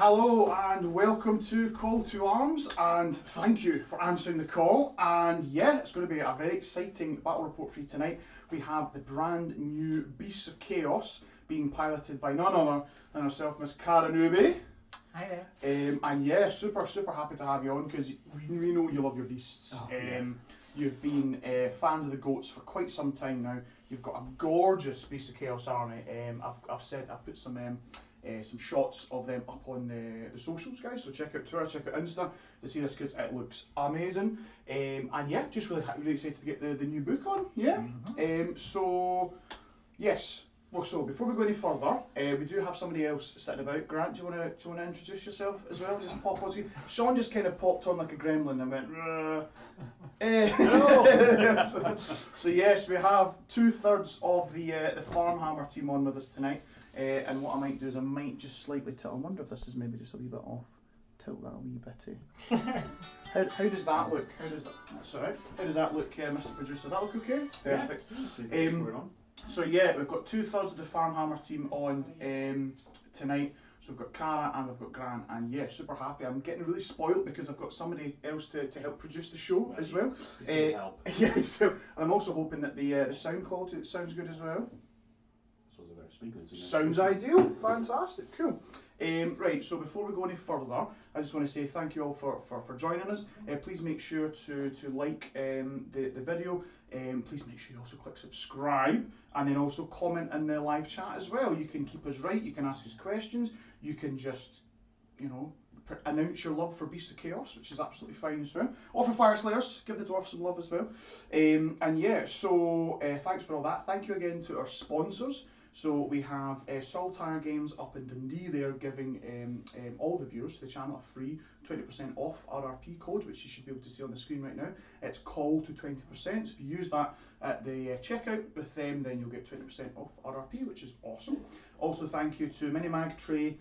Hello and welcome to Call to Arms, and thank you for answering the call. And yeah, it's going to be a very exciting battle report for you tonight. We have the brand new Beasts of Chaos being piloted by none other than herself, Miss Cara Newby. Hi there. And yeah, super happy to have you on because we know you love your beasts. Yes. You've been fans of the goats for quite some time now. You've got a gorgeous Beasts of Chaos army. I've put some shots of them up on the socials, guys. So check out Twitter, check out Insta to see this because it looks amazing. And yeah, just really excited to get the new book on. Yeah. So yes. Well, so before we go any further, we do have somebody else sitting about. Grant, do you want to introduce yourself as well? Just pop on. Sean just kind of popped on like a gremlin and went. So yes, we have 2/3 of the Farmhammer team on with us tonight. And what I might do is I might just slightly tilt. I wonder if this is maybe just a wee bit off. Tilt that a wee bitty. How does that look? How does that look, Mr. Producer? That look okay? Perfect. Yeah. So yeah, we've got 2/3 of the Farmhammer team on tonight. So we've got Cara and we've got Grant, and yeah, super happy. I'm getting really spoiled because I've got somebody else to help produce the show as well. Help. Yeah, so I'm also hoping that the sound quality sounds good as well. Sounds ideal, fantastic, cool. Right, so before we go any further, I just want to say thank you all for joining us. Please make sure to like the video. Please make sure you also click subscribe and then also comment in the live chat as well. You can keep us right, you can ask us questions, you can just, announce your love for Beasts of Chaos, which is absolutely fine as well. Or for Fyreslayers, give the dwarf some love as well. And yeah, so thanks for all that. Thank you again to our sponsors. So we have Saltire Games up in Dundee. They're giving all the viewers to the channel a free 20% off RRP code, which you should be able to see on the screen right now. It's call to 20%. So if you use that at the checkout with them, then you'll get 20% off RRP, which is awesome. Also, thank you to Minimag, Trey,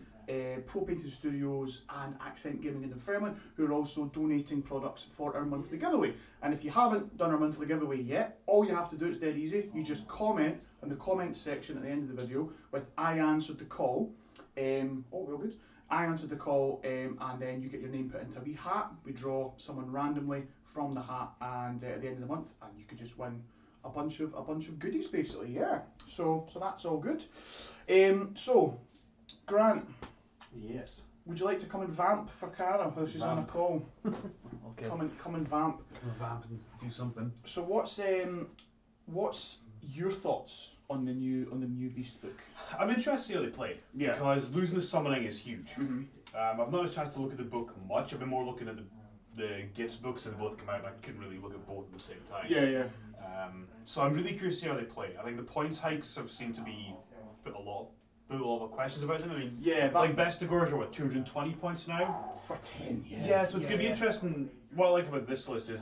Pro Painted Studios and Accent Gaming in Dunfermline, who are also donating products for our monthly giveaway. And if you haven't done our monthly giveaway yet, all you have to do, it's dead easy, you just comment in the comments section at the end of the video with I answered the call. Oh, real good. I answered the call, and then you get your name put into a wee hat. We draw someone randomly from the hat, and at the end of the month, and you could just win a bunch of goodies, basically. Yeah. So that's all good. So, Grant. Yes. Would you like to come and vamp for Cara while she's on a call? Okay. Come and vamp. Come and vamp and do something. So what's your thoughts on the new Beast book? I'm interested to see how they play. Yeah. Because losing the summoning is huge. I've not had a chance to look at the book much. I've been more looking at the Gits books, and they both come out, and I couldn't really look at both at the same time. Yeah. So I'm really curious to see how they play. I think the points hikes have seemed to be put a lot of questions about them. I mean, yeah, like Bestigors are what, 220 points now? For 10, yeah. Yeah, so it's going to be interesting. What I like about this list is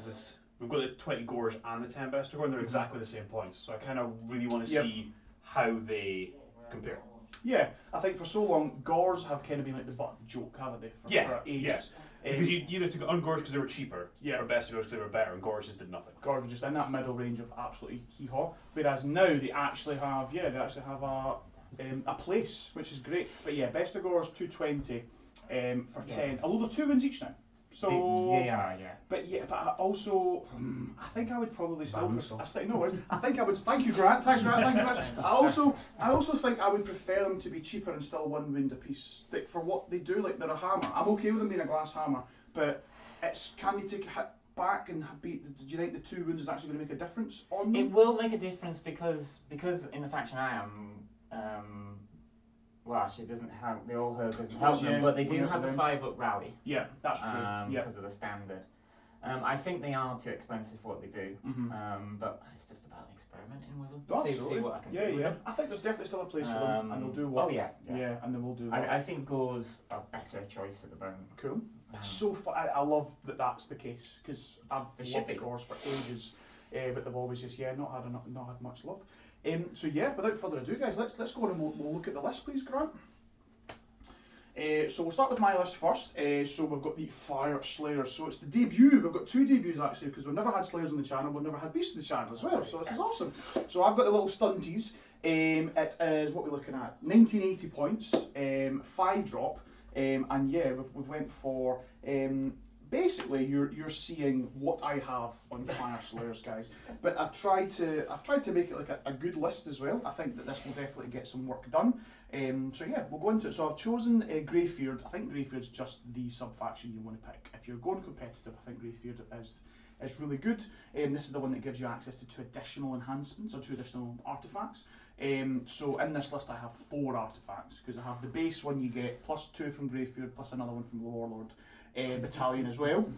we've got the 20 Gores and the 10 Bestigor, and they're exactly the same points. So I kind of really want to see how they compare. Yeah, I think for so long, Gores have kind of been like the butt joke, haven't they? For ages. Yes. Because you either took on Gores because they were cheaper, or Bestigors because they were better, and Gores just did nothing. Gores were just in that middle range of absolutely hee-haw. Whereas now they actually have, a place, which is great. But yeah, Bestigors 220 for 10. Although they're 2 wins each now. So they are, yeah. But I also, I think I would probably still. I think I would. Thank you, Grant. Thanks, Grant. Thank you very much. I also think I would prefer them to be cheaper and still 1 wound a piece. Like for what they do, like they're a hammer. I'm okay with them being a glass hammer, but can they take a hit back and beat? Do you think the 2 wounds is actually going to make a difference on them? It will make a difference because in the faction I am. Well, actually, it doesn't have the old herd doesn't help them, but they do have a 5-up rally. Yeah, that's true. Because of the standard. I think they are too expensive for what they do. But it's just about experimenting with them. See what I can do with them. I think there's definitely still a place for them, and they'll do well. Oh yeah, and they will do well. I think Gores are a better choice at the moment. Cool. That's so fun. I love that that's the case because I've loved Gores for ages, but they've always just not had much love. So yeah, without further ado, guys, let's go on and we'll look at the list, please, Grant. So we'll start with my list first. So we've got the Fyreslayers. So it's the debut. We've got 2 debuts actually because we've never had Slayers on the channel. We've never had Beasts on the channel as well. So this is awesome. So I've got the little stunties. It is what we're looking at. 1980 points. 5 drop. and yeah, we've went for basically you're seeing what I have on Fyreslayers, guys. But I've tried to make it like a good list as well. I think that this will definitely get some work done. So yeah, we'll go into it. So I've chosen Greyfeared. I think Greyfeared's just the sub-faction you want to pick. If you're going competitive, I think Greyfeared is really good. This is the one that gives you access to 2 additional enhancements or 2 additional artifacts. So in this list I have 4 artifacts, because I have the base one you get, +2 from Greyfeared, plus another one from the Warlord battalion as well,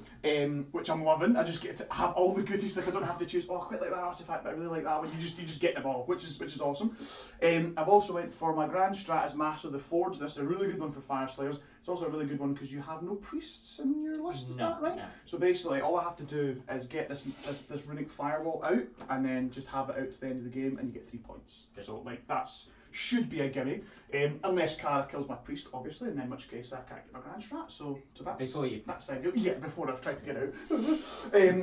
which I'm loving. I just get to have all the goodies. Like I don't have to choose, oh I quite like that artifact but I really like that one. You just get them all, which is awesome. I've also went for my grand strat as Master of the Forge. This is a really good one for Fyreslayers. It's also a really good one because you have no priests in your list, is that right? No. So basically all I have to do is get this runic firewall out and then just have it out to the end of the game and you get 3 points. So like that's should be a gimme, unless Cara kills my priest, obviously, and then in which case I can't get my grand strat. So that's ideal. Yeah, before I've tried to get out.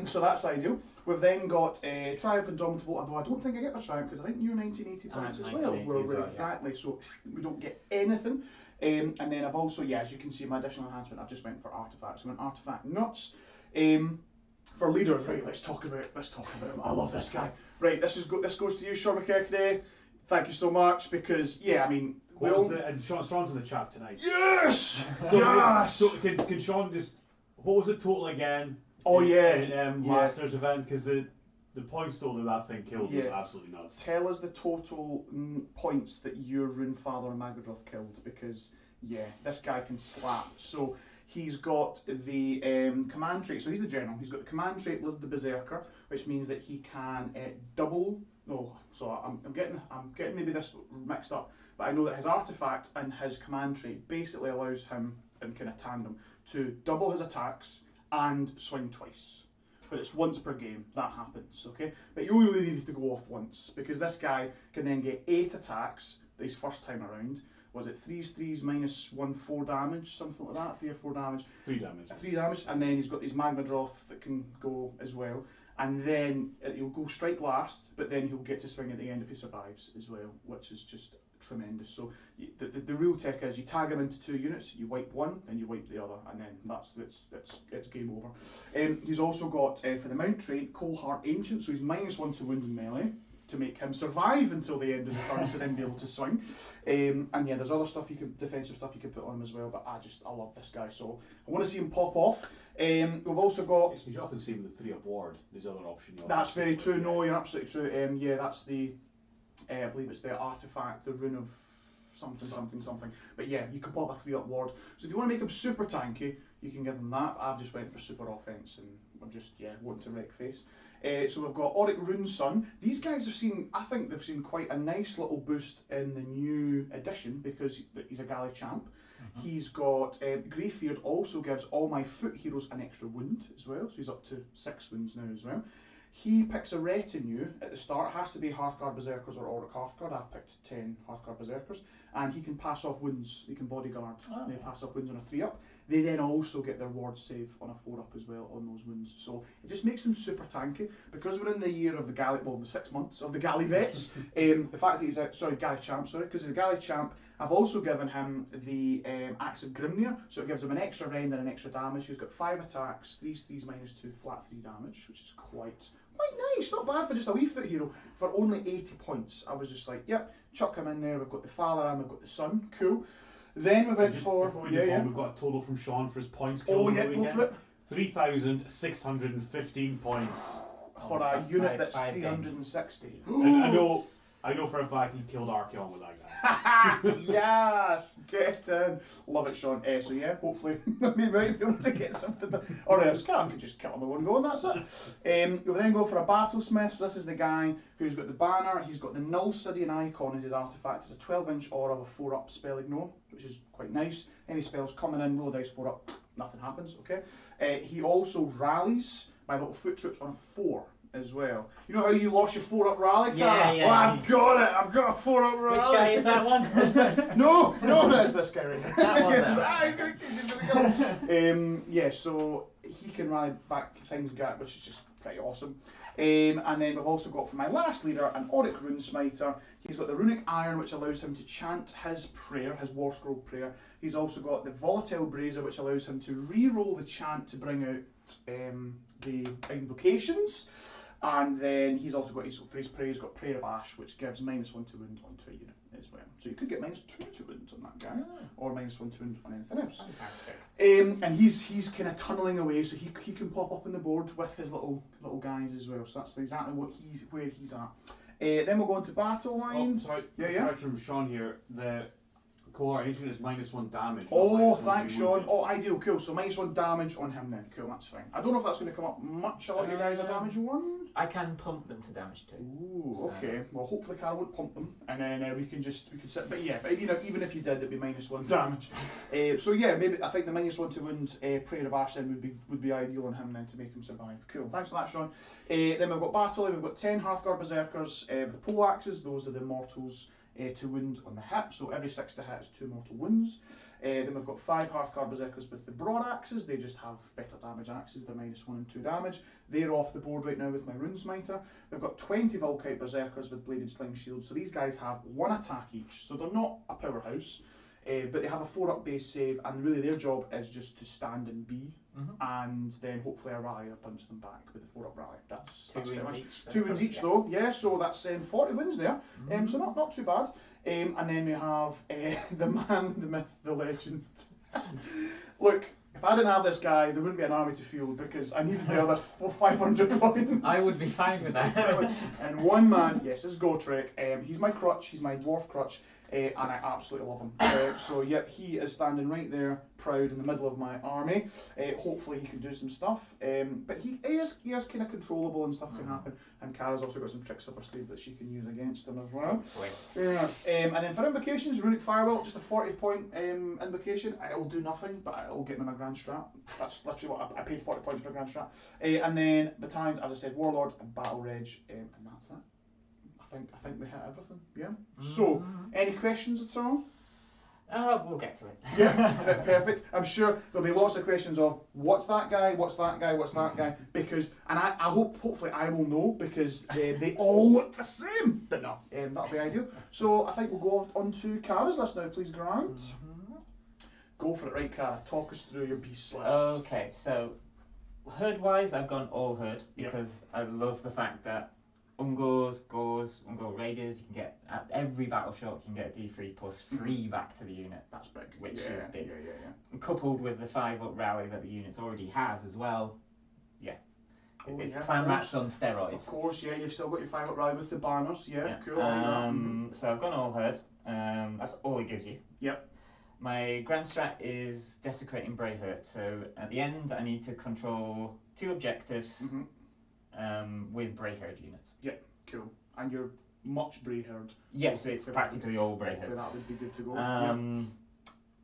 So that's ideal. We've then got Triumph Indomitable, although I don't think I get my Triumph because I think you're 1980 points as well. Well, exactly. Yeah. So we don't get anything. And then I've also, yeah, as you can see, my additional enhancement, I've just went for artifacts. I went artifact nuts. For leaders, right? Let's talk about him. I love this guy. Right, this goes to you, Sean McKirkney. Thank you so much, because yeah, I mean, and Sean's in the chat tonight. Yes, yes. So can Sean just, what was the total again? Oh last year's event, because the points total that thing killed was absolutely nuts. Tell us the total points that your Runefather and Magadroth killed, because yeah, this guy can slap. So he's got the command trait. So he's the general. He's got the command trait with the Berserker, which means that he can double. No, so I'm getting maybe this mixed up, but I know that his artifact and his command trait basically allows him in kind of tandem to double his attacks and swing twice. But it's once per game that happens, okay? But you only really need to go off once, because this guy can then get 8 attacks his first time around. Was it 3s, -1, 4 damage, something like that? 3 or 4 damage. 3 damage. 3 damage, and then he's got his Magadroth that can go as well. And then he'll go strike last, but then he'll get to swing at the end if he survives as well, which is just tremendous. So the real tech is you tag him into 2 units, you wipe one, then you wipe the other, and then it's game over. He's also got for the mount trait Cold Heart Ancient, so he's -1 to wound and melee to make him survive until the end of the turn to then be able to swing. And yeah, there's other stuff defensive stuff you can put on him as well, but I love this guy, so I want to see him pop off. We've also got... You often see him with the 3-up ward, there's other option. That's very true, no, you're absolutely true. Yeah, that's the, I believe it's the artifact, the rune of something. But yeah, you can pop a 3-up ward. So if you want to make him super tanky, you can give him that. I've just went for super offense, and I'm just, wanting to wreck face. So we've got Auric Runesun. These guys I think they've seen quite a nice little boost in the new edition, because he's a galley champ. He's got Greyfeared also gives all my foot heroes an extra wound as well, so he's up to 6 wounds now as well. He picks a retinue at the start. It has to be Hearthguard Berserkers or Auric Hearthguard. I've picked 10 Hearthguard Berserkers, and he can pass off wounds. He can bodyguard. They pass off wounds on a 3-up. They then also get their ward save on a 4-up as well on those wounds. So it just makes them super tanky. Because we're in the year of the galley, well, the 6 months of the galley vets. The fact that he's galley champ, because he's a galley champ. I've also given him the Axe of Grimnir, so it gives him an extra rend and an extra damage. He's got 5 attacks, 3s, -2, flat 3 damage, which is quite nice. Not bad for just a wee foot hero for only 80 points. I was just like, yep, chuck him in there. We've got the father and we've got the son. Cool. Then we went for we've got a total from Sean for his points. Go for it. 3,615 points for a unit that's 360. And I know for a fact he killed Archeon with that guy. Yes, get in. Love it, Sean. So yeah, hopefully we might be able to get something done. Or else Karen could just kill him in one go and that's it. We'll then go for a Battlesmith. So this is the guy who's got the banner. He's got the Nulcidian icon as his artifact. It's a 12-inch aura with a 4-up spell ignore, which is quite nice. Any spells coming in, roll a dice 4-up, nothing happens, okay? He also rallies my little foot troops on a 4. As well. You know how you lost your 4-up rally, Cara? Yeah. Well, I've got it. I've got a 4-up rally. Which guy is that one? Is this? No, that's this guy right here. That one. He's gonna kill. Yeah, so he can rally back things, which is just pretty awesome. And then we've also got for my last leader an Auric Runesmiter. He's got the Runic Iron, which allows him to chant his prayer, his War Scroll prayer. He's also got the Volatile Brazier, which allows him to re-roll the chant to bring out the invocations. And then he's also got for his prayer, he's got Prayer of Ash, which gives -1 to wound onto a unit as well. So you could get -2 to wound on that guy, or -1 to wound on anything else. And he's kind of tunneling away, so he can pop up on the board with his little guys as well. So that's exactly where he's at. Then we'll go into battle line. Oh, sorry. Yeah. From Sean here. The coordination is -1 damage. Oh, thanks, Sean. Oh, ideal, cool. So -1 damage on him then. Cool, that's fine. I don't know if that's going to come up much. I'll let you guys a damage one. I can pump them to damage 2. Ooh, okay. Well, hopefully Cara won't pump them, and then we can sit. But yeah, but even if you did, it'd be -1 damage. So yeah, maybe I think the -1 to wound Prayer of Ash then would be ideal on him then to make him survive. Cool. Thanks for that, Sean. Then we've got battle. We've got 10 Hearthguard Berserkers with the pole axes. Those are the mortals to wound on the hip. So every 6 to hit is 2 mortal wounds. Then we've got 5 Hearthguard Berserkers with the broad axes. They just have better damage axes. They're -1 and 2 damage. They're off the board right now with my Runesmiter. We've got 20 Volkite Berserkers with bladed sling shields. So these guys have 1 attack each. So they're not a powerhouse, but they have a 4-up base save, and really their job is just to stand and be, and then hopefully a rally or punch them back with a 4-up rally. That's 2 wounds each. 2 wounds each though, yeah, so that's 40 wins there, so not too bad. And then we have the man, the myth, the legend. Look, if I didn't have this guy, there wouldn't be an army to field because I needed the other 500 points. I would be fine with that. And one man, yes, this is Gotrek. He's my crutch, he's my dwarf crutch, and I absolutely love him. So yep, he is standing right there, proud in the middle of my army. Hopefully he can do some stuff, but he is kind of controllable and stuff can happen. And Cara's also got some tricks up her sleeve that she can use against him as well. Yeah. And then for invocations, Runic Firewall, just a 40-point invocation. It'll do nothing, but it'll get me my Grand Strat. That's literally what I paid 40 points for a Grand Strat. And then battalions, as I said, Warlord and Battle Reg, and that's it. I think we hit everything. Yeah. So, any questions at all? We'll get to it. Yeah, perfect. I'm sure there'll be lots of questions of what's that guy, what's that guy, what's that guy, because, and I hopefully I will know because they all look the same. But no, that'll be ideal. So I think we'll go on to Cara's list now, please, Grant. Go for it, right, Cara. Talk us through your beast list. Okay, so herd-wise, I've gone all herd because I love the fact that Ungors, Gors, Ungor Raiders, you can get, at every battle shot, you can get a D3 plus 3 back to the unit. That's big. Which is big. Yeah. And coupled with the 5-up rally that the units already have as well. Yeah. It's clan match on steroids. Of course, yeah, you've still got your 5-up rally with the banners. Yeah. Cool. So I've gone all herd. That's all it gives you. Yep. My Grand Strat is Desecrating Brayhurt. So at the end, I need to control 2 objectives. With Brayherd units. Yeah, cool. And you're much Brayherd. Yes, it's practically all Brayherd. So that would be good to go.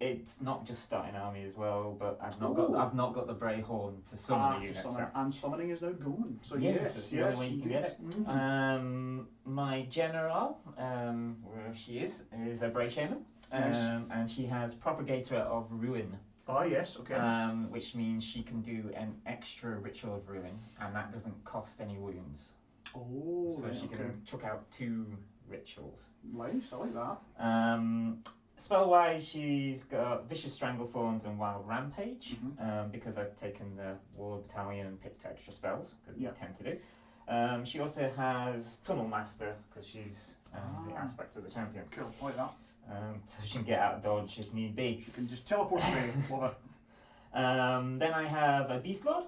It's not just starting army as well, but I've not got the Bray Horn to summon the units. And summoning is now gone. So yes, it's the only way you can get it. My general, where she is a Bray Shaman, and she has Propagator of Ruin. Oh yes, okay. Which means she can do an extra Ritual of Ruin, and that doesn't cost any wounds. Oh, so she can chuck out 2 rituals. Nice, I like that. Spell-wise, she's got Vicious Stranglethorns and Wild Rampage, because I've taken the Warlord Battalion and picked extra spells, because they tend to do. She also has Tunnel Master, because she's the aspect of the champion. Cool, I like that. So she can get out of dodge if need be. She can just teleport away. Love it. Then I have a Beast Lord,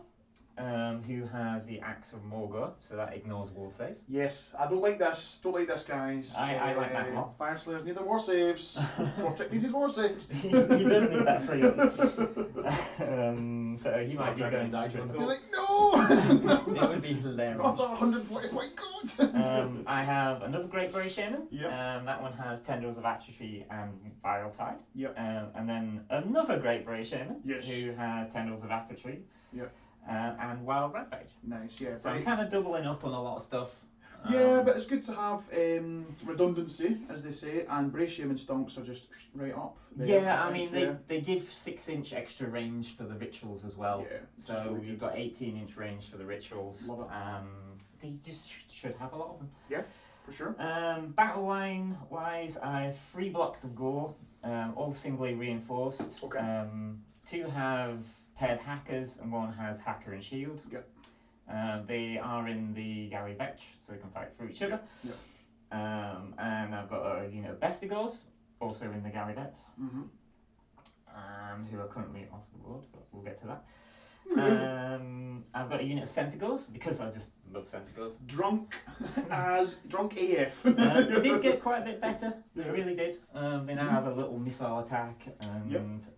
who has the Axe of Morgor, so that ignores ward saves. Yes, I don't like this. Don't like this, guys. I like that a lot. Fyreslayers need their war saves. Gotrek needs his war saves. He does need that free up. So he might be going to You're like, no! It would be hilarious. That's 140 point good. I have another Great Bray Shaman. That one has Tendrils of Atrophy and Vile Tide. And then another Great Bray Shaman who has Tendrils of Atrophy. And Wild Rampage. Nice, yeah. So I'm kind of doubling up on a lot of stuff. Yeah, but it's good to have redundancy, as they say, and Bray Shaman stonks are just right up. Yeah, I mean, they give 6-inch extra range for the rituals as well. Yeah, so you've got 18-inch range for the rituals. Love it. They just should have a lot of them. Yeah, for sure. Battle line wise, I have 3 blocks of gore, all singly reinforced. Okay. 2 have paired hackers and 1 has hacker and shield. Yep. They are in the galley vetch, so they can fight through each other. Yep. And I've got a unit of bestigors, also in the galley vets, who are currently off the board, but we'll get to that. I've got a unit of Centaurs, because I just love Centaurs. Drunk AF. They did get quite a bit better, they really did. They now have a little missile attack, and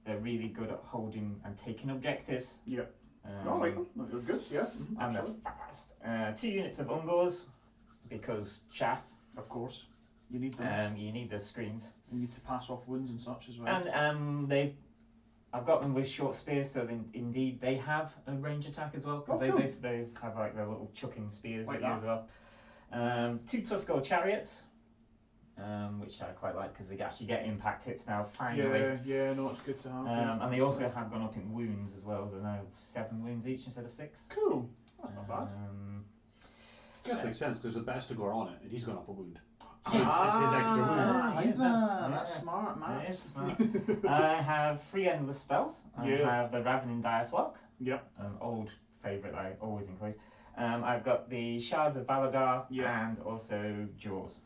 they're really good at holding and taking objectives. Yep. I like them. They're good, yeah. And they're fast. 2 units of Ungors, because chaff. Of course. You need them. You need the screens. You need to pass off wounds and such as well. And I've got them with short spears, so indeed they have a range attack as well, because they have like their little chucking spears Like at you as well. 2 Tuskor chariots, which I quite like because they actually get impact hits now, finally. Yeah, no, it's good to have. And they also have gone up in wounds as well. They're now 7 wounds each instead of 6. Cool. That's not bad. It does make sense because the Bestigor on it, and he's gone up a wound. It's his extra wound. That's smart, man. That is smart. I have 3 endless spells. I have the Ravening Direflock. Yep. An old favourite I always include. I've got the Shards of Valadar and also Jaws.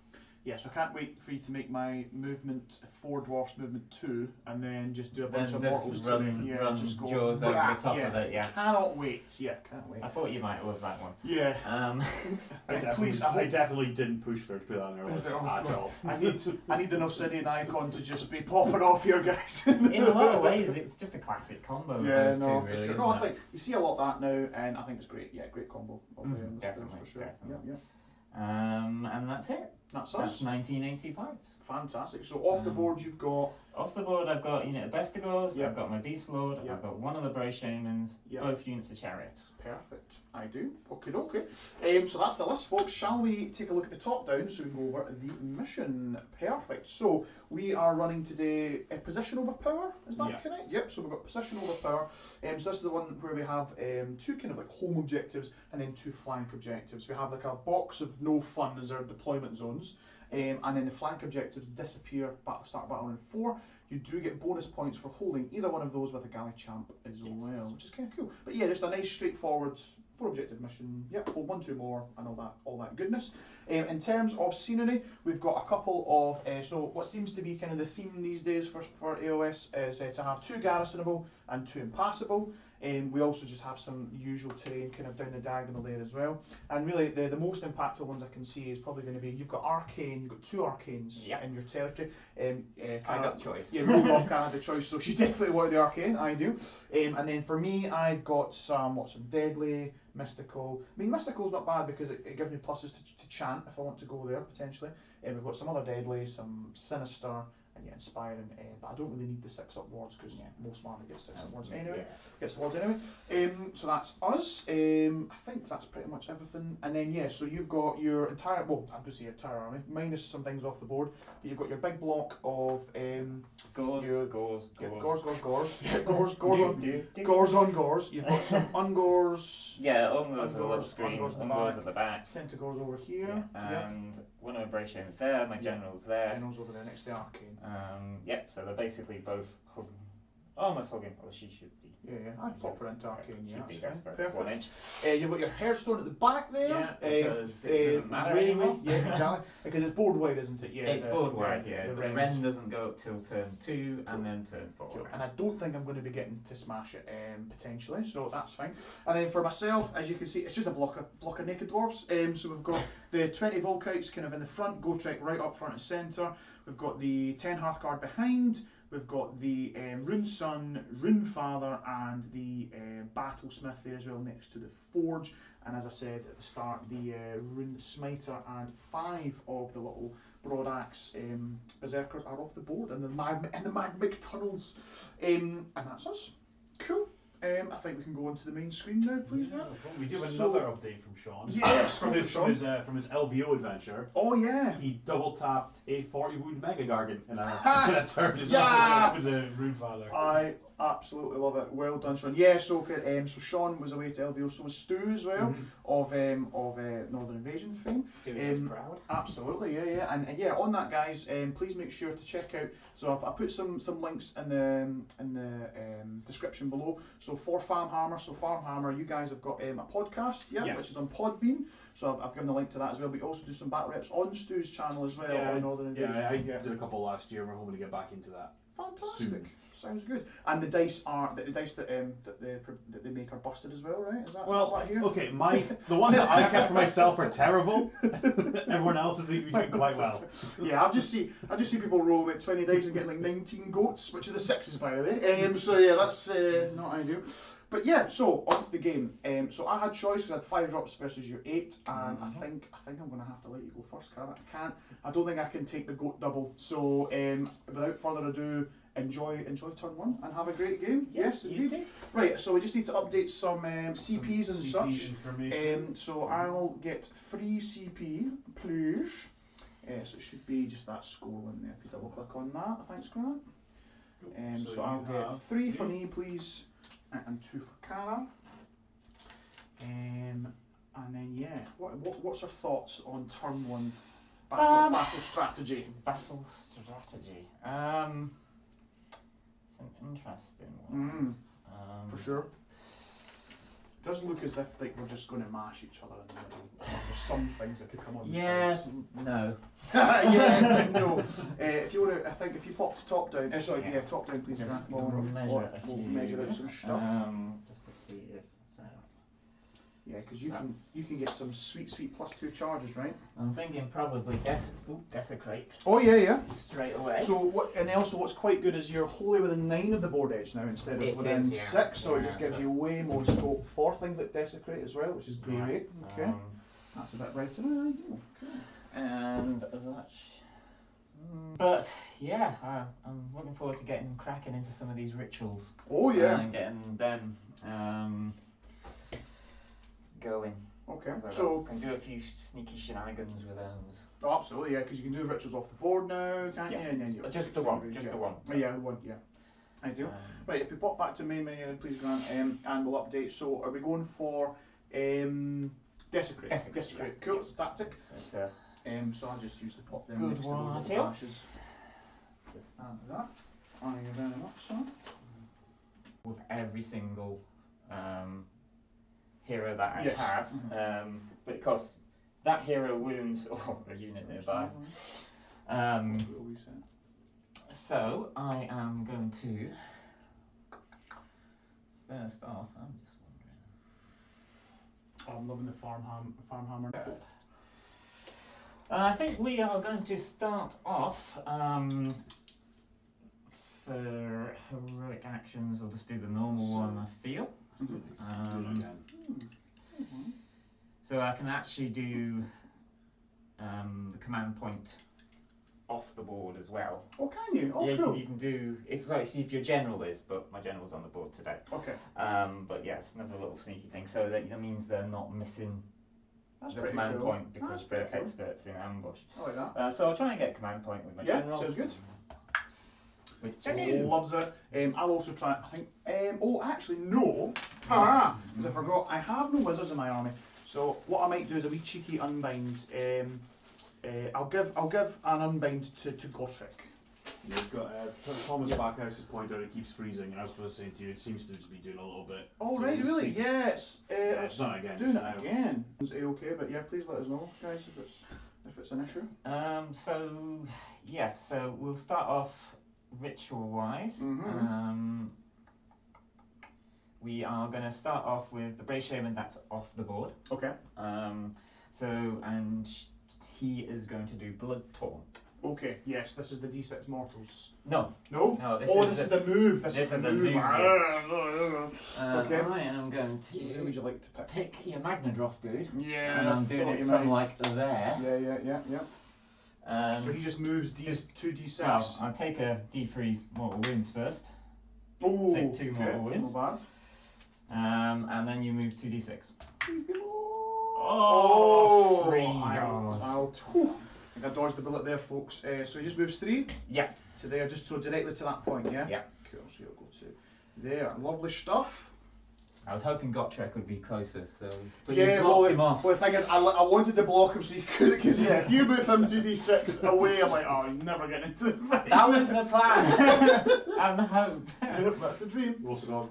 Yes, I can't wait for you to make my movement 4 dwarfs movement 2, and then just do a bunch of mortals to me. Run just go Jaws over the top of it. Yeah. Cannot wait. Yeah, can't wait. I thought you might love that one. Yeah. Please, I definitely didn't push for it to put that on there at all. I need an obsidian icon to just be popping off here, guys. In a lot of ways, it's just a classic combo. Yeah, those no, two, for really, sure. No, I think you see a lot of that now, and I think it's great. Yeah, great combo. Definitely, for sure. definitely. Yeah. And that's it. That's That's us. 1980 points. Fantastic. So off the board you've got. Off the board, I've got a unit of Bestigors, Yep. I've got my Beast Lord, Yep. I've got 1 of the Bray Shamans, Yep. both units of Chariots. Perfect. I do. Okay. So that's the list, folks. Shall we take a look at the top down so we can go over the mission? Perfect. So we are running today a position over power. Is that correct? Yep. So we've got position over power. So this is the one where we have 2 kind of like home objectives and then 2 flank objectives. We have like a box of no fun as our deployment zones. And then the flank objectives disappear, start battle in 4. You do get bonus points for holding either one of those with a galley champ as well, which is kind of cool. But yeah, just a nice straightforward 4 objective mission. Yep, hold 1, 2 more, and all that goodness. In terms of scenery, we've got a couple of so what seems to be kind of the theme these days for AOS is to have 2 garrisonable and 2 impassable. We also just have some usual terrain kind of down the diagonal there as well. And really, the most impactful ones I can see is probably going to be, you've got Arcane, you've got 2 Arcanes in your territory. I got the choice. Yeah, Rogoff had the choice, so she definitely wanted the Arcane, I do. And then for me, I've got some Deadly, Mystical. I mean, Mystical's not bad because it gives me pluses to chant if I want to go there, potentially. We've got some other Deadly, some Sinister, and Inspiring, but I don't really need the 6-up wards because most mana gets 6-up wards anyway. So that's us. I think that's pretty much everything. And then so you've got your entire, I'm going to say entire army, minus some things off the board, but you've got your big block of Gores. Gores on Gores. You've got some Ungors. Yeah, Ungors are on the screen, Ungors at the back. Centaurs over here. And one of my Bray Shamans there, my General's there. General's over there next to the Arcane. So they're basically both almost hugging. Well, she should be. Yeah, I'd pop her into Arcane. Should be best for perfect. 1 inch. You've got your Hearthstone at the back there. Yeah, because it doesn't matter anymore. Yeah, exactly. Because it's board wide, isn't it? Yeah, it's board wide. The Ren doesn't go up till turn 2 and then turn 4. Cool. And I don't think I'm going to be getting to smash it potentially, so that's fine. And then for myself, as you can see, it's just a block of naked dwarves. So we've got the 20 Volkites kind of in the front, Gotrek right up front and centre. We've got the 10 Hearthguard behind. We've got the Rune Sun, Rune Father, and the Battlesmith there as well next to the Forge. And as I said at the start, the Rune Smiter and 5 of the little Broadaxe Berserkers are off the board in the magmic tunnels. And that's us. Cool. I think we can go onto the main screen now, please, Yeah, Grant. we do have So- another update from Sean. Yes, from his LVO adventure. Oh yeah. He double tapped a 40 wound Mega Gargant in Ha! a turn as Yes! well with the Rune Father. I absolutely love it. Well done, Sean. Yeah, so so Sean was away to LVO, so was Stu as well, of Northern Invasion fame. Doing us proud. Absolutely, yeah. And yeah, on that, guys, please make sure to check out. So I've put some links in the description below. So for Farmhammer, you guys have got a podcast, which is on Podbean. So I've given the link to that as well. But you also do some bat reps on Stu's channel as well on Northern Invasion. Yeah, I did a couple last year. We're hoping to get back into that. Fantastic. Soon. Sounds good. And the dice that they make are busted as well, right? Is that Well, what I hear? okay, the ones that I kept for myself are terrible. Everyone else is doing quite well. Yeah, I've just seen people roll with 20 dice and getting like 19 goats, which are the sixes, by the way. So yeah, that's not ideal. But yeah, so onto the game. So I had choice because I had 5 drops versus your 8, and I think I'm gonna have to let you go first, Cara. I don't think I can take the goat double. So without further ado, enjoy turn 1 and have a great game. Yes, indeed. Right, so we just need to update some CPs and such. Information. So I'll get free CP, please. So it should be just that score in there. If you double click on that, thanks, Grant. So I'll get 3 for me, please, and 2 for Cara. And then yeah, what's your thoughts on turn 1 battle strategy? Battle strategy. It's an interesting one. For sure. It does look as if like we're just going to mash each other in the middle. There's some things that could come on the sides. No. Yeah, no. If you want to, I think if you pop to top down, top down, please. Just Grant. We'll measure out some stuff. Just to see if so. Yeah, because you can get some sweet +2 charges, right? I'm thinking probably desecrate Oh yeah. straight away. So what's quite good is you're wholly within 9 of the board edge now instead of within 6, so it just gives you way more scope for things like desecrate as well, which is great. Okay, that's a bit brighter than ideal. Okay. And that. But yeah, I'm looking forward to getting cracking into some of these rituals. Oh yeah. And getting them going. Okay. So I can do a few sneaky shenanigans with those. Oh, absolutely, yeah, because you can do rituals off the board now, can't you? And then you Just the one. Oh, yeah, the one. Yeah. Ideal. Right, if we pop back to main menu, then please, Grant, and we'll update. So, are we going for desecrate? Desecrate. Cool. It's a tactic. So it's So I'll just use the pop them good next to one, those I little feel. dashes. To start with that. Thank you very much, sir. with every single hero that I Yes. have, because that hero wounds a unit nearby. So I am going to first off. I'm just wondering. I'm loving the farmhammer. I think we are going to start off for heroic actions. I'll just do the normal one. I feel. So I can actually do the command point off the board as well. Oh, can you? Oh, yeah, cool. you can do if your general is, but my general's on the board today. Okay. But yeah, it's another little sneaky thing. So that means they're not missing That's the pretty command cool. point because That's pretty they're cool. experts in ambush. I like that. So I'll try and get command point with my Yeah, general. sounds good. Which I do. Loves it. I'll also try. I think. Oh, actually, no. Because I forgot. I have no wizards in my army. So what I might do is a wee cheeky unbind. I'll give an unbind to Gotrek. You've got Thomas Backhouse's point out it keeps freezing, and I was supposed to say to you, it seems to just be doing a little bit. Oh So right, we'll really? see. Yes. It's not again. Doing just it now. again. Is it okay? But yeah, please let us know, guys, if it's an issue. So yeah, so we'll start off ritual wise. We are going to start off with the Brave Shaman. That's off the board. Okay. And he is going to do Blood Taunt. Okay. Yes, this is the D6 mortals. No. No. No. This This is the move. This is is the the move. move, Okay. I am going Who would to you like to pick? pick your Magnadroth dude. Yeah. And I'm doing it from like there. Yeah. So he just moves just- 2d6. Well, I'll take a D3 mortal wounds first. Oh, take 2 mortal wounds. Not And then you move 2d6. Oh, free I yards. think I dodged the bullet there, folks. So he just moves 3 Yeah. to there, just so directly to that point, yeah? Yeah. Cool, so you'll go to there. Lovely stuff. I was hoping Gotrek would be closer, so. But Yeah, you blocked well, him off. well, the thing is, I wanted to block him so you couldn't, because yeah, if you move him 2d6 away, I'm like, oh, he's never getting into the fight. That was the plan and the hope. Yep, that's the dream. We've also got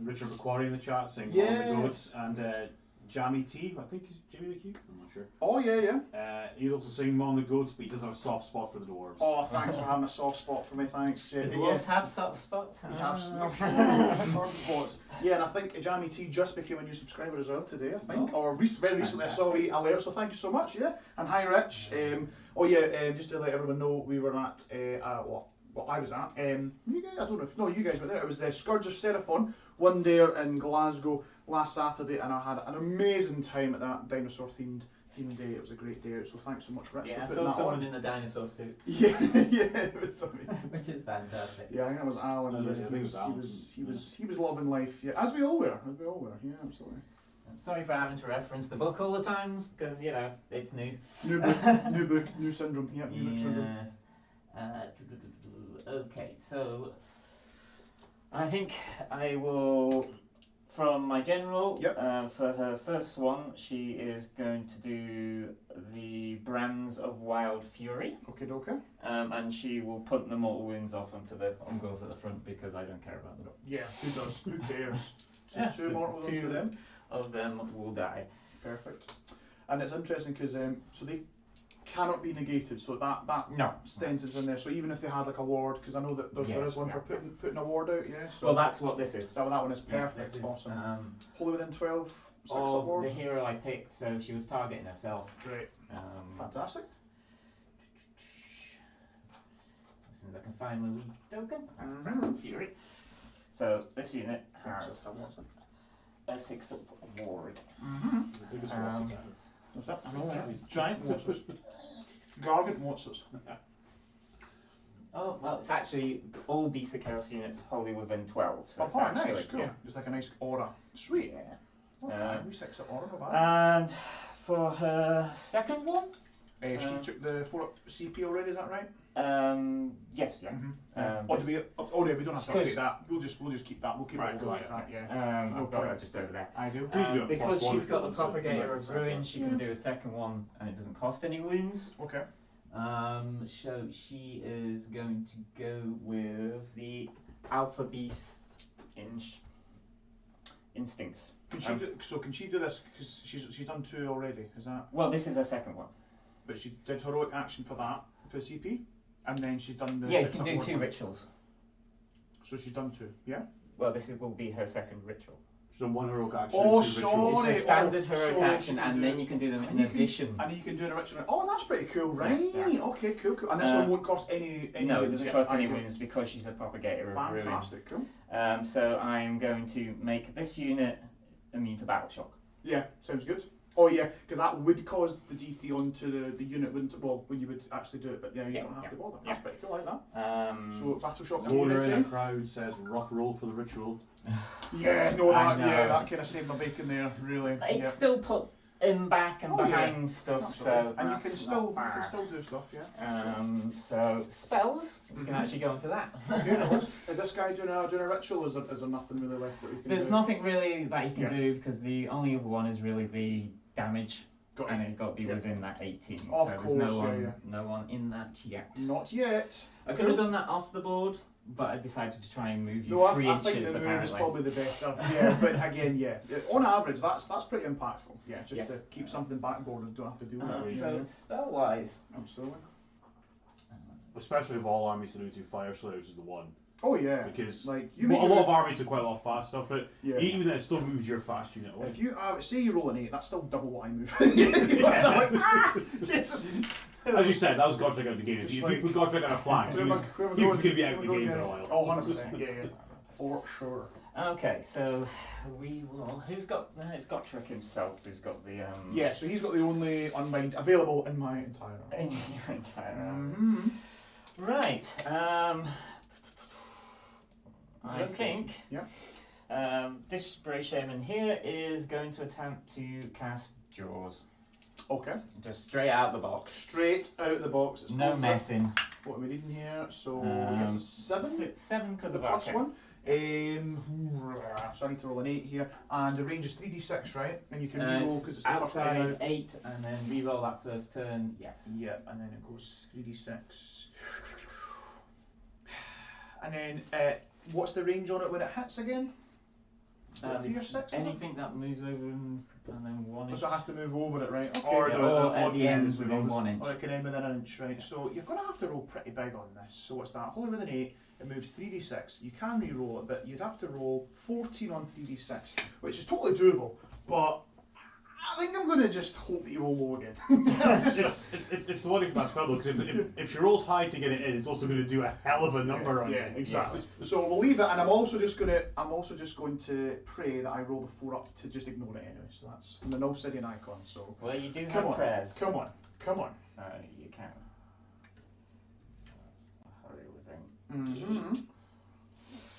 Richard McQuarrie in the chat saying Yes. "All the goats," and Jamie T, I think he's Jamie the Cube, I'm not sure. Oh, yeah. He's also saying "Mon the goats," but he does have a soft spot for the dwarves. Oh, thanks for having a soft spot for me, thanks. The dwarves have soft spots. He has hard spots. Yeah, and I think Jamie T just became a new subscriber as well today, I think, or very recently. I saw a alert, so thank you so much. Yeah, and hi, Rich. Just to let everyone know, we were at what I was at. You guys, I don't know if you guys were there. It was the Scourge of Seraphon one there in Glasgow last Saturday, and I had an amazing time at that dinosaur themed day. It was a great day out. So thanks so much, Rich. Yeah, I for putting saw that someone on. in the dinosaur suit. Yeah, it was something. Which is fantastic. Yeah, I think that was Alan. I think it was Alan. He was loving life. Yeah, as we all were. Yeah, absolutely. I'm sorry for having to reference the book all the time, because, it's new. New book, new syndrome. Yeah, new book syndrome. Okay, so I think I will, from my general, Yep. for her first one, she is going to do the Brands of Wild Fury, Okay. and she will put the mortal wounds off onto the ungles at the front because I don't care about them. Yeah, who does? Who cares? Yeah, Two mortals two onto them. of them will die. Perfect. And it's interesting because so they cannot be negated. So that No. stance is in there. So even if they had like a ward, because I know that there is one for putting a ward out. Yeah. So Well, that's what this is. that one is Yeah, perfect. this is, Awesome. Wholly within 12. 6 of wards. the hero I picked, so she was targeting herself. Great. Fantastic. As soon as I can find the wee token, Brand Fury. So this unit has a 6-up ward. The biggest ones ever. What's that? I know, right? Giant Watsons. Gargant Watsons. Oh, well, it's actually all Beast of Chaos units wholly within 12. So it's Oh, actually, nice, cool. yeah. It's like a nice aura. Sweet. Yeah. Okay, we 6-up aura, no bad. And for her second one, She took the 4-up CP already, is that right? yes, yeah. We don't have to update that. We'll just keep that. We'll keep Right, it cool, like that. Yeah. I've got point. her just over there. I do. Please do a Because +1 she's if got you the want, so Propagator you of might Ruin, she can do a second one and it doesn't cost any wounds. Okay. So she is going to go with the Alpha Beast Instincts. Can she do this? Because she's done 2 already. Is that? Well, this is her second one. But she did heroic action for that for the CP, and then she's done the. Yeah, you 6-up can do ward 2 one. rituals. So she's done 2. Yeah. Well, will be her second ritual. She's done 1 heroic action. Oh, 2 sorry. rituals. It's a standard oh, heroic sorry, action, she can and do- then you can do them in And you can- addition. And you can do an ritual. Oh, that's pretty cool, right? Yeah. Okay, cool. And this one won't cost any. No, it wounds, doesn't yeah. cost any Okay. wounds because she's a Propagator of Ruin. Fantastic, cool. So I'm going to make this unit immune to battle shock. Yeah, sounds good. Oh yeah, because that would cause the GT onto the unit, wouldn't it? Well, when you would actually do it, but yeah, you don't have to bother. That's pretty cool, I like that. So Battle Shock Loner in immunity. the crowd says rough roll for the ritual. Yeah, no, I that know. that kind of saved my bacon there, really. It's Yeah. still put in back and Oh, yeah. behind stuff, Absolutely. so And you can that's still not bad. do stuff, yeah. So spells, we can actually go into that. Okay, no worries. Is this guy doing a ritual? Is there nothing really left that we can There's do? nothing really that you can Yeah. do because the only other one is really the damage, Got and it. it's got to be Yeah. within that 18. Of so course, there's no yeah. no one in that yet. Not yet. I could have done that off the board, but I decided to try and move you No, 3 I inches think the move is apparently. probably the better. Yeah, but again, yeah. On average, that's pretty impactful. Yeah, just Yes. to keep something backboard and don't have to deal with it. So spell wise, Absolutely. Especially if all armies to do to Fyreslayers is the one. Oh yeah. Because like you well, make a lot of armies do quite a lot of fast stuff, but Yeah. even then it still moves your fast unit away. If you say you roll an 8, that's still double what I move. Yeah. So I'm like, Jesus. As you said, that was Godric out of the game. If Just you like- put Godric on a flank, he was Whoever going goes- to be out of the whoever game goes- for a while. Oh, 100%. Yeah. For sure. okay, so we will. Who's got? It's got Trick himself. Who's got the Yeah, so he's got the only unbind available in my entire army. in your entire Mhm. Right. I think Yeah. This Bray Shaman here is going to attempt to cast Jaws. Okay. Just straight out the box. Straight out the box. It's No perfect. messing. What are we reading here? So it's a 7. 7 because of Plus arcane. 1. So I need to roll an 8 here, and the range is 3d6, right? And you can reroll because it's the first time outside out. 8, and then reroll that first turn. Yes. Yeah, and then it goes 3d6. And then what's the range on it when it hits again? 3 or 6? is it? Anything that moves over and then 1 inch. So I have to move over it, right? Okay. Or Yeah, the- or the at the end is within within 1 inch. Or it can end within an inch, right? So you're going to have to roll pretty big on this. So what's that? Holy with an 8, it moves 3d6. You can re-roll it, but you'd have to roll 14 on 3d6, which is totally doable. But I think I'm going to just hope that you roll low again. It's the worry for that spell though, because if she rolls high to get it in, it's also going to do a hell of a number on Yeah, you. exactly. So we'll leave it, and I'm also just going to pray that I roll the 4 up to just ignore it anyway. So that's from the Obsidian icon. So Well, you do come have on, prayers. come on, come on. So you can. So that's a hurry within. Mm-hmm.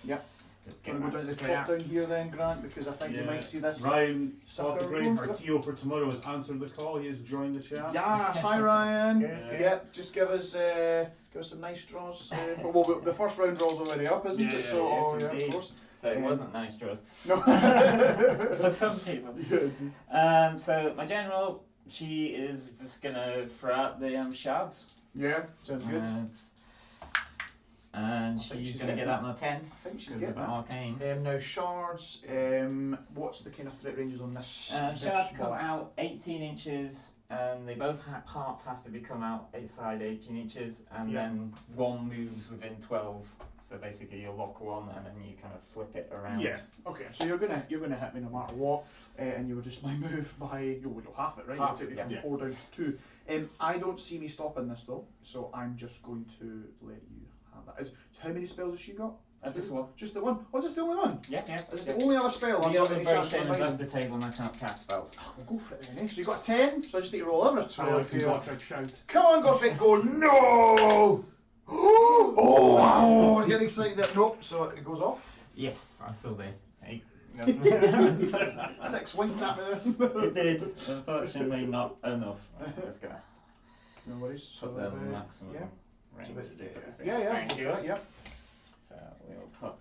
Yep. Just Gonna get go down to the straight top out. down here then, Grant, because I think you might see this. Ryan Sucker Green, roll. our TO for tomorrow, has answered the call. He has joined the chat. Yeah, hi Ryan. Good. Yeah, just give us some nice draws. Well, the first round draw's already up, isn't Yeah, it? So, yes, oh, yeah, of indeed. course. So it wasn't nice draws. No. For some people. So my general, she is just gonna throw out the shards. Yeah, sounds good. And think she's she's gonna get getting that on a 10 I think she's because getting of that. arcane. Now shards. What's the kind of threat ranges on this? Shards this come one? out 18 inches, and they both parts have to be come out outside 18 inches, and Yeah. then one moves within 12. So basically, you lock one, and then you kind of flip it around. Yeah. Okay. So you're gonna hit me no matter what, and you were just my move by you'll half it, right? Half You took it, me yeah. from 4 down to 2. I don't see me stopping this though, so I'm just going to let you have that. How many spells has she got? Just one. Just the one? Oh, is this the only one? Yeah, yeah. Is this the only other spell? I've The got other any Bray chance of Shaman's finding? off the table, and I can't cast spells. We'll go for it then, eh? So you got a 10, so I just need to roll over a 12 here. Gotrek shout. Come on, Gotrek, go! No! Oh, wow! I was getting excited there. Nope, so it goes off. Yes, I saw there. 8. 6 winked at me there. It did. Unfortunately, not enough. I'm just gonna No worries. put the maximum yeah. range. So that- of everything. yeah, yeah. Thank you. Yeah. So we'll put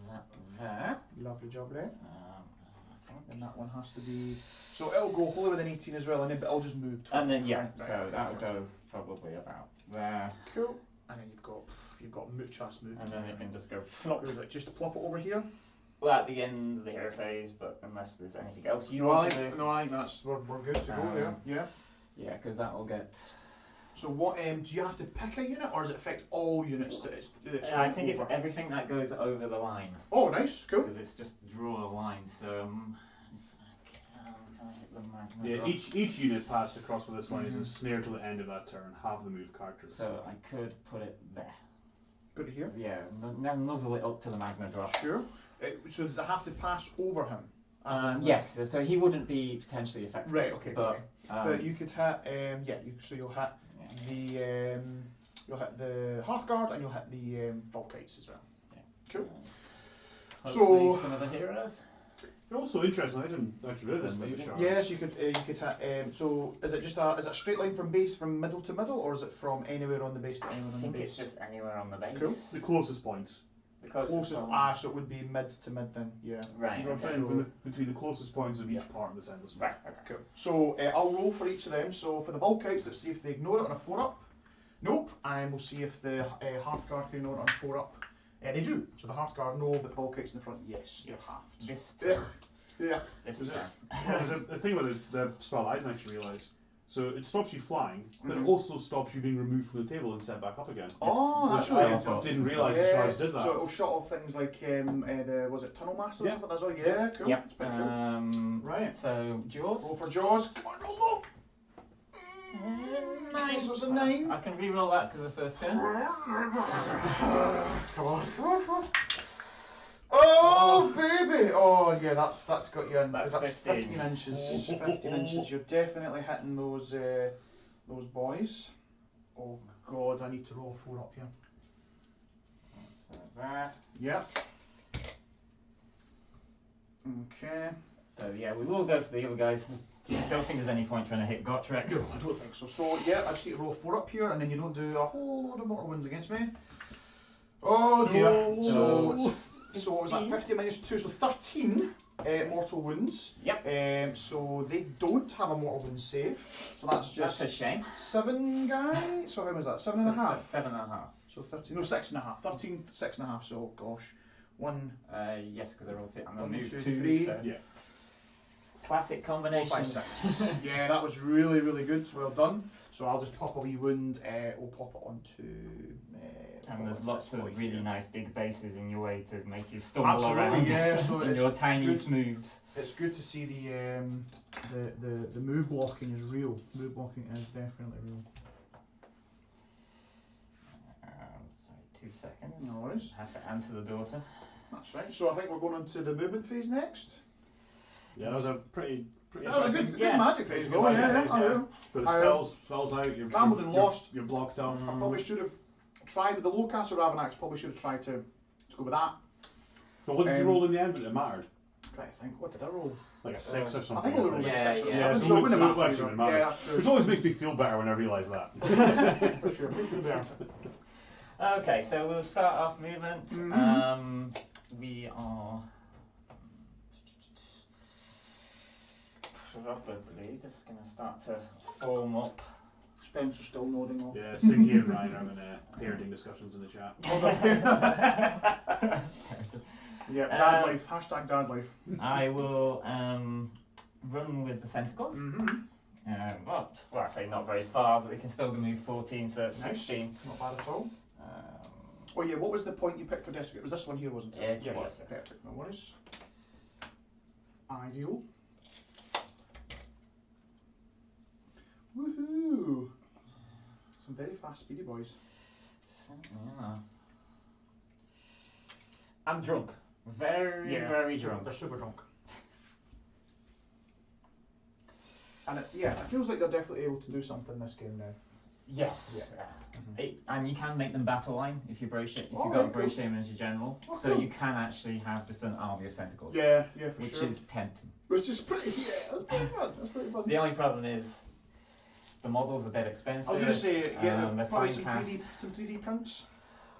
that there. Lovely job, right? I think. And that one has to be. So it'll go wholly with an 18 as well, and then but I'll just move. And then yeah, Right, so okay, that'll okay. go probably about there, Cool. And then you've got muchas move. and then it can just go flop. Flop. Just plop it over here. Well, at the end of the hero phase, but unless there's anything else you no, want to do. no, I think that's we're good to go there. Yeah. Yeah, because that will get. So what do you have to pick a unit, or does it affect all units that it's I think it's over? everything that goes over the line. Oh, nice, cool. Because it's just draw a line. So if I hit the magnet. Yeah, off. each unit passed across with this line is ensnared till the end of that turn. Half the move characters. So I could put it there. Put it here. Yeah, now nuzzle it up to the magna drop. Sure. So does it have to pass over him? As in, Yes, so he wouldn't be potentially affected. Right, okay, But, but you could hit. So you'll hit the Hearthguard and you'll hit the Volkites as well. Yeah. Cool. Hopefully So- some of the heroes. They're also interesting. I didn't actually realize this about the Moving. shards. Yes, you could hit. So is it just is it a straight line from middle to middle, or is it from anywhere on the base to anywhere I on the think base? it's just anywhere on the base. Cool. The closest points. The closest one. So it would be mid to mid then. Yeah. Right. You're Okay. saying between the closest points of each Yeah. part of this endless. Right. Okay. Cool. So I'll roll for each of them. So for the Volkites, let's see if they ignore it on a 4-up. Nope. And we'll see if the Hearthguard can ignore it on a 4-up. They do. So the Hearthguard no, but Volkites in the front, yes. They're halved. This Ugh. turn. Yeah. This Is turn. Well, there's a thing with the spell I didn't actually realise. So it stops you flying, but Mhm. it also stops you being removed from the table and set back up again. Oh, that's So really I good. thought- Didn't realise the Yeah, shards did that. So it'll shut off things like was it Tunnel Master or Yeah. something? That's all. Yeah, cool. Yep. It's pretty cool. Right. So Jaws. Roll for Jaws. Come on, roll low. Nine. So it's a 9. I can re-roll that because of the first turn. Come on, come on, come on. Oh, baby! Oh, yeah, that's got you in. That's 15 inches. 15 inches. You're definitely hitting those boys. Oh God, I need to roll 4 up here. So that. Yep. Okay. So yeah, we will go for the other guys. I don't think there's any point trying to hit Gotrek. No, I don't think so. So yeah, I just need to roll 4 up here, and then you don't do a whole load of mortal wounds against me. Oh dear. No. So what was that? 50 minus 2, so 13 mortal wounds. Yep. So they don't have a mortal wound save. So that's just That's a shame. 7 guys. So how was that? 7.5. 7.5. So 13. No, 6.5. 13, 6.5. So gosh, 1. Yes, because they're all fit. I'm One, gonna move two, 2. three. So. Yeah. Classic 4, combination. 5, 6. Yeah, that was really, really good. Well done. So I'll just pop a wee wound. We'll pop it onto. And there's lots of really nice big bases in your way to make you stumble Absolutely, around yeah. So in it's your tiny good. moves. It's good to see the move blocking is real. Move blocking is definitely real. Sorry, 2 seconds. No worries. I have to answer the daughter. That's right. So I think we're going on to the movement phase next. Yeah, that was a pretty That was a good, Yeah. good magic phase, Good though. magic Yeah, phase, I yeah. know. But the spells out, you're Gambled and lost. You're blocked up. I probably should have tried with the low caster Ravanax. Probably should have tried to go with that. But what did you Um, roll in the end? But it mattered. Try to think. What did I roll? Like a 6 or I something. think I only rolled like Yeah, 6 or yeah. 7. so So it it wouldn't actually matter. wouldn't matter. Yeah, that's true. Which always makes me feel better when I realise that. For sure. Makes me better. Okay, so we'll start off movement. Mhm. We are probably just going to start to form up. Spencer's still nodding off. Yeah, Siggy and Ryan are having parenting discussions in the chat. Yeah, dad life. Hashtag dad life. I will run with the Centicles. Well, I say not very far, but they can still move 14, so it's Nice. 16. Not bad at all. Um, Oh yeah, what was the point you picked for desperate? It was this one here, wasn't it? It was. Perfect, no worries. Ideal. Woohoo! Some very fast, speedy boys. so, yeah. I'm drunk. Very drunk. They're super drunk. And it feels like they're definitely able to do something this game now. Yes. Yeah. And you can make them battle line if you brace it. If Oh, you've got right, brace cool. shaman as your general, Oh, so cool. you can actually have just an army of Centicles. Yeah, for which sure. is tempting. Which is pretty, that's pretty fun. That's pretty fun. The only problem is the models are dead expensive. I was going to say, yeah, they're probably fine cast. some 3D prints.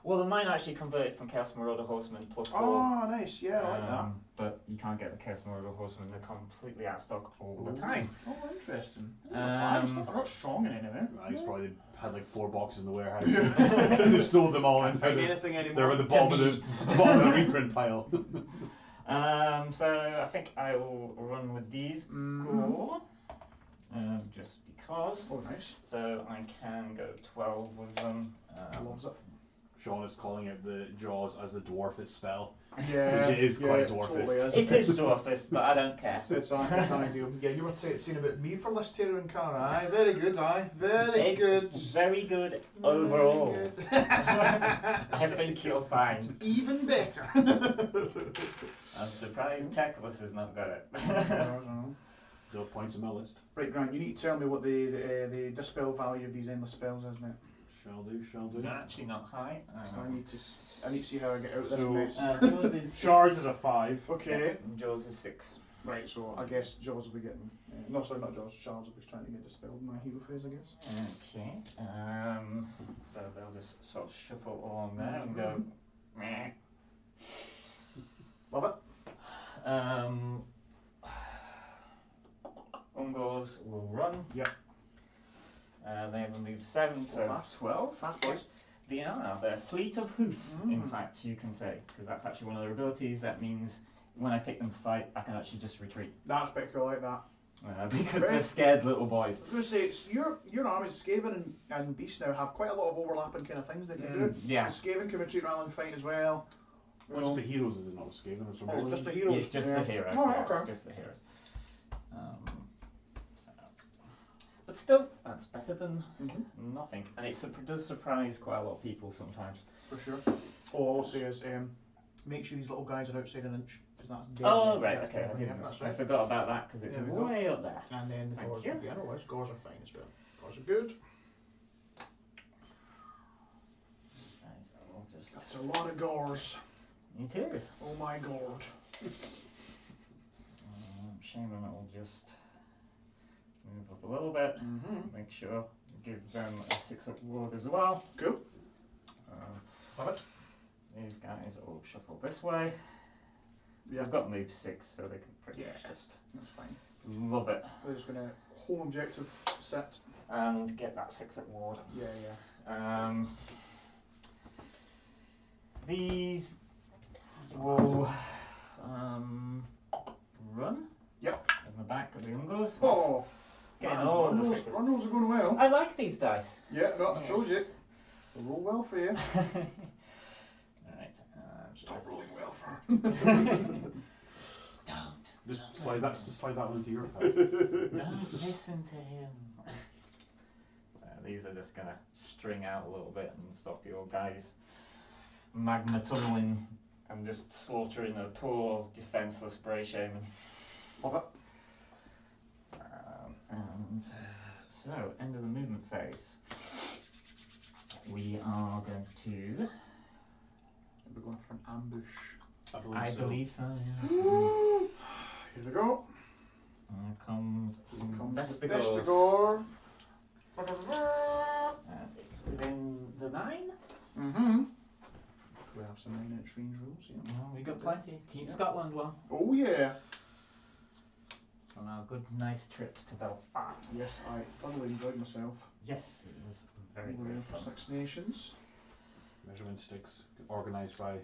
Well, the mine actually converted from Chaos Marauder Horseman +4. Oh, nice. Yeah, I like that. But you can't get the Chaos Marauder Horseman. They're completely out of stock all the time. Oh, interesting. Um, They're not strong in any way. He's probably had like 4 boxes in the warehouse. And they've sold them all in. Can't find anything anymore. They're at the bottom of the reprint pile. So I think I will run with these four, just because. Oh, nice. So I can go 12 with them. Loves it. Sean is calling out the Jaws as the dwarfist spell. Yeah, Which is quite yeah, dwarfist. Totally is. It is dwarfist, but I don't care. It's ideal. Yeah, you were saying about me for this Terror and Cara. Aye, very good. Aye, very good. It's very good overall. Very good. I think you'll find. Even better. I'm surprised Teclis has not got it. No points on my list. Right, Grant, you need to tell me what the dispel value of these endless spells is, mate. Shall do. They're actually not high. So I need to see how I get out of this So, mess. Jaws is Shards is a 5. Okay. Jaws is 6. Right, so I guess Jaws will be getting. No, sorry, not Jaws. Shards will be trying to get dispelled in my hero phase, I guess. Okay. So they'll just sort of shuffle along there and go. Meh. Love it. Ungors will run. Yep. They have moved 7, so Fast. 12. Fast boys. They're Fleet of Hoof, in fact, you can say, because that's actually one of their abilities. That means when I pick them to fight, I can actually just retreat. That's pretty cool, I like that. Because they're scared little boys. I was going to say, it's your armies, Skaven and Beast now have quite a lot of overlapping kind of things they can do. Yeah. Skaven can retreat rather than fight as well. What's the heroes, is it not Skaven or something? Oh, just the heroes. It's just the heroes. Oh, Yeah, okay. it's just the heroes. But still, that's better than nothing. And it does surprise quite a lot of people sometimes. For sure. All I'll say is, make sure these little guys are outside an inch, because that's dead. Oh, right, okay. That's I right. forgot about that because it's There we go. way up there. And then the Thank gores, you. yeah, otherwise gores are fine as well. Gores are good. So we'll just... That's a lot of gores. It is. Oh my god. Shaman will just move up a little bit. Make sure give them a 6-up ward as well. Cool. Love it. These guys will shuffle this way. Yeah. They've got move 6, so they can pretty much just That's fine. love it. We're just going to home objective set. And get that 6-up ward. Yeah. These will run. Yep. In the back of the Ungos. Oh, Getting man, all the run rolls 6s. are going well. I like these dice. Yeah, no, I told you. They'll roll well for you. Alright. Stop rolling well for Don't. Just slide that one into your path. Don't listen to him. So these are just gonna string out a little bit and stop your guys magma tunneling and just slaughtering a poor defenseless Bray Shaman. Love it. And so, end of the movement phase. We are going to. We're going for an ambush. I believe so, yeah. Here we go. Here comes some Vestigore. Vestigores. And it's within the 9. We have some 9-inch range rules, yeah. Well, we got plenty. Team Scotland one. Oh yeah. On our good, nice trip to Belfast. Yes, I thoroughly enjoyed myself. Yes, it was very Over great there for fun. 6 Nations. Measurement sticks organised by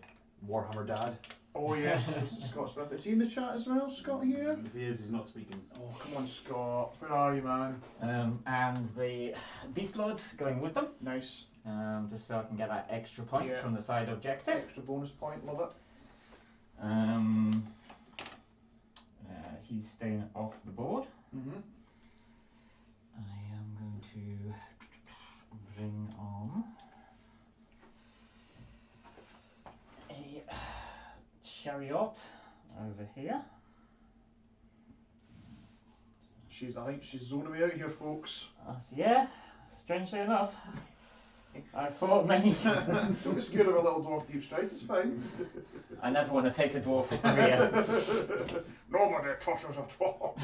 Warhammer Dad. Oh yes, Scott Smith. Is he in the chat as well, Scott here? If he is, he's not speaking. Oh, come on, Scott. Where are you, man? And the Beast Lords going with them. Nice. Just so I can get that extra point Yeah. from the side objective. Extra bonus point, love it. He's staying off the board. Mm-hmm. I am going to bring on a chariot over here. I think she's zoning me out here, folks. Yeah, strangely enough, I've fought many. Don't be scared of a little dwarf deep strike, it's fine. I never want to take a dwarf for career. Nobody touches a dwarf.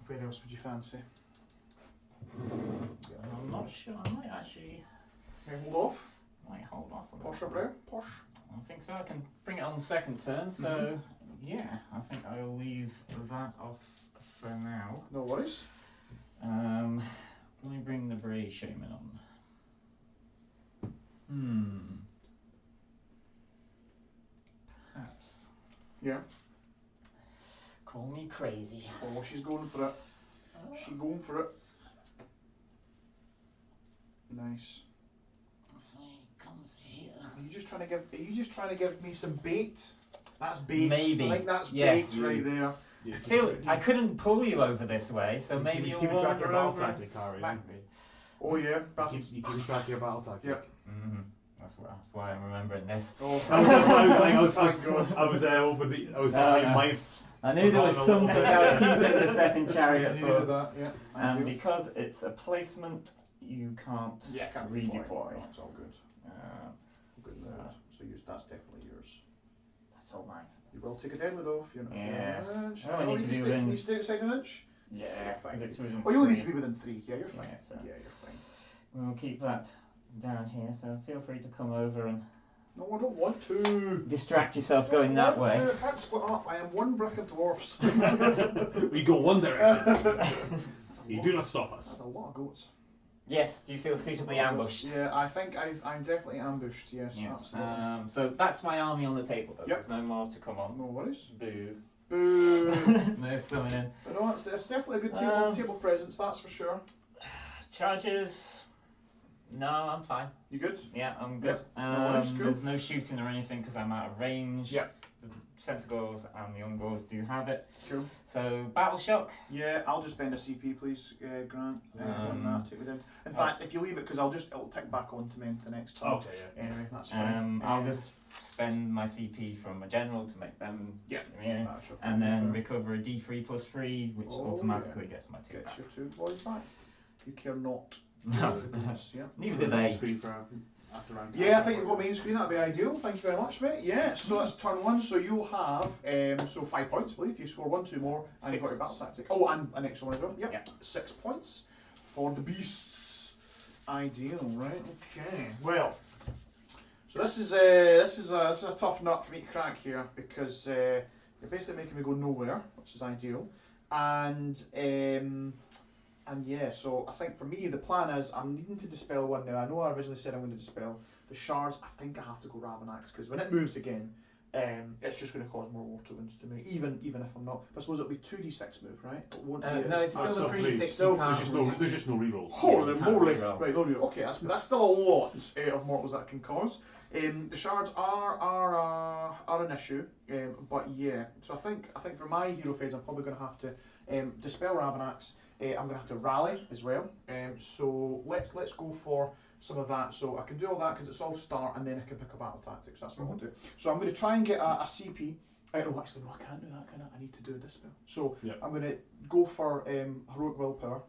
Where else would you fancy? I'm not sure. I might actually Hold off. hold off. a Posh little or brow? Posh. I think so. I can bring it on the second turn. So yeah, I think I'll leave that off for now. No worries. Let me bring the Bray Shaman on. Perhaps. Yeah. Call me crazy. Oh, she's going for it. She's going for it. Nice. If he comes here. Are you just trying to give me some bait? That's bait. Maybe. I think that's Yes. bait right there. Yeah, I feel I couldn't pull you over this way, so maybe you'll keep track of wander your battle over and tactic, Cara, smack me. Oh yeah. You keep track of your battle tactic. Yep. That's why I'm remembering this. Oh, I was thank God. I knew there was something I was keeping the second chariot You needed for. that, yeah. And because it's a placement, you can't can't redeploy. That's all good. Good So- move. So that's definitely yours. That's all mine. You will take a deadly though if you're not. Yeah. An inch. Oh, I need to be Can within- you stay outside an inch? Yeah, fine. because it's within Oh, you only need to three. be within 3. Yeah, you're fine. Yeah, so- Yeah, you're fine. We'll keep that down here, so feel free to come over and No, I don't want to. distract yourself going that way. I can't split up. I am one brick of dwarfs. We go one direction. You do not stop us. That's a lot of goats. Yes, do you feel suitably ambushed? Yeah, I think I'm definitely ambushed. Yes, Yes. absolutely. So that's my army on the table though. Yep. There's no more to come on. No worries. Boo. Boo. No summoning. But no, it's definitely a good table presence. That's for sure. Charges. No, I'm fine. You good? Yeah, I'm good. Yep. No worries, cool. There's no shooting or anything because I'm out of range. Yep. The Centaurs and the Ungors do have it. Cool. So battle shock. Yeah, I'll just spend a CP, please, Grant. On that, take it in. In fact, if you leave it, because it'll tick back on to me the next time. Okay, yeah. Anyway, that's fine. I'll just spend my CP from a general to make them. Yeah. Sure. And then recover a D3 plus 3, which Oh, automatically gets my 2 Get back. your 2 boys back. You care not. No. Yeah. Neither do they. Screen for after round. Yeah, I think you've got main screen, that'd be ideal. Thank you very much, mate. Yeah, so that's turn 1, so you'll have so 5 points, I believe. You score 1, 2 more, and you've got your battle tactic. Oh, and an extra one as well. Yep. 6 points for the beasts. Ideal, right? Okay. Well, so this is a tough nut for me to crack here because you're basically making me go nowhere, which is ideal. And yeah, so I think for me the plan is I'm needing to dispel one now. I know I originally said I'm going to dispel the shards. I think I have to go Ravanax because when it moves again, it's just going to cause more water wounds to me. Even if I'm not. But I suppose it'll be 2d6 move, right? It won't be. No, it's still the 360. There's just no reroll. Holy moly! Right, no reroll. Okay, that's still a lot of mortals that can cause. The shards are an issue, but yeah. So I think for my hero phase, I'm probably going to have to dispel Ravanax. I'm going to have to rally as well. So let's go for some of that. So I can do all that because it's all start, and then I can pick up battle tactics. That's what I'll do. So I'm going to try and get a CP. No, actually, no, I can't do that. Can I? I need to do a dispel. So I'm going to go for heroic willpower.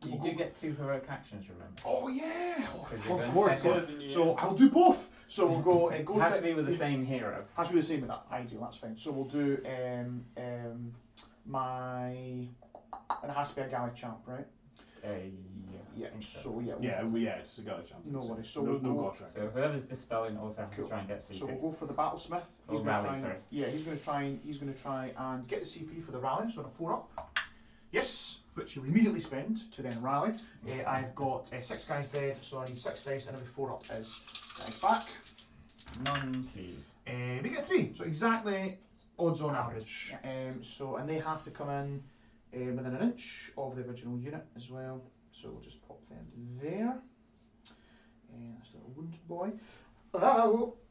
You do get 2 heroic actions, remember? Oh yeah, of course. So I'll do both. So we'll go. It has to be with the same hero. Has to be the same with that. Ideal. That's fine. So we'll do and it has to be a Galley champ, right? Yeah. So yeah. It's a Galley champ. No worries. So no we'll go. So whoever's dispelling also has to try and get CP. So we'll go for the Battlesmith. He's going to try and get the CP for the rally. So on a 4 up. Yes, which you'll immediately spend to then rally. I've got 6 guys dead, so I need 6 dice, and every 4 up is guys back. None, please. We get 3, so exactly odds on average. And they have to come in within an inch of the original unit as well. So we'll just pop them there. That's a little wounded boy.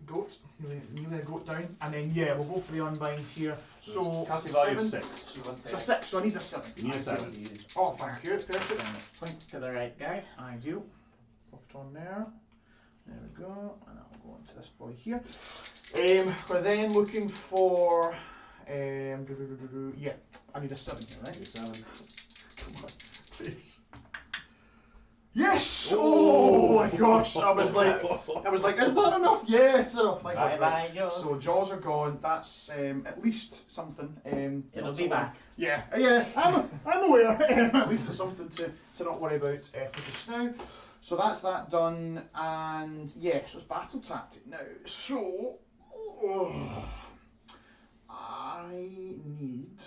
Goat. Nearly a goat down. And then we'll go for the unbind here. So casting value 7. 6. It's a 6, so I need a 7. You need a 7. Oh, thank you. Perfect. Points to the right guy. Ideal. Pop it on there. There we go. And I'll go into this boy here. We're then looking for I need a 7 here, right? 7. Come on, please. Yes! Oh my gosh! I was like, is that enough? Yeah, it's enough. Bye, Jaws. So Jaws are gone. That's at least something. It'll be back. Yeah. I'm aware. At least it's something to not worry about for just now. So that's that done, and so it's battle tactic now. So I need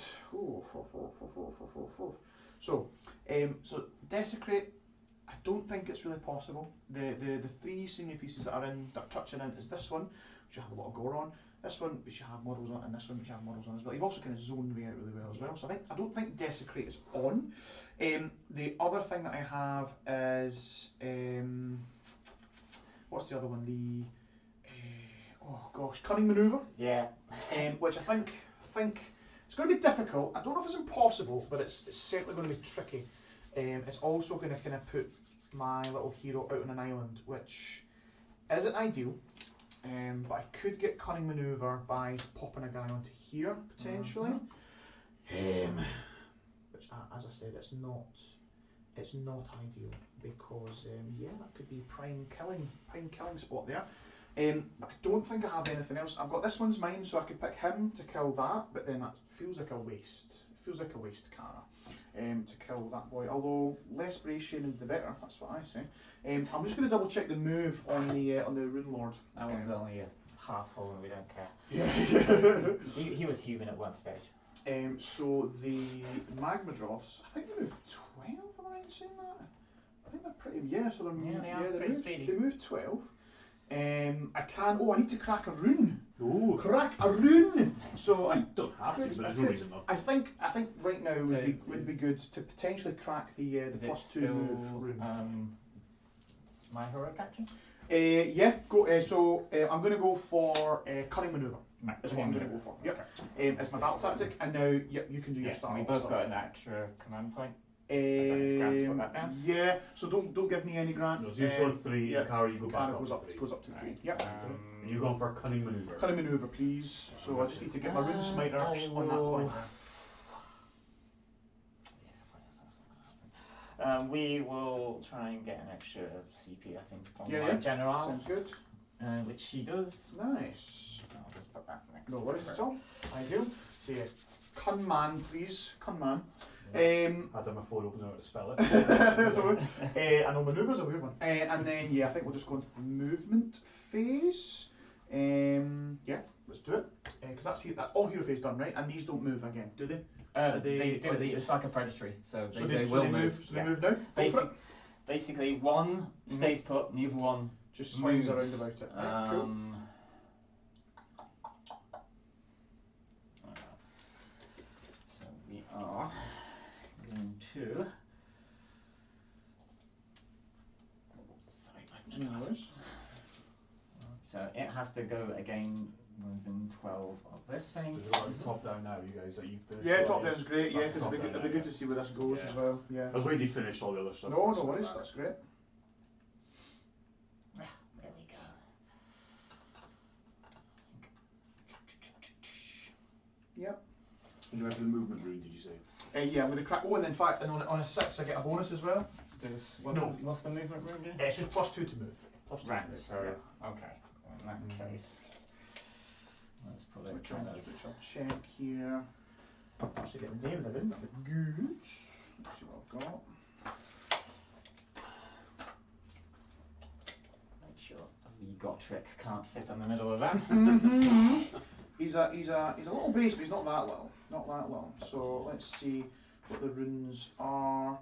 so desecrate. I don't think it's really possible. The 3 senior pieces that are touching in is this one, which you have a lot of gore on, this one which you have models on, and this one which you have models on as well. You've also kind of zoned me out really well as well. So I don't think desecrate is on. The other thing that I have is what's the other one? Cunning maneuver. Yeah. Which I think it's going to be difficult. I don't know if it's impossible, but it's certainly going to be tricky. It's also going to kind of put my little hero out on an island, which isn't ideal. But I could get cunning maneuver by popping a guy onto here potentially. Which, as I said, it's not ideal because that could be prime killing spot there. But I don't think I have anything else. I've got this one's mine, so I could pick him to kill that, but then that feels like a waste. It feels like a waste, Cara, to kill that boy. Although less bration the better. That's what I say. I'm just going to double check the move on the Rune Lord. That one's only a half hole, and we don't care. Yeah. he was human at one stage. So the magma drops, I think they move 12. Am I right in saying that? I think they're pretty. Yeah. So they move 12. I need to crack a rune. Ooh. Crack a rune. So I don't have to, but there's no reason not. I think right now would be good to potentially crack the +2 move rune. My heroic action? Go. So I'm going to go for cunning maneuver. Is what I'm going to go for. Yep. It's my battle tactic, and now you can do your style. We both got an extra command point. Yeah, so don't give me any grant. No, so you're short 3, and Cara, you go back goes up to 3. Yep. And you're going for cunning maneuver. Cunning maneuver, please. So I just need to get my rune smiter on that point. We will try and get an extra CP, I think, on Yeah, my yeah. General, Sounds good. which he does. Nice. I'll just put that next. No to worries her. at all. Ideal. So yeah, Cunman, please. Cunman. Had to have my phone open now to spell it. I know manoeuvre's a weird one. And then yeah, I think we'll just go into the movement phase. Yeah, let's do it. Because that's all hero phase done, right? And these don't move again, do they? They do. It's like a predatory, so they will move. So they move now. Go for it. Basically, one stays put, the other one Just swings moves. around about it. Right, cool. So we are going to. Sorry, No worries. So it has to go again within 12 of this thing. Is it right top down now, you guys? That you finished Yeah, all top yours? down's great. Yeah, because Top it'll down be now, good to see where this goes Yeah. as well. Yeah. I was waiting to finish all the other stuff. No worries. That's great. There we go. Yep. And you went for the movement rune, did you say? Yeah, I'm going to crack. Oh, and in fact, and on a 6, I get a bonus as well. What's the movement room do? It's just +2 to move. +2 Right, to move. so, okay. Well, in that case, let's put it Which kind I'll of. check here. Actually, get the name of them in. That'd be good. Let's see what I've got. Make sure a wee got trick can't fit in the middle of that. He's a little base, but he's not that little. Not that little. So let's see what the runes are.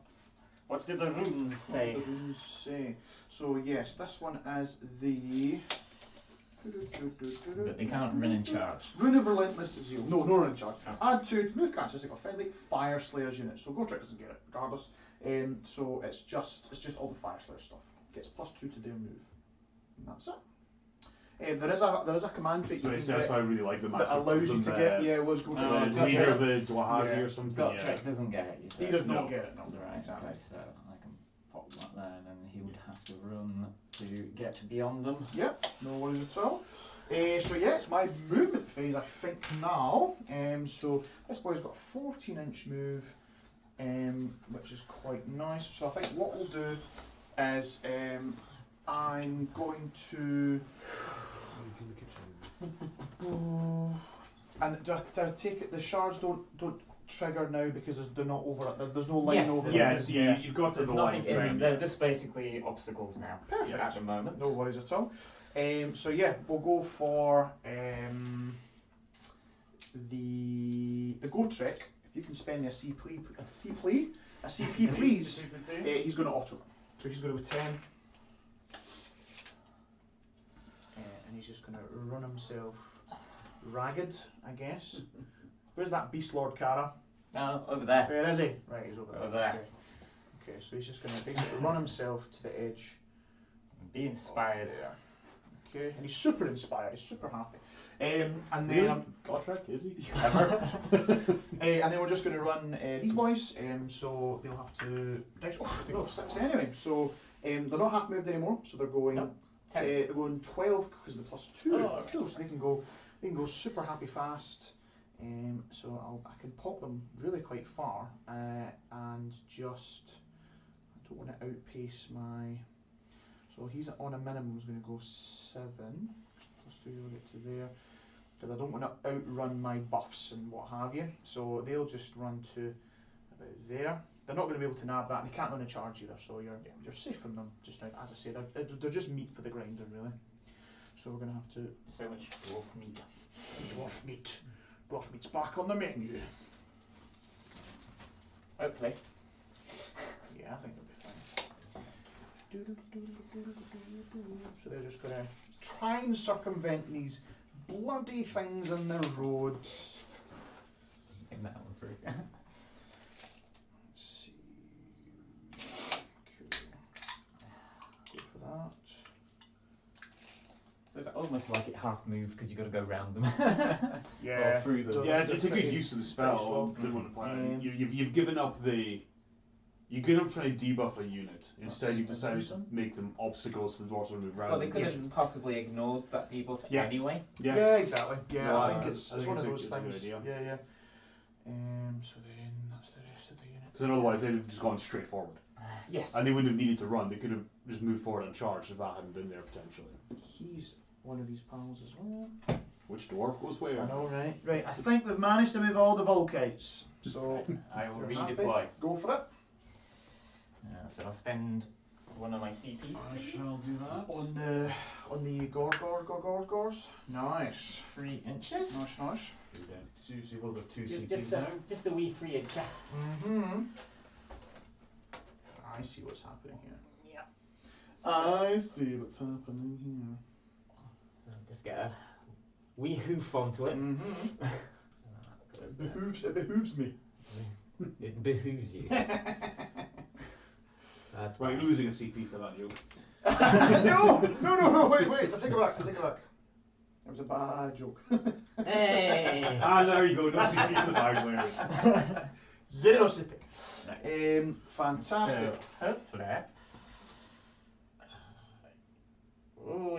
What did the runes say? What do the runes say? So yes, this one is the. But they cannot run in charge. Rune of Relentless Zeal. No run in charge. Oh. Add 2 to move characteristic of friendly Fyreslayers unit. So Ghost Trick doesn't get it, regardless. So it's just all the Fyreslayer stuff. Gets +2 to their move. And that's it. There is a command trait you So can that's get why I really like the that master. allows you to get Ghost Trick. The leader of the Dwahazi Yeah. or something. Got Yeah. trick doesn't get it, you said. He does No. not get it. No, Right, exactly. okay, so I can pop that there and then he would have to run to get beyond them. Yep, no worries at all. So yeah, it's my movement phase, I think now. So this boy's got a 14-inch move, which is quite nice. So I think what we'll do is I'm going to. And do I take it? The shards don't trigger now because they're not over. There's no line Yes, over. there's- them. Yeah, you've got to There's the nothing line in them, around they're it. just basically obstacles now Perfect. at the moment. No worries at all. So yeah, we'll go for the go trick. If you can spend me a CP, please. He's going to auto run. So he's going to go 10. And he's just going to run himself ragged, I guess. Where's that Beast Lord Cara? No, over there. Where is he? Right, he's over Over there. Okay, so he's just going to basically run himself to the edge. Be inspired. There. Okay, and he's super inspired, he's super happy. And Really? then Gotrek, is he? and then we're just going to run these boys, so they'll have to dice. Oh, they got 6 anyway. So they're not half moved anymore, so they're going. Nope. They're going 12 because of the +2. Oh, cool. So they can go super happy fast. So I can pop them really quite far, and just I don't want to outpace my. So he's on a minimum. Is going to go 7. +2 will get to there. Because I don't want to outrun my buffs and what have you. So they'll just run to about there. They're not going to be able to nab that. They can't run a charge either. So you're safe from them. Just now, as I said, they're just meat for the grinder, really. So we're going to have to. So much dwarf meat. Dwarf meat. Dwarf meat's back on the menu. Hopefully. Yeah, I think they'll be fine. So they're just going to try and circumvent these bloody things in the road. In that one through. Let's see. Cool. Go for that. So it's almost like it half moved because you've got to go round them. Yeah. Or through them. Yeah, it's a good use of the spell. Didn't want to play it. You've given up the. You give up trying to debuff a unit. Instead, you've decided to make them obstacles so the dwarves will move around. Well, they could have possibly ignored that debuff anyway. Yeah, exactly. Yeah, No, I think I it's think one of it's those a good things. idea. Yeah. So then that's the rest of the unit. Because otherwise they'd have just gone straight forward. Yes. And they wouldn't have needed to run. They could have just moved forward and charged if that hadn't been there potentially. He's one of these pals as well. Which dwarf goes where? I know, right? Right, I think we've managed to move all the Volkites. So I will you're happy? redeploy. Go for it. So I'll spend one of my CPs. I shall do that. On the gors. Nice. 3 inches. Nice. So you will have 2 CPs Just now. just a wee 3 inch. Mm-hmm. I see what's happening here. Yeah. I see what's happening here. So just get a wee hoof onto it. Mm-hmm. It behooves me. It behooves you. That's Right, you're losing a CP for that joke. No, wait, I take it back. It was a bad joke. Hey! There you go, no CP for the Fyreslayers. 0 CP. Right. Fantastic. So, hopefully,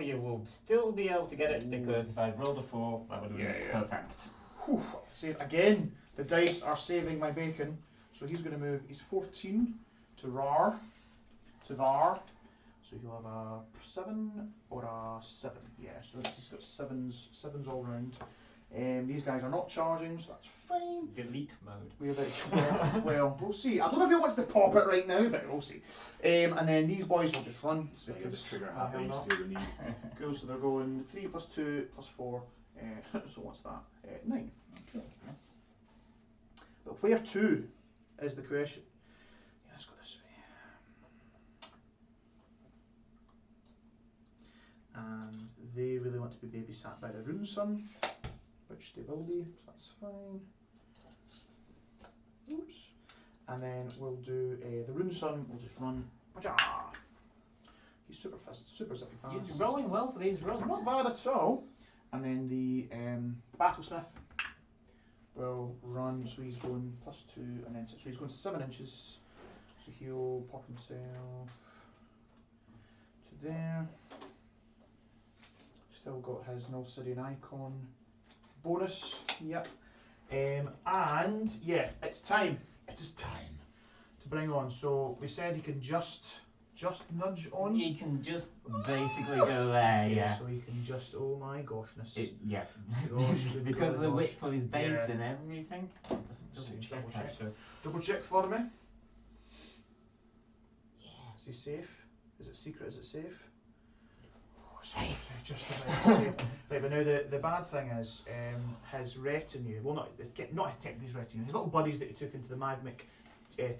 you will still be able to get it because if I'd rolled a 4, that would have been perfect. Whew, save again. The dice are saving my bacon. So he's going to move. He's 14 to Rar, to Thar. So he'll have a 7 or a 7. Yeah, so he's got sevens all round. These guys are not charging, so that's fine. Delete mode. Well, we'll see. I don't know if he wants to pop it right now, but we'll see. And then these boys will just run. So you just trigger why half the hell not? HP the need. Cool, so they're going 3 plus 2 plus 4. So what's that? 9. Okay. But where to is the question. Yeah, let's go this way. And they really want to be babysat by the Rune Sun, which they will be, so that's fine. Oops. And then we'll do the Rune Sun, we'll just run. He's super fast, super zippy fast. You're rolling well for these runs. Not bad at all. And then the Battlesmith will run, so he's going plus 2, and then so he's going 7 inches. So he'll pop himself to there. Still got his Nulcidian icon bonus. Yep. And yeah, it's time. It is time to bring on. So we said he can just nudge on. You can just basically go there, yeah. So he can just, oh my goshness. Yeah. Gosh, because of the gosh. width of his base Yeah. and everything. Just double check, actually. Double check for me. Yeah. Is he safe? Is it secret? Is it safe? Safe. Okay, just about safe. Right, but now the bad thing is his retinue. Well, not technically his retinue. His little buddies that he took into the magmic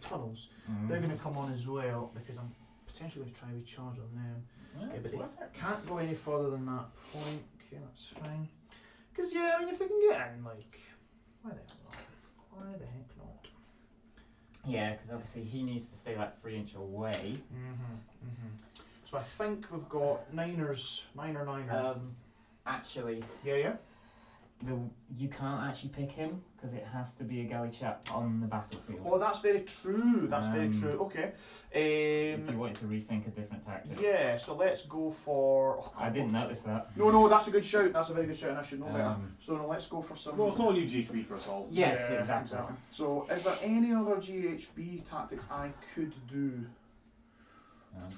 tunnels. They're going to come on as well because I'm potentially going to try and recharge on them. Yeah, but it's worth it. can't go any further than that point. Okay, that's fine. Because yeah, I mean, if they can get in, like, why the heck not? Why the heck not? Yeah, because obviously he needs to stay like 3 inch away. So I think we've got niner. Actually, Yeah. you can't actually pick him because it has to be a galley chap on the battlefield. Oh, that's very true. That's very true. Okay. If you wanted to rethink a different tactic. Yeah. So let's go for. Oh, I didn't notice that. No, that's a good shout. That's a very good shout, and I should know better. So no, let's go for some. Well, it's all new GHB for us all. Yes, Yeah, exactly. So, is there any other GHB tactics I could do?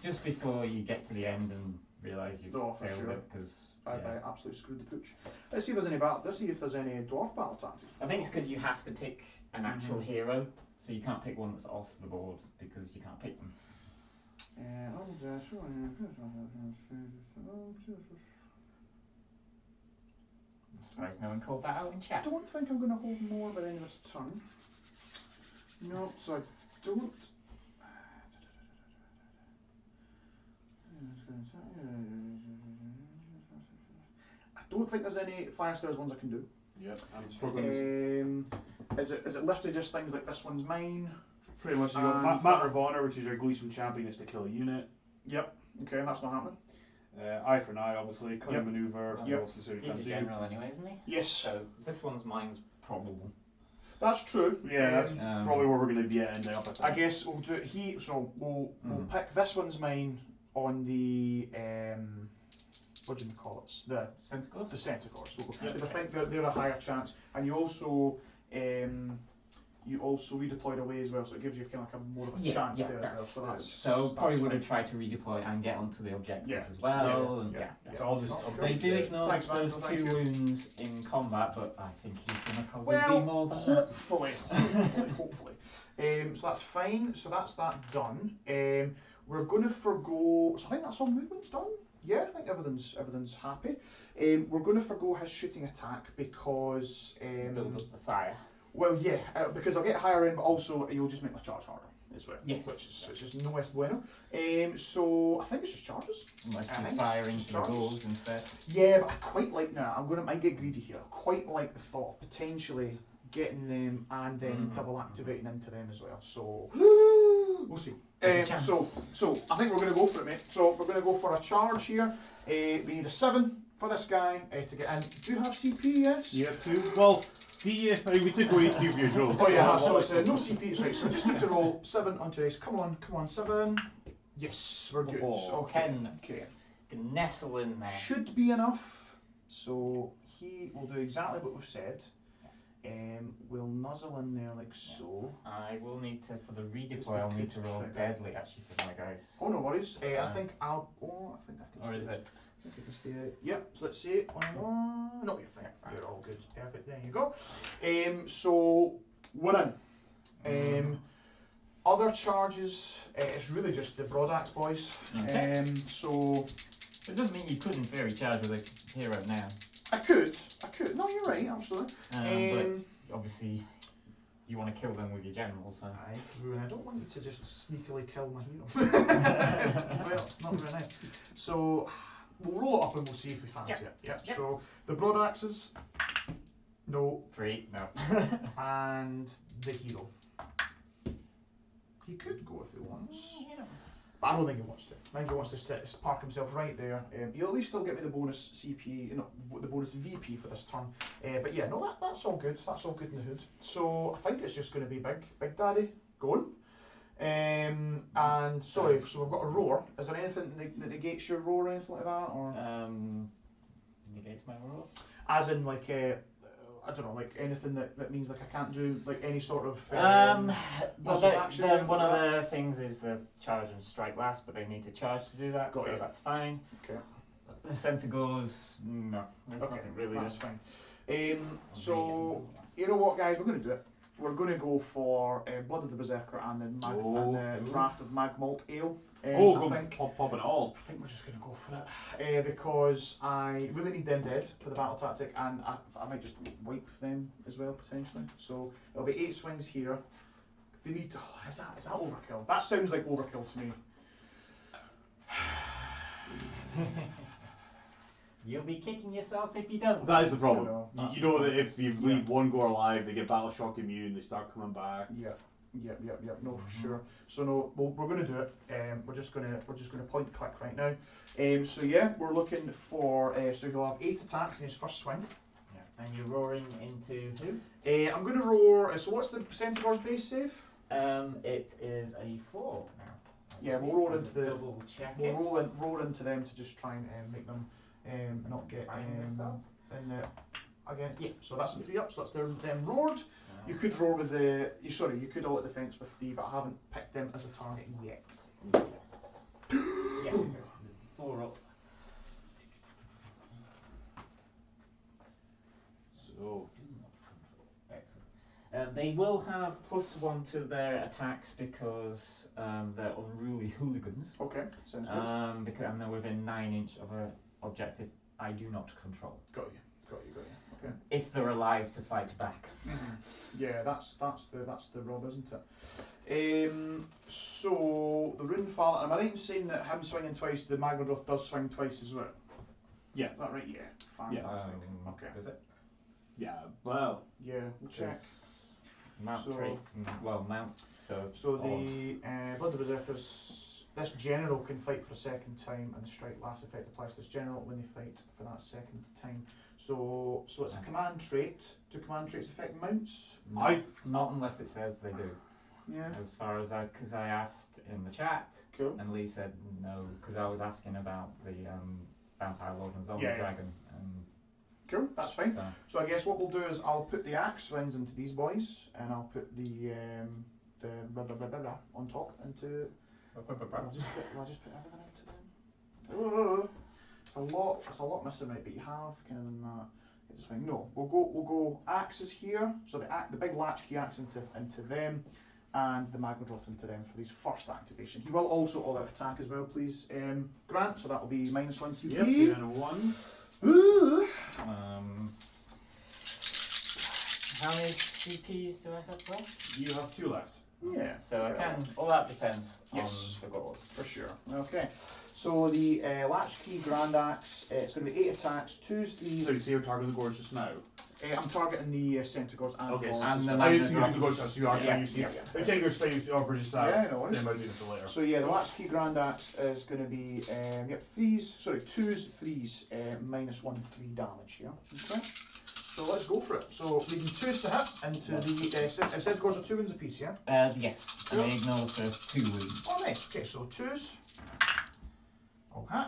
Just before you get to the end and realise you've No, for failed sure. it, because I absolutely screwed the pooch. Let's see if there's any battle. Let's see if there's any dwarf battle tactics. I think it's because you have to pick an actual hero, so you can't pick one that's off the board because you can't pick them. I'm surprised no one called that out in I chat. don't think I'm going to hold more by the end of this turn. No, so I don't. I don't think there's any Fyreslayers ones I can do. Yep, I'm struggling. Is it literally just things like this one's mine? Pretty much, you got Matter of Honor, which is your Gleason champion, is to kill a unit. Yep. Okay, that's not happening. Eye for an eye, obviously. Cunning maneuver. Yep. He's a general anyway, isn't he? Yes. So this one's mine's probable. That's true. Yeah, that's probably where we're going to be ending up. I guess we'll do it. So we'll pick this one's mine on the what do you call it? The Centaurs? The Centaurs. So because I think they're a higher chance, and you also you also redeployed away as well, so it gives you kind of like a more of a chance there as well. So that's probably would fine. have tried to redeploy and get onto the objective Yeah. as well. Yeah. So I'll just They do ignore Thanks, man. those Thank 2 you. wounds in combat, but I think he's going to probably Well, be more than hopefully. So that's fine. So that's that done. We're going to forgo. So I think that's all movements done. Yeah, I think everything's happy. We're going to forgo his shooting attack because build up the fire. well, yeah, because I'll get higher in, but also you'll just make my charge harder as well. Yes. Which is just no es bueno. So I think it's just charges. Unless I you think fire it's into just the charges. goals instead. Yeah, but I quite like now. Might get greedy here. I quite like the thought of potentially getting them and then double activating into them as well. So we'll see. So I think we're going to go for it, mate. So we're going to go for a charge here. We need a 7 for this guy to get in. Do you have CP? Yes. Yeah, 2. Well, we took away 2 of your rolls. Oh yeah, so it's no CP. Right. So I just need to roll 7 onto this. Come on, 7. Yes, we're good. Oh, Okay. 10. Okay. Can nestle in there. Should be enough. So he will do exactly what we've said. We'll nuzzle in there like so. I will need to, for the Just redeploy, I'll a need to good roll trigger. deadly actually for my guys. Oh no worries. I think I'll. Oh, I think I can. Or is stay. it? I think I can stay. Yep. So let's see. No, you're fine. You're all good. Perfect. There you go. So we're in. Other charges. It's really just the broad axe boys. Okay. So It doesn't mean you couldn't fairy charge with a hero now. I could. No, you're right. Absolutely. But obviously, you want to kill them with your general, so. Aye, true, and I don't want you to just sneakily kill my hero. Well, not very nice. So we'll roll it up and we'll see if we fancy it. Yep. So the broad axes, no, 3, no. and the hero. He could go if he wants, but I don't think he wants to. I think he wants to park himself right there. He'll at least still get me the bonus CP, the bonus VP for this turn. But yeah, no, that's all good. That's all good in the hood. So I think it's just going to be Big Daddy going. And sorry, so we've got a roar. Is there anything that negates your roar or anything like that, or? Negates my roll. As in like I don't know, like anything that means like I can't do like any sort of. Well, actions or anything one like of that? the things is the charge and strike last, but they need to charge to do that, Got so you. that's fine. Okay. The centre goes, no, there's Okay, nothing really. that's fine. So you know what, guys, we're going to do it. We're going to go for Blood of the Berserker and then and the Draft of Magmalt Ale. Pop it all. I think we're just going to go for it because I really need them dead for the battle tactic, and I might just wipe them as well potentially. So it'll be 8 swings here. They need to. Is that overkill? That sounds like overkill to me. You'll be kicking yourself if you don't. That is the problem. I know. You know that if you leave one gore alive, they get battle shock immune, they start coming back. Yep. No, for sure. So no, we're going to do it. We're just going to point click right now. So yeah, we're looking for. So he'll have 8 attacks in his first swing. Yeah. And you're roaring into who? I'm going to roar. So what's the percentage of our base save? It is a 4 now. Yeah, we'll roll into the. Double check We'll it. roll into them to just try and make them not get themselves. in the again. Yeah, so that's the 3 up. So that's them roared. You could roar with the. You could all at defense with the, but I haven't picked them as a target yet. Yes. Yes, it's 4 up. So Excellent. They will have +1 to their attacks because they're unruly hooligans. Okay, sounds good. Because they're within 9 inch of an objective I do not control. Got you. Okay. If they're alive to fight back. Yeah, that's the rub, isn't it? So the rune fall. Am I right in saying that him swinging twice, the Magmadroth does swing twice as well? yeah, Is that right? Yeah. Fantastic. Okay. Is it? yeah. Well, Yeah, we'll check. Mount So- traits and, mount, so. So the Blood of the Berserkers, this general can fight for a second time, and the strike last effect applies to this general when they fight for that second time. So it's a command trait. Do command traits affect mounts? Not unless it says they do. Yeah. As far as because I asked in the chat, Cool. and Lee said no, because I was asking about the Vampire Lord and Zombie Yeah, yeah. Dragon. Cool, that's fine. So, So I guess what we'll do is I'll put the axe swings into these boys, and I'll put the blah blah blah blah blah on top into. I'll just put everything into them. Oh, it's a lot missing, right? But you have kind of in that. Just fine. No, we'll go axes here. So the big latchkey axe into them, and the magmadroth into them for these first activation. He will also all out attack as well, please, Grant. So that will be -1 CP. Yep, 2 and a 1. Ooh. how many CPs do I have left? You have 2 left. Yeah. So I can. All that depends Yes. on the goals. For sure. Okay. So the latchkey grand axe, it's going to be 8 attacks, 2s, 3s. So you say you're targeting the gorge just now? I'm targeting the centaurs and Okay, Gorge and as the well. I didn't see you do the gorge, so you are Yeah, you see. yeah. I take your space over just that. Yeah, no worries. Then I'll do this later. So yeah, the latchkey grand axe is going to be 2s, 3s, -1, 3 damage here. Okay. So let's go for it. So we need 2s to hit into the centaurs are 2 wins apiece, yeah? Yes. And I ignore the first 2 wounds. Oh nice. Okay, so 2s. All hit.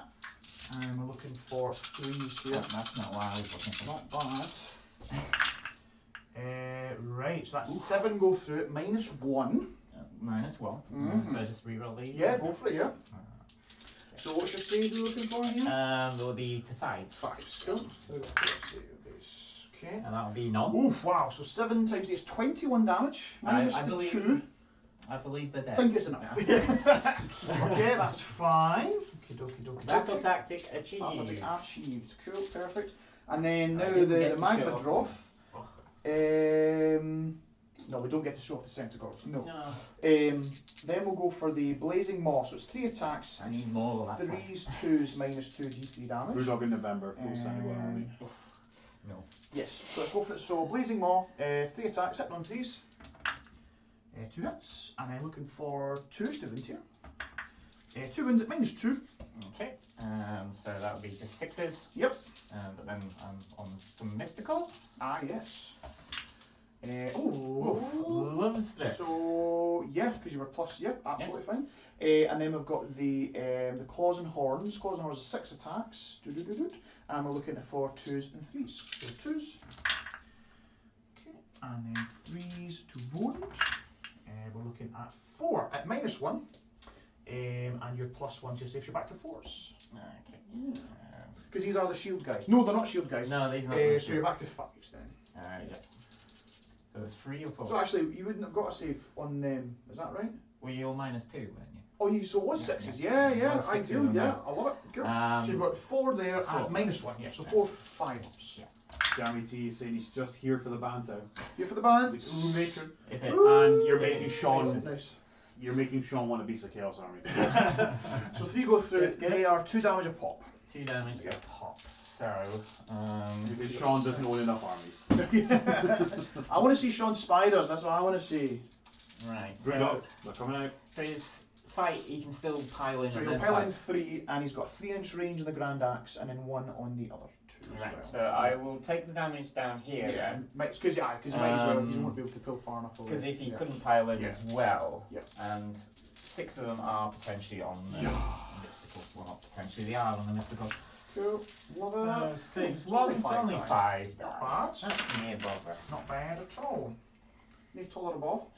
And we're looking for 3s here. That's not what I was looking for. Not bad. Right, so that's 7 go through it, -1. -1. Mhm. So I just reroll these. Yeah, go for it, yeah. So what's your save you're looking for here? Will be to 5s. 5s, cool. So we've got to save this. Okay. And that'll be none. Oof, wow, so 7 times 8 is 21 damage. Minus I the believe- 2. I believe they're I dead. think it's enough. Okay, that's fine. Okay, dokie. Battle tactic achieved. Battle tactic achieved. Cool, perfect. And then I now didn't the get to magma show off. droth. No, we don't get to show off the centaurs. No. No. Then we'll go for the blazing moss. So it's 3 attacks, I need more. That's why. 3s, 2s, -2 d3 damage. Brewdog in November, full Senegal army. No. Yes, so let's go for it. So blazing maw, 3 attacks, hitting on 3s, 2 hits, and then looking for 2s to wound here. 2 wounds at -2. Okay. So that would be just 6s. Yep. But then I'm on some mystical. Ah, yes. Loves this. So yeah, because you were plus, yeah, absolutely fine. And then we've got the claws and horns. Claws and horns are 6 attacks. And we're looking for 2s and 3s. So 2s. Okay, and then 3s to wound. We're looking at 4 at -1. And you're +1 to your safe. You're back to 4s. Okay. Because these are the shield guys. No, they're not shield guys. No, these are not. So you're back to 5s then. Yes. So it's 3 or 4. So actually, you wouldn't have got a save on them. Is that right? Well, you're -2, weren't you? Oh, so it was Yeah, 6s. yeah. Yeah, It was I 6s do. on Yeah, those. I love it. Cool. So you've got 4 there at 4. -1. Yeah, so 4 5-ups. Yeah. Jammy T is saying he's just here for the banter. Here for the band. Ooh, matron. If it, And you're if making it's- Sean. Nice. You're making Sean want a piece of Chaos Army. So 3 go through it. Good. They are 2 damage a pop. 2 damage per pop. So, Because Sean doesn't own enough armies. I want to see Sean Spiders. That's what I want to see. right. Brewdog, So they're coming out. for his fight, he can still pile in So and he'll then pile fight. in 3, and he's got 3-inch range on the Grand Axe, and then 1 on the other 2 as Right. well. So I will take the damage down here. Yeah, because you might as well. Because you won't be able to pull far enough away. Because if he Yeah. couldn't pile in Yeah. as well, Yeah. and 6 of them are potentially on the mystical. Well, not potentially, they are on the mystical. Cool. Love So it. 6. It's Well, only it's 5 only dice. 5 Not dice. bad. That's near bother. Not bad at all. Need tolerable.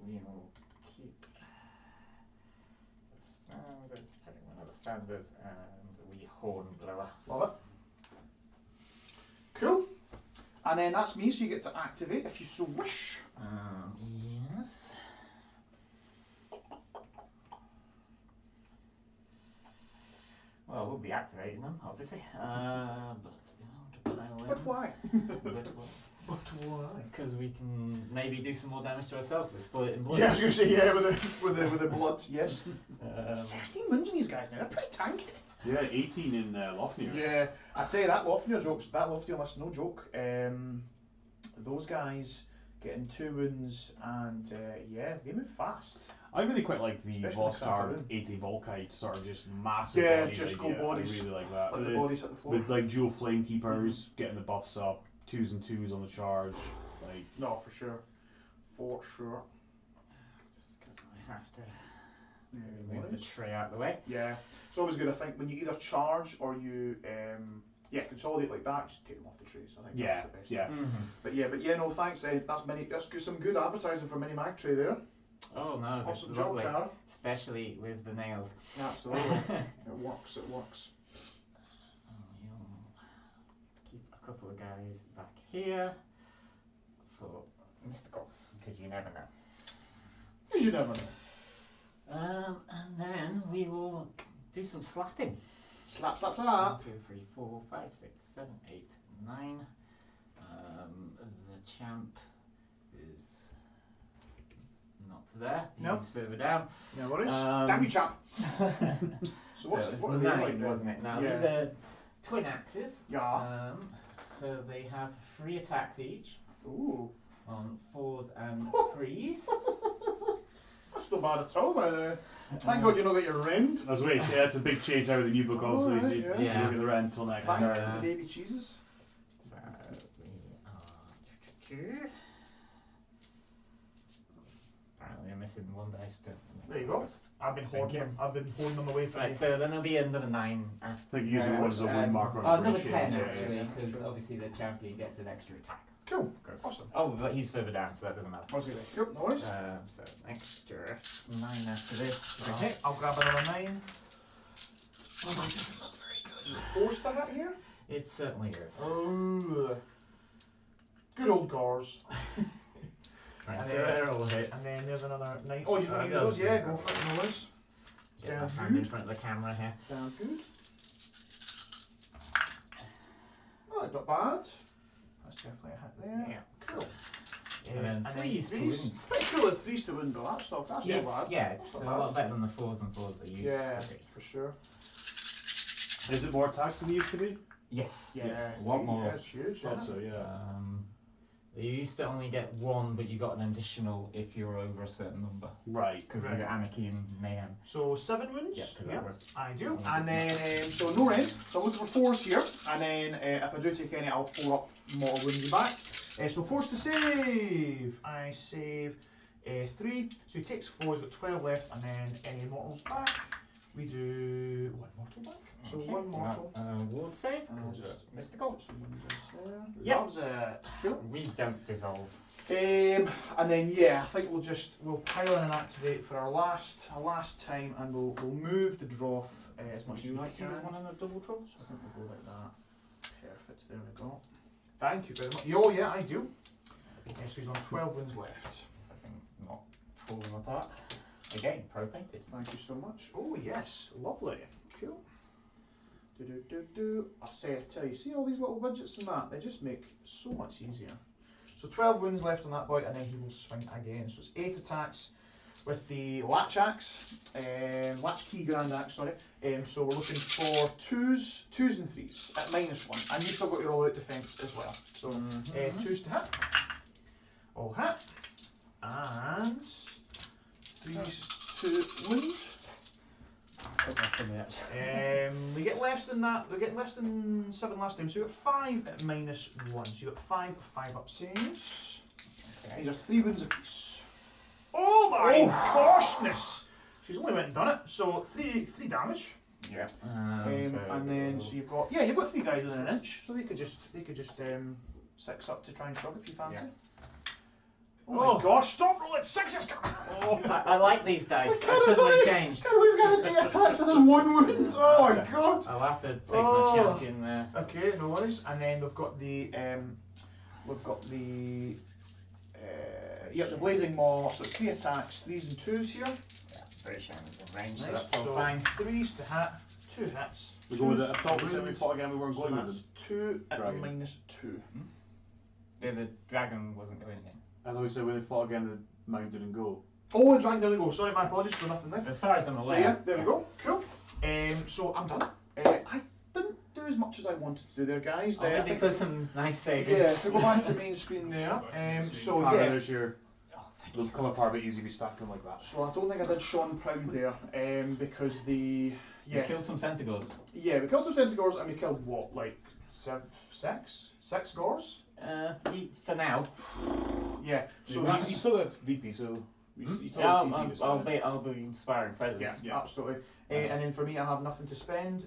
We will keep the standard, protecting one of the standards, and we horn blower. Love it. Cool. And then that's me, so you get to activate if you so wish. Yes. Well, we'll be activating them, obviously. But to pile in. But why? But why? Because we can maybe do some more damage to ourselves with split in blood. Yeah, I was going to say, yeah, with the blood, yes. 16 16 wins in these guys now, they're pretty tanky. Yeah, 18 in Lofnir. Yeah, I tell you, that Lofnir list, no joke. Those guys getting 2 wounds, and yeah, they move fast. I really quite like the Especially with Vostar Sakarun. 80 Volkite sort of just massive Yeah, bodies just idea. go bodies. I really like that. Let the bodies hit the floor. With like dual Flamekeepers, getting the buffs up, 2s and 2s on the charge. Like, No, for sure. For sure. Just because I have to Yeah, move the tray out of the way. Yeah, it's always good. I think when you either charge or you yeah, consolidate like that. Just take them off the trees. I think Yeah, that's the best. yeah. But yeah, no, thanks. That's some good advertising for Mini Mag Tray there. Oh no, that's Awesome job, lovely. Cara. Especially with the nails. Absolutely. It works. You'll keep a couple of guys back here for mystical, because you never know. Because you never know. And then we will do some slapping. Slap. 1, 2, 3, 4, 5, 6, 7, 8, 9. The champ is not there. Nope. He's further down. No worries. Damn you, chap. So So it's what are they 9, like then? wasn't it? Now Yeah. these are twin axes. Yeah. So they have 3 attacks each Ooh. on 4s and 3s. That's not bad at all, by the way. Thank God you know that you're rend. That's great. Yeah, that's a big change out of the new book. Also, Alright, you yeah. Yeah. look at the rent until next. Thank Uh, the baby cheeses. So we are. Apparently, I'm missing 1 dice to. There you go. I've been holding them. I've been holding them away from Right, you. so then there'll be another 9 after. I think using one as a win marker. Oh, another 10 Yeah, actually, yeah. because Sure. obviously the champion gets an extra attack. Cool. Goes. Awesome. Oh, but he's further down, so that doesn't matter. Okay, cool. No worries. So extra 9 after this. Okay, I'll grab another 9. Oh, that doesn't look very good. Is it forced to hit here? It certainly is. Oh. Good old Gars. Right, And so then- they're all hit. And then there's another 9. Oh, you want to use those those? Yeah, are go for it. No worries. Get my Sounds hand in good. front of the camera here. Sounds good. Oh, not bad. That's definitely a hit there. Yeah. Cool. And then threes to threes. win. Pretty cool at 3s to win, though. That's not bad. Yeah, it's That's a not lot bad. better than the 4s and 4s that used Yeah, to be. for sure. Is it more attacks than it used to be? Yes. Yeah, a lot more. That's huge. Yeah. Thought so, yeah. You used to only get 1, but you got an additional if you were over a certain number. Right. Because Right. of the Anarchy and Mayhem. So 7 wins. Yeah, because that was. I do. And then, so no rend. So I'm looking for 4s here. And then if I do take any, I'll 4 up mortal wounds back. So 4s to save. I save 3. So he takes 4, he's got 12 left. And then any mortals back. We do 1 mortal back. So Okay. 1 mortal. Ward save. Just Mystical. put some windows there. Yep. Loves it. Cool. We don't dissolve. And then yeah, I think we'll pile in and activate for our last time, and we'll move the Droth as much Would as you we like to can. use one in a double troll? So I think we'll go like that. Perfect. There we go. Thank you very much. Oh yeah, I do. So he's on 12 wins left. I think not falling apart. Again, pro painted. Thank you so much. Oh yes, lovely. Cool. I tell you, see all these little widgets and that? They just make so much easier. So 12 wounds left on that boy, and then he will swing again. So it's 8 attacks with the latch axe, latch key grand axe, sorry. So we're looking for 2s and 3s at -1, and you've still got your all-out defense as well. So 2s to hit, all hit, and 3s to wound. We get less than that. We get less than 7 last time, so we got 5 at -1. So you got 5 up saves. Okay. These are 3 wounds apiece. Oh my goshness! She's only went and done it. So 3 damage. Yeah. And then so you've got 3 guys within an inch, so they could just 6 up to try and shrug if you fancy. Yeah. Oh my gosh! Stop rolling 6s! Oh, I like these dice. I I can't suddenly believe- changed. Can't believe we've got 8 attacks and then 1 wound. Oh my god! I'll have to take Oh. my champion there. Okay, no worries. And then we've got the the blazing maw. So it's 3 attacks, 3s and 2s here. Yeah, very shiny in range, so Nice. that's all So fine. 3s to hit, 2 hits. We go with it. 2s I thought to we said we wounds. fought again. We weren't So going with that's them. 2 at Dragon. -2. Yeah, the dragon wasn't going in. I thought we said when we fought again, the mount didn't go. Oh, the dragon doesn't go. Sorry, my apologies for nothing left. As far as I'm So aware. yeah, there we go. Cool. So I'm done. I didn't do as much as I wanted to do there, guys. I'll I maybe think put some nice saving. yeah, so go back to main screen there. So Cara, yeah. there's your. It'll become apart a bit easy if you stack them like that. So I don't think I did Sean Proud there, because the You kill some centaurs. we killed some centaurs and we killed what, like 6 gores? For now. Yeah. So So you still have DP, so You Yeah, told us CP I'll be inspiring presence. Yeah, absolutely. And then for me, I have nothing to spend.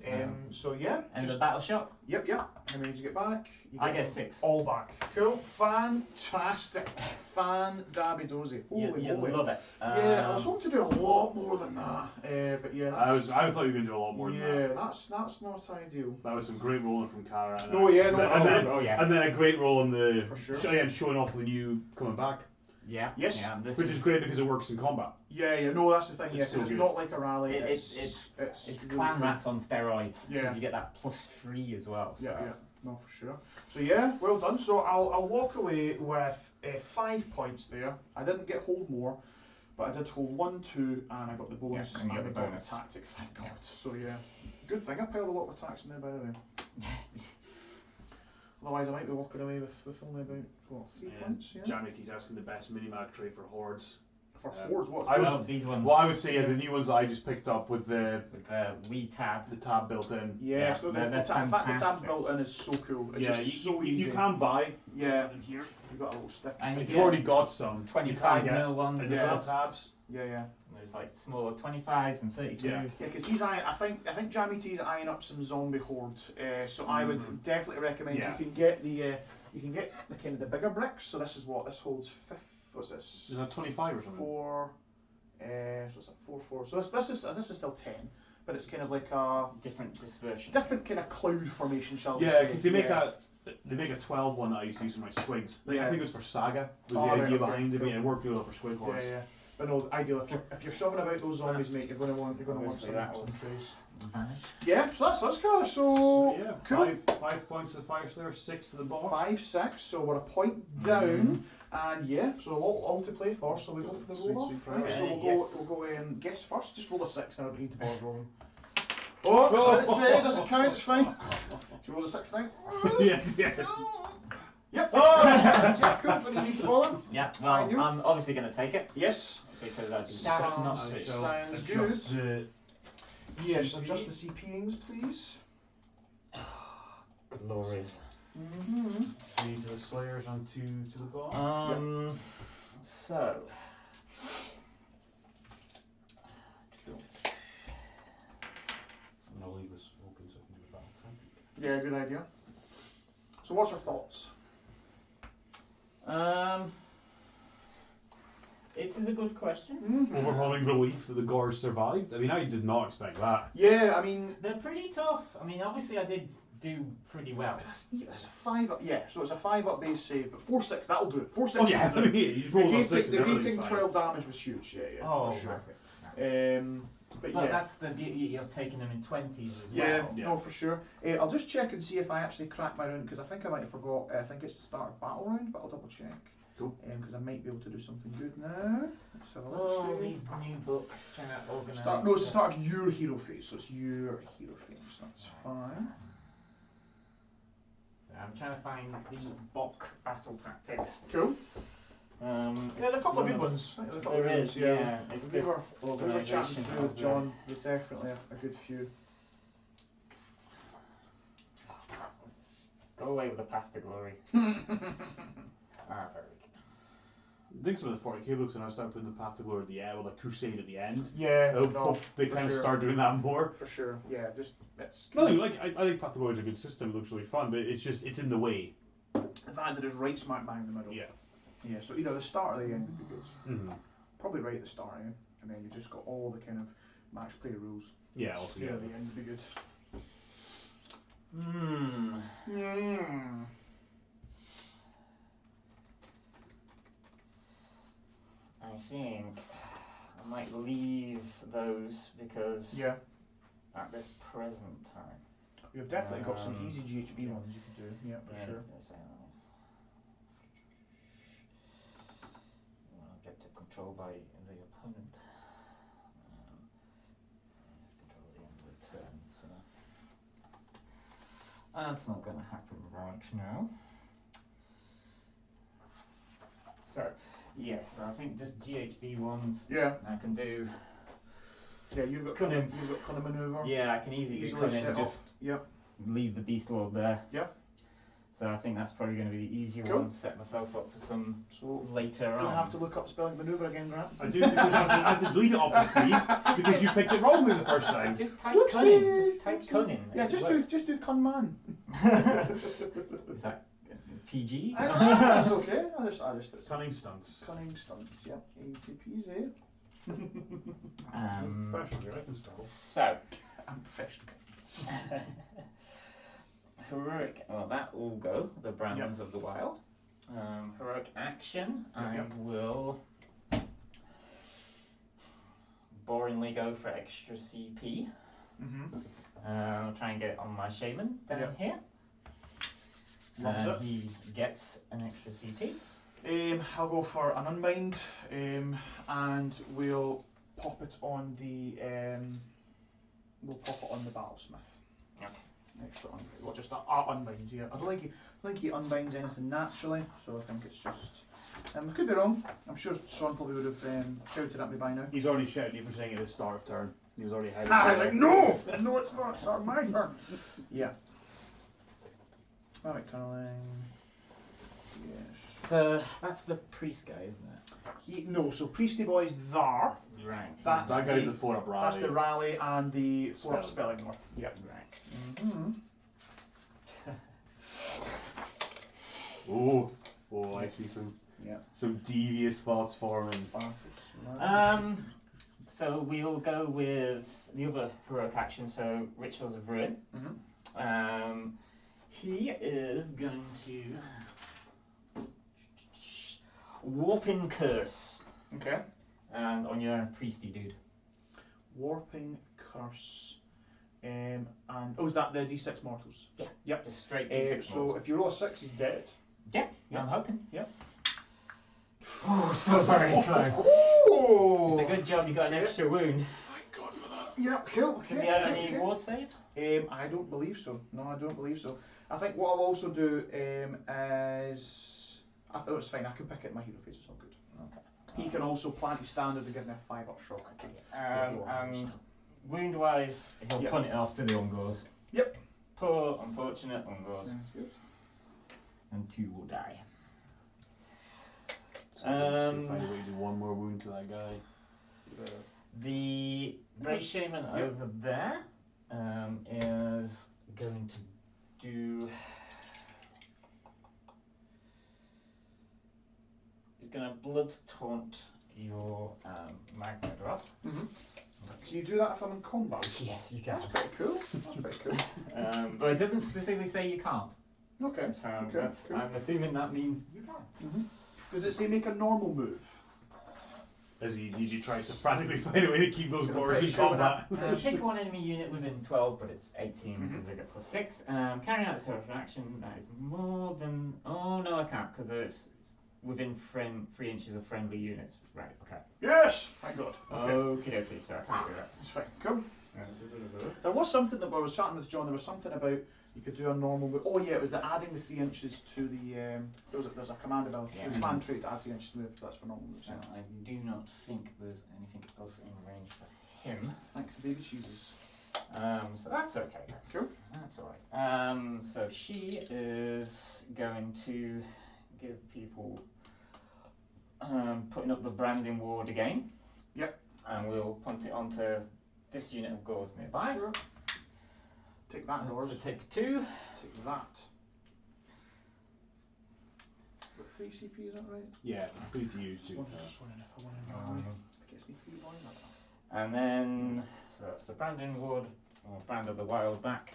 So yeah. And just, the battle shot? Yep. How many did you get back? I get 6. All back. Cool. Fantastic. Fan-dabby-dozy. Holy You moly. love it. Yeah, I was hoping to do a lot more than that. But yeah, I thought you were going to do a lot more than that. yeah, that's not ideal. That was some great rolling from Cara. Oh yeah, no, and, then, oh, yes. and then a great roll on the For sure. again showing off the new coming back, Yeah. Yes. Yeah, this which is great because it works in combat. Yeah, no, that's the thing. Yeah, It's so because it's good. not like a rally. It's really clan cool. rats on steroids. Yeah. Because you get that +3 as well. So. Yeah, no, for sure. So yeah, well done. So I'll walk away with 5 points there. I didn't get hold more, but I did hold 1, 2, and I got the bonus. Yeah, and you got the I got bonus. the tactic. Thank God. So yeah, good thing I piled a lot of attacks in there, by the way. Otherwise, I might be walking away with only about 3 points. Yeah. Jamity's asking the best minimag trait for hordes. For hordes, what? These ones. Well, I would say the new ones that I just picked up with the tab. tab built in. Yeah, so they're the tab fantastic. built in is so cool. It's Yeah, just so easy. you can buy. Yeah. In here. You've got a little stick. And If you you've already got some, you 25 can get mil ones as additional well. tabs. Yeah. There's like smaller 25s and 32s. Yeah. Yeah, because he's eyeing, I think Jammy T's eyeing up some zombie horde. So I would definitely recommend Yeah. you can get the kind of the bigger bricks. So this is what this holds. What's this? Is that 25 or something? 4. So it's a 4 4. So this is still 10, but it's kind of like a Different dispersion. different kind of cloud formation, shall we Yeah, say? because they make a 12 one that I used to use for my squigs. Like, Yeah. I think it was for Saga. Was Oh, the right, idea okay, behind it? cool. Yeah, it worked really well for squig hordes. Yeah. But no, ideal if you're shoving about those zombies, mate, you're going to want Obviously some that will trays. vanish. Yeah, so that's Cara. So Yeah, cool. 5 points to the Fyreslayers, 6 to the bar. 5, 6, so we're a point down, and yeah, so all to play for. So we go for the roll off. Sweet Right, so yes. we'll go guess first. Just roll a 6, and I don't need to bother rolling. Oh, Trey doesn't count. It's fine. She rolls a 6 now. yeah. Yep. Yeah, cool. Don't need to bother. Yeah, I do. well, I'm obviously going to take it Yes. because I Sounds did not good. switch. Sounds Adjust the Yes, CP. adjust the CPings, please. Glorious. Mm-hmm. 3 to the Slayers and 2 to the bar. So. And I'll leave this open so I can do a battle tactic. Yeah, good idea. So what's your thoughts? It is a good question. Mm-hmm. Overwhelming relief that the guards survived. I mean, I did not expect that. Yeah, I mean, They're pretty tough. I mean, obviously I did do pretty well. that's a 5 up. Yeah, so it's a 5 up base save, but 4 6 that'll do it. 4 6. Oh yeah, I mean, you just roll those 6 Negating 12 damage was huge. Yeah, Oh, for sure. massive. But But yeah. that's the beauty of taking them in 20s as Yeah, well. Yeah. no, for sure. I'll just check and see if I actually cracked my round, because I think I might have forgot. I think it's the start of battle round, but I'll double check. Cool. Because I might be able to do something good now. Let's have a Oh, look. these new books trying to organise. It's the start of your hero phase, so it's your hero phase. That's fine. So I'm trying to find the Bok battle tactics. Cool. Yeah, There's a couple of good ones. There's a couple of There good is, ones, yeah. It's We just were chatting organisation through with of the- John. There's definitely a good few. Go away with the path to glory. Very good. I think some of the 40k books, and I start putting the Path to Glory at the end, with a crusade at the end. Yeah, I hope no, they for kind of sure. start doing that more. For sure, yeah, just it's Nothing like I think Path to Glory is a good system. It looks really fun, but it's in the way. the fact that it's right smack bang in the middle. Yeah. Yeah, so either the start or the end would be good. Mm-hmm. Probably right at the start, yeah, and then you just got all the kind of match play rules. Yeah, Yeah, altogether. the end would be good. I think I might leave those because Yeah, at this present time. you've definitely got some Um, easy GHB ones you could do. Yeah, for sure. Objective control by the opponent. Control at the end of the turn, so that's not going to happen right now. So, yes, I think just GHB ones. Yeah, I can do. yeah, you've got Cunning. You've got cunning maneuver. Yeah, I can easily do Easily cunning. set Just off. Yep. leave the beast lord there. Yep. So I think that's probably going to be the easier Cool. one to set myself up for some So later you're on. gonna have to look up spelling maneuver again, Grant. I do because I had to delete it off the screen because you picked it wrongly the first time. Just type Whoopsie. cunning. Just type cunning. Yeah, It just works. do con man. Is that PG? That's okay. I just Cunning stunts. cunning stunts. Yep, easy peasy. Professional, I can spell. So, I'm professional. heroic. Well, that will go. The Brands of the Wild. Heroic action. I will boringly go for extra CP. I'll try and get it on my shaman down here. Loves it. He gets an extra CP. I'll go for an unbind, and we'll pop it on the battlesmith. Okay. Extra unbind. Well, just unbind. Yeah. I don't think he unbinds anything naturally, so I think it's just. I could be wrong. I'm sure Sean probably would have shouted at me by now. He's already shouted you for saying it at the start of turn. He was already ahead. I was like, no, it's not. It's not my turn. Yeah. Magic tunneling. Yes. So that's the priest guy, isn't it? So Priesty Boy's there. Right. That's That guy's the the 4-up rally. That's the rally and the 4-up Spelling. spelling more. Yep. Right. Oh, I see some devious thoughts forming. So we'll go with the other heroic action. So Rituals of Ruin. He is going to Warping Curse. Okay. And on your priesty dude. Warping Curse. And is that the D6 mortals? Yeah. Yep. Just straight D6 So rolls. if you roll a 6, he's dead. Yep. I'm hoping. Yep. Oh, so very close. Oh! It's a good job you got an extra wound. Thank God for that. Yep, cool. Okay. Does he have any ward save? I don't believe so. No, I don't believe so. I think what I'll also do is I thought it was fine. I can pick it in my hero phase. It's all good. Okay. He can also plant his standard and give me a 5-up shock. And wound-wise, he'll punt it off to the Ungors. Yep. Poor, unfortunate Ungors. Sounds good. And 2 will die. So find a way to do one more wound to that guy. The Brave Shaman over there is going to do. He's going to blood taunt your magma drop. Can you do that if I'm in combat? Yes, you can. That's pretty cool. That's pretty cool. But it doesn't specifically say you can't. Okay. So Okay, cool. I'm assuming that means you can. Does it say make a normal move? As he usually tries to frantically find a way to keep those gores in pretty sure combat. Pick one enemy unit within 12, but it's 18 because they get +6. Carrying out this heroic action, that is more than. Oh no, I can't because it's within 3 inches of friendly units. Right, okay. Yes! Thank God. Okay. Okay, so I can't do that. It's fine. Cool. There was something that I was chatting with John. There was something about you could do a normal move. Oh yeah, it was the adding the 3 inches to the. There's a command ability. Yeah. Command trait to add 3 inches to move. That's for normal moves. So I do not think there's anything else in range for him. Thanks, baby cheeses. So that's okay. Cool. That's alright. So she is going to give people putting up the branding ward again. Yep. And we'll punt it onto this unit of Gors nearby. Sure. Take that, Gors. So take 2. Take that. Got 3 CP, is that right? Yeah, free to use too. Just wondering if I want to gets me 3 points. And then, so that's the branding ward, or brand of the wild back.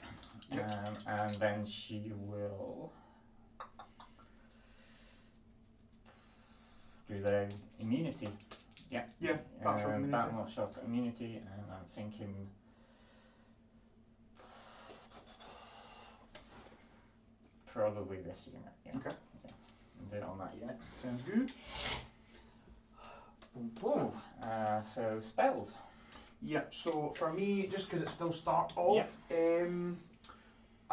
Yep. And then she will do the immunity. Yeah. Yeah, battle shock immunity. Battle shock immunity, and I'm thinking probably this unit. Yeah. Okay. Yeah. And do it on that unit. Sounds good. Boom, boom. So spells. Yep, so for me, just because it's still start off, I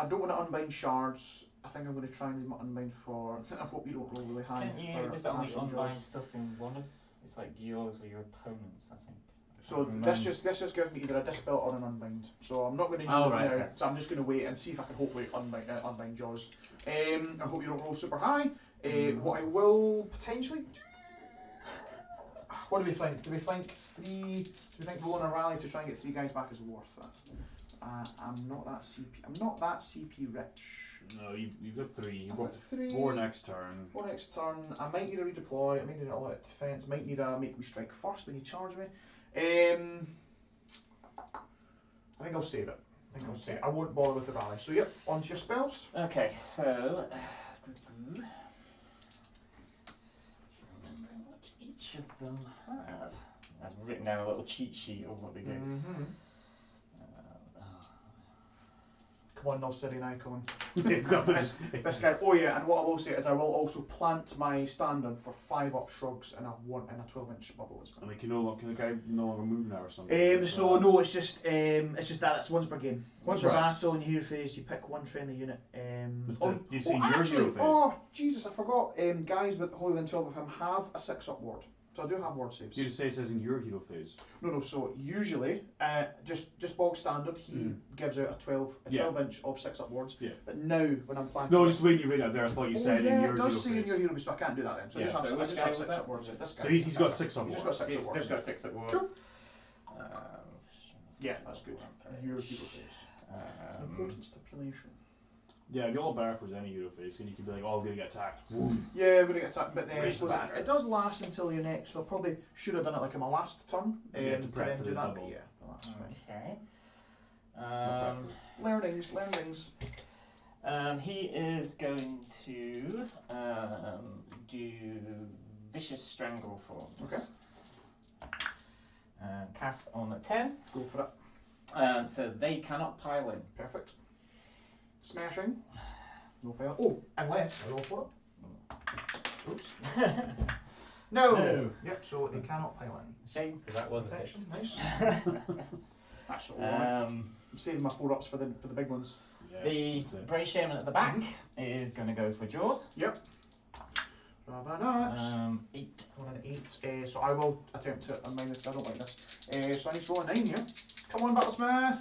don't want to unbind shards. I think I'm going to try and leave my unbind for. I hope you don't roll really high. Can you just only unbind stuff in one of? It's like yours or your opponent's, I think. So this just gives me either a dispel or an unbind. So I'm not going to use it now. Okay. So I'm just going to wait and see if I can hopefully unbind Jaws. I hope you don't roll super high. What I will potentially. What do we think? Do we think rolling a rally to try and get 3 guys back is worth it? I'm not that CP rich. No, you've got 3. You've I've got got 3. 4 next turn. 4 next turn. I might need a redeploy. I might need an all-out defense. Might need a make me strike first when you charge me. I think I'll save it. I won't bother with the rally. So yep, on to your spells. Okay, so what each of them have. I've written down a little cheat sheet of what they do. Come on, no Syrian icon. It's got this guy. Oh yeah, and what I will say is I will also plant my stand-on for 5 up shrugs and a 12-inch bubble as well. And can the guy no longer move now or something? So no, it's just that it's once per game. Once per battle in your hero phase, you pick 1 friendly unit. Do you see your hero phase? Oh Jesus, I forgot. Guys with Holy Land 12 of him have a 6-up ward. So I do have ward saves. You say it says in your hero phase. No. So usually, just bog standard, he gives out a 12-inch of 6-up wards. Yeah. But now when I'm planning. No, just wait. You read out there. I thought you said in your hero phase. Yeah, it does say in your hero phase, so I can't do that then. So yeah. I just have 6-up wards. So he's got 6-up wards. He's got 6-up wards. He's got 6-up wards. Cool. Yeah, that's good. Your hero phase. Important stipulation. Yeah, it'd be all better if there's any hero phase, and you could be like, oh, we're going to get attacked. Yeah, we're going to get attacked, but then I suppose it does last until your next, so I probably should have done it like in my last turn to then do that, but yeah, that's fine. Okay. Learnings. He is going to do Vicious Strangle Forms. Okay. Cast on a 10. Go for it. So they cannot pile in. Perfect. Smashing. No fail. Oh, unless I roll for it. Oops. No. Yep, so they cannot pile in. Shame, because that was a 6. Nice. That's alright. I'm saving my 4-ups for the big ones. Yeah, the Bray Shaman at the back is going to go for Jaws. Yep. Rather not. 8. On an 8. So I will attempt to unmine this. I don't like this. So I need to roll a 9 here. Come on, Battlesmith.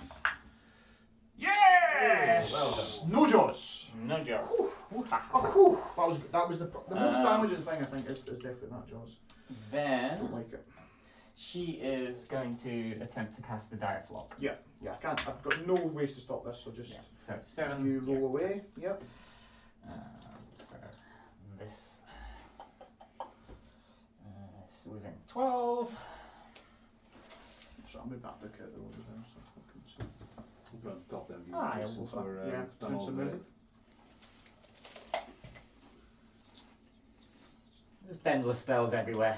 Yes! Well done. No Jaws. No Jaws. That was the most damaging thing, I think, is definitely that Jaws. Then Don't like it. she is going to attempt to cast a direct block. Yeah, I can't. I've got no ways to stop this, so just so 7. you roll away. Yep. So this is within 12. So I'll move that book out the road as well, so I can see. We're on top then. Yeah, we'll for that. Yeah, doing some movement. There's endless spells everywhere.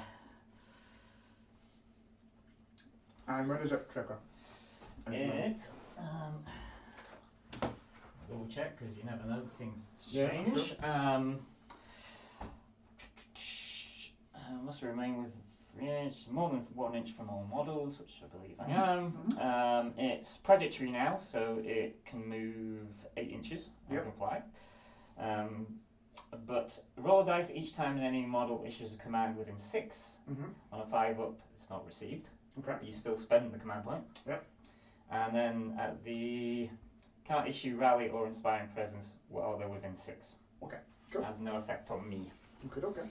And when does it trigger? It. Double check because you never know, things Yeah, change. sure. Must remain with more than 1 inch from all models, which I believe I am. It's predatory now, so it can move 8 inches. It can fly. But roll a dice each time any model issues a command within 6. On a 5-up, it's not received. Okay. But you still spend the command point. Yep. And then at the can't issue rally or inspiring presence while they're within 6. Okay. Cool. Has no effect on me. Okay.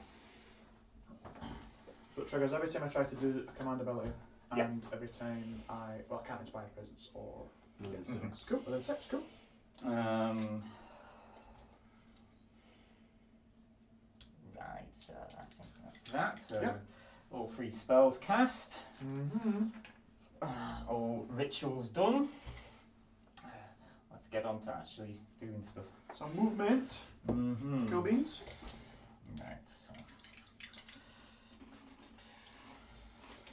So it triggers every time I try to do a command ability, and every time I can't inspire presence or within 6. Cool. Within 6. Cool. Right. So I think that's that. So all 3 spells cast. All rituals done. Let's get on to actually doing stuff. Some movement. Cool beans. Right. So.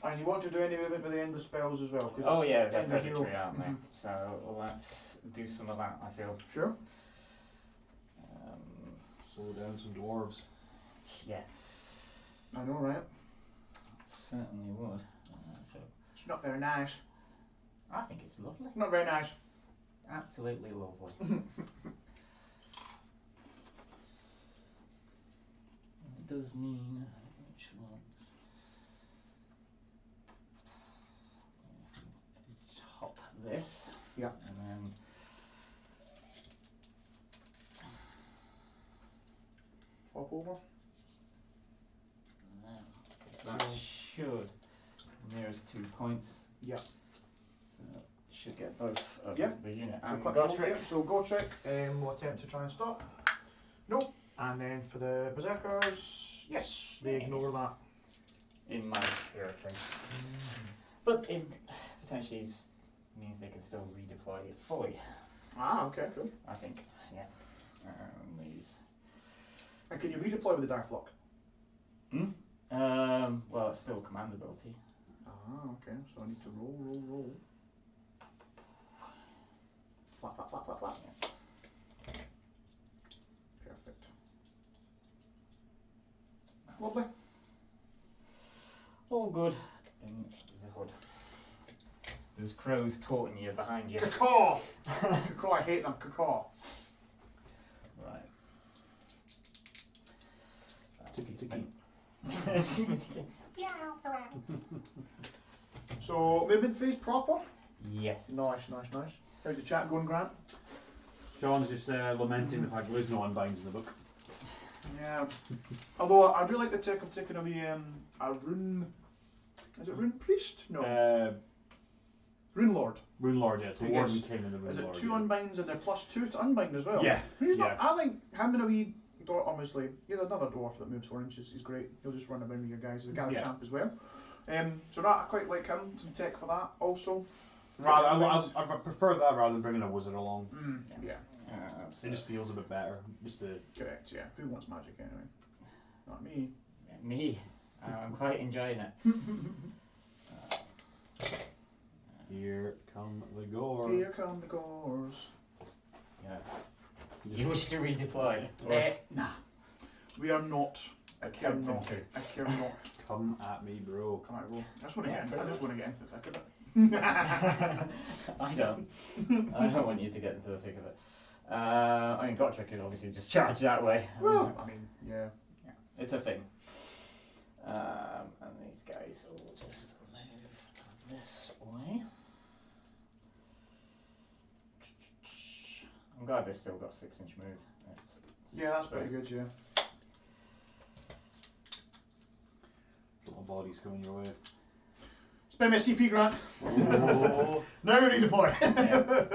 And you want to do any movement by the end of spells as well? Oh yeah, they're predatory, aren't they? So let's do some of that, I feel. Sure. Slow down some dwarves. Yeah. I know, right? Certainly would. It's not very nice. I think it's lovely. Not very nice. Absolutely lovely. It does mean which ones? this. Yeah. And then Hop over. that should nearest 2 points. Yeah. So should get both of Yeah. the unit So and click the both, trick. yeah. So go trick. We'll attempt to try and stop. Nope. And then for the berserkers, yes, they ignore that. In my spirit thing. But it potentially means they can still redeploy it fully. Ah, okay, cool. I think. Yeah. These. And can you redeploy with the Dark Flock? Well, it's still a command ability. Ah, okay. So I need to roll. Flap, flap, flap, flap, flap. Yeah. Perfect. Lovely. All good. In the hood. There's crows taunting you behind you. Cacaw! Cacaw, I hate them. Cacaw. Right. Tiki. So, movement phase proper? Yes. Nice. How's the chat going, Grant? Sean's just lamenting the fact there is no unbinds in the book. Yeah. Although I do like the tech of taking away a rune. Is it rune priest? No. Rune lord. Rune Lord, yeah. It's a I Warden guess. King and the Rune Is it Lord. 2 yeah. unbinds and then +2 to unbind as well? Yeah. He's Yeah. not, I think him and a wee dwarf, obviously, he's another dwarf that moves 4 inches. He's great. He'll just run around with your guys. He's a Gary Yeah. champ as well. So that, I quite like him. Some tech for that also. I prefer that rather than bringing a wizard along. Yeah. It just feels a bit better. Just the Correct, yeah. Who wants magic anyway? Not me. Me. I'm quite enjoying it. here come the gore. Here come the gores. Yeah. You wish to redeploy? Nah. We are not. I care Attempting not. to. I care not. Come at me, bro. Come on, roll. I just want to Yeah, get. I bro. just want to get into the thick of it. I don't. I don't want you to get into the thick of it. I mean, Gotrek could obviously just charge that way. Well, I mean, yeah. Yeah, it's a thing. And these guys will just move this way. I'm glad they've still got 6-inch move. Yeah, that's pretty good, yeah. Little bodies coming your way. Spend my CP, Grant. Oh. Now we redeploy.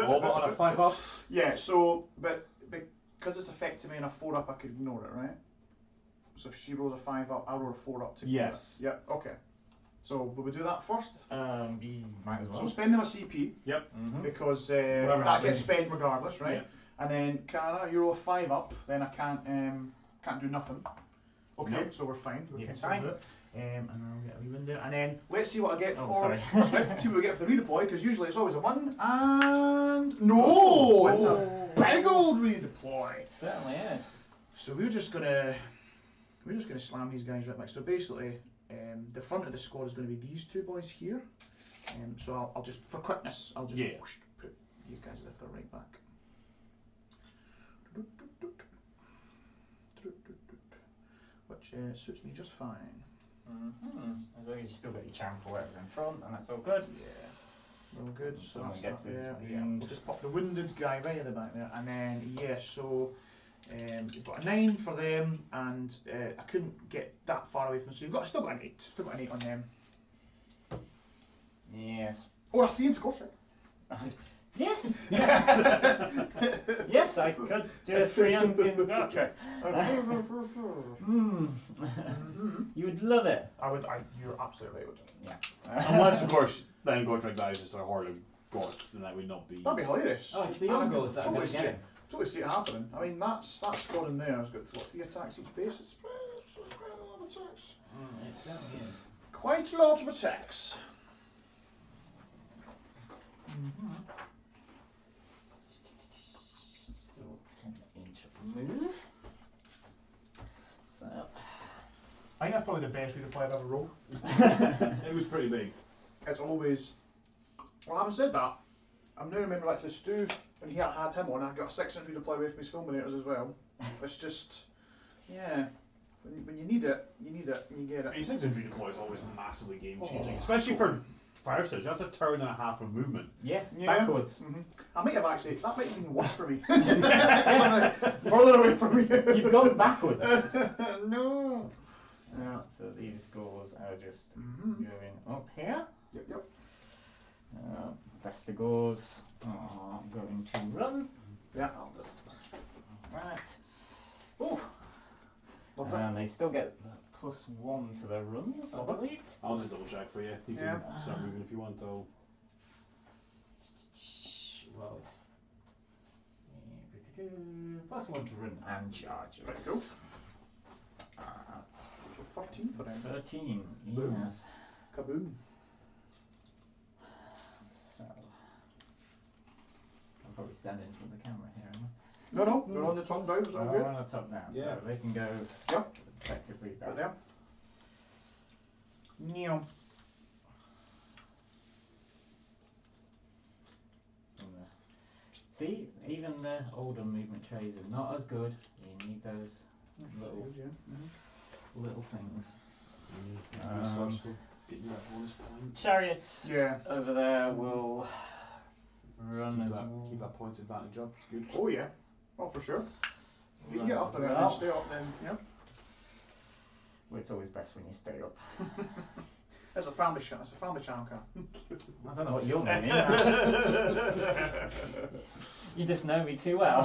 All but on a 5-up. Yeah, so, but because it's affecting me in a 4-up, I could ignore it, right? So if she rolls a 5-up, I'll roll a 4-up to ignore Yes. it. Yep, okay. So, will we do that first? You might as well. So spending my CP, Yep. because Whatever that happens. gets spent regardless, right? Yep. And then Cara, you roll a 5-up, then I can't do nothing. Okay, Nope. so we're fine. We You're can still fine. do it. And I'll get a wee win there. And then let's see what I get Oh, for. sorry. That's right. See what we get for the redeploy, because usually it's always a 1. And no, it's a big old redeploy. It certainly is. So we're just gonna slam these guys right back. So basically, the front of the squad is going to be these 2 boys here. So I'll just, for quickness, I'll just whoosh, put these guys as if they're right back. Which suits me just fine. As long as you still got your champ or whatever in front, and that's all good. Yeah. All good. So Someone that's gets that his there. wound. We'll just pop the wounded guy right at the back there, and then so we've got a 9 for them, and I couldn't get that far away from them, so you've got still got an 8. Still got an 8 on them. Yes. Or a 3 into course, Yes. Yes, I could do a 3 on Gotrek. You would love it. I would. You're absolutely right. Yeah. Unless, of course, then Gotrek dies just a horde of ghosts, and that would not be. That'd be hilarious. Oh, it's the young girls that are totally going to get it. Totally see it happening. I mean, that squad in there has got 3 attacks each base. It's quite a lot of attacks. It certainly is. Quite a lot of attacks. Still 10-inch move. So. I think that's probably the best redeploy I've ever rolled. It was pretty big. It's always. Well, having said that, I'm now remembering back to Stu when he had him on. I got a 6-inch redeploy away from his fulminators as well. It's just, yeah. When you need it, and you get it. I mean, 6-inch redeploy is always massively game changing, especially for Fyreslayers. That's a turn and a half of movement. Yeah, Yeah. backwards. I might have actually. That might have been worse for me. Further away from me. You've gone backwards. No. So these scores are just going up here. Yep. Vestigors are going to run. Yeah. I'll just that. Oh. Love it. And they still get +1 to their runs, I believe. I'll just double check for you. You can start moving if you want to. Well, +1 to run and charge. Right, cool. So 13 for them. 13, Boom. yes. Kaboom. So, I'm probably standing from the camera here, am I? No, they're on the top down, is that good? We're on the top now, Yeah. so they can go Yep. effectively down. Right there. Neon. See, even the older movement trays are not as good. You need those little things. Get you that bonus point. Chariots Yeah. over there will run Keep as that, well. keep that points advantage up. It's good. Oh yeah. Oh for sure. If you can Run get up as there and well. stay up, then yeah. Well, it's always best when you stay up. It's a family channel. It's a family channel, Car. I don't know what you're meaning. You just know me too well.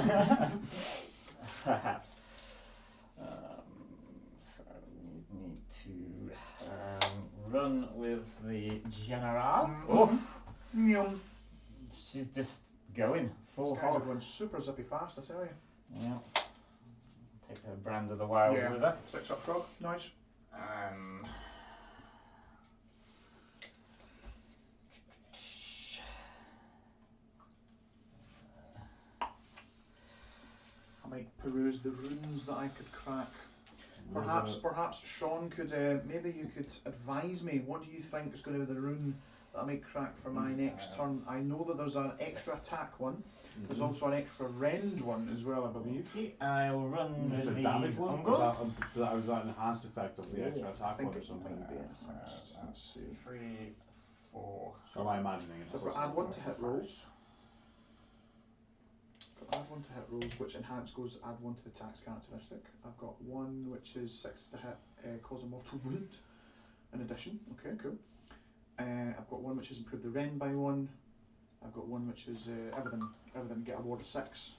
Perhaps. So we need to run with the General. Oh, Neon. she's just going full This guy's hog. going super zippy fast, I tell you. Yeah. Take her brand of the wild with her. 6 up frog. Nice. I might peruse the runes that I could crack. Perhaps Sean could, maybe you could advise me. What do you think is going to be the rune that I might crack for my next turn? I know that there's an extra attack one. There's also an extra rend one as well, I believe. Okay, I'll run There's with a the damage one? Ungos. Was that an enhanced effect of the extra I attack think one or it something? might be. Let's see. 3, 4. Or am I imagining it? So I've got add 1 to hit rolls. Got add 1 to hit rolls, which enhance goes add 1 to the tax characteristic. I've got 1 which is 6 to hit, cause a mortal wound. In addition, okay, cool. I've got 1 which is improve the rend by 1. I've got 1 which is everything get a ward of 6.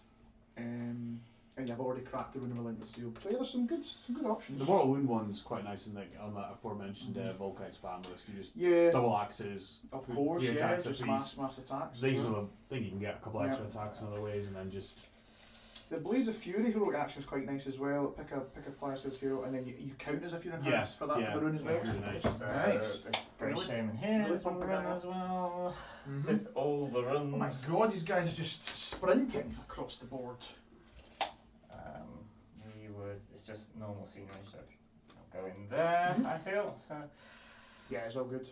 And yeah, I've already cracked the rune of relentless zeal. So yeah, there's some good options. The mortal wound one's quite nice, and like on that aforementioned Volkite spam list, you just Yeah, double axes. of course, your yeah, attacks just are mass attacks. These yeah. are the thing you can get a couple extra attacks in other ways, and then just The Blaze of Fury heroic action is quite nice as well. Pick a Fyreslayers hero, and then you count as if you're enhanced for that for the rune as well. Really nice. Nice. Great Really- Shaman here really is one pumping run that up. as well. Mhm. Just all the runs. Oh my god, these guys are just sprinting across the board. It's just normal scenery, so I'll go in there, I feel. So Yeah, it's all good.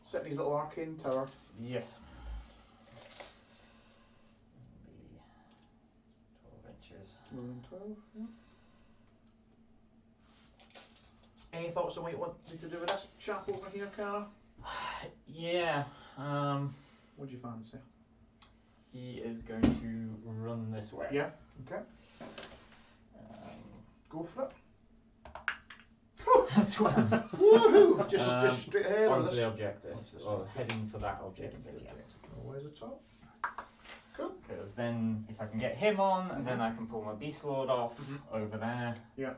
Sit in his little arcane tower. yes. 12 inches. Rolling 12, yeah. Any thoughts on what you want me to do with this chap over here, Cara? Yeah. What do you fancy? He is going to run this way. Yeah, okay. Go for it. So 12. Woohoo! Just straight ahead on Onto this. the objective, Onto this or objective. heading for that objective. Yeah. Always at top. Cool. Because then, if I can get him on, then I can pull my Beast Lord off over there. Yeah.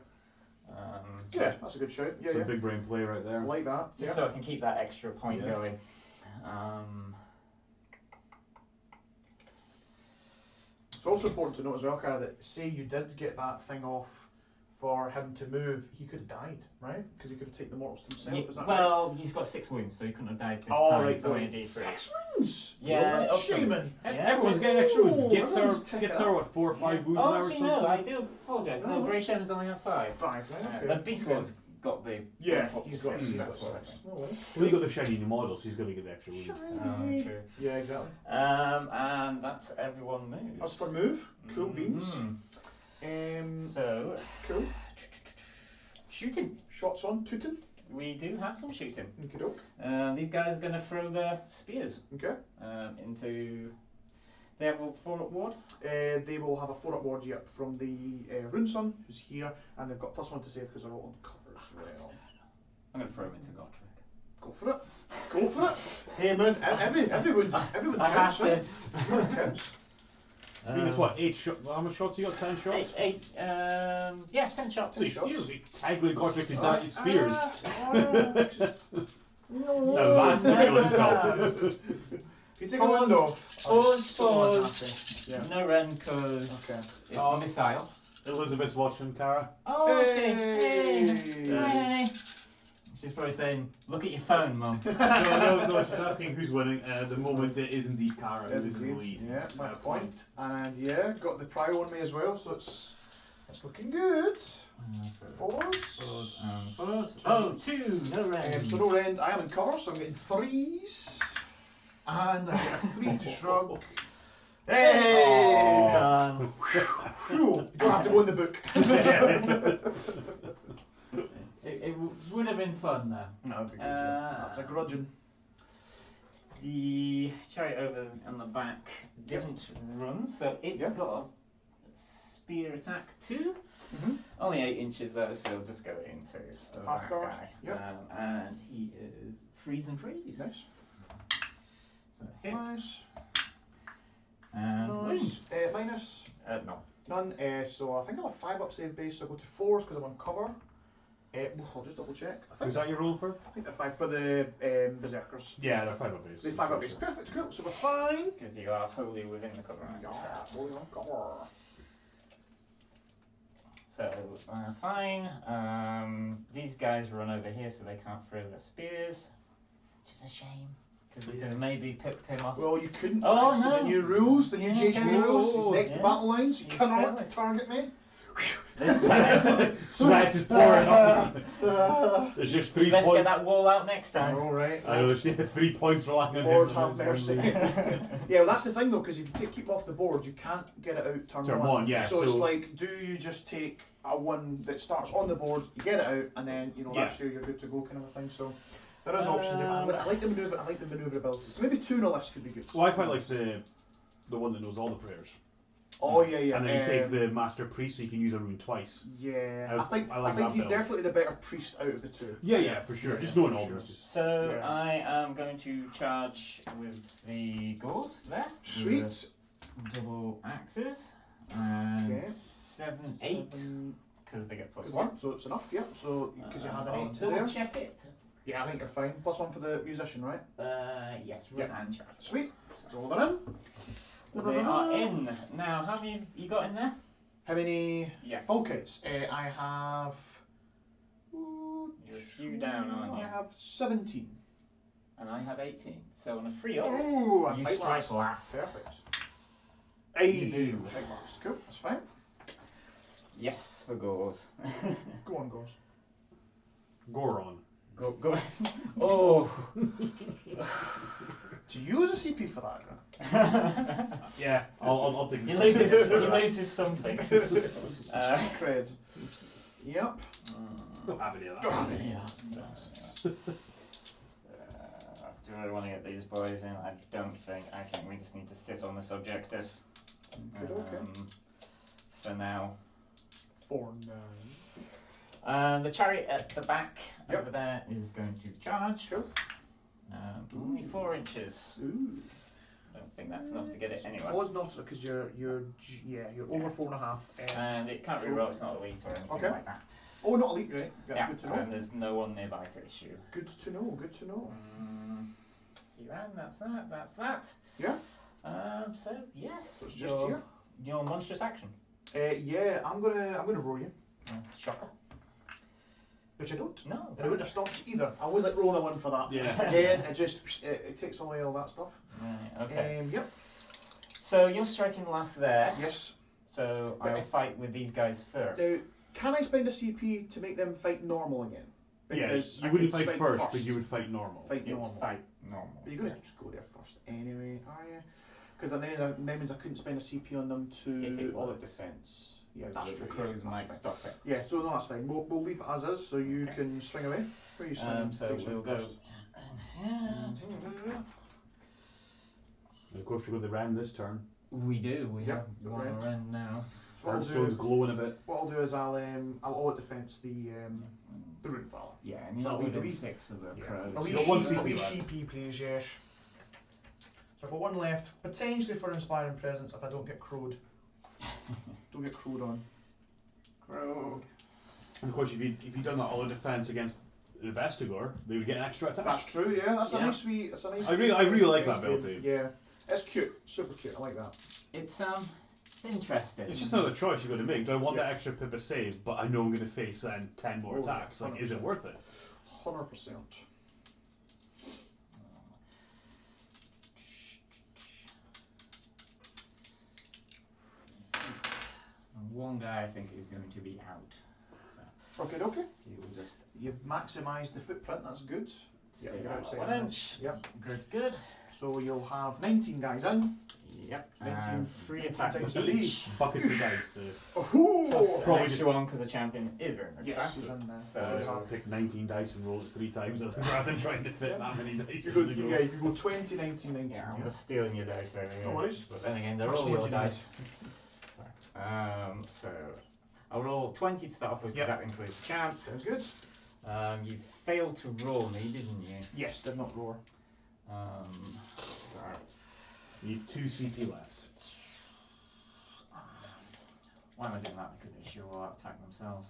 Yeah, that's a good shout. Yeah, it's yeah. a big brain play right there. I like that. Just Yeah. so I can keep that extra point Yeah. going. It's also important to note as well, Cara, that say you did get that thing off for him to move, he could have died, right? Because he could have taken the mortals to himself. Is that right? Well, he's got 6 wounds, so he couldn't have died this Oh, time. right, It's only a right. D3. 6 wounds. Yeah, Right, up to- Shaman. Yeah. Everyone's getting extra wounds. Oh, Gets everyone's taking her what 4 or 5 wounds Oh, now or actually, something. no, I do apologise. No, No. Grey Shaman's only have 5. 5, right? Okay. The Beast Lord's got the Yeah, up to he's got 6, 6. that's what I think. No way. Well, you got the shiny new models, so he's going to get the extra wounds. Shiny. True. Yeah, exactly. And that's everyone moves. As for move, cool beans. Mhm. So, Cool. shooting. Shots on, tootin'. we do have some shooting. Okie doke. These guys are going to throw their spears Okay. into. They have a 4-up ward. They will have a 4-up ward, yep, from the Rune Sun, who's here, and they've got +1 to save because they're all on cover as well. I'm going to throw them into Gotrek. Go for it. Go for it. Hey man, everyone I counts, have right? to. Everyone counts. I think it's what, 8 shots? How much shots you got? 10 shots? 8, yeah, 10 shots. 10 shots. spears. Technically, Godric could die spears. No. No, that's the real insult. If you take a wind off, Pause. Yeah. No Ren, because Okay. it's missile. Elizabeth's watching, Cara. Oh, Hey. hey. She's probably saying, look at your phone, Mum. No, she's asking who's winning. At the moment, it is indeed Cara who is in the lead. Yeah, by At a point. And yeah, got the prio on me as well, so it's looking good. Fours. Oh, 2, no Ren. So no rend. I am in cover, so I'm getting 3s. And I get a 3 to shrug. Hey! Done. Phew, you don't have to go in the book. It would have been fun though. No, that's a grudging. The chariot over on the back didn't run, so it's Yep. got a spear attack 2. Mhm. Only 8 inches though, so it'll just go into Half that guard, guy. yep. And he is freeze and freeze. Nice. So hit Nice. and wound. Nice. Minus. No. None. So I think I'm a 5-up save base, so I go to 4s because I'm on cover. I'll just double check. I think Was that your roll for? I think they're 5 for the Berserkers. Yeah, they're 5 up base. They're 5-up base. Perfect, cool. So we're fine. Because you are wholly within the cover. aren't you? Yeah, we're on cover. So fine. These guys run over here, so they can't throw their spears, which is a shame because we could have maybe picked him off. Well, you couldn't. Oh, thanks to no. the new rules, the new Yeah, GHB okay. rules. He's next to Yeah. battle lines. You You cannot said it. target me. This time, Sweat is pouring off. There's just 3 let's get points. that wall out next time. All right. I know, she had 3 points relying on Lord him. have mercy. Yeah, well, that's the thing though, because if you keep him off the board, you can't get it out turn Turn one. one, yeah, So it's so- like, do you just take a one that starts on the board, you get it out, and then that's you're good to go kind of a thing. So there is options. I like the maneuver. I like the maneuverability. So maybe 2 on a list could be good. Well, I quite like the one that knows all the prayers. Oh yeah. And then you take the Master Priest so you can use a rune twice. Yeah, I I think like I think that he's build. definitely the better priest out of the 2. Yeah, for sure. Just knowing all Sure. those. Just So Yeah. I am going to charge with the gauls there. Sweet. With double axes and Okay. 7, 8 because they get Good +1. one. So it's enough, yeah. So because you had an I'll 8 to double there. check it. Yeah, I think you're fine. +1 for the musician, right? Yes, Yep. run and charge. Sweet. Throw that in. They are in. Now, how many you got in there? How many? Yes. Okay, I have. You're a few down, aren't you? I have 17. And I have 18. So on a 3-up, Oh, I you fight strike last. Perfect. You do. Fight last. Cool, that's fine. Yes, for gauls. Go on, Gors. Goron. Go. Oh. Do you lose a CP for that, Grant? Yeah, I'll take He this. loses something. Cred. Yep. Don't have any of Don't that. have any. Do I want to get these boys in? I don't think. I think we just need to sit on this objective. Good, okay. For now. For now. The chariot at the back Yep. over there is going to charge. Cool. Only 4 inches. Ooh. Don't think that's enough to get it anywhere. Suppose not, because you're over 4.5. And it can't reroll. It's not elite or anything Okay. like that. Oh, not elite, right? That's Yeah, good to know. and there's no one nearby to issue. Good to know. Good to know. You ran. That's that. That's that. Yeah. So yes. So it's just your, here. Your monstrous action. Yeah, I'm gonna roll you, Shocker. which I don't. No. And I wouldn't have stopped you either. I always like rolling a 1 for that. Yeah. Again, it takes away all that stuff. Right, okay. Yep. So you're striking last there. Yes. So But I'll fight with these guys first. Now, can I spend a CP to make them fight normal again? Yeah, Because you I wouldn't could fight strike first, but you would fight normal. fight You'll normal. fight normal. But you're gonna just go there first anyway, are you? Because that means I couldn't spend a CP on them If it to all was. the defense. Yeah, That's true. the crows Yeah, might that's stop it. fine. Yeah, so no, that's fine. We'll leave it as is, so you can swing away. Where are you swinging? So Where are you we'll swinging go. first? And of course, we've got the ram this turn. We do. We Yep, have the one red. around now. So what I'll Hardstone's do, glowing a bit. what I'll do is I'll all defense the rune fella. Yeah, and So you're we- within we- 6 of the Yeah. crows. A wee got one sheepy, CP wee left. sheepy, please, yes. So I've got one left, potentially for inspiring presence if I don't get crowed. Don't get crowed on. Crow. And of course, if you'd done that all defense against the Vestigor, they would get an extra attack. That's true, yeah. That's a Yeah. nice wee. That's a nice. I really like that nice ability. Yeah, it's cute, super cute. I like that. It's interesting. It's just another choice you've got to make. Do I want that extra pip of save, but I know I'm going to face then 10 more Oh, attacks? Like, is it 100%. worth it? 100%. One guy I think is going to be out. So Okay, okay. he will just You've maximised the footprint. That's good. stay you're out outside 1 an inch. Yep. Good. So you'll have 19 guys in. Yep. 19 3 19 attacks times each. Buckets of dice. Plus Oh, an Probably extra one because the champion is in this yes, pack. he's in there. So So- just pick 19 dice and roll it 3 times rather than trying to fit that many dice. You as go, they go. yeah, you go 20, 19, 19. Yeah, I'm just stealing your dice over here. No worries. But then again, they're Much all more your to do. dice. So I'll roll 20 to start off with, 'cause Yep. that includes the champ. Sounds good. You failed to roll me, didn't you? Yes, did not roar. So You need 2 CP left. why am I doing that? Because they sure will attack themselves.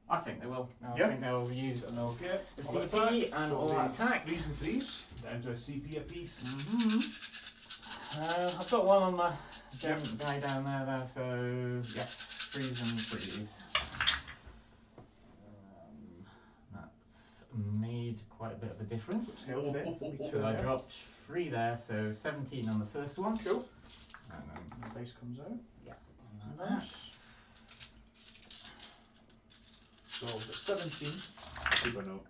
I think they will. I Yep. think they'll use the Okay. CP and So all the that attack. 3s and 3s. Down to a CP apiece. I've got one on my giant guy down there though, so yes, 3s and 3s. That's made quite a bit of a difference. Healthy. So I dropped 3 there, so 17 on the first one. Cool. And then, The dice comes out. yeah. Nice. So we've got 17. Super note.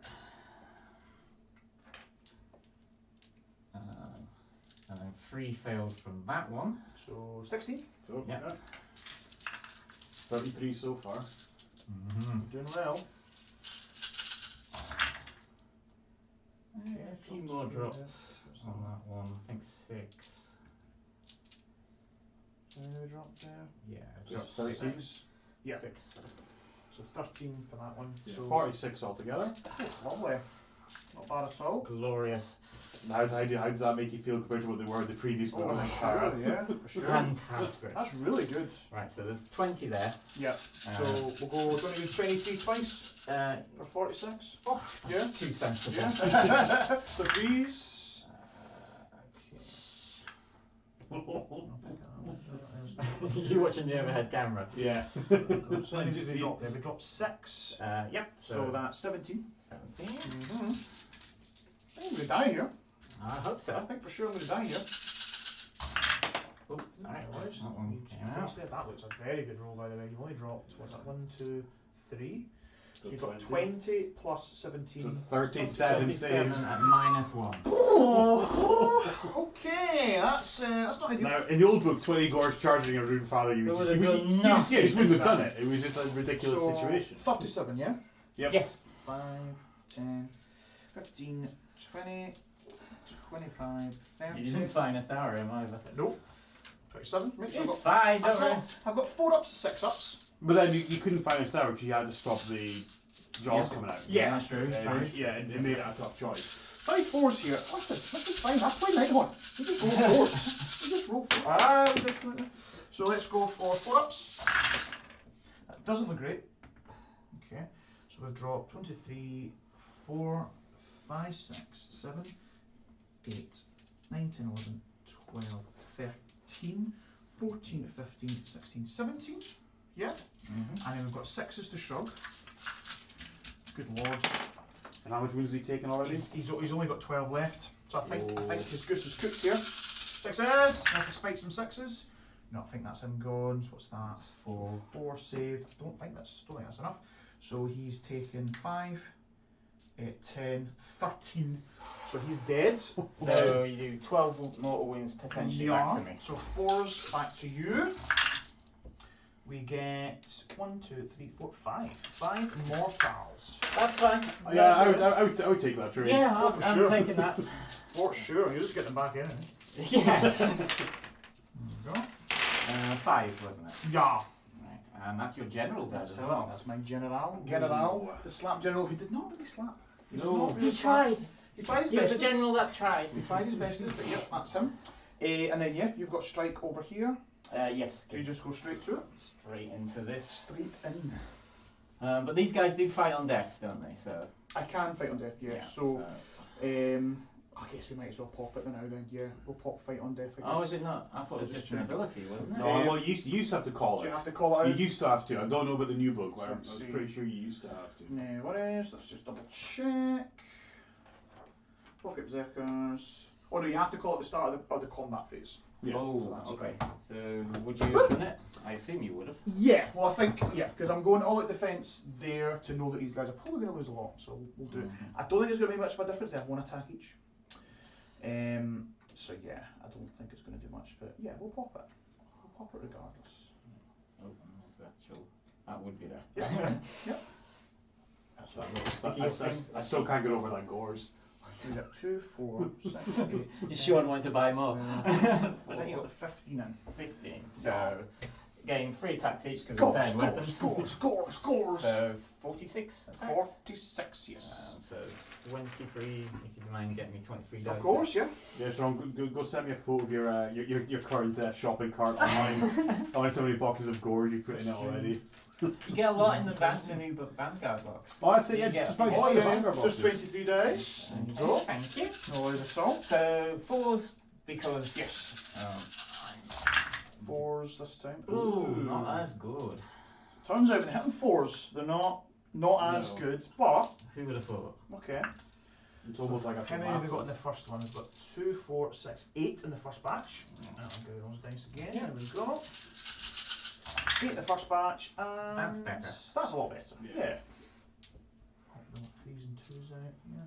And then 3 failed from that one. So 16. So, Yeah. 33 so far. Doing well. A few more drops on that one. I think 6. Any drop there? Yeah, Drop just 6. Yeah. 6. So 13 for that one. Yeah, So 46 altogether. lovely. Not bad at all. Glorious. And how does that make you feel compared to what they were the previous one? Oh, for sure, yeah, for sure. Fantastic. That's really good. Right, so there's 20 there. Yeah. So we'll go 23 twice for 46. Oh, Yeah. Too sensible. Yeah. The threes. You're watching the overhead camera. Yeah. So how many did we drop there? We dropped 6. Yep. So that's 17. 17. I think I'm going to die here. I hope I so. think for sure I'm going to die here. Oops, sorry. That was- That one came out. That looks a very good roll, by the way. You've only dropped, what's that, 1, 2, 3? So you've got 20 plus 17. So 37 37 saves. at -1. Oh, okay, that's not ideal. Now, in the old book, 20 Gores charging a rune father, you They would would just, have you done would- nothing. yeah, you wouldn't have done it. It was just a ridiculous So, situation. 37, yeah? Yep. Yes. 5, 10, 15, 20, 25, 30. You didn't find a sour him either. Nope. 27. Make sure It's I've fine, got, don't worry. I've got 4 ups, 6 ups. But then you couldn't find a star because you had to stop the jaws Yeah. coming out. Yeah, that's true. Yeah, it made it a tough choice. 5 4s here. Listen, this is fine. I play Nighthawk. You just roll 4s. You just roll 4. So let's go for 4 ups. That doesn't look great. Okay. So we've dropped 1, 2, 3, 4, 5, 6, 7, 8, 9, 10, 11, 12, 13, 14, 15, 16, 17. Yeah. And then we've got 6s to shrug. Good lord. And how much wounds has he taken already? He's only got 12 left. So I think his goose is cooked here. 6s! I have to spike some 6s. No, I think that's him gone. So what's that? 4. 4 saved. Don't think that's enough. So he's taken 5, 10, 13. So he's dead. So you do 12 mortal wounds potentially back to me. So 4s back to you. we get 1, 2, 3, 4, 5. 5 mortals. That's fine. Yeah, I would take that trade. Yeah, Oh, for I'm sure. taking that. For sure, you just get them back in. Yeah. There you go. 5, wasn't it? Yeah. Right. And that's your general dead as That's well. That's my general. General. The slap general who did not really slap. He did No. not really He slap. tried. He tried his He was best. a general that tried. He tried his bestest, but yep, that's him. And then yeah, you've got strike over here. Yes. So you just go straight to it. Straight into this. Straight in. But these guys do fight on death, don't they? So. I can fight on death, yeah. Yeah, so I guess we might as well pop it now then. Yeah, we'll pop fight on death. I guess. Oh, is it not? I thought it was just an ability, wasn't it? No, well, you used to have to call Do it. you have to call it out? You used to have to. I don't know about the new book, but I Let's was see. pretty sure you used to have to. No worries, let's just double check. Pocket Berserkers. Oh no, you have to call it at the start of the combat phase. Yeah. Oh, so that's okay. So, would you have done it? I assume you would have. Yeah, well I think, yeah, because I'm going all out defence there to know that these guys are probably going to lose a lot, so we'll do it. I don't think it's going to be much of a difference, they have 1 attack each. So yeah, I don't think it's going to do much, but yeah, we'll pop it. We'll pop it regardless. Oh, and there's the actual. That would be there. Yeah, yeah. That's that little sticky thing. I still can't get over that gores. So you got 2, 4, 6, 8. You Sean wanted to buy more. I think you got 15 in. 15. So, gain 3 attacks each because of Score, bad score, weapons. score, scores! So, 46 attacks. 46, yes. So, 23, if you mind getting me 23 dice. Of course, yeah. Yeah, Sean, go send me a photo of your current shopping cart online. I want so many boxes of gores you put in it already. You get a lot in the Vanguard box. Oh, that's it, yeah, Yeah. just probably Oh, just yeah, Vanguard just boxes. 23 dice. There you go. Thank you. No worries at all. So, 4s because, yes. 4s this time. Ooh, not as good. Turns out when they're hitting 4s, they're not as No. good, but Who would have thought? okay. It's almost like a How many have we got in the first one? We've got 2, 4, 6, 8 in the first batch. I'll go those dice again. There we go. 8 in the first batch, and That's better. That's a lot better. Yeah. Yeah. Pop the 3s and 2s out. Yeah.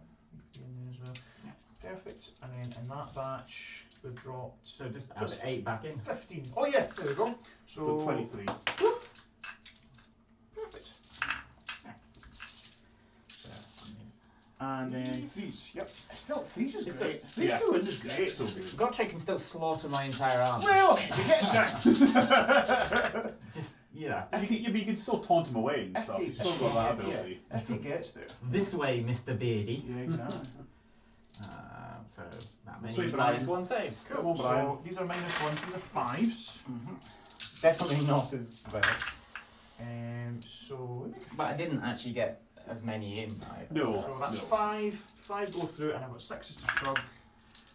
Be in there as well. Yeah. Perfect. And then in that batch, we've dropped So just add the 8 back in. 15. Oh yeah, there we go. So So 23. Perfect. And then 3s. Yep. Still 3s is It's great. a- 3s yeah. to win is great. So good. Godric can still slaughter my entire army. Well, if he gets there. Just, yeah. You can still taunt him away and If stuff. he- You've still if got that he- ability. If he gets there. This way, Mr. Beardy. Yeah, exactly. So that Sweet, means Brian. -1 saves. Come on, So Brian. these are -1s, these are 5s. Definitely not as bad. So But I didn't actually get as many in either. No. So that's no. 5 go through, and I've got 6s to shrug.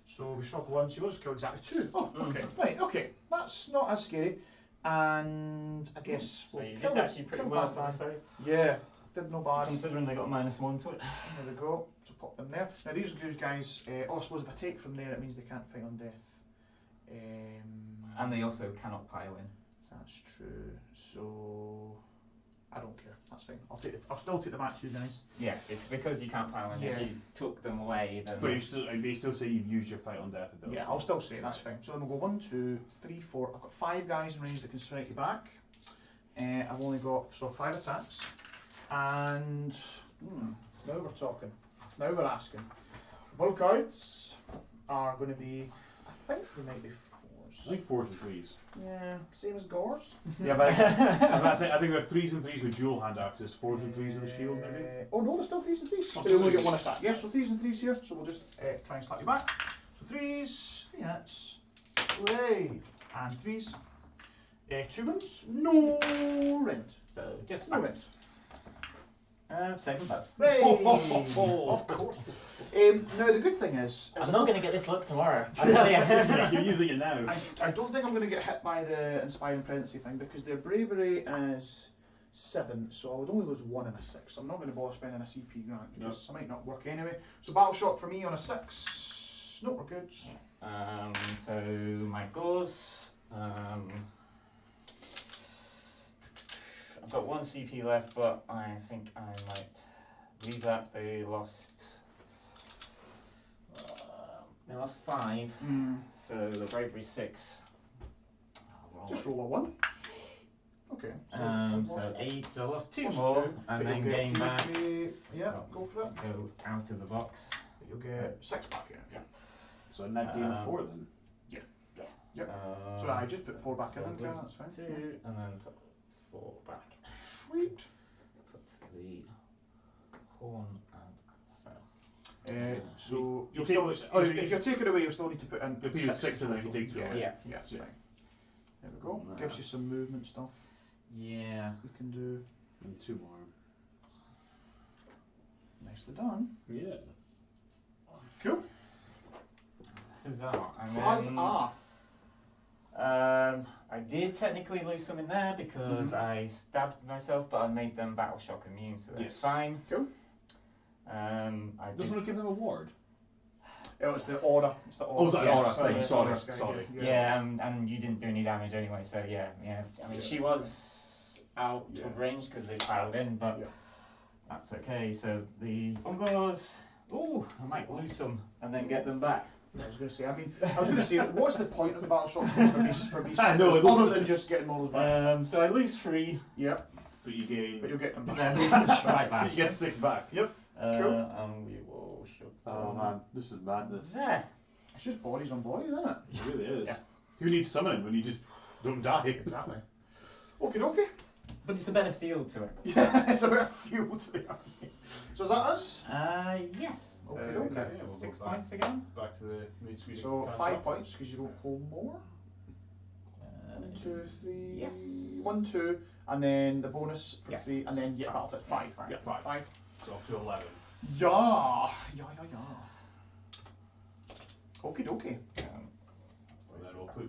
So we shrug 1, so we'll just kill exactly 2. Oh, okay. Right, okay. That's not as scary. And I guess So we'll you kill did actually pretty kill well that for the man. save. Yeah, did no bad. Considering they got -1 to it. There we go. So pop them there. Now these good guys, I suppose if I take from there, it means they can't fight on death. And they also cannot pile in. That's true. So I don't care. That's fine. I'll still take the back 2 guys. Yeah, because you can't pile in. Yeah. If you took them away, then. But you still say you've used your fight on death ability. Yeah, I'll still say it, that's fine. So then we'll go 1, 2, 3, 4. I've got 5 guys in range that can strike you back. I've only got 5 attacks. And now we're talking. Now we're asking. Volkouts are going to be, I think they might be 4s. I think 4s and 3s. Yeah, same as Gores. Yeah, but I think they're 3s and 3s with dual hand axes, 4s and 3s with a shield maybe. Oh no, they're still 3s and 3s. Oh, They only really? get 1 attack. Yeah, so 3s and 3s here. So we'll just try and slap you back. So 3s, 3 hits, hooray, and 3s. 2 wins, no rend. So just No facts. Save them both. Hooray! Oh. Of course. Now the good thing is I'm not going to get this luck tomorrow. I tell you. You're using it now. I don't think I'm going to get hit by the inspiring pregnancy thing because their bravery is 7, so I would only lose 1 in a 6. I'm not going to bother spending a CP grant because I might not work anyway. So battle shock for me on a 6. No, we're good. So my gauze. I've got 1 CP left, but I think I might leave that. They lost 5, so the bravery 6. Just roll a 1. Okay. So 8, so I lost 2 Plus more, 2, and but then you'll gain get back. D3, yeah, Well, go for it. Go out of the box. But you'll get 6 back in. Yeah. So a net gain of 4 then. Yep. So I just put 4 back in, so then, that's fine. 2, and then put 4 back. Sweet. Put the horn and So you you'll take- still, oh, if you're taking away, you'll still need to put in. You'll put 6 and then you take 2 Yeah, away. Yeah. yeah, it's fine. There we go. Gives you some movement stuff. Yeah. You can do. And 2 more. Nicely done. Yeah. Cool. Huzzah. And Huzzah. I did technically lose some in there because I stabbed myself, but I made them battle shock immune, so that's Yes. fine. Cool. I Doesn't it give them a ward? Oh, it's the aura. It's the aura. Oh, is that Yeah, aura sorry, thing? aura Sorry, guy, sorry. Yeah, and you didn't do any damage anyway, so yeah. I mean, she was out of range because they piled in, but Yeah. that's okay. So the Ungors, ooh, I might lose some and then get them back. I was going to say. I mean, I was going to say, what's the point of the battle shock for me? I know, it other looks- than just getting all those back. So I lose 3, Yep. But you gain. But you'll get them back. then right back. You get 6 back. Yep. Cool. And we will shove Oh them man, this is madness. there. It's just bodies on bodies, isn't it? It really is. Yeah. Who needs summoning when you just don't die? Exactly. Okay, okay. But it's a better feel to it. Yeah, it's a bit of fuel to the army. So is that us? Yes. So Okay, okay. is that Yeah, we'll go 6 back. points again. Back to the main suite. So 5 points because you don't hold more. Uh, 1, 2, 3. Yes. 1, 2, and then the bonus for Yes. 3, and then you get battle at 5. Five. Yeah, Five. 5. So up to 11. Yeah. Okie dokie. And then we'll put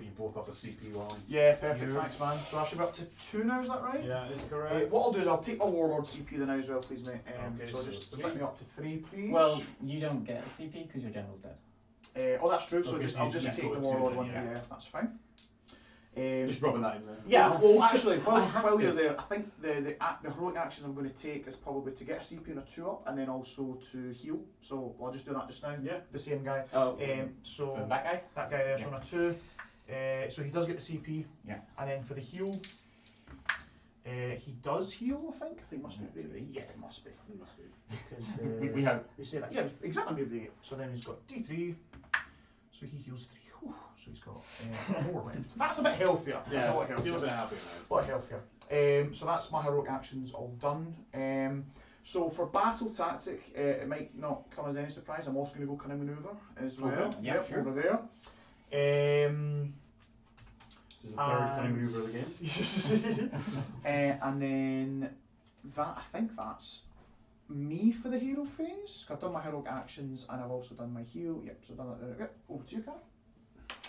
you both up a CP on. Yeah, perfect. Yeah. Thanks, man. So I should be up to 2 now. Is that right? Yeah, is correct. What I'll do is I'll take my warlord CP then as well, please, mate. Okay, so so just 3. set me up to 3, please. Well, you don't get a CP because your general's dead. Oh, that's true. So Okay, just so I'll you just just take go the to warlord then, one. yeah. Yeah, that's fine. Just dropping that in there. Yeah. Well, actually, I while have you're to. there, I think the heroic actions I'm going to take is probably to get a CP and a 2 up, and then also to heal. So I'll just do that just now. Yeah. The same guy. Oh, So that guy? that guy there's Yeah. on a 2. So he does get the CP. Yeah. And then for the heal, he does heal. I think it must be. Yeah, it must be. It must be. Because We hope. they say that. Yeah, exactly. Maybe. So then he's got D3. So he heals 3. Whew. So he's got 4 left. That's a bit healthier. That's a lot healthier. Feels a bit happier now. A lot healthier. So that's my heroic actions all done. So for battle tactic, it might not come as any surprise. I'm also going to go cunning maneuver as well. Okay. Yeah, Yep, sure. over there. This is the third cunning maneuver of the game. And then that, I think that's me for the hero phase. I've done my heroic actions and I've also done my heal. Yep, so I've done that there. Yep, over to you, Cara.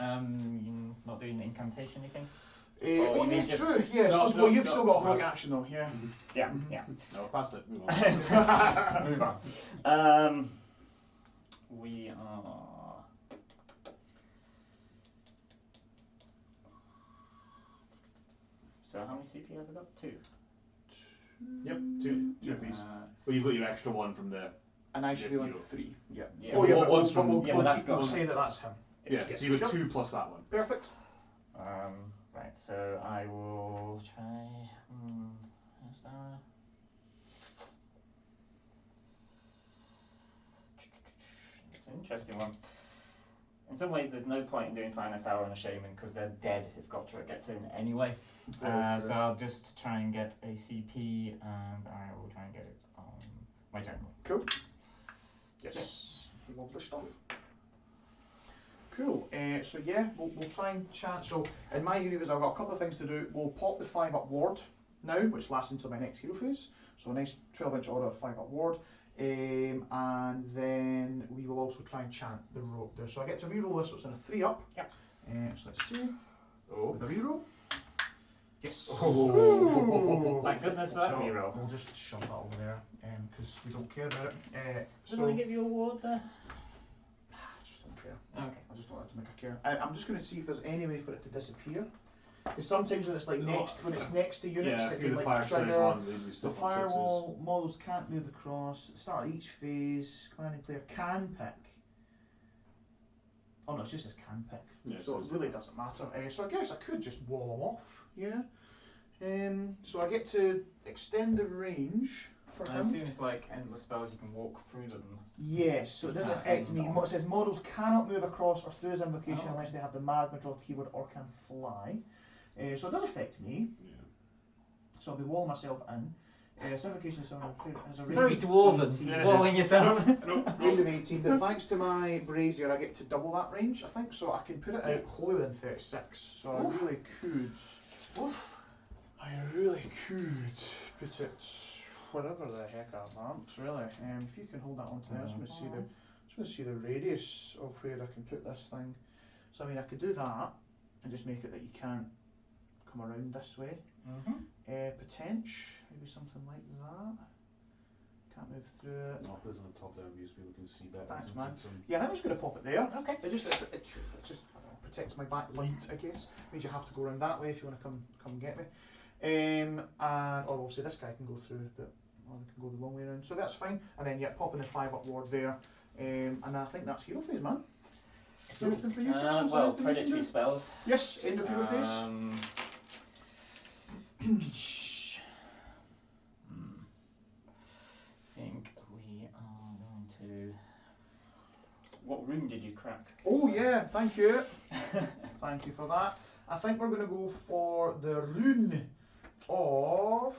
You're not doing the incantation, you think? Oh, you yeah, mean just- true. Yes. No, well, you've no, still got a no. heroic action though. Yeah. Yeah, yeah. No, past it. Move on. Move on. We are. So how many CP have we got? 2. Yep, two apiece. Well, you've got your extra one from the. And I should be Yeah, on hero. 3. Yeah. Yeah, Oh yeah, but but one's we'll, from- we'll, yeah, we'll, but that's keep, we'll got- say that that's him. Yeah, so you've got Yep. 2 plus that one. Perfect. Right, so I will try. Where's that? It's an interesting one. In some ways, there's no point in doing Finest Hour on a Shaman because they're dead if Gotcha gets in anyway. Very true. So I'll just try and get a CP and I will try and get it on my general. Cool. Yes. Lovely stuff. Cool. So yeah, we'll try and chat. So in my heroes, I've got a couple of things to do. We'll pop the 5-up ward now, which lasts until my next hero phase. So a nice 12-inch aura of 5-up ward. And then we will also try and chant the rope there. So I get to reroll this, so it's in a 3-up. Yep. So let's see. Oh. With a reroll. Yes. Oh. Thank goodness for that So reroll. we'll just shove that over there because we don't care about it. Did I give you a ward there? I just don't care. Okay. I just don't like to make a care. I'm just going to see if there's any way for it to disappear. Because sometimes when it's like when it's next to units, Yeah, it through can the like Fyreslayers trigger. ones, they do The stuff on firewall models can't move across. At the start of each phase, commanding player can pick. Oh no, it's just as can pick. Yeah, so so it it's- really doesn't matter. So I guess I could just wall them off. Yeah. So I get to extend the range for I him. assume it's like endless spells, you can walk through them. Yes, so it doesn't affect me. It says models cannot move across or through his invocation unless they have the magma, draw the keyword, or can fly. So it does affect me. Yeah. So I'll be walling myself in. So invocation has a range Very of dwarven, 18. walling yourself. Range of 18, but thanks to my brazier I get to double that range, I think, so I can put it out wholly within 36. So I really could. I really could put it whatever the heck I want, really. If you can hold that on to there, I just want to see the radius of where I can put this thing. So I mean, I could do that and just make it that you can't come around this way. Potential, maybe something like that. Can't move through it. I'll put this on the top down view so people can see better. Thanks, man. Yeah, I'm just going to pop it there. Okay. It just I don't know, protects my back light, I guess. Means you have to go around that way if you want to come and get me. And obviously this guy can go through, but or they can go the long way around. So that's fine. And then popping the 5 up ward there. And I think that's hero phase, man. Anything for you? Well, predatory spells. Yes, end of hero phase. I think we are going to. What room did you crack? Oh yeah, thank you. Thank you for that. I think we're going to go for the rune of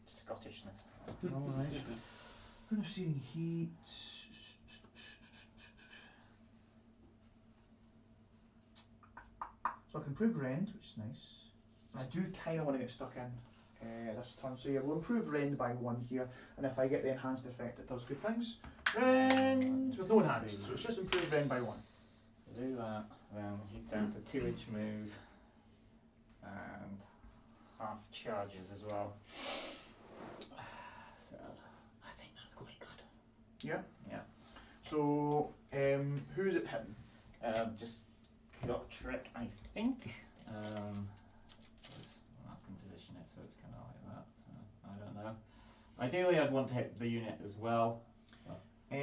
Scottishness. Alright. Rune of searing heat. So I can improve rend, which is nice. I do kind of want to get stuck in this turn. So yeah, we'll improve rend by 1 here, and if I get the enhanced effect, it does good things. Rend with no enhanced, so it's just improved rend by 1. Do that, then he's down to 2-inch move and half charges as well. So I think that's quite good. Yeah. Yeah. So who's it hitting? Just Gotrek, I think. I can position it so it's kind of like that. So I don't know. Ideally, I'd want to hit the unit as well. I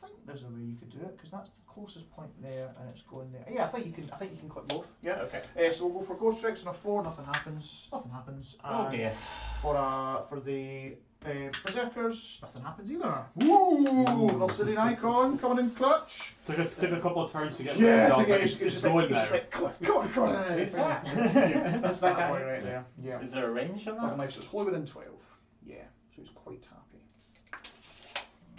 think there's a way you could do it because that's the closest point there, and it's going there. Yeah, I think you can click both. Yeah. Okay. So we'll go for Gotreks on a 4. Nothing happens. Nothing happens. Oh And dear. For the Berserkers, nothing happens either. Woo! Obsidian icon coming in clutch. Took a couple of turns to get It's just going now. like, come on. Who's that? Yeah, that's that guy. boy right there. Yeah. Is there a range on that? Nice. So it's wholly within 12. Yeah. So he's quite happy.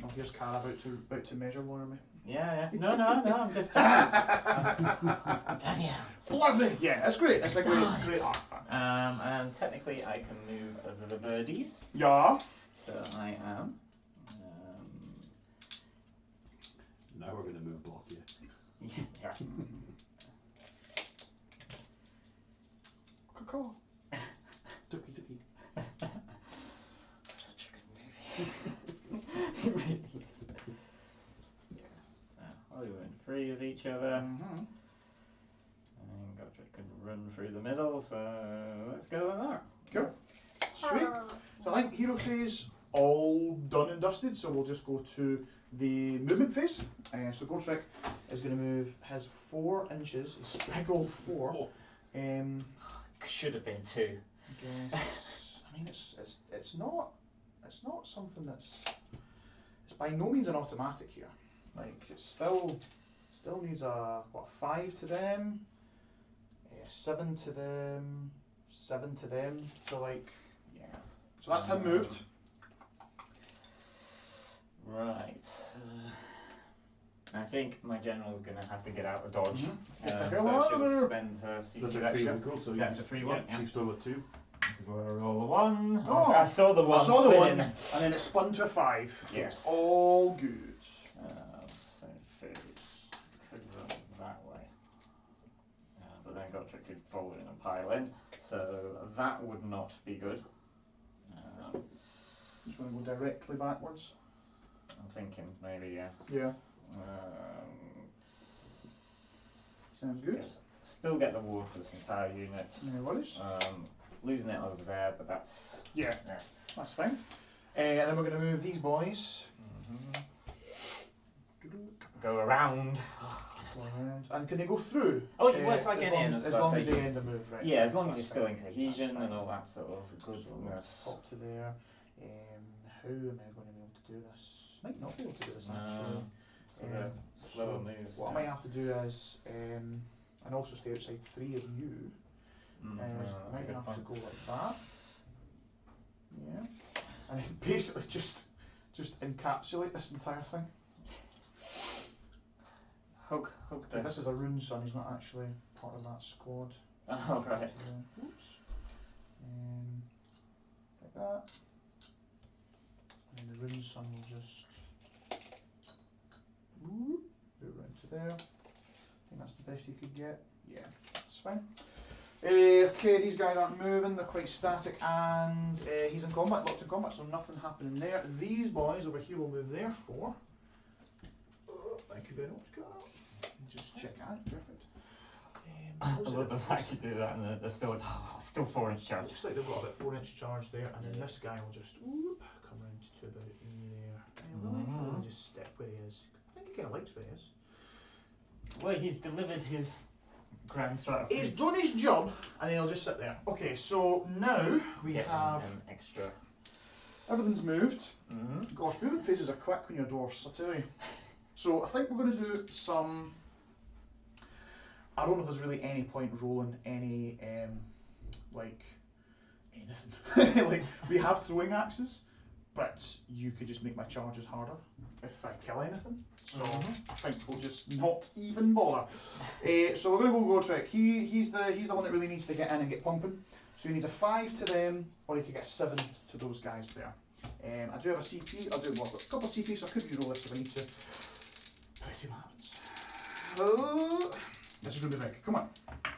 Oh, here's Cara about to measure more of me. Yeah. No, I'm just checking. Bloody hell. Bloody! Yeah, that's great. That's a great art. And technically I can move the birdies. Yeah. So I am. Now we're going to move block you. Yeah. Caw. Tucky. Such a good movie. It really is. Yeah. So we went free of each other. And Gotrek could run through the middle, so let's go with that. Cool. Sweet. So I think hero phase all done and dusted, so we'll just go to the movement phase. So Gotrek is going to move his 4 inches, his big old 4. Should have been 2. I mean, it's not something it's by no means an automatic here. Like it still needs a 5 to them, 7 to them, 7 to them. So like so that's him moved. Right. I think my general's going to have to get out of dodge. Okay, So she'll spend her That's secret a free action. one, cool. So That's a free one. She's still with 2. This is where I roll a 1. Oh, I saw the 1 I saw the spinning. 1, and then it spun to a 5. Yes. It's all good. So food could run that way. But then Gotrek could fold in and pile in. So that would not be good. Just want to go directly backwards. I'm thinking maybe, yeah. Yeah. Sounds good. Yes. Still get the ward for this entire unit. No worries. Losing it over there, but that's... Yeah, that's fine. And then we're going to move these boys. Go around. And can they go through? Oh, well, it's like any end. As long as they end the move, right? Yeah, as long as you're still in cohesion and all that sort of goodness. Up to there. How am I going to be able to do this? Might not be able to do this actually. Slower moves. What I might have to do is, and also stay outside 3 of you. I might have to go like that. Yeah. And then basically just encapsulate this entire thing. Hook This is a rune son, he's not actually part of that squad. Oh, right. Oops. Like that. And then the rune son will just go around to there. I think that's the best you could get. Yeah, that's fine. Okay, these guys aren't moving, they're quite static, and he's in combat, locked in combat, so nothing happening there. These boys over here will move there for. Thank you very much, Cara. Just check out, perfect. I love the fact you do that, and they're still 4-inch charge. Looks like they've got about 4-inch charge there, and then this guy will just come round to about there. Really? Just step where he is. I think he kind of likes where he is. Well, he's delivered his grand strategy. He's done his job, and then he'll just sit there. Okay, so now we have an extra. Everything's moved. Gosh, moving phases are quick when you're dwarfs, I tell you. So I think we're going to do some. I don't know if there's really any point rolling any like anything. Like we have throwing axes, but you could just make my charges harder if I kill anything. So I think we'll just not even bother. So we're going to go Gotrek. He's the one that really needs to get in and get pumping. So he needs a 5 to them, or he could get 7 to those guys there. I do have a CP. I'll do a couple of CP, so I could reroll this if I need to. Let's see what happens. Oh, this is going to be big. Come on.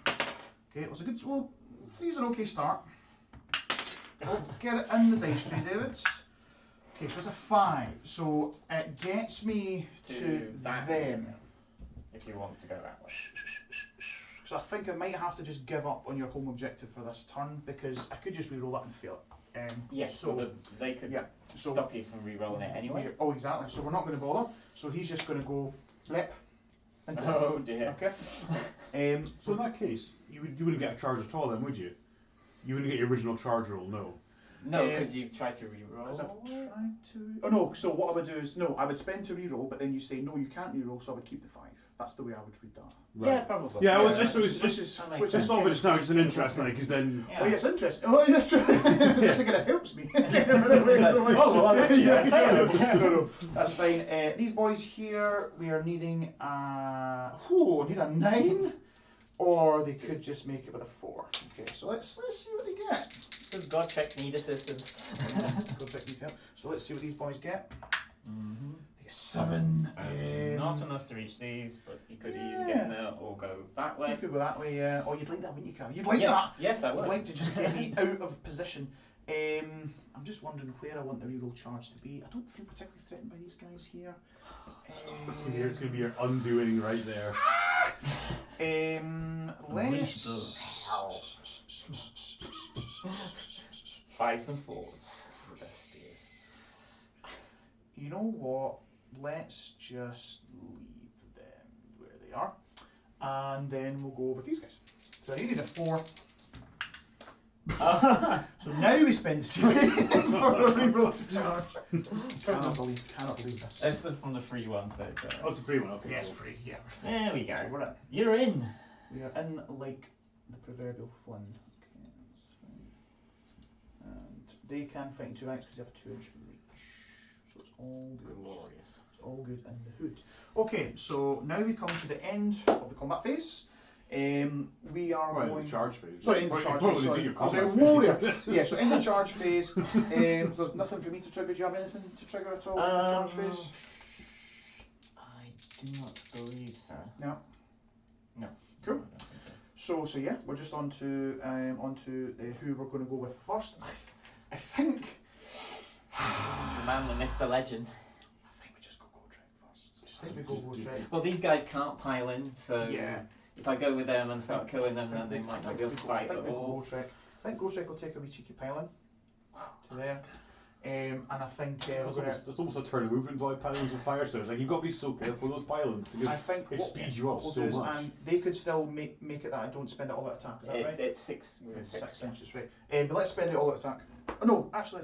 Okay, it was a good. Well, 3's an okay start. Oh, get it in the dice tray, David. Okay, so it's a 5. So it gets me to them. If you want to go that way. So I think I might have to just give up on your home objective for this turn because I could just reroll that and fail it. Yes, so they could stop you from re-rolling it anyway. Oh, exactly. So we're not going to bother. So he's just going to go flip. Oh dear. Okay. So in that case, you wouldn't get a charge at all then, would you? You wouldn't get your original charge roll, no. No, because you've tried to re-roll. Because I've tried to. Oh no. So what I would do is I would spend to re-roll, but then you say no, you can't re-roll, so I would keep the 5. That's the way I would read that. Right. Yeah, probably. Yeah, which I saw, but it's now just an interest, like, because then. Yeah. Oh, yeah, it's interesting. Oh, yeah, true. It actually kind of helps me. No, that's fine. These boys here, we are needing need a 9, or they could just make it with a 4. Okay, so let's see what they get. Does Godcheck need assistance? Godcheck need help. So let's see what these boys get. They get 7. Not enough to reach these, but you could easily get in there or go that way. You could go that way, yeah. Oh, you'd like that, wouldn't you, Cara? You'd like that? Yes, I would. You'd like to just get me out of position. I'm just wondering where I want the reroll charge to be. I don't feel particularly threatened by these guys here. It's going to be your undoing right there. Let's. 5s and 4s. The best spears. You know what? Let's just leave them where they are, and then we'll go over these guys. So I needed a 4. So now we spend the CP for a reroll to charge. Cannot believe this. It's from the free one, so it's Oh, it's a free one, okay. Yes, cool. free, yeah. There we go. So we're in. You're in. We are in like the proverbial Flynn. Okay, that's fine. And they can fight in 2 ranks because they have a 2-inch reach. So it's all good. Glorious. It's all good in the hood. Okay, so now we come to the end of the combat phase. We are going. The charge phase. Sorry, in the charge phase. Sorry. I was a warrior. Yeah, so in the charge phase, there's nothing for me to trigger. Do you have anything to trigger at all in the charge phase? I do not believe so. No. No. Cool. So yeah, we're just on to who we're going to go with first. I think. The man, the myth, the legend. I think we just go Gotrek first. I think we go Gotrek. Well, these guys can't pile in, so yeah. If I go with them and start killing them, then they might not be able to fight at all. I think Gotrek will take a wee cheeky pile in to there. and I think we're It's going almost, it's almost a turn of movement by pylons with Fyreslayers. Like, you've got to be so careful with those pylons because I think it what speeds you up we'll so do is, much. and they could still make it that I don't spend it all out attack. Is that right? It's 6. It's 6 inches, right? But let's spend it all out attack. Oh no, actually,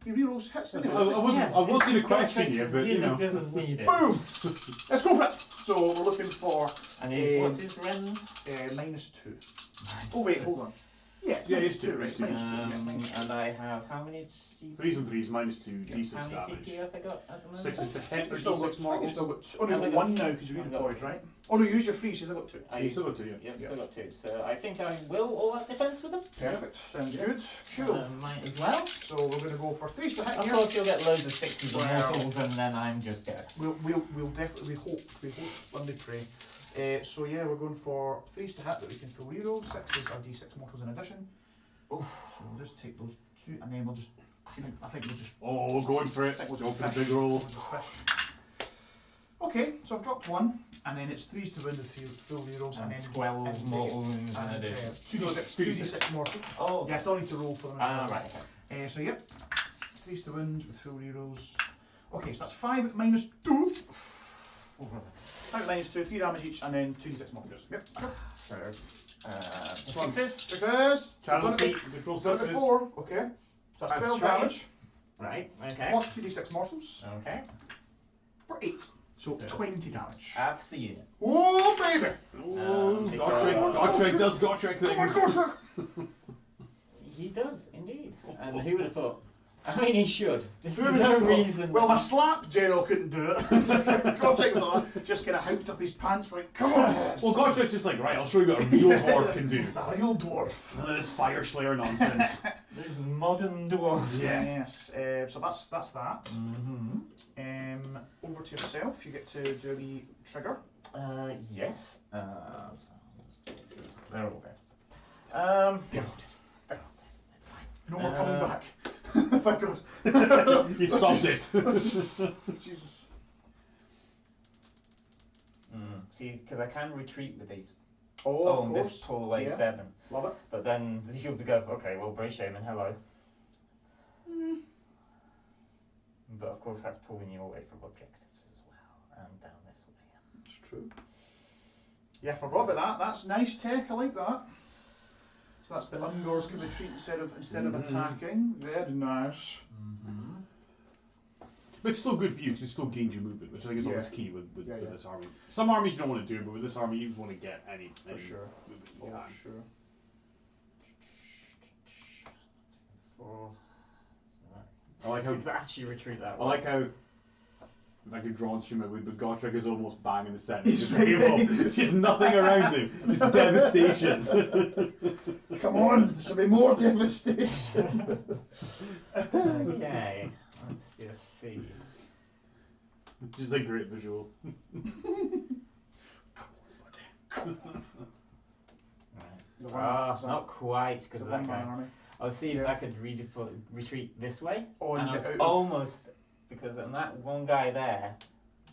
he rerolls hits. I Anyway, was going to question you, but you know. doesn't need it. Boom! Let's go for it. So we're looking for And what's his rend? -2. Oh wait, hold on. Yeah, Yeah, it's it's -2, two, right? it's two. -2. And I have how many CP? 3s and 3s, -2, d6 How many damage. CP have I got at the moment? 6 is to hit or You've still got, d6 models. still got two. Oh no, you've I've got got 1 now because you I've got- redeployed, right? Oh no, you use your 3, so you've still got 2. You still got 2, yeah. Yep, still got 2. So I think I will all out defense with them. Perfect. Sounds Yeah. good. Cool. Might as well. So we're going to go for 3s to hit Of here. course, you'll get loads of 60s and Wow. mortals, and then I'm just dead. We'll definitely hope when they pray. So yeah, we're going for 3s to hit that we can throw reroll. 6s are d6 mortals in addition. Oof. So we'll just take those 2 and then we'll just. I think we'll just. Oh, going for it. We'll Go just for the fish. big roll. We'll just fish. Okay, so I've dropped 1, and then it's 3s to win the full rerolls, and then 12 and mortal wounds in and, addition. 2d6 mortals. Oh, Yeah, I still need to roll for them. as ah, well. right. Okay. So yep, 3s to win with full rerolls. Okay, so that's 5 -2. 5 -2, 3 damage each, and then 2d6 mortals. Yep. So, One. 6s. 6s. Channel Done it Pete, control Done it 6s. before. Okay. So that's That's 12 right. damage Right, okay. plus 2d6 mortals Okay. for 8. So So- 20 damage. That's the unit. Oh baby! Gotrek does Gotrek Oh my things. god! He does, indeed. And who would have thought? I mean, he should. There's Who would no have thought? reason. Well, my slap general couldn't do it. Gotrek was like that, just kind of hyped up his pants like, come on! Well, Gotrek's just like, right, I'll show you what a real dwarf can do. It's a real dwarf. None of this Fyreslayer nonsense. These modern dwarves. Yes. So that's that. Mm-hmm. Over to yourself. You get to do a wee trigger. Yes. So I'll just do this. They're all dead. That's fine. No more coming back. Thank God. He stops it. Jesus. See, because I can retreat with these. Oh, and of this course. pull away Yeah. 7. Love it. But then you'll go, okay, well, Bray Shaman, hello. But of course, that's pulling you away from objectives as well, and down this way. It's true. Yeah, I forgot about that. That's nice tech. I like that. So that's the Ungors can retreat instead of attacking. Very nice. But it's still good for you because it still gains your movement, which I think is always Yeah. key with Yeah. this army. Some armies you don't want to do, but with this army you just want to get any sure. movement you Oh, can. sure. 4. I like how It's actually retreat that I way. like how if I could draw on stream but Gotrek is almost bang in the centre. He's of the table. There's nothing around him. Just devastation. Come on, there should be more devastation. Okay, let's just see. Just a great visual. Right. Not quite, because of that guy. Army. I was seeing if I could retreat this way, Oh, and and I was get out of- almost, because on that one guy there,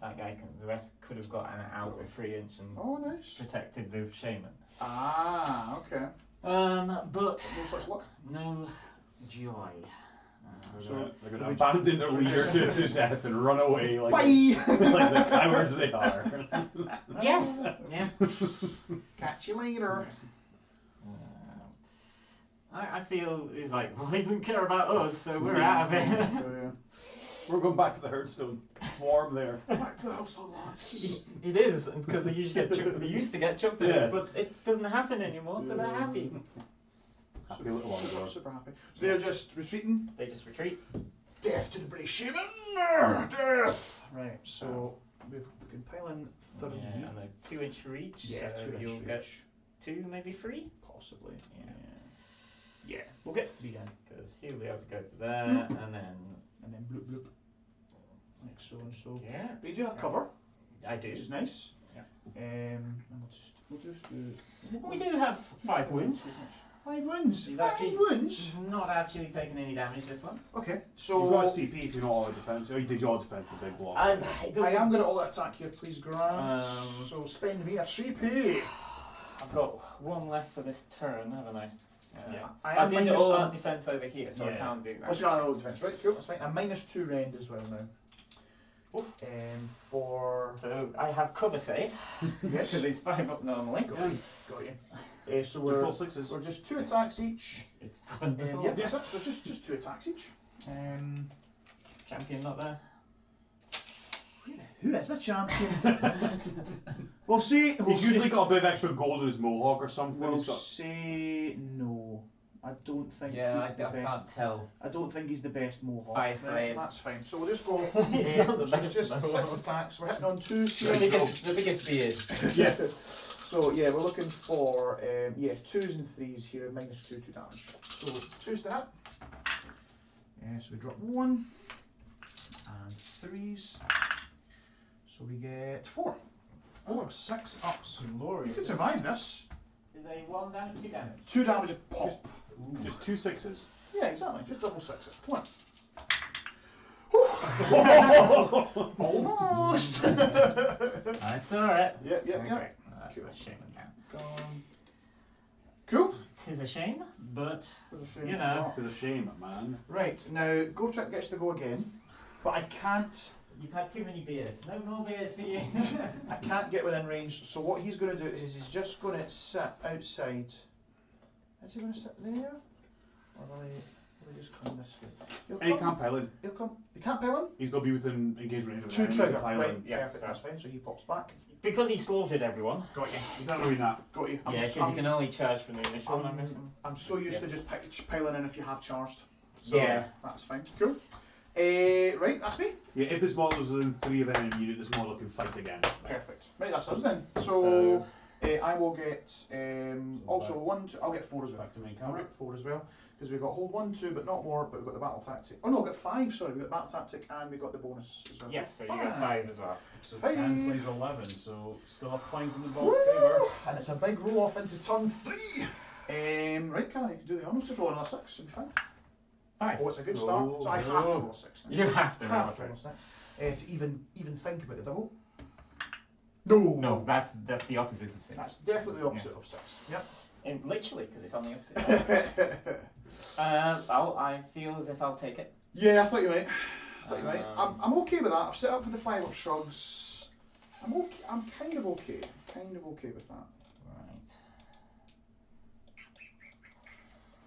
that guy the rest could have gotten out with 3 inch and Oh, nice. protected the shaman. Ah, okay. But No such luck. no joy. They're gonna abandon their leader to death and run away like Bye! like the cowards they are. Yes. Yeah. Catch you later. I feel he's like, well, he didn't care about us, so we're out of it. So, We're going back to the Hearthstone. It's warm there. back to the house of lads. It is, because they usually get chucked, they used to get chucked at Yeah. it, but it doesn't happen anymore, so they're happy. Happy little while ago. Super happy. So they're just retreating. They just retreat. Death to the British shaman! Death! Right, so we can pile in 30. Yeah, and a 2 inch reach, Yeah, so 2 inch you'll get reach. 2, maybe 3? Possibly. Yeah. Yeah, we'll get 3 then. Because he'll be able to go to there, and then... And then bloop bloop. Like so and so. Yeah, But you do have cover, I do. which is nice. Yeah. And we'll just do. We do have 5 wounds. 5 wounds! He's 5 actually- wounds! Not actually taking any damage this one. Okay, You've got a so. CP if you're not all out defense. Oh, you did your all defense the big block. I am going to all attack here, please, Grant. So spend me a 3p. I've got 1 left for this turn, haven't I? Yeah. I I am did minus all some. out defense over here, so I Yeah. can't do that. What's your all defense? Right, cool, that's fine. I'm -2 rend as well now. For So I have cover save, yes, because it's 5 up normally. got you. So Just we're roll sixes. just 2 attacks each. It's happened before. Yeah, that's it. So just 2 attacks each. Champion not there. Who is the champion? We'll see. He's usually got a bit of extra gold in his mohawk or something. We'll He's got... say no. I don't think Yeah, he's the I best. can't tell. I don't think he's the best mohawk. Fyreslayers. That's fine. So we'll just go. He's not the So best it's just mohawk. 6 attacks. We're hitting on 2s The here. biggest beard. Yeah. So yeah, we're looking for 2s and 3s here, -2 to damage. So 2s to hit. So we drop 1 and 3s. So we get 4. 4, 6 ups. You can survive this. Is a 1 damage, 2 damage? 2 damage a pop. Just 2 sixes. Yeah, exactly. Just double 6 Come on. Almost. I saw it. Yep. Okay. That's Cool. a shame now. Gone. Cool. Tis a shame, but There's a you know. It's a shame, man. Right, now Gotrek gets to go again, but I can't You've had too many beers. No more beers for you. I can't get within range, so what he's going to do is he's just going to sit outside. Is he going to sit there? Or will he just come this way? And he can't pile in. He'll come. He can't pile in? He's got to be within engaged range of 2 an enemy trigger. to pile Right, in. Yeah, perfect, so- that's fine, so he pops back. Because he slaughtered everyone. Got you. He's not doing that. Got you. Yeah, because you can only charge from the initial one, I'm guessing. I'm so used to just piling in if you have charged. So Yeah. That's fine. Cool. Right, that's me. Yeah, if this model is within 3 of any unit, this model can fight again. Perfect. Right, that's us then. So I will get also 1, 2. I'll get 4 as well. Back to main All camera. right, 4 as well. Because we've got hold 1, 2, but not more. But we've got the battle tactic. Oh no, we've got 5. Sorry, we've got battle tactic and we got the bonus as well. Yes, so you got 5 as well. So 5. 10 plays 11, so still a point in the ball Woo! favour. And it's a big roll off into turn 3. Right, Cara, you can do the honours. Just roll another 6. Should be fine. 5. Oh, it's a good start. So I have to roll 6. Now. You have to roll Have to 6. roll 6. To even think about the double. No. No, that's the opposite of 6. That's definitely the opposite of 6. Yep. And literally, because it's on the opposite. I feel as if I'll take it. Yeah, I thought you might. I'm okay with that. I've set up with the 5 up shrugs. I'm okay. I'm kind of okay. With that.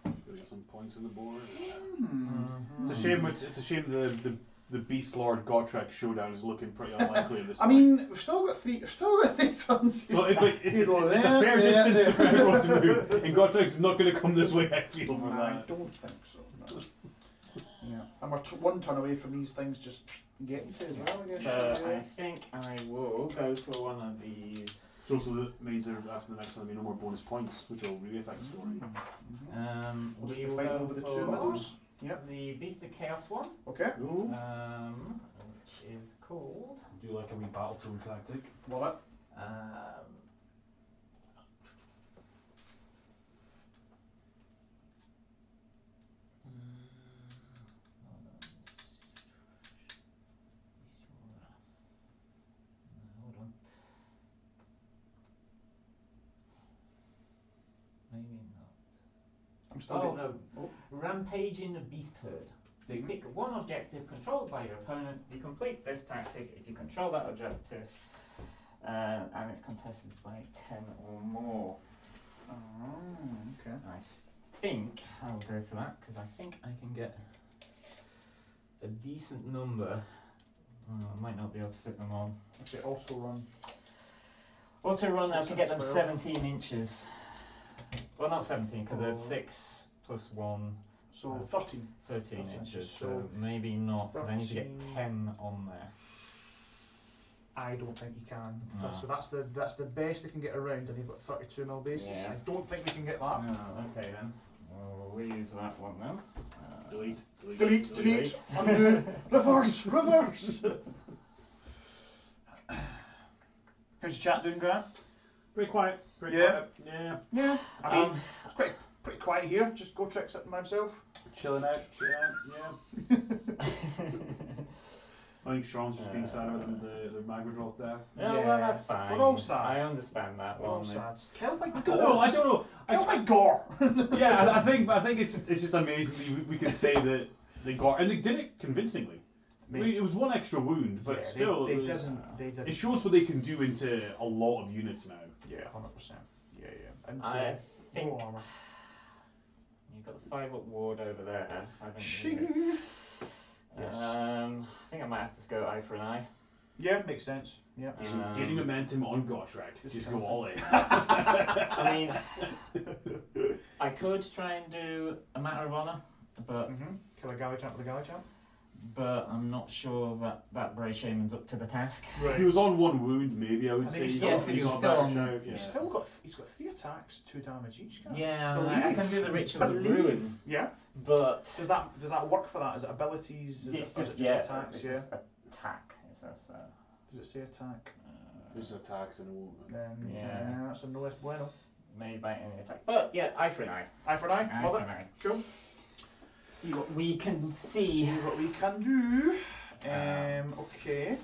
Right. We got some points on the board. Hmm. It's a shame. It's a shame the Beast Lord Gotrek showdown is looking pretty unlikely at this I point. mean, we've still got 3 turns here. So it's a fair distance to kind of to move, and Gotrek's not going to come this way. I feel for I that. don't think so. No. Yeah, and we're 1 turn away from these things just getting to as well. I guess. So I think I will go for one of these. It also means that after the next one, there'll be no more bonus points, which will really affect the story. We'll just we be will fighting go over the for 2 middles. Yep. The Beast of Chaos one, Okay. which is called. Do you like a wee battle tone tactic? Love it. Hold on. Maybe not. I'm still Oh getting- no, Rampaging the Beast Herd. So you pick one objective controlled by your opponent, you complete this tactic if you control that objective, and it's contested by 10 or more. Oh, okay. I think I'll go for that, because I think I can get a decent number. I might not be able to fit them all. Okay, also run. Auto run, I can get them 12. 17 inches. Well, not 17, because there's 6 plus 1. So 13. 13 13 inches, so so maybe not, because I need to get 13. 10 on there. I don't think you can. No. So that's the best they can get around, and they've got 32 mil bases. Yeah. I don't think we can get that. No, okay then. We'll leave that one then. Delete. Delete, undo, reverse. How's the chat doing, Grant? Pretty quiet. Yeah. Yeah. Yeah. I mean, it's pretty quiet here. Just go trick sitting by himself. Chilling out. Yeah. I think Sean's just being sad about the Magmadroth death. Yeah, well, that's fine. We're all sad. I understand that We're all one. sad. Killed by I don't know. Killed by gore. Yeah, I think it's just amazing that we can say that they got, and they did it convincingly. I mean, it was one extra wound, but still, they didn't. it shows what they can do into a lot of units now. Yeah, 100%. Yeah. And I think more armor. you've got the 5-up ward over there, haven't you? Shing. Yes. I think I might have to go eye for an eye. Yeah, makes sense. Yeah. Getting momentum on Gotrek. Just go all in. I mean, I could try and do a matter of honour, but Kill a galley champ with a galley champ. but I'm not sure that Bray Shaman's up to the task. If he was on one wound, maybe I would say. he's still- he's he's on still that on- shout, yeah. He's got 3 attacks, 2 damage each. Guy. Yeah, I can do the rituals of Believe. ruin, Yeah. but Does that work for that? Is it abilities? it's Is just it attacks? it's Yeah. just attack. It says so. Does it say attack? There's attacks and all. Then Yeah. that's a no es bueno. Made by any attack, but yeah, eye for an eye. Eye for an eye. Eye Love for it. an eye. Cool. See what we can See see. what we can do. Okay.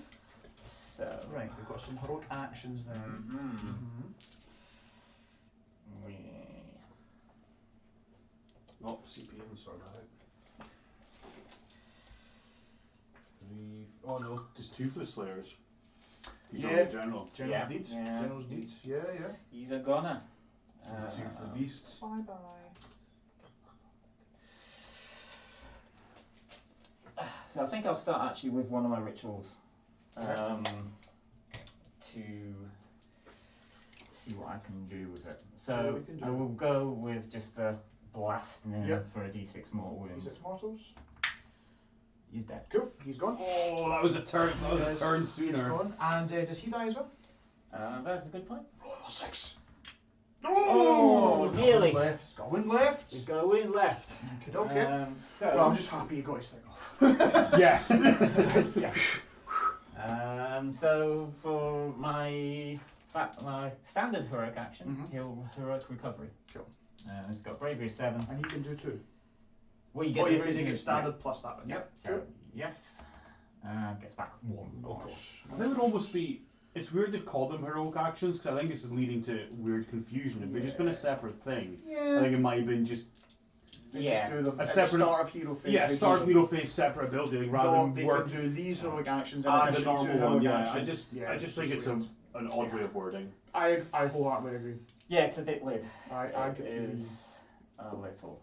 So Right, we've got some heroic actions then. we Oh, CPM, sorry about it. 3. Oh no, just 2 for the Slayers. He's Yeah. on the general. General's Yeah. deeds. Yeah. General's deeds. Yeah. he's a goner. 2 for the beasts. Bye bye. So I think I'll start actually with one of my rituals, to see what I can do with it. See what So we can do. I will go with just the blast in Yep. for a d6 mortal wounds. D6 mortals. He's dead. Cool. He's gone. Oh, that was a turn. That was Yes, a turn He's sooner. gone. And does he die as well? That's a good point. Roll 6. Oh, He's got nearly. one left. He's got one left. He's got a win left. Okay. So Well, I'm just happy he got his thing off. Yeah. yeah. So for my standard heroic action, he'll heroic recovery. Cool. It's got bravery 7. And he can do 2. Well, you get Oh, the yeah, because he runes, gets standard plus that one. Yep. So yes, gets back 1 of course. They would almost be. It's weird to call them heroic actions because I think this is leading to weird confusion. If they'd just been a separate thing, I think it might have been just They Yeah. just do them A at the separate- start of hero phase. yeah, they start do them. hero phase separate ability rather No, than they work can do these heroic actions in and the addition to normal one. heroic Yeah, actions. I just think it's an odd way of wording. I wholeheartedly agree. Yeah, it's a bit weird. I It get is a little.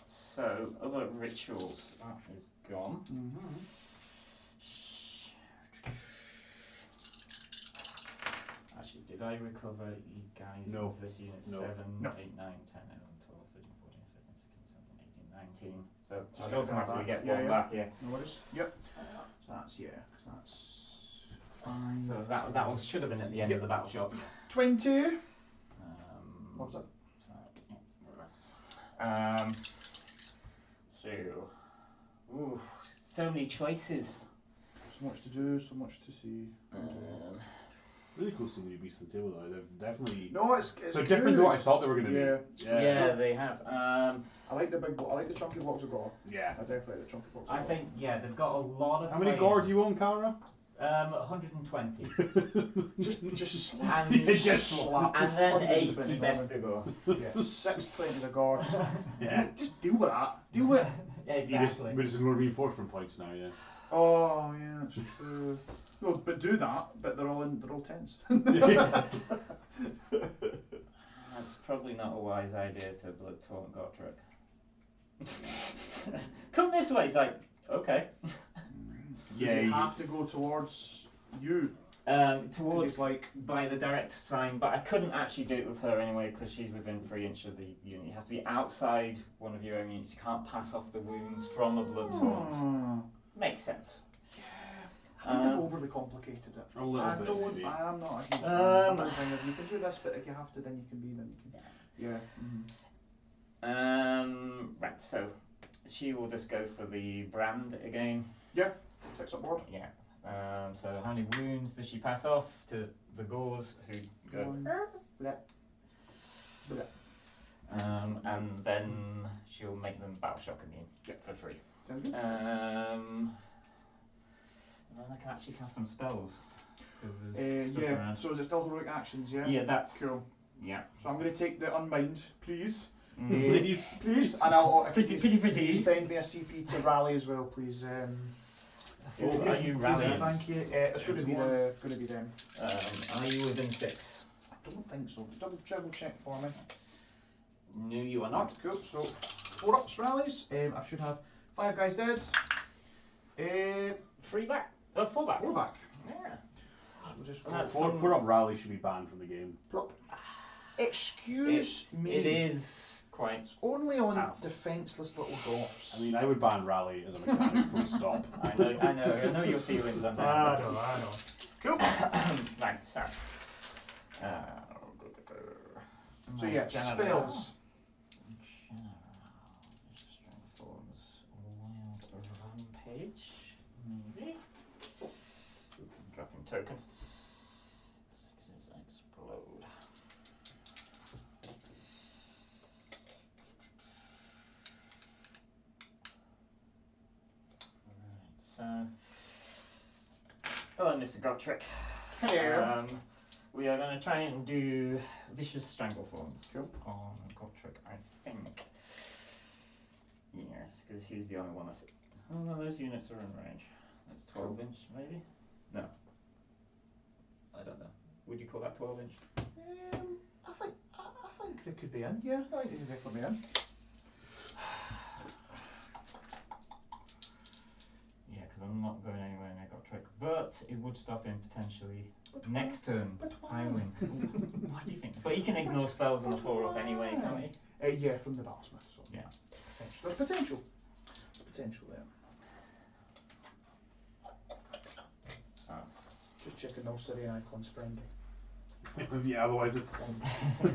So other rituals that is gone. Actually, did I recover you guys No. into this unit? No. 7, No. 8, 9, 10, 11, 12, 13, 14, 15, 16, 17, 18, 19. So Just I get automatically one get back. one Yeah, back, yeah. No worries. Yep. So that's 5. So that was should have been at the end of the battle shot. 20. What was that? So, yeah. So, ooh, so many choices. So much to do, so much to see. Really cool seeing the beast on the table though. They've definitely. No, it's So different to what I good. thought they were going to Yeah. be. Yeah, they have. I like the big. I like the chunky blocks of gore. Yeah. I definitely like the chunky blocks. I think they've got a lot of. How many playing. guard do you own, Cara? 120. just slap. And, Just slap. and then 120 80 best to go. Yeah, 620 a guard. Yeah. Just deal with that. Deal with. Yeah, We're just going to reinforcement points now, yeah. Oh yeah, it's true. No, but do that. But they're all tens. That's probably not a wise idea to blood taunt Gotrek. Come this way. It's like okay. Yeah, you have to go towards you. Towards It's like by the direct sign, but I couldn't actually do it with her anyway because she's within 3 inches of the unit. You have to be outside one of your own units. You can't pass off the wounds from a blood taunt. Makes sense. I think they've overly complicated it. A little I bit, don't. maybe. I am not a huge fan. I'm not a fan of, you can do this, but if you have to, then you can be. Then you can. Yeah. Right. So she will just go for the brand again. Yeah. 6 up board. Yeah. So how many wounds does she pass off to the Gores who go? And then she'll make them battle shock immune for free. Sounds good. And then I can actually cast some spells. 'Cause there's stuff Yeah, around. so is it still heroic actions, yeah? Yeah, that's Cool. Yeah. So I'm going to take the unbind, please. Please. Please, and I'll if Pretty, you pretty, pretty. spend me a CP to rally as well, please. Oh, are you rallying? Thank you. It's going to be them. Are you within 6? I don't think so. Double check for me. No, you are not. Cool. So 4 ups rallies. I should have 5 guys dead. 3 back. 4 back. 4 back. Yeah. So we'll just That's roll. 4 up rally should be banned from the game. Plop. Excuse me. It is quite. It's only on powerful. defenceless little dwarfs. I mean, I would ban rally as a mechanic, full stop. I know your feelings on that. I know. Cool. Right, so. So yeah, spells. Strength forms, wild rampage, maybe. Dropping tokens. 6s explode. Right, so. Hello, Mr. Gotrick. Hello. We are going to try and do vicious strangleforms Cool. on Gotrick, I think. Yes, because he's the only one that's. Oh no, those units are in range. That's 12 inch, maybe? No. I don't know. Would you call that 12 inch? I think they could be in. Yeah, I think they could definitely be in. Yeah, because I'm not going anywhere near Gotrick, but it would stop him potentially next turn but why? piling. What do you think? But he can ignore spells on the 4 up anyway, can't he? Yeah, from the Battlesmith. So Yeah. there's potential. There's potential there. So. Just checking those Syrian icons friendly. Yeah, otherwise it's. I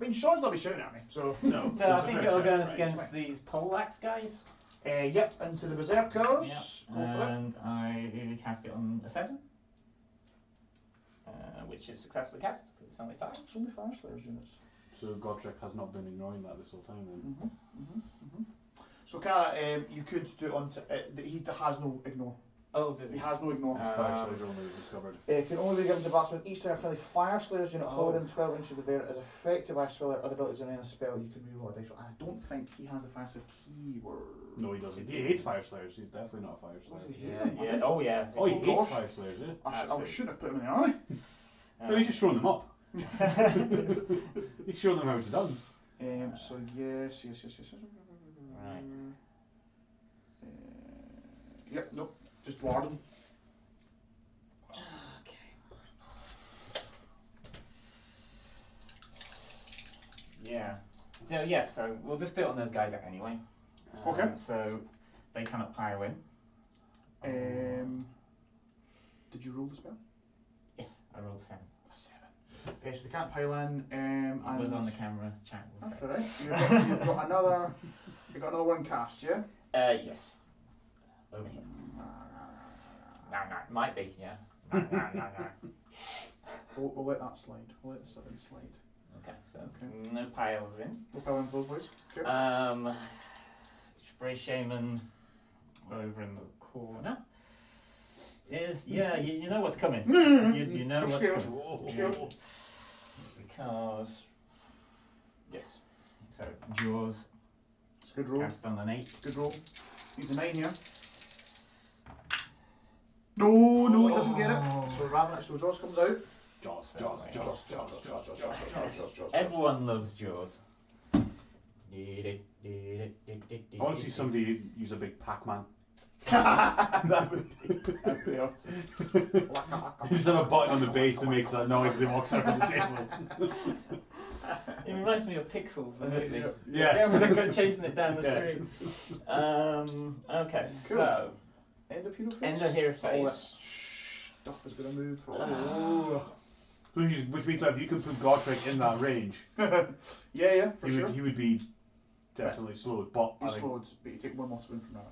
mean, Sean's not be shouting at me, so. No. So I think it'll go Right, against right. these poleaxe guys. Yep, into the Berserkers. Yep. Go for it. And I cast it on a 7. Which is successfully cast, because it's only 5. It's only Fyreslayers units. So Godric has not been ignoring that this whole time then. So, Cara, you could do it on. He has no ignore. Oh, does He has no ignore. Fyreslayers only discovered. Can only be given to Battlesmith each turn a friendly Fyreslayers unit hold within 12 inches of the bear is affected by a spell or other abilities in any spell. You can reroll a dice roll. I don't think he has the Fyreslayer keyword. No, he doesn't. He hates Fyreslayers. He's definitely not a What does Fyreslayer. he hate them? Yeah. Oh, yeah. Oh, he Oh, hates gosh. Fyreslayers, yeah? I should have put him in the army. No, he's just showing them up. He's showing them how it's done. So yes. Right. Yep. Nope. Just Warden. Okay. Yeah. So yeah, so we'll just do it on those guys anyway. Okay. So they cannot pile in. Did you roll the spell? Yes, I rolled 7. A 7. Okay, so they can't pile in. It was on the camera chat. That's alright. You've got another. You've got another one cast, yeah. Yes. Over here. No, might be, yeah. No. We'll let that slide. We'll let the 7 slide. Okay, so Okay. no piles in. We'll pile in both ways. Okay. Spray Shaman over in the corner. You know what's coming. You know what's Scared. coming. Scared. Because yes. So Jaws It's a good roll. cast on an 8. Good roll. He's a 9 here. No, he doesn't get it. So so Jaws comes out. Jaws. Everyone loves Jaws. I want to see somebody use a big Pac-Man. That would be awesome. Just have a button on the base that makes that noise as he walks over the table. It reminds me of Pixels, the movie. Yeah. They're going chasing it down the street. Okay, so End of hero phase. end of hero All phase. this stuff is going to move. Oh. Which means that if you can put Godric in that range, yeah, for sure. he would be definitely slowed. But I He's think, slowed, but you take one more to win from now on.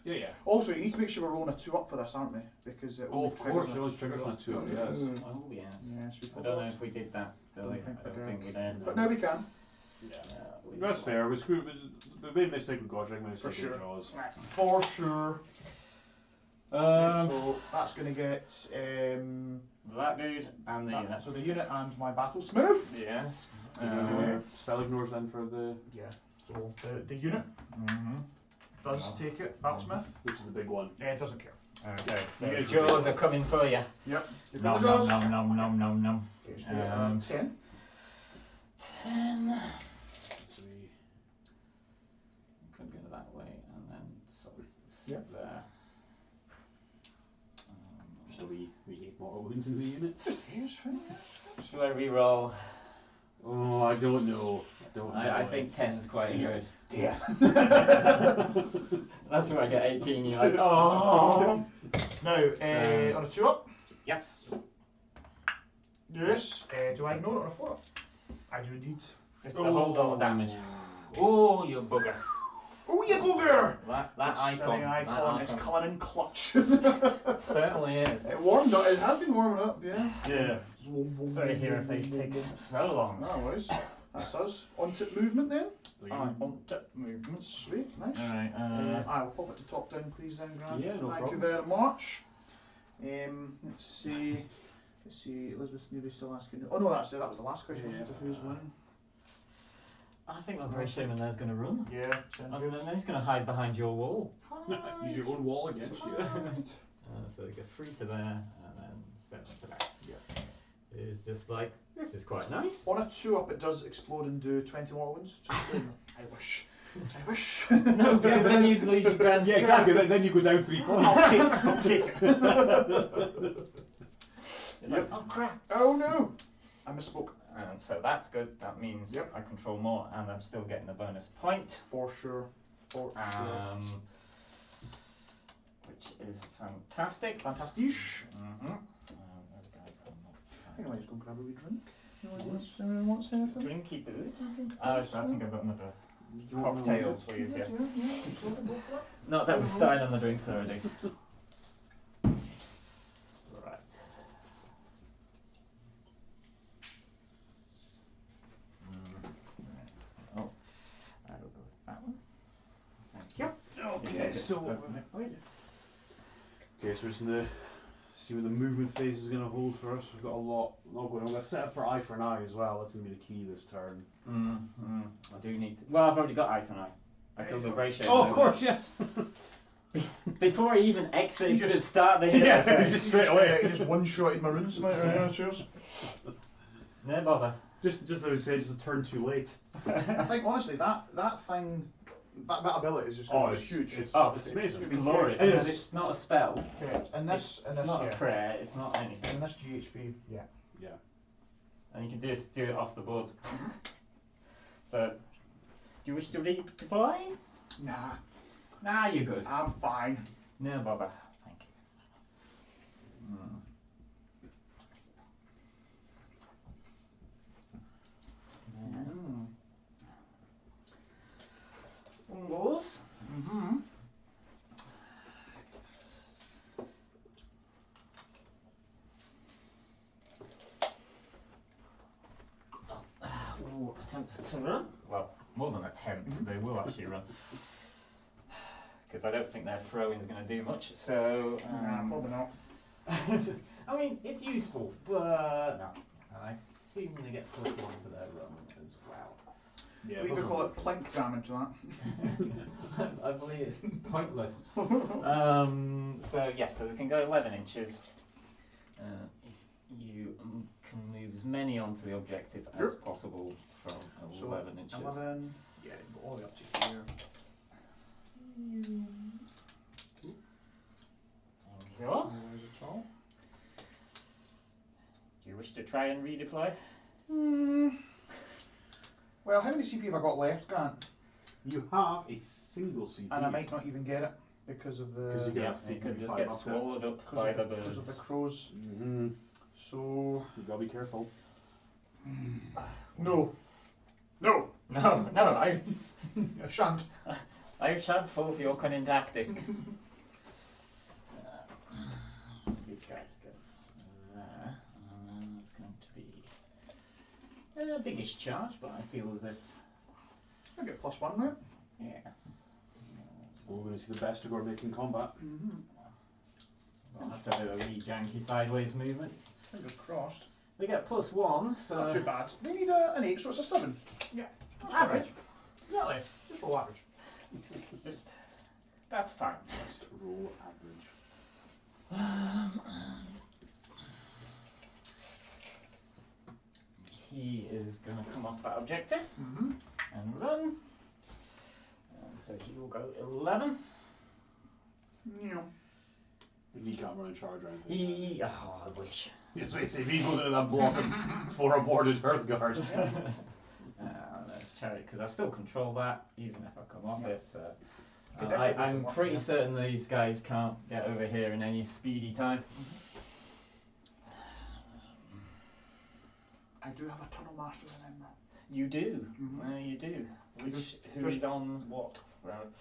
yeah. Also, you need to make sure we're rolling a 2 up for this, aren't we? Because it only Of course, it always triggers triggers on 2 up, yes. Oh yes. Yes, we I don't know if we did that earlier. think I don't we think we did. But now we can. Yeah. That's fair. We made a mistake with Godric, made a For mistake sure. with Jaws. For sure. So that's going to get that dude and the unit. So the unit and my battlesmith. Yes. Spell ignores then for the. Yeah. So the unit does take it. Battlesmith. Which is the big one. Yeah, it doesn't care. Okay, so the jaws are coming for you. Yep. Nom nom nom nom nom nom nom. 10. 10. So we could go that way and then sort of sit there. So we 8 mortal wounds in the unit. Should I re-roll? Oh, I don't know. I think 10's quite good. Yeah. That's where I get 18. You're like, oh. Now, on a 2 up. Yes. Yes. Do I ignore it on a 4 up? I do indeed. Just the whole lot of damage. Oh, you bugger. Oh, you booger! That Silly icon. is coming in clutch. Certainly is. It warmed up. It has been warming up, yeah. Yeah. Sorry, Hero Face takes so long. No worries. That's us. On-tip movement then. On-tip movement. Sweet, nice. Alright, I will pop it to top down, please, then, Grant. Yeah, no Thank problem. you very much. Let's see. Elizabeth Newby still asking. Oh no, that was the last question. Yeah. Who's winning? I think I'm very sure there's going to run. Yeah, sounds And good. then he's going to hide behind your wall. Use your own wall against you. So they go 3 to there and then 7 to that. Yeah. It's just like, this is quite nice. On a 2 up, it does explode and do 20 more wounds. Just I wish. I wish. No, because then you'd lose your grand Yeah, exactly. Then you go down 3 points. I'll take it. It's like, oh crap. Oh no! I misspoke. So that's good. That means I control more and I'm still getting a bonus point. For sure. For sure. Which is fantastic. Fantastisch. Those guys are not. I think I might just go grab a wee drink. Anyone wants anything? Drinky booze? I think I've got another cocktail, please. Yes. Not that we're starting on the drinks already. Right. Oh, I will go with that one. Thank you. Okay, so. Where is it? Okay, so we're just gonna see what the movement phase is gonna hold for us. We've got a lot going on. I'm gonna set up for eye for an eye as well. That's gonna be the key this turn. I do need to. Well, I've already got eye for an eye. I killed the ratio. Oh, of course, yes. Before I even exited You just- start the hero Yeah, phase. just straight away. He just one-shotted my runes. Cheers. No bother. Just as I was saying, just a turn too late. I think honestly that thing, that ability is just going to be huge. It's It's amazing. glorious. It Because is. it's not a spell. Correct. And this, It's not a prayer. It's not anything. And this GHB, yeah. And you can just do it off the board. So, do you wish to redeploy? Nah, Nah, you're good. I'm fine. No bother. Thank you. Balls. Attempt to run. Well, more than attempt, they will actually run. Because I don't think their throwing is going to do much. So, Nah, probably not. I mean, it's useful, but no. I assume they get +1 to their run as well. Yeah, We could call it plink damage, that. I believe it's pointless. So yes, so they can go 11 inches. If you can move as many onto the objective as possible from 11 inches. 11, yeah, go all the way up to here. Thank you. No worries at all. Do you wish to try and redeploy? Well, how many CP have I got left, Grant? You have a single CP. And I might not even get it because of Because you the get Yeah, it could just 55 get up there. swallowed up by the because of the birds. crows. So You gotta be careful. no, No, I I shan't. shan't fall for your cunning tactic. These guys go there, and then it's going to be a biggish charge, but I feel as if, I get +1 now. yeah. So we're gonna see the best of our making combat. I'll have to do a wee janky sideways movement. Fingers crossed. They get +1, so. Not too bad. They need an 8, so it's a 7. Yeah. That's Average. Exactly. Just roll average. Just. That's fine. Just roll average. He is going to come off that objective and run. And so he will go 11. Yeah. He can't run a charge or anything. He. Oh, I wish. Yes, if he goes into that block for a boarded Earth Guard. Let's try it, because I still control that, even if I come off it. So. Could definitely do I'm some work, pretty yeah. certain these guys can't get over here in any speedy time. I do have a tunnel master, remember. You do. You do. Who's on what? About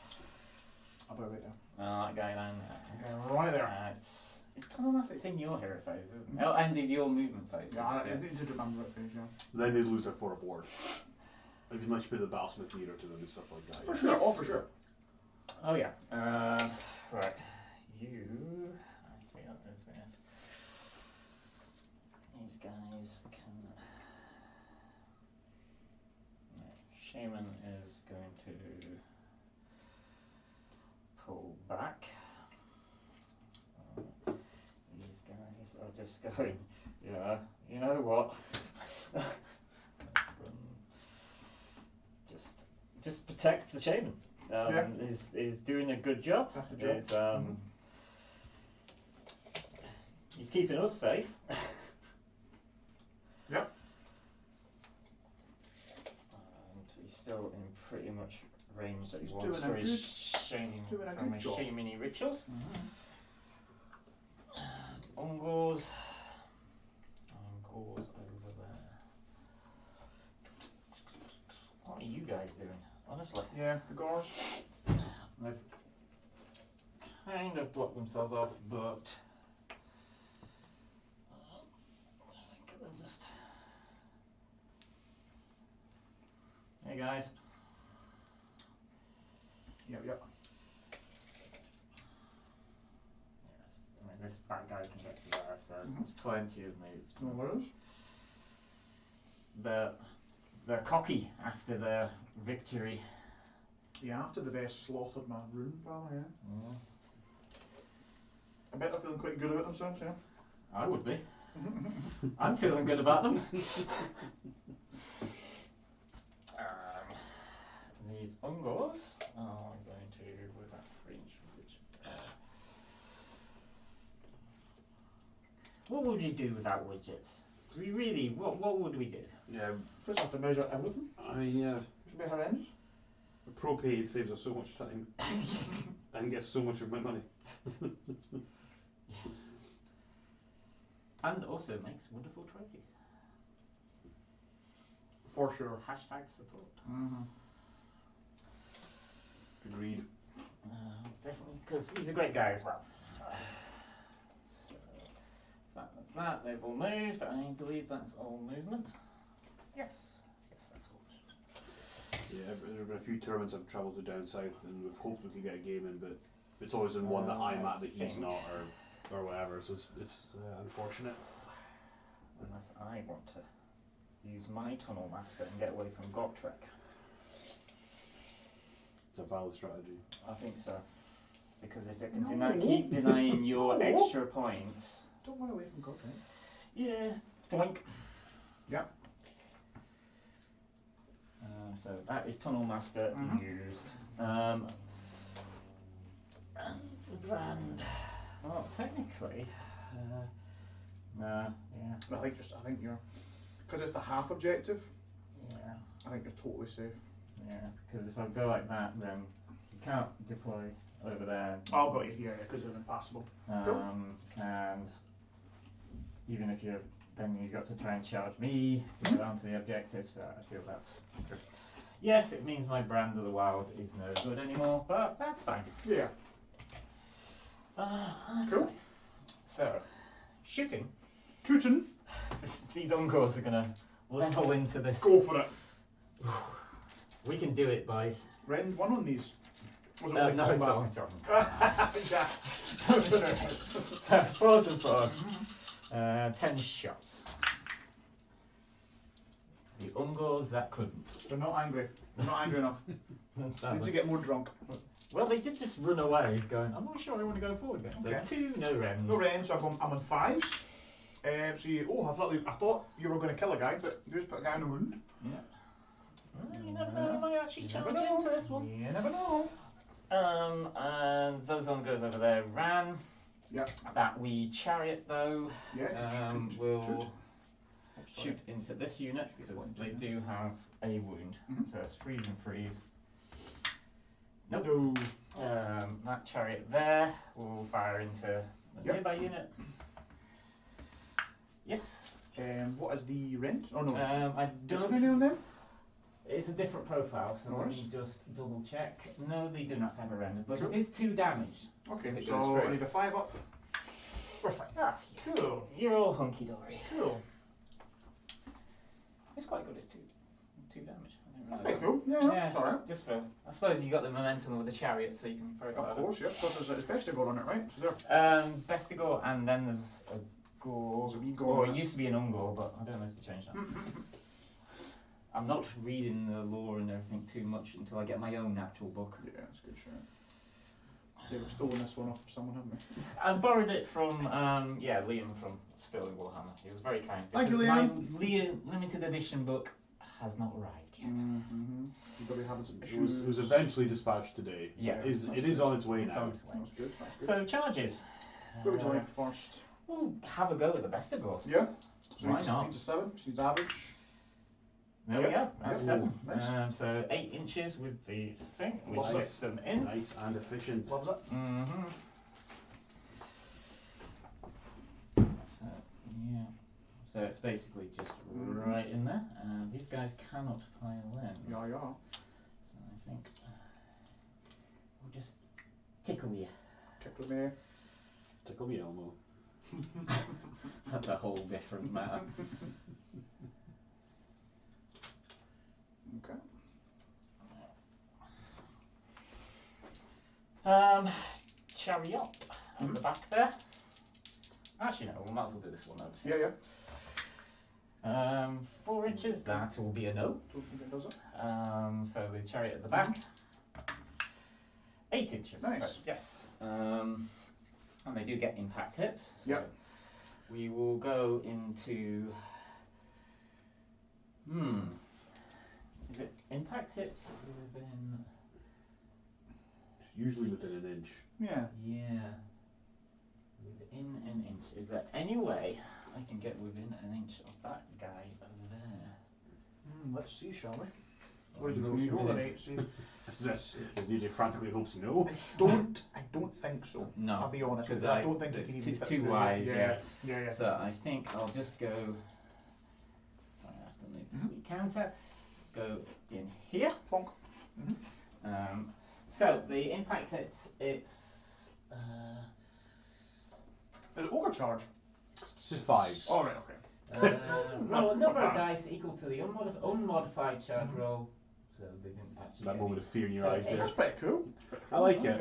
right there. That guy down there. Yeah, right there. It's tunnel master. It's in your hero phase, isn't it? Oh, and in your movement phase. Yeah, I need to remember it, yeah. Then they lose their 4 board. If you might put the Battlesmith meter to them and stuff like that. For sure, oh for sure. Oh yeah. Right. You. I feel as if these guys can. Shaman is going to pull back. These guys are just going. Yeah. You know what? Just protect the shaman. Is doing a good job. That's the job. Is, he's keeping us safe. Yep. And he's still in pretty much range that he He's wants doing for a his good- shaming doing a from good his job. shaming rituals. Ungors. Ungors over there. What are you guys doing? Honestly. Yeah, the Gors. They've kind of blocked themselves off, but I think they'll just. Hey guys. Yep. Yes, I mean this bad guy can get to there, so there's plenty of moves. No worries. They're cocky after their victory. Yeah, after the best slaughtered my rune father, yeah. I bet they're feeling quite good about themselves, yeah. I would be. I'm feeling good about them. These Ungors are going to, with that fringe, what would you do without widgets? We really, what would we do? Yeah, First have to measure everything. It's a bit horrendous. Propane saves us so much time and gets so much of my money. Yes. And also makes wonderful trophies. For sure. Hashtag support. Agreed. Definitely, because he's a great guy as well. So, that's that. They've all moved. I believe that's all movement. Yes. Yes, that's all movement. Yeah, there have been a few tournaments I've travelled to down south and we've hoped we could get a game in, but it's always in one that I'm at that he's not, or whatever, so it's unfortunate. Unless I want to use my tunnel master and get away from Gotrek. It's a valid strategy. I think so. Because if it can keep denying your extra points. Don't run away from God, right? Yeah. Doink. Yep. So that is Tunnel Master used. And the brand. Well, technically. Yeah. I think you're, because it's the half objective. Yeah. I think you're totally safe. Yeah. Because if I go like that, then you can't deploy over there. I've got you here because it's impossible. And even if you're, then you've got to try and charge me to get onto the objective. So I feel that's. Yes, it means my brand of the wild is no good anymore, but that's fine. Yeah. That's Cool. fine. So, shooting. Tootin'. These Ungors are gonna level into this. Go for it. We can do it, boys. Rend one on these. Was it No, only no, it's combat? on, it's on. Yeah. So, 4s and 4s. 10 shots. The Ungors that couldn't. They're not angry. They're not angry enough. They need to Sadly. get more drunk. Well, they did just run away, going, I'm not sure I want to go forward again. Okay. So 2, no rend. No range, so I'm on 5s. So you, I thought you were going to kill a guy, but you just put a guy in a wound. Yeah. Well, you never know, I might actually charge into this one. You never know. And those Ungors over there ran. Yeah. That wee chariot though, Yeah. will shoot into this unit because they do have a wound. So it's freeze and freeze. Nope. No. That chariot there will fire into the nearby unit. Yes. What is the rent? Oh no. I Does don't. it on them? It's a different profile, so let me just double check. No, they do not have a render, but it is 2 damage. Okay, If it so goes through. I need a 5 up. We're fine. Ah, Cool. you're all hunky dory. Cool. It's quite good. It's 2 damage. I Okay, didn't cool. realise that. Yeah, it's alright. Just for. I suppose you got the momentum with the chariot, so you can throw it. Of course, yeah. Plus it's best to go on it, right? So Bestigor, and then there's a Gore. There's a wee Or Gore. it used to be an Ungor, but I don't know if they changed that. I'm not reading the lore and everything too much until I get my own actual book. Yeah, it's a good shout. Yeah, we've stolen this one off from someone, haven't we? I borrowed it from Liam from Sterling Warhammer. He was very kind. Thank you, because Liam. My limited edition book has not arrived yet. You've got to be having some It issues. was eventually dispatched today. Yeah. It is on its way It's now. on its way. That's good, that's good. So charges. Where would you like first? We'll have a go at the Bestigor. Yeah? So Why needs, not? Needs a 7, she needs average. There we go. Yep. That's Yep. 7. Nice. So 8 inches with the thing, which Love gets them in. Nice and efficient. Loves it. So yeah. So it's basically just right in there. These guys cannot pile in. Yeah, yeah. So I think we'll just tickle you. Tickle me. Tickle the Elmo. That's a whole different matter. Okay. Chariot at the back there. Actually, no, we might as well do this one over here. Yeah, 4 inches, that will be a no. Don't think it does it. So the chariot at the back. 8 inches. Nice. So, yes. And they do get impact hits. So Yep. we will go into. Is it impact hits within? It's usually within an inch. Yeah. Yeah. Within an inch. Is there any way I can get within an inch of that guy over there? Let's see, shall we? Oh, What is it? no, Can you sure roll an it 8? See? As DJ frantically hopes no. I don't think so. No. I'll be honest with Because you. I don't think it can even it's fit too through. wide. Yeah. Yeah. So I think I'll just go. Sorry, I have to move this wee counter. Go in here. Plonk. So the impact it's Is it overcharge? It's just 5s. Oh, right, okay. roll a number of dice equal to the unmodified charge roll. So they didn't actually. That get moment any. of fear in your So eyes eight. there. That's pretty cool. I like it.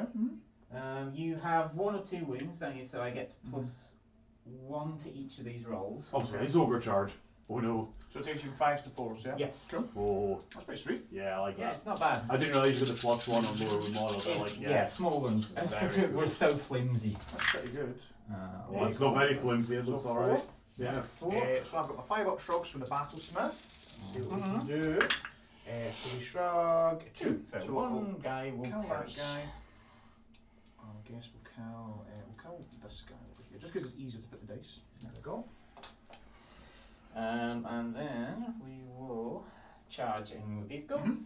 You have 1 or 2 wounds, don't you? So I get +1 to each of these rolls. Oh, sorry, it's overcharge. Oh no. So it takes you from 5s to 4s, yeah? Yes. Cool. Oh, That's pretty sweet. yeah, I like Yeah, that. it's not bad. I didn't realise you got the +1 on lower remodels. I like Yeah, small ones. Very We're good. so flimsy. That's pretty good. Well, it's not very flimsy, it So looks 4. alright. Yeah. So I've got my 5 up shrugs from the Battlesmith. See what we can do. So we shrug 2. So So one guy will we'll kill perish. that guy. I guess we'll kill this guy over here, just because it's easier to put the dice. There we go. And then we will charge in with these guns.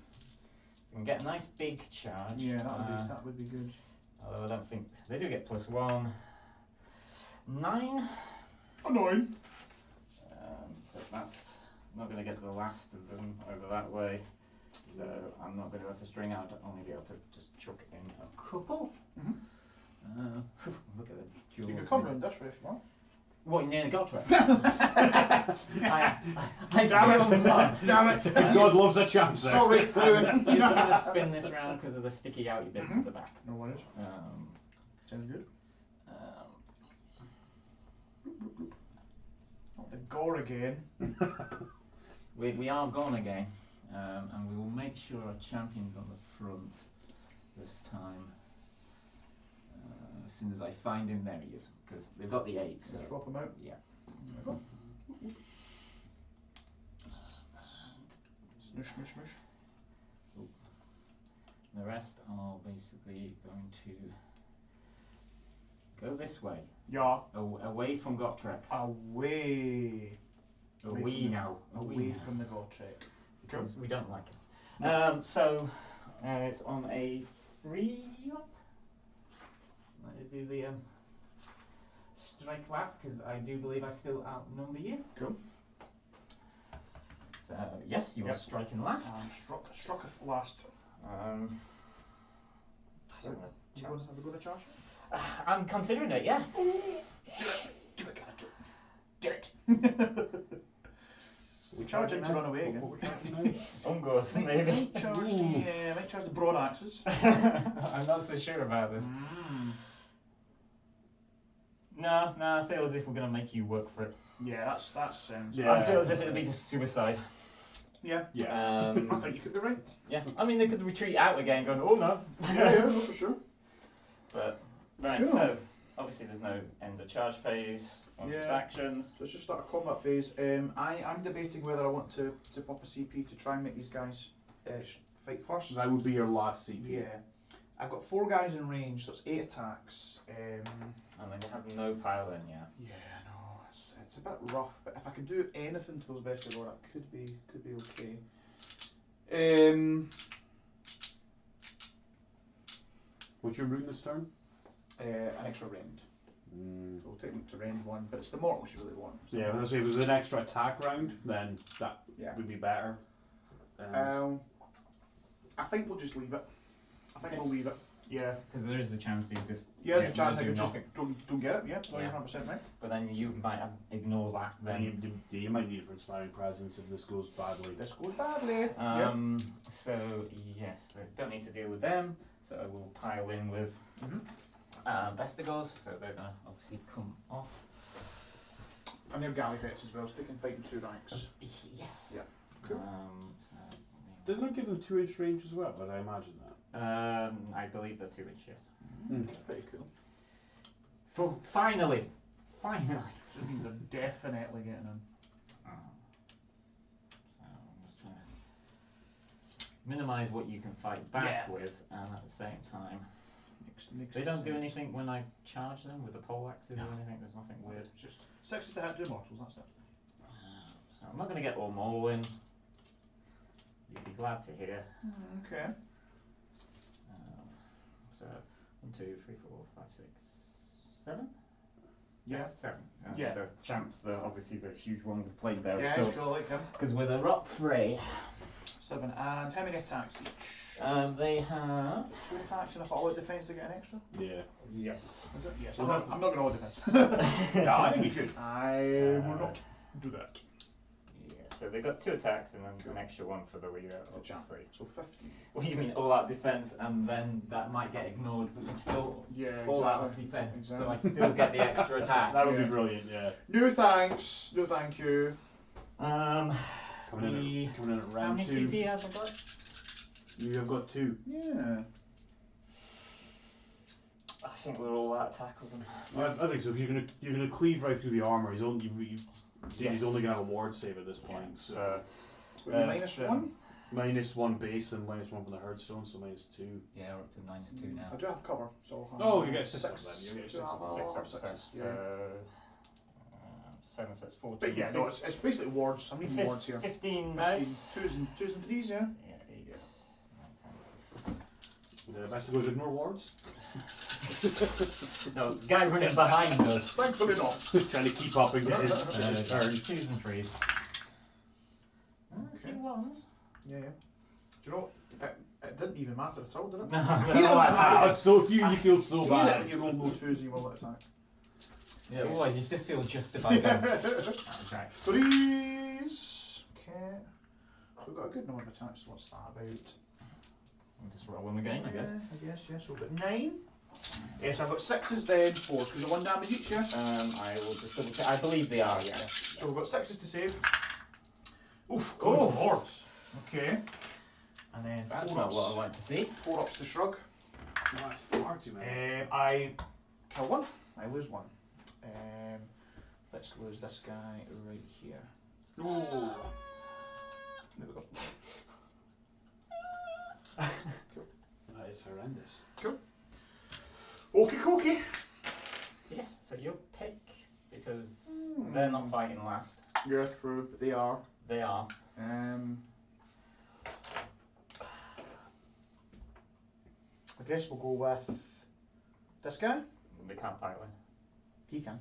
We can get a nice big charge. Yeah, that would be good. Although I don't think they do get +1. 9. Annoying. But that's not going to get the last of them over that way. So I'm not going to be able to string out. I'll only be able to just chuck in a couple. Look at the You jewels. can come round this way if you want. What, near the Godric? I feel not. Damn it! God loves a chance there. Sorry, through it. I'm just going to spin this round because of the sticky outy bits at the back. No worries. Sounds good. Not the gore again. We are gone again, and we will make sure our champion's on the front this time. As soon as I find him, there he is, because they've got the 8. So Swap him out. yeah. Smoosh, smoosh, smoosh. The rest are basically going to go this way, Yeah. away from Gotrek. Away. Away now. Away from the Gotrek. Because we don't like it. So it's on a 3-up. Let me do the strike last, because I do believe I still outnumber you. Cool. So yes, you are striking last. Struck last. I don't know. Have we got a charge? I'm considering it, yeah. Do it, do it. We charge him to run away again. Ungos, maybe. I might charge the broad axes. I'm not so sure about this. No, I feel as if we're going to make you work for it. Yeah, that sounds. Yeah. I feel as if it would be just suicide. Yeah. Yeah. I think you could be right. Yeah, I mean, they could retreat out again going, oh no. Yeah, no, for sure. But, right, Cool. so, obviously there's no end of charge phase, monstrous actions. So let's just start a combat phase. I'm debating whether I want to pop a CP to try and make these guys fight first. That would be your last CP. Yeah. I've got 4 guys in range, so it's 8 attacks. And then you have no pile in, yeah. Yeah, no, it's a bit rough, but if I could do anything to those Vestigor, that could be okay. What's your rune this turn? An extra rend. So we'll take them to rend 1, but it's the mortals you really want. So Yeah, if it was an extra attack round, then that would be better. I think we'll just leave it. We'll leave it. Yeah. Because there is the chance you just There's a chance I do could just nothing. don't get it. Yeah, Yeah. 100% right. But then you might ignore that then. You might need it for inspiring presence if this goes badly. This goes badly. So yes, I don't need to deal with them. So I will pile in with Vestigors. So they're gonna obviously come off. And they're Gallivets as well, so they can fight in 2 ranks. Yes. Yeah. Cool. So, Didn't they give them 2-inch range as well? But I imagine that. I believe they're 2 inches. That's pretty cool. For finally. So it means they're definitely getting in. So I'm just trying to minimise what you can fight back with, and at the same time, Makes they don't do sense. anything when I charge them with the pole axes or anything. There's nothing weird. Just 6 to hit 2 mortals. That's it. So I'm not going to get all more in. You'd be glad to hear. Okay. So 1, 2, 3, 4, 5, 6, 7. Yeah. 7. Yeah. The champs, obviously the huge one with plague bearers. Yeah, So it's cool, like him. because with a rock fray, 7. And how many attacks each? they have 2 attacks, and if I all defense, they get an extra. Yeah. yes. Is it? Yes. Well, I'm not going to all defense. Yeah, I think you should. I will not do that. Yeah. So they got 2 attacks and then an extra one for the leader, obviously. So 50. What do you mean all out defense, and then that might get ignored, but I'm still all out of defense, so I still get the extra attack. That would be brilliant, yeah. No thanks. No thank you. Coming in at How round many 2. CP have I got? You have got 2. Yeah. I think we're all out of tackle them. I think so, because you're gonna cleave right through the armor. He's only gonna have a ward save at this point. So -1? -1 base and -1 from the Hearthstone, so -2. Yeah, we're up to -2 now. I do have cover, so I'll have Oh, you get 6 6 of them. You get 6 Yeah, of them. I'll have 6 sixes, so, yeah. 7 sets 14. But yeah, no, it's basically wards. I'm needing wards here. 15 dice. 2s and 3s, yeah. Yeah, there you go. The best of those ignore wards. No, guy running behind us. Thankfully not. Trying to keep up and get his turn. 2s and 3s. A few ones. Yeah. Do you know, it didn't even matter at all, did it? No, You know, So if you feel so Bad. bad. And you roll no 2s, you will attack. Yeah, otherwise you just feel justified. That's right. Threes. Okay. So we've got a good number of attacks. What's that about? I'm just rolling again, I guess. Yes. So we've got 9. Yes, I've got 6s then, 4s, because they're 1 damage each, yeah? I will just double check. I believe they are, yeah. So we've got 6s to save. Oof, Oh. good lord. Okay. And then That's 4 not ups. what I like to see. 4 ups to shrug. That's far too many. I kill 1. I lose 1. Let's lose this guy right here. Oh. There we go. That is horrendous. Cool. Okie. Yes, so your pick, because they're not fighting last. Yeah, true. They are. They are. I guess we'll go with this guy. They can't fight one. He can.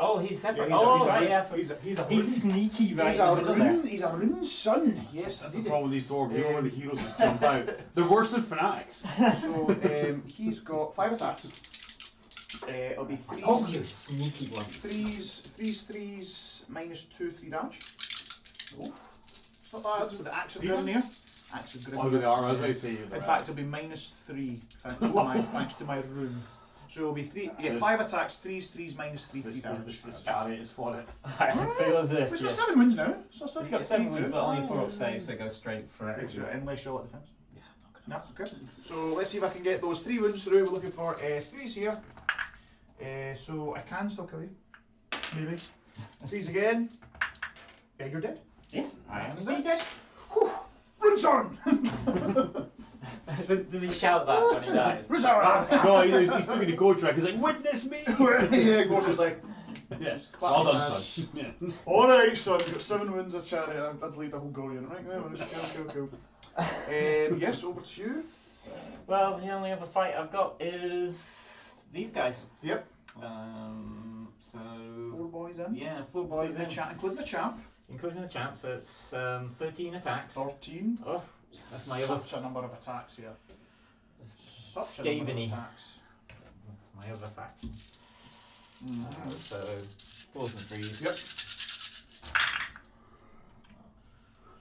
Oh, he's separate. Yeah, Oh, right, yeah. He's a He's sneaky right He's in a the middle there. rune. He's a rune son. Yes, That's the indeed. problem with these dwarves. You know when the heroes just jump out. They're worse than fanatics. So he's got 5 attacks. It'll be 3s. Oh, you sneaky one. 3s, minus 2, 3 damage. Oof. Not bad with the axe of Grimnir. Axe of Oh, with Grimnir. the armor, as I say. In fact, it'll be minus 3 thanks to my rune. So it'll be 5 attacks, 3s, minus 3 damage. This chariot is for it. I feel as if. He's got 7 wounds now. So He's got 7 wounds, but only 4 up saves, so it goes straight for it. Unless you're at defense. Yeah, I'm not gonna. No, okay. So let's see if I can get those 3 wounds through. We're looking for 3s here. So I can still kill you. Maybe. 3s again. Yeah, you're dead. Yes, I am That's indeed it. dead. Whew. Return! Does he shout that when he dies? Return! No, he's doing the go track. He's like, witness me! Yeah, Ghost is like, Yes. clap Well my done, hands. son. Yeah. Alright, son, you've got 7 wounds, a chariot, I'd lead the whole Gorian. Right, cool. Yes, over to you. Well, the only other fight I've got is these guys. Yep. So 4 boys in. yeah, 4 boys in, Including the champ. including the champ. So it's 13 attacks. 13. Oh, that's my other Such a number of attacks here. Such a number of Scaveny. attacks. My other faction. Mhm. So 4s and 3s.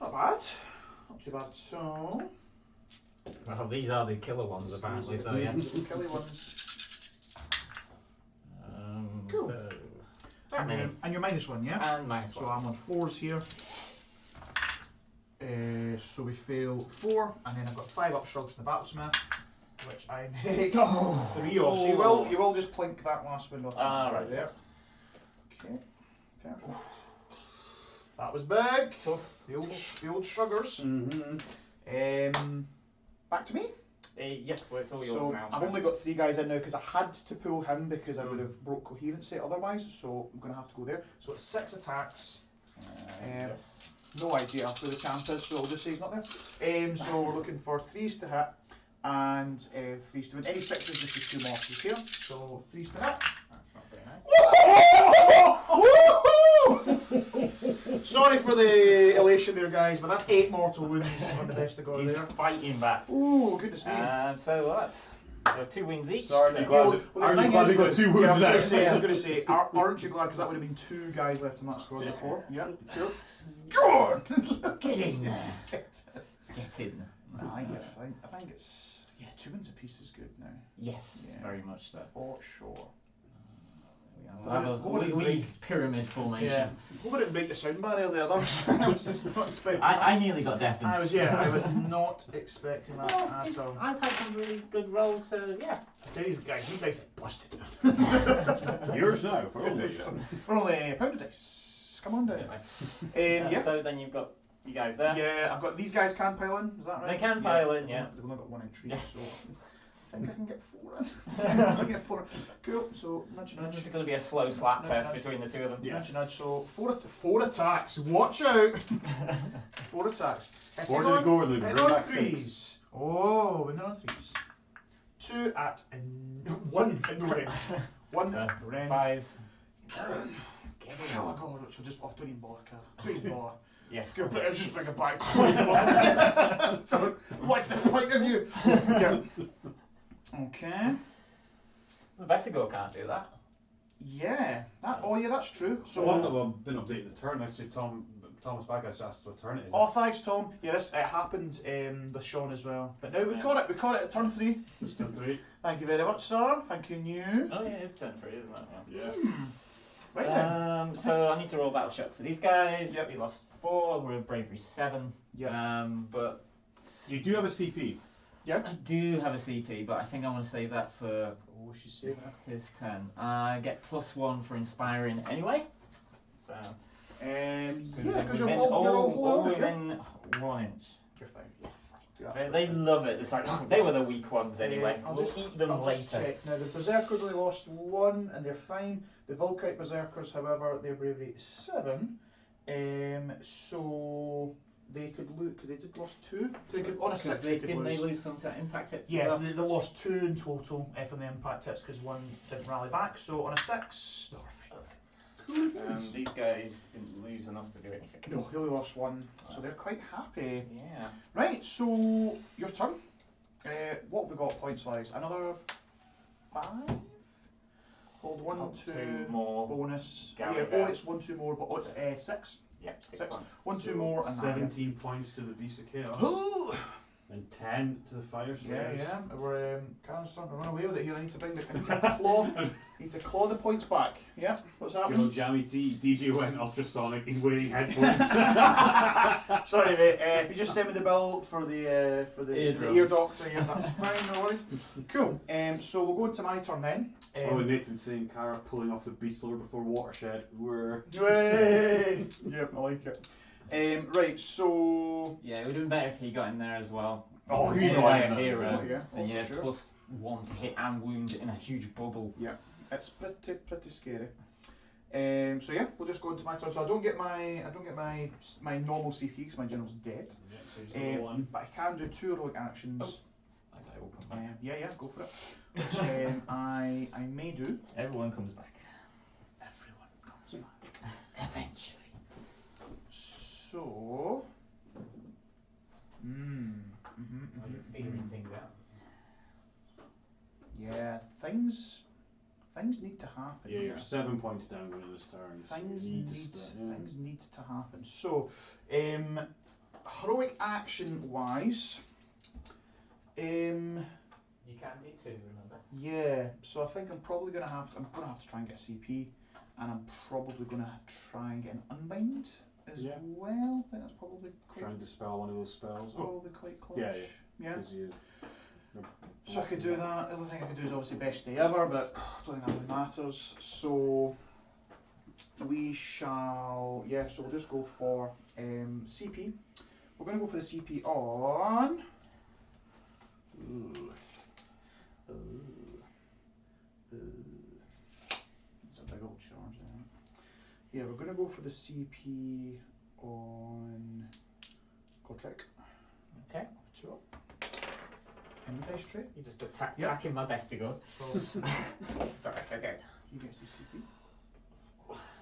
Yep. Not bad. Not too bad. So. Well, these are the killer ones apparently. So yeah. Kelly ones. Cool. So, how many? And you're -1, yeah? And minus So 1. I'm on 4s here. So we fail 4, and then I've got 5 up shrugs from the battlesmith, which I make 3 of. So you will just plink that last window Right there. yes. Okay, perfect. That was big. Tough. The old shruggers. Back to me. Yes, well, it's all yours So now. I've only got 3 guys in now because I had to pull him because I would have broke coherency otherwise. So I'm going to have to go there. So it's 6 attacks. Yes. No idea who the champ is, so I'll just say he's not there. So we're looking for 3s to hit and 3s to win. Any 6s, just the 2 markers here. So 3s to hit. That's not very nice. Sorry for the elation there, guys, but that's 8 mortal wounds on the best of God He's there. fighting back. Ooh, goodness me. So that's 2 wins each. Sorry, so- you glad they got 2 wounds I was now? going to say, aren't you glad? Because that would have been 2 guys left in that squad before. Yeah, cool. Good! Get in there. Get Get in. I think it's 2 wins apiece is good now. Yes, Yeah. very much so. For sure. We'll have a wee pyramid formation. Yeah. Hope I didn't break the sound barrier there. I was just not expecting that. I nearly got deafened. I was not expecting that at all. I've had some really good rolls, so yeah. These guys are busted. Yours now, for all of you. For only a pound of dice. Come on down. Yeah. So then you've got you guys there. Yeah, I've got these guys can pile in, is that right? They can pile in, yeah. They've only got 1 entry, Yeah. so I think I can get 4 in. I can get 4 in. Cool, so nudge This is nudge. going to be a slow slap Nudge, fest nudge. between the 2 of them. Nudge nudge, so 4 attacks. Watch out! 4 attacks. Where did it go with the Hit bring on back 3s. 6? Oh, we're not on 3s. 2 at 1 in the range. 1 So, range. 5s. Oh god, so just don't even bother, Cara. Don't even bother. Yeah. Good, but let's just bring it back to you. So, what's the point of you? Yeah. Okay. The Vesigo can't do that. Yeah. Oh yeah, that's true. So So. one of them didn't update the turn. Actually, Thomas Backus asked what turn it is. Oh, thanks, Tom. Yeah, this it happened with Sean as well. But now we caught it. We caught it at turn 3. It's turn 3. Thank you very much, sir. Thank you, new. Oh yeah, it's turn 3, isn't it? Yeah. Right then. So I need to roll battle shock for these guys. Yep. We lost 4. We're bravery 7. Yep. But You do have a CP. I do have a CP, but I think I want to save that for She's saving it. his turn. I get +1 for inspiring anyway. So. Yeah, Because because you're all within 1 inch. You're fine. Yeah, they love it. It's like they were the weak ones anyway. I'll We'll just eat them I'll just later. check. Now the Berserkers only lost 1 and they're fine. The Volkite Berserkers, however, their bravery is 7. So they could lose because they did lost 2. So they could on a 6 they could Didn't lose. they lose some to impact hits? Yeah, as well? they lost 2 in total from the impact hits because 1 didn't rally back. So on a 6, no, we're fine. These guys didn't lose enough to do anything. No, they only lost 1, so they're quite happy. Yeah. Right, so your turn. What have we got points wise? Another 5? Hold 1, Up 2 2 more. bonus. Gallery Yeah, back. it's 1, 2 more, but it's 6. Yep, 6 Six. points. 1, 2 more, and 17 points to the Beast of Chaos. that. And 10 to the Fyreslayers. Yeah. We're starting to run away with it here. I need to bring the need to claw the points back. Yeah. What's You know, happening? Jammy DJ went ultrasonic. He's wearing headphones. Sorry, mate. If you just send me the bill for the ear doctor, yeah, that's fine. No worries. Cool. So we'll go into my turn then. Oh, and Nathan's saying Cara pulling off the Beast Lord before Watershed. We're. Way. Yep, I like it. Right, so. Yeah, it would have been better if he got in there as well. Oh, he Yeah, got like in a there. hero. Yeah, And yeah, sure. +1 to hit and wound in a huge bubble. Yeah, it's pretty scary. So yeah, we'll just go into my turn. So I don't get my normal CP because my general's dead. Yeah, so he's got one. But I can do 2 heroic actions. That guy will come back. Yeah, go for it. Which I may do. Everyone comes back. Everyone comes back. Eventually. So. While you're figuring things out. Yeah, things need to happen. Yeah, here. you're 7 points down going this turn. So Things you need need to start, yeah. things need to happen. So, heroic action wise, You can do 2, remember? yeah. So I think I'm gonna have to try and get a CP, and I'm probably gonna try and get an unbind as Yeah. well. I think that's probably Try and dispel one of those spells. probably quite close. Yeah. 'Cause you- So I could do that. The other thing I could do is obviously best day ever, but I don't think that really matters. So we shall, so we'll just go for CP. We're going to go for the CP on. It's a big old charge there. Yeah, we're going to go for the CP on Gotrek. Okay. So, any dice tray? You're just attacking my bestigos. Sorry, okay. You get CP.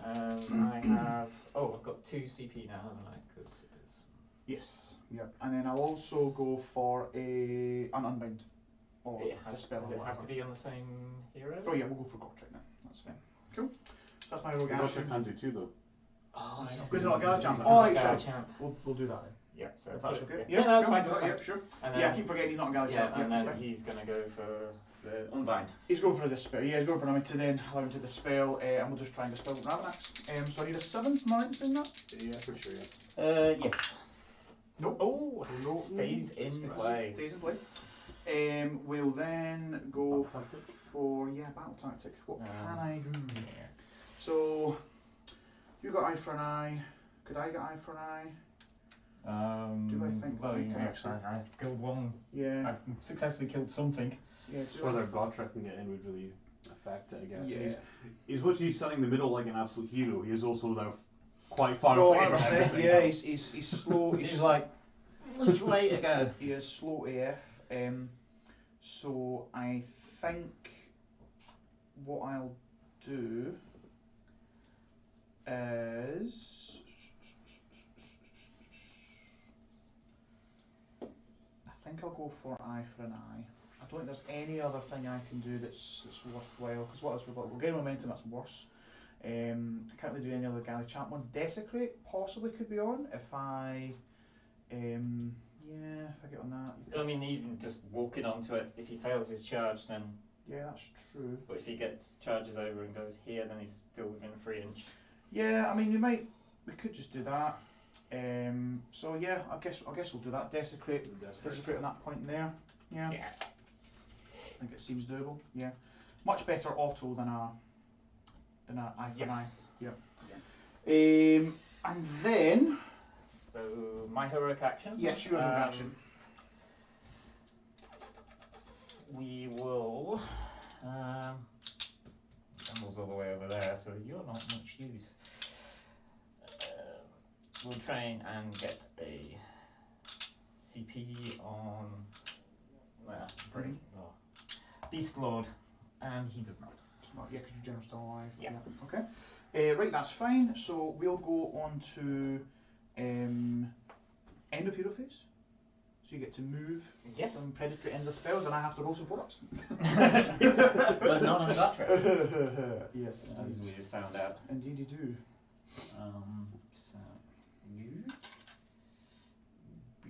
I have. Oh, I've got 2 CP now, haven't I? Cause it's... Yes. Yep. And then I'll also go for an unbind. Or dispel does or it have whatever. to be on the same hero? Oh yeah, we'll go for Gotrek then. That's fine. Cool. So that's my rogue Gosh, I action. can do 2 though. Oh, yeah. Because they're not Gala Champ. He's Oh, not right, Gala sure. Champ. We'll do that then. Yeah, so If that's okay. Yeah, that's cool. fine. That's fine. Yep, sure. And Yeah, I keep forgetting he's not a Gala Champ. and that's then fine. he's gonna go for the unbind. He's going for the dispel. Yeah, he's going for to then allow him to dispel, and we'll just try and dispel Ravanax. So I need a 7. Am I right in saying that? Yeah, for sure, yeah. Yes. Nope. Oh, No. stays in play. Stays in play. We'll then go for battle tactic. What can I do? Yes. So you got eye for an eye. Could I get eye for an eye? Do I think well, that I yeah, can actually? I've killed one. Yeah. I've successfully killed something. Yeah. Just whether Gotrek can get in would really affect it, I guess. Yeah. He's much he's selling the middle like an absolute hero. He is also now quite far No, away from 100%. everything. Yeah, he's slow. He's like, which way to go? He is slow AF. So I think what I'll do is I think I'll go for eye for an eye. I don't think there's any other thing I can do that's worthwhile. Because what else we've got? We'll get momentum. That's worse. I can't really do any other Galley Champ ones. Desecrate possibly could be on if I. Yeah, if I get on that. I mean, even just walking onto it, if he fails his charge, then. Yeah, that's true. But if he gets charges over and goes here, then he's still within 3 inch. Yeah, I mean, we could just do that. So yeah, I guess we'll do that. Desecrate on that point there. Yeah. I think it seems doable. Yeah. Much better auto than a eye for an eye. Yep. Yeah. And then. So my heroic action. Yes, your heroic action. We will. Camel's all the way over there, so you're not much use. We'll train and get a CP on Beast Lord, and he does not. Smart, yeah, because your general's still alive. Yeah. Okay. Right, that's fine. So we'll go on to end of hero phase. So you get to move some predatory endless spells, and I have to roll some 4-ups. But not on that trip. Yes, as we have found out. Indeed, you do. So you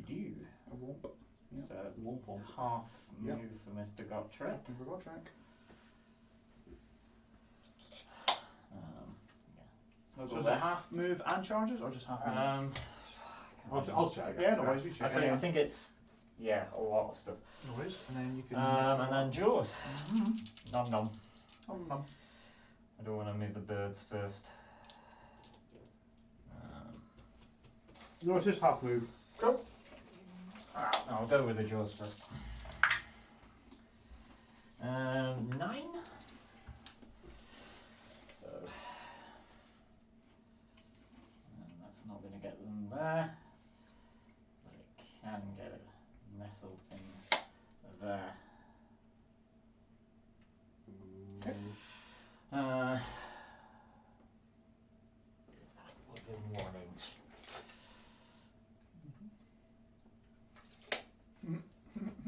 do. A womp. Yep. So half move for Mr. Gotrek. So is it half move and charges, or just half move? I'll check. Yeah, no worries, you check. I think it's a lot of stuff. No worries, and then you can. And then jaws. Nom nom. Nom nom. I don't want to move the birds first. No, it's just half move. Cool. I'll go with the jaws first. 9. So that's not going to get them there, but it can get it nestled in there. Is that within 1 inch?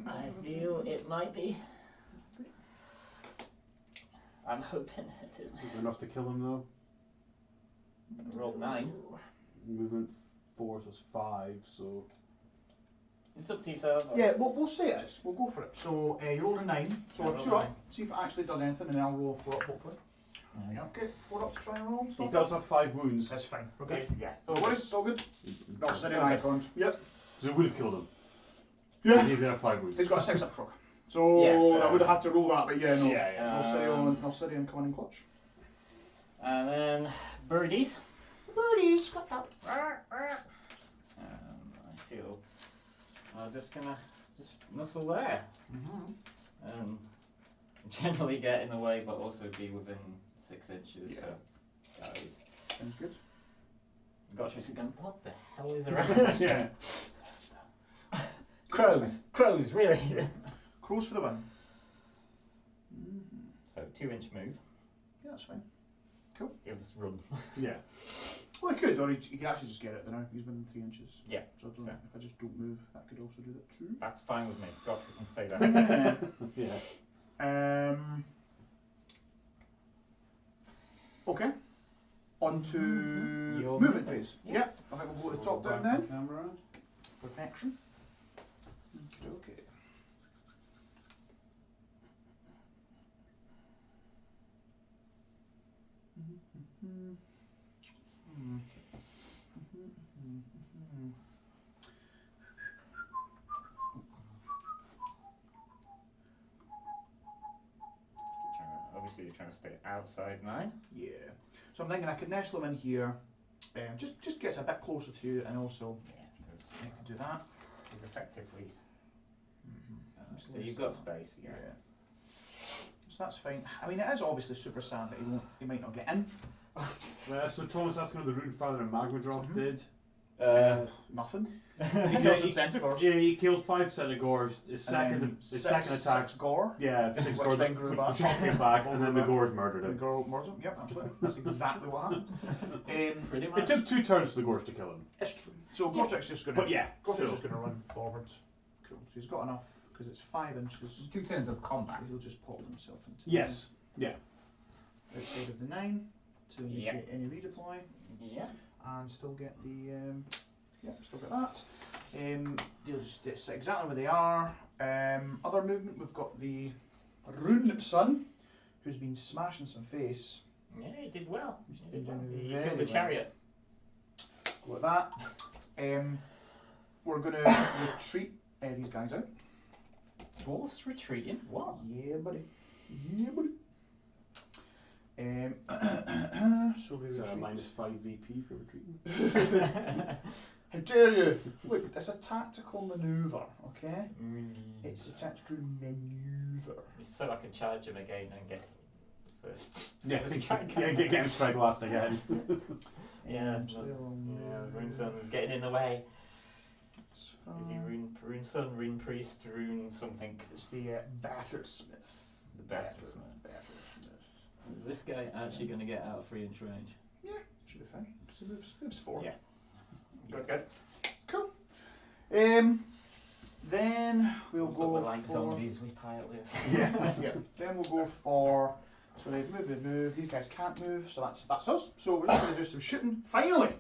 I feel it might be. I'm hoping it is. Enough to kill him though. Rolled 9. Movement 4, so it's 5, so. It's up to yourself. Yeah, we'll say it is. We'll go for it. So you roll a 9, so a 2 up. See if it actually does anything, and then I'll roll a 4 up hopefully. There we go. Okay, 4 up to try and roll. He does have 5 wounds. That's fine. Okay. Yeah. So what is all good? No, sitting icon. Yep. So it would have killed him. Yeah. He did have 5 wounds. He's got a 6-up shrug. So I would have had to roll that, but yeah, no. No Syrian coming in clutch. And then birdies. Birdies, got that. I feel I'm just gonna muscle there. Generally get in the way, but also be within 6 inches for guys. Sounds good. Gotcha's going, what the hell is around? Yeah. Crows, really? Crows for the win. So 2-inch move. Yeah, that's fine. Cool. He'll just run. Yeah. Well, he could, or he could actually just get it there. He's within 3 inches. Yeah. So if I just don't move, that could also do that too. That's fine with me. Gotcha can stay there. Yeah. Okay. On to Your movement phase. Yes. Yep. I think we'll go to the top down then. Perfection. Okay. Obviously, you're trying to stay outside 9. Yeah. So I'm thinking I could nestle him in here. Just gets a bit closer to you, and also because I could do that. he's effectively. So you've got space. Yeah. So that's fine. I mean, it is obviously super sad that he might not get in. So Thomas asking what the Rune Father and Magma Drop did. Nothing. He killed some Centaurs. Yeah, he killed 5 Centaurs. His second attack. 6 gore. Yeah, 6 Which gore. then grew back. Came back, and then the Gores murdered The him. girl murders him. Yep, absolutely. That's exactly what happened. Pretty It much. took 2 turns for the Gores to kill him. It's true. So Gortrek's just going to. But yeah, Gortrek's so- just going to run forwards. Cool. So he's got enough because it's 5 inches. 2 turns of combat. So he'll just pop himself into Yes. Yeah. outside of the 9 to negate any redeploy. Yeah. And still get the still get that. They'll just sit exactly where they are. Other movement, we've got the Rune Son, who's been smashing some face. Yeah, he did well. He did He very killed the well. chariot. Go with that. We're gonna retreat these guys out. Dwarfs retreating? What? Yeah, buddy. Yeah, buddy. So we Is that a retreat. -5 VP for retreating? How dare you! Look, it's a tactical manoeuvre, okay? It's a tactical manoeuvre. So I can charge him again and get the first. Yeah, first get him strike last again. Yeah, So they'll Rune Son's getting in the way. It's Is he fine. Rune Son, Rune Priest, Rune something? It's the Battersmith. The Battlesmith. Battersmith. Is this guy actually going to get out of 3-inch range? Yeah, should be fine. Because it moves forward. Yeah. Good. Cool. Then we'll go We're like for... zombies we pilots. Yeah. Then we'll go for... So they've moved. These guys can't move, so that's us. So we're just going to do some shooting. Finally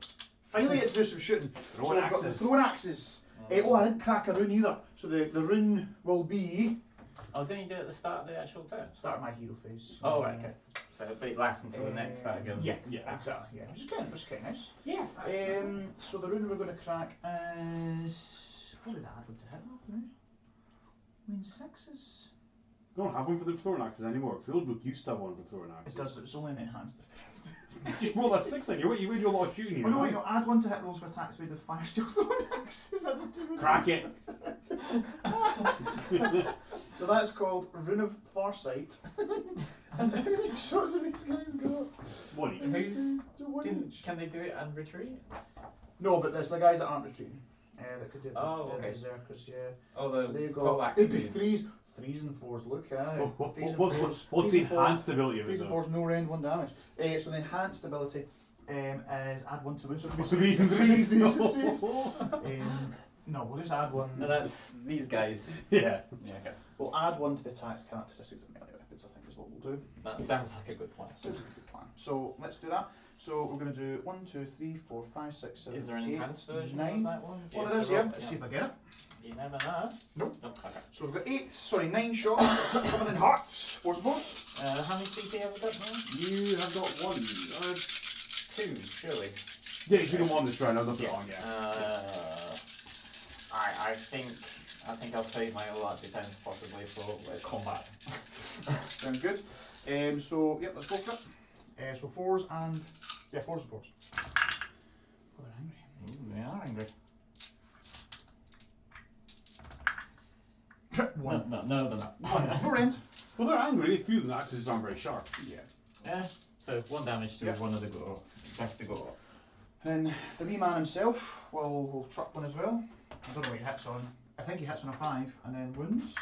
get to do some shooting. Throwing so we've got the axes. throwing axes. Oh, I didn't crack a rune either. So the rune will be... Oh, didn't you do it at the start of the actual turn? Start of my hero phase. Oh, right, okay. So, but it lasts until the next start goes. Yeah, exactly. Yeah, which is kind of nice. Yes. So the rune we're going to crack is... What did I add one to hit roll? No? I mean, 6s. You don't have one for the throwing axes anymore, because the old book used to have one for throwing axes. It does, but it's only an enhanced effect. Just roll that 6 then, you do a lot of shooting here. Oh no, right? wait, no, add 1 to hit rolls for attacks made with fire steel throwing axes. Crack it. So that's called Rune of Farsight. And how many shots have these guys got? One each. Who's One each. Can they do it and retreat? No, but there's the guys that aren't retreating. That could do it. Oh, okay. Berserkers, yeah. Oh, So the they've pole got it'd be axes. 3s and 4s. Look, aye. 3s and What's 4s. the enhanced ability of 3s it and though? 4s, no round, 1 damage. So the enhanced ability is add 1 to wounds. So it could be 3s and 3s. No, we'll just add 1. No, that's these guys. Yeah. Yeah, okay. We'll add 1 to the attacks characteristics of melee weapons, I think is what we'll do. That sounds like a good plan. So it's a good plan. So let's do that. So we're going to do 1, 2, 3, 4, 5, 6, 7, Is there an 8, enhanced version 9. of that one? Well, there is, yeah. Let's see if I get it. You never know. Nope. Oh, okay. So we've got 9 shots coming in hearts. Force force. How many CP have we got now? You have got 1. 2, surely. Yeah, you should have won this round, I've got it on, yeah. I think I'll save my art defense possibly for combat. Sounds good. So, yep, let's go for it. So 4s and... Yeah, 4s and 4s. Oh, they're angry. Ooh, they are angry. 1. No, they're not. 1. No end. Well, they're angry, they feel the axes aren't very sharp. Yeah. Yeah. So 1 damage to Yep. one of the go. That's the go. And the wee man himself will truck 1 as well. I don't know what he hits on. I think he hits on a 5 and then wounds.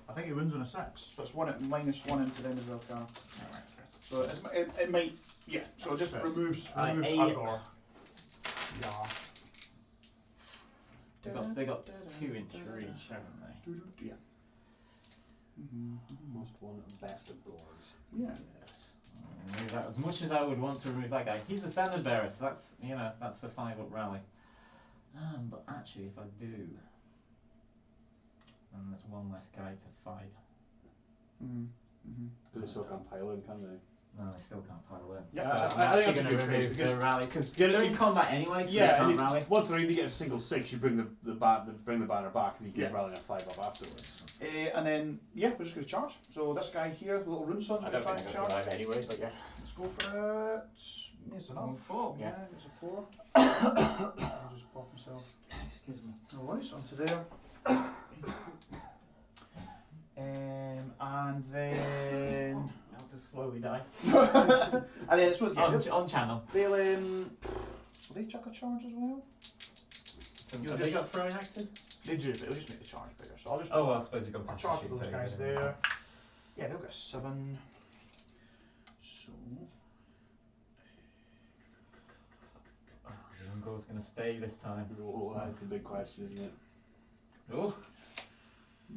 I think he wounds on a 6. So it's 1 at -1 into them as well, Cara. So it might, yeah. So it just removes Agor. Yeah. They got 2-inch reach, haven't they? Yeah. Most one at best of doors. Yeah. Remove that. As much as I would want to remove that guy, he's the standard bearer, so that's that's a 5-up rally. But actually, if I do, then there's 1 less guy to fight. They still can't pile in, can they? No, I still can't pile in. Yeah, So I I'm think actually that's a going good to thing, remove because- the rally because Yeah, they're in combat anyway, so they Yeah, can't and rally. once they're you get a single 6, you bring the banner back and you get Yeah. rallying a 5 up afterwards. And then, yeah, we're just going to charge. So this guy here, the little rune son's I going don't to think try I'll and charge. survive anyway, but yeah. Let's go for it. It's enough. 4, yeah. It's a 4. I'll just pop himself. Excuse me. No worries, onto there. And then... I'll just slowly die. and then it's supposed to On channel. They'll, will they chuck a charge as well? Have they got throwing axes? They do, but it'll just make the charge bigger. So I'll just Oh, well, I suppose you've got I'll past charge the with those shooting guys phase there. Yeah, they'll get 7. So... Jungo's going to stay this time. Oh, that's the big question, isn't it? Oh,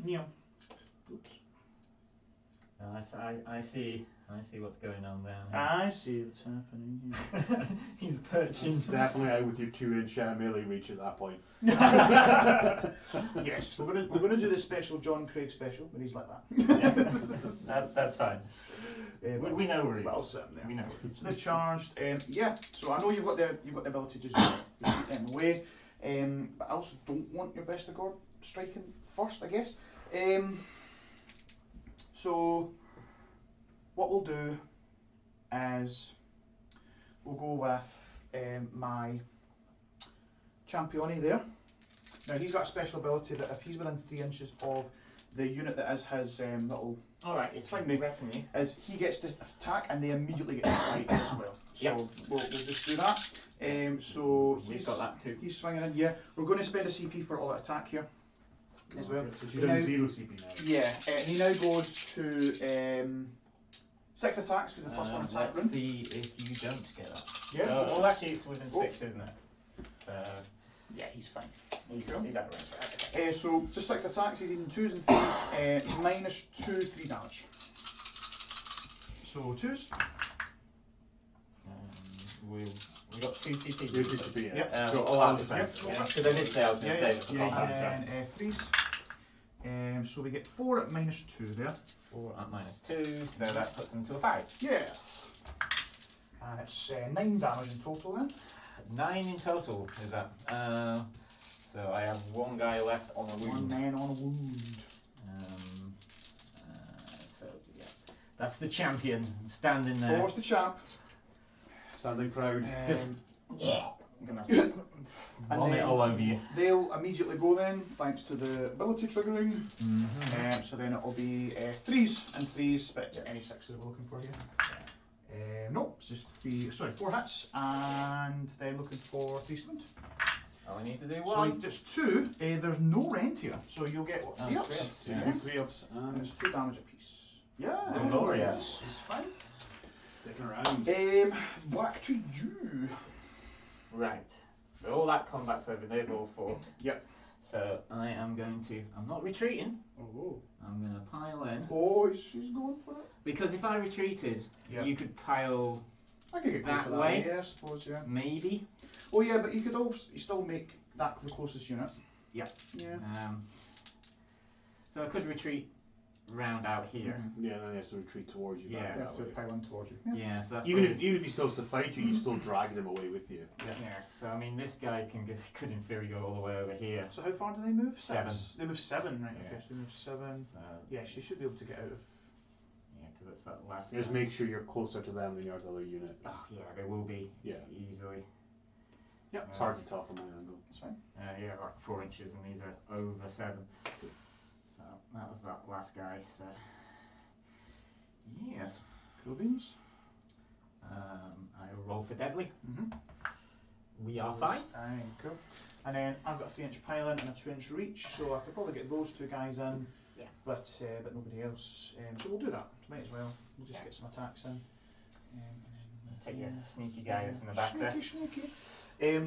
Yeah. Oops. I see what's going on there. I see what's happening here. He's perching. Definitely out with your 2-inch melee reach at that point. Yes, we're gonna do the special John Craig special, but he's like that. That's fine. We know where he Well, is. sitting there. We know where he is. So they've charged. Yeah. So I know you've got the ability to just keep them away. But I also don't want your best of God striking first, I guess. So what we'll do is we'll go with my Champione there. Now he's got a special ability that if he's within 3 inches of the unit that is his little Alright, it's Thank me. retinue. is he gets to attack and they immediately get to fight as well. So Yep. we'll just do that. So We've got that too. He's swinging in. Yeah, we're going to spend a CP for all that attack here as well. So she's down 0 CP now. Yeah, he now goes to 6 attacks because the +1 attack Let's rune. see if you don't get that. Yeah. Well, actually, it's within 6, isn't it? So, Yeah, he's fine. he's out of range. So just 6 attacks. He's in 2s and 3s. -2, 3 damage. So 2s. We got 2 CP. 2 CP, yeah. Yep. So all out of defense. Yep. Yeah. Because I did say I was going to Yeah, save it for yeah, combat. and 3s. So we get 4 at -2 there. 4 at -2, so that puts him to a 5. Yes. And it's 9 damage in total then. 9 in total, is that? So I have 1 guy left on a 1 wound. man on a wound. So, yeah. That's the champion standing there. Force the champ. Standing proud. Just gonna And vomit then all over you. They'll immediately go then, thanks to the ability triggering. Mm-hmm. So then it'll be 3s and 3s, but any 6s we're looking for here. No, it's just 4 hits, and then looking for 3 stunned. All I need to do So 1. just 2. There's no rend here, so you'll get what? 3 ups. 3 ups, Yeah, Yeah. 3 ups And and it's 2 damage apiece. Yeah. Glorious. It's fine. sticking around. Back to you. Right. So all that combat's over, they've all fought. Yep. So I am going to, I'm not retreating, Oh. I'm going to pile in. Oh, she's going for it. Because if I retreated, Yeah. you could pile I could get close That to that way? Yeah, I suppose, yeah. maybe. Oh yeah, but you could also still make that the closest unit. Yeah. Yeah. So I could retreat round out here. Yeah, then he has to retreat towards you. Yeah. back You that have to way. pile in towards you. Yeah, so that's Even probably- if he still has to fight you, you still drag them away with you. yeah. So I mean, this guy could in theory go all the way over here. So how far do they move? 7. 6? They move 7, right? Yeah. Okay, so they move 7. So Yeah, she should be able to get out of. yeah, because it's that last. Just guy. make sure you're closer to them than you are to the other unit. Oh yeah, they will be Yeah. easily. Yep. It's hard to tell from my angle. That's fine. Yeah, like 4 inches, and these are over 7. So that was that last guy. So yes, Cool beans. I roll for deadly. Mm-hmm. We are fine. Fine, cool. And then I've got a 3-inch pile in and a 2-inch reach, so I could probably get those 2 guys in. Yeah. But nobody else. So we'll do that. Might as well. We'll just Yeah. get some attacks in. Take your sneaky guy that's in the back there. Sneaky.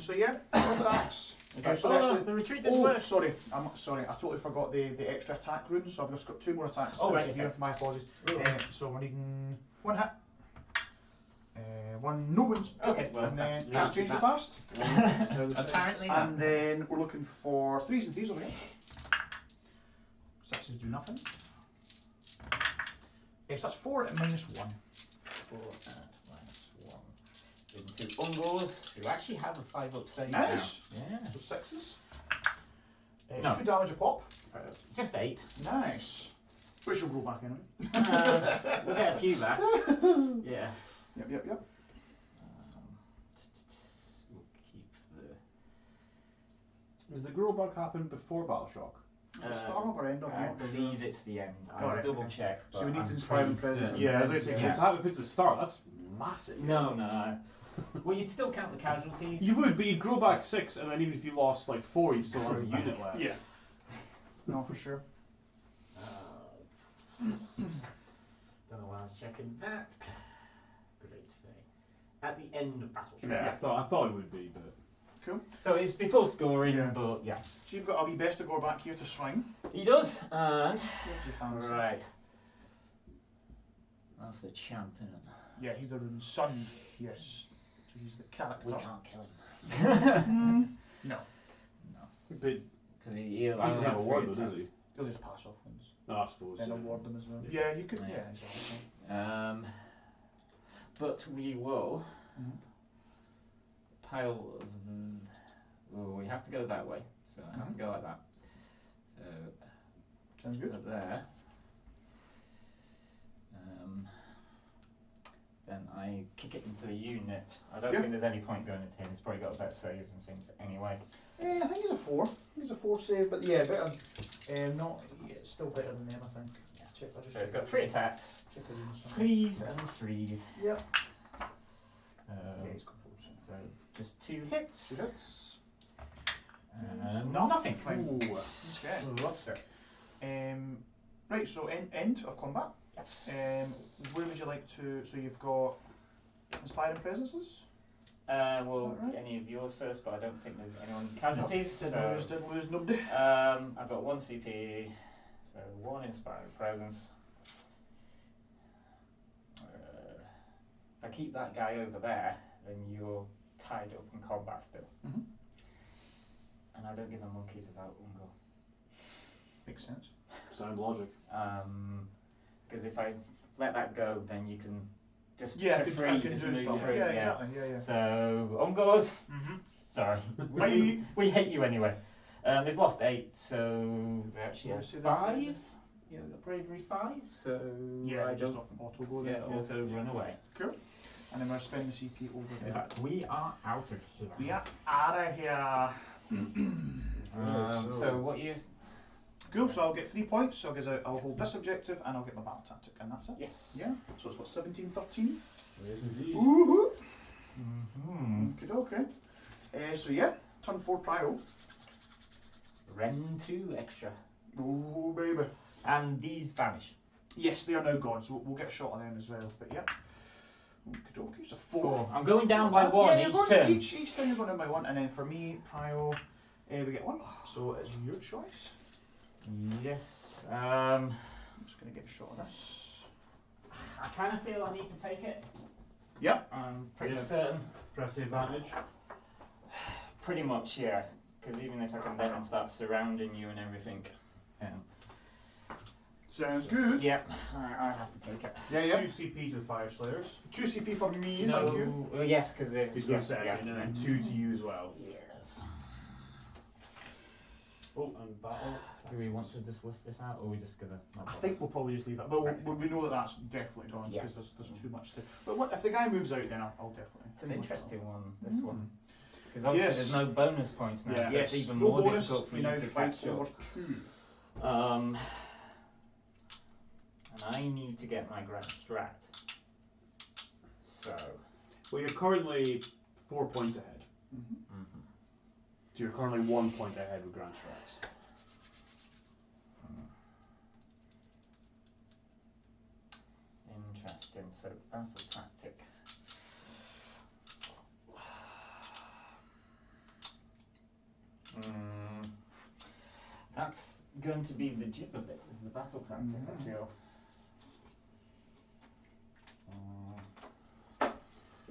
So yeah, 4 attacks. Okay, so oh, actually, the retreat didn't oh, work. sorry, I'm sorry. I totally forgot the extra attack runes. So I've just got 2 more attacks. Oh, out right, to here. okay. My apologies. Ooh. So we're needing 1 hit. 1 no wounds. Okay, well, and then yeah, can't change the that- fast. Apparently And then we're looking for 3s and 3s over here. 6s do nothing. Yes, that's 4 at -1. 4 at -1. Into Ungles, who actually have a 5 up save Nice. now. Yeah. So 6s. No. 2 damage a pop. So just 8. Nice. Which will grow back anyway. We'll get a few back. Yeah. Yep. We'll keep the. Does the grow bug happen before Battle Shock? Is it start of or end of? I Not believe sure. it's the end. I'll Alright, double okay. check. So but we need I'm to inspire pretty presence. certain. Yeah, as I say, Yeah. if it's a start, that's massive. No. Well, you'd still count the casualties. You would, but you'd grow back 6, and then even if you lost like 4, you'd still have a unit left. Yeah. No, for sure. Don't know why I was checking that. Great thing. At the end of battle. Yeah, I thought it would be, but Cool. So it's before scoring, Yeah. but yeah. So you've got a wee best to go back here to swing. He does, and What's your fancy? right. That's the champ, isn't it? Yeah, he's the rune's son. Yes. So he's the character. We can't kill him. No. But Because he he doesn't have a ward though, does he? He'll just pass off ones. No, I suppose. Then award them as well. Yeah, you could. Yeah, exactly. But we will Mhm. pile. Oh, we have to go that way, so I have to go like that. So Sounds good. up there. Then I kick it into the unit. I don't Yeah. think there's any point going into him. He's probably got a better save and things anyway. I think he's a 4. He's a 4 save, but yeah, better. Not. Yeah, it's still better than them, I think. Yeah. Check. I'll just So he's check got his- 3 attacks, check his runes. 3s and 3s. Yep. Um, He's got 4 saves. so just 2 hits. 2 hits. Nothing. Okay. Loves it. Right. So end of combat. Yes. Where would you like to? So you've got inspiring presences. Well, right? any of yours first, but I don't think there's anyone casualties. Didn't lose nobody. I've got 1 CP, so 1 inspiring presence. If I keep that guy over there, then you're tied up in combat still. Mhm. And I don't give a monkeys about Ungo. Makes sense. Sound logic. Because if I let that go, then you can just Yeah, for I can free do just move stuff. through. Yeah, exactly. Yeah. So Ungos, sorry, we hate you anyway. They've lost 8, so they actually have Obviously they're 5. Yeah, they've got bravery 5. So Yeah, I just don't. auto go Yeah, there. auto run away. Cool. And then we're spending the CP over In there. fact, we are out of here. We are out of here. So what you? Cool. So I'll get 3 points. So I'll hold this objective and I'll get my battle tactic, and that's it. Yes. Yeah. So it's what 17, 13. Yes, indeed. Woohoo. Mm-hmm. Okay. So yeah, turn 4 prio. Ren 2 extra, Oh baby. and these vanish. Yes, they are now gone. So we'll get a shot of them as well. But yeah. Okay. So 4. I'm going down by 1 you're each going- turn. Each turn you're going down by 1, and then for me, prio, we get 1. So it's your choice. Yes. I'm just going to get a shot of this. I kind of feel I need to take it. Yep. I'm pretty Yeah. certain. Press the advantage. Pretty much, yeah. Because even if I can then start surrounding you and everything. Sounds good. Yep, I have to take it. Yeah. 2 CP to the Fyreslayers. 2 CP for me, No, thank you. yes, because He's going to set yeah. and then 2 to you as well. Yes. Oh, and battle. Do we want to just lift this out, or are we just gonna? Not I bother? think we'll probably just leave it. But we know that that's definitely gone Yeah. because there's too much to. But what, if the guy moves out, then I'll definitely. It's an interesting one. This Mm. one, because obviously Yes. there's no bonus points now, so Yes. it's even No more bonus. difficult for We you now to fight catch over up. 2. And I need to get my grand strat. So. Well, you're currently 4 points ahead. Mm-hmm. So you're currently 1 point ahead with Grand Strats. Interesting. So that's a tactic. That's going to be the jib of it. This is the battle tactic, I feel.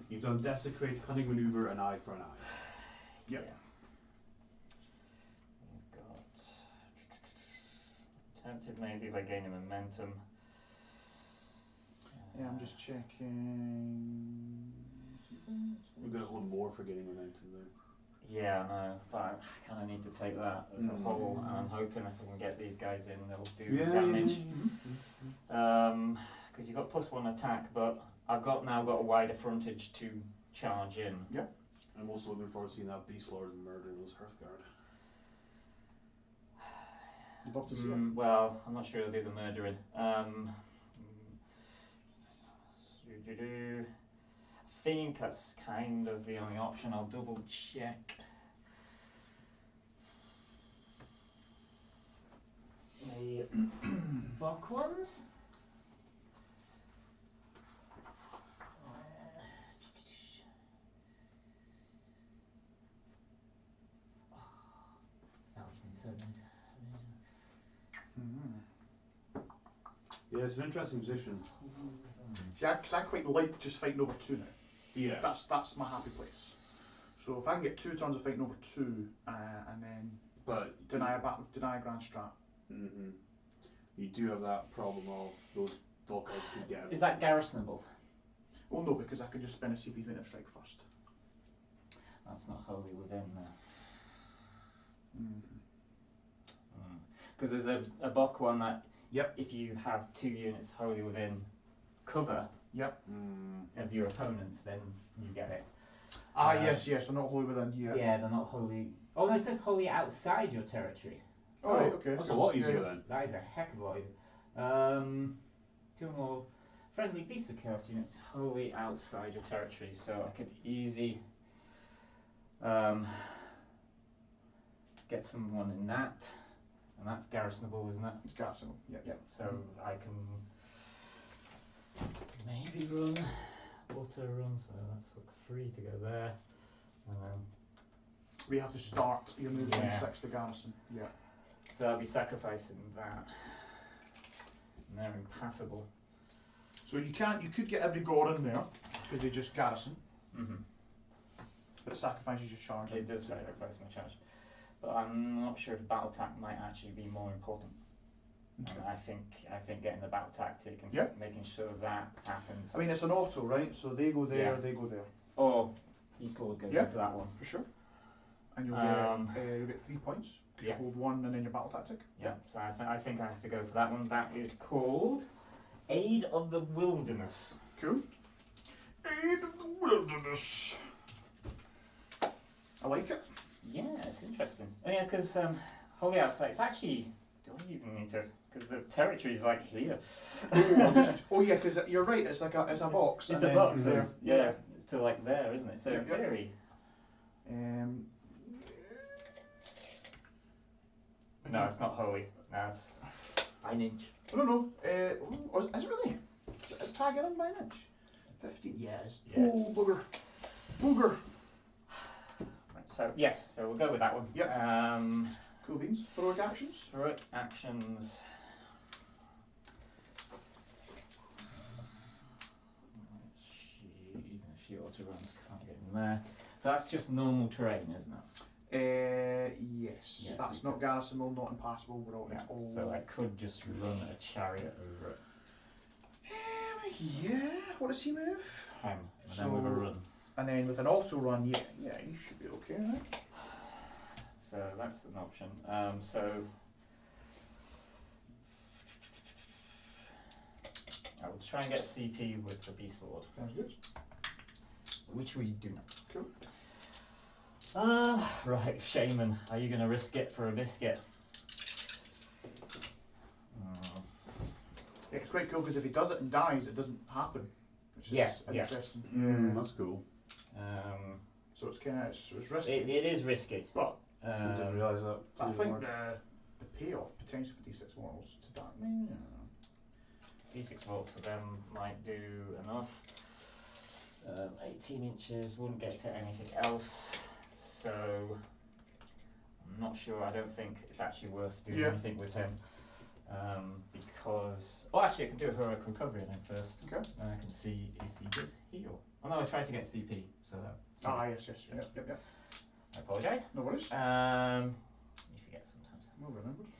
You've done Desecrate, Cunning Maneuver, and Eye for an Eye. Yep. Yeah. We've got tempted maybe by gaining momentum. Yeah, I'm just checking. We're going to hold more for getting momentum there. Yeah, I know, but I kind of need to take that as a whole, and I'm hoping if I can get these guys in, they'll do damage. Because you've got +1 attack, but I've now got a wider frontage to charge in. Yeah. I'm also looking forward to seeing that Beast Lord murder those Hearthguard. You'd love to see it. Well, I'm not sure I'll do the murdering. I think that's kind of the only option. I'll double check. The buck ones. Yeah, it's an interesting position. See, I quite like just fighting over 2 now. Yeah. That's my happy place. So if I can get 2 turns of fighting over 2, and then deny a grand strat. Mm-hmm. You do have that problem of those Volkites could get. Is that garrisonable? Well, no, because I can just spend a CP's minute strike first. That's not wholly within there. Because there's a Bok one that, if you have 2 units wholly within cover of your opponents, then you get it. Yes, so not wholly within. Yeah, they're not wholly. Oh, no, it says wholly outside your territory. Oh, right, okay. That's a lot easier then. That is a heck of a lot easier. 2 or more friendly beasts of chaos units wholly outside your territory, so I could easy get someone in that, and that's garrisonable, isn't it? It's garrisonable. Yeah. So I can maybe run auto run, so that's like 3 to go there, and then we have to start your move on 6 to garrison. Yeah. So I'll be sacrificing that, and they're impassable. So you could get every gore in there because they just garrison. But it sacrifices your charge. It does sacrifice my charge, but I'm not sure if battle attack might actually be more important. Okay. I think getting the battle tactic and making sure that happens. I mean, it's an auto, right? So they go there, they go there. Or East Lord goes into that one. For sure. And you'll get 3 points. You hold 1 and then your battle tactic. Yeah. So I think I have to go for that one. That is called Aid of the Wilderness. Cool. Aid of the Wilderness. I like it. Yeah, it's interesting. Oh, yeah, because Holy Outside, it's actually, do I even need to, because the territory is like here. Because you're right, it's like it's a box. It's a box, so, it's to like there, isn't it? So very... No, it's not holy. No, it's by an inch. No. Is it really? Is tag in by an inch? 15. Yes. Oh, booger. Right, so yes, so we'll go with that one. Yep. Cool beans. Heroic actions. Heroic actions. Even if she auto runs, can't get in there. So that's just normal terrain, isn't it? Yes. That's not garrisonable, not impassable. We're all. So I could just run a chariot over it. What does he move? 10. And then with a run. And then with an auto run, you should be okay, right? So that's an option. So I will try and get CP with the Beast Lord. Sounds good. Which we do not. Cool. Right, Shaman, are you going to risk it for a biscuit? Yeah, it's quite cool because if he does it and dies, it doesn't happen. Which is interesting. That's cool. So it's kind of it's risky. It is risky, but I didn't realise that. I think the payoff potential for D6 mortals to die. D6 volts of them might do enough. 18 inches wouldn't get to anything else, so I'm not sure. I don't think it's actually worth doing anything with him. Because actually I can do a heroic recovery on him first. Okay. And I can see if he does heal. Oh no, I tried to get CP, so that. Yes. Yep. I apologise. No worries. You forget sometimes. Well remembered.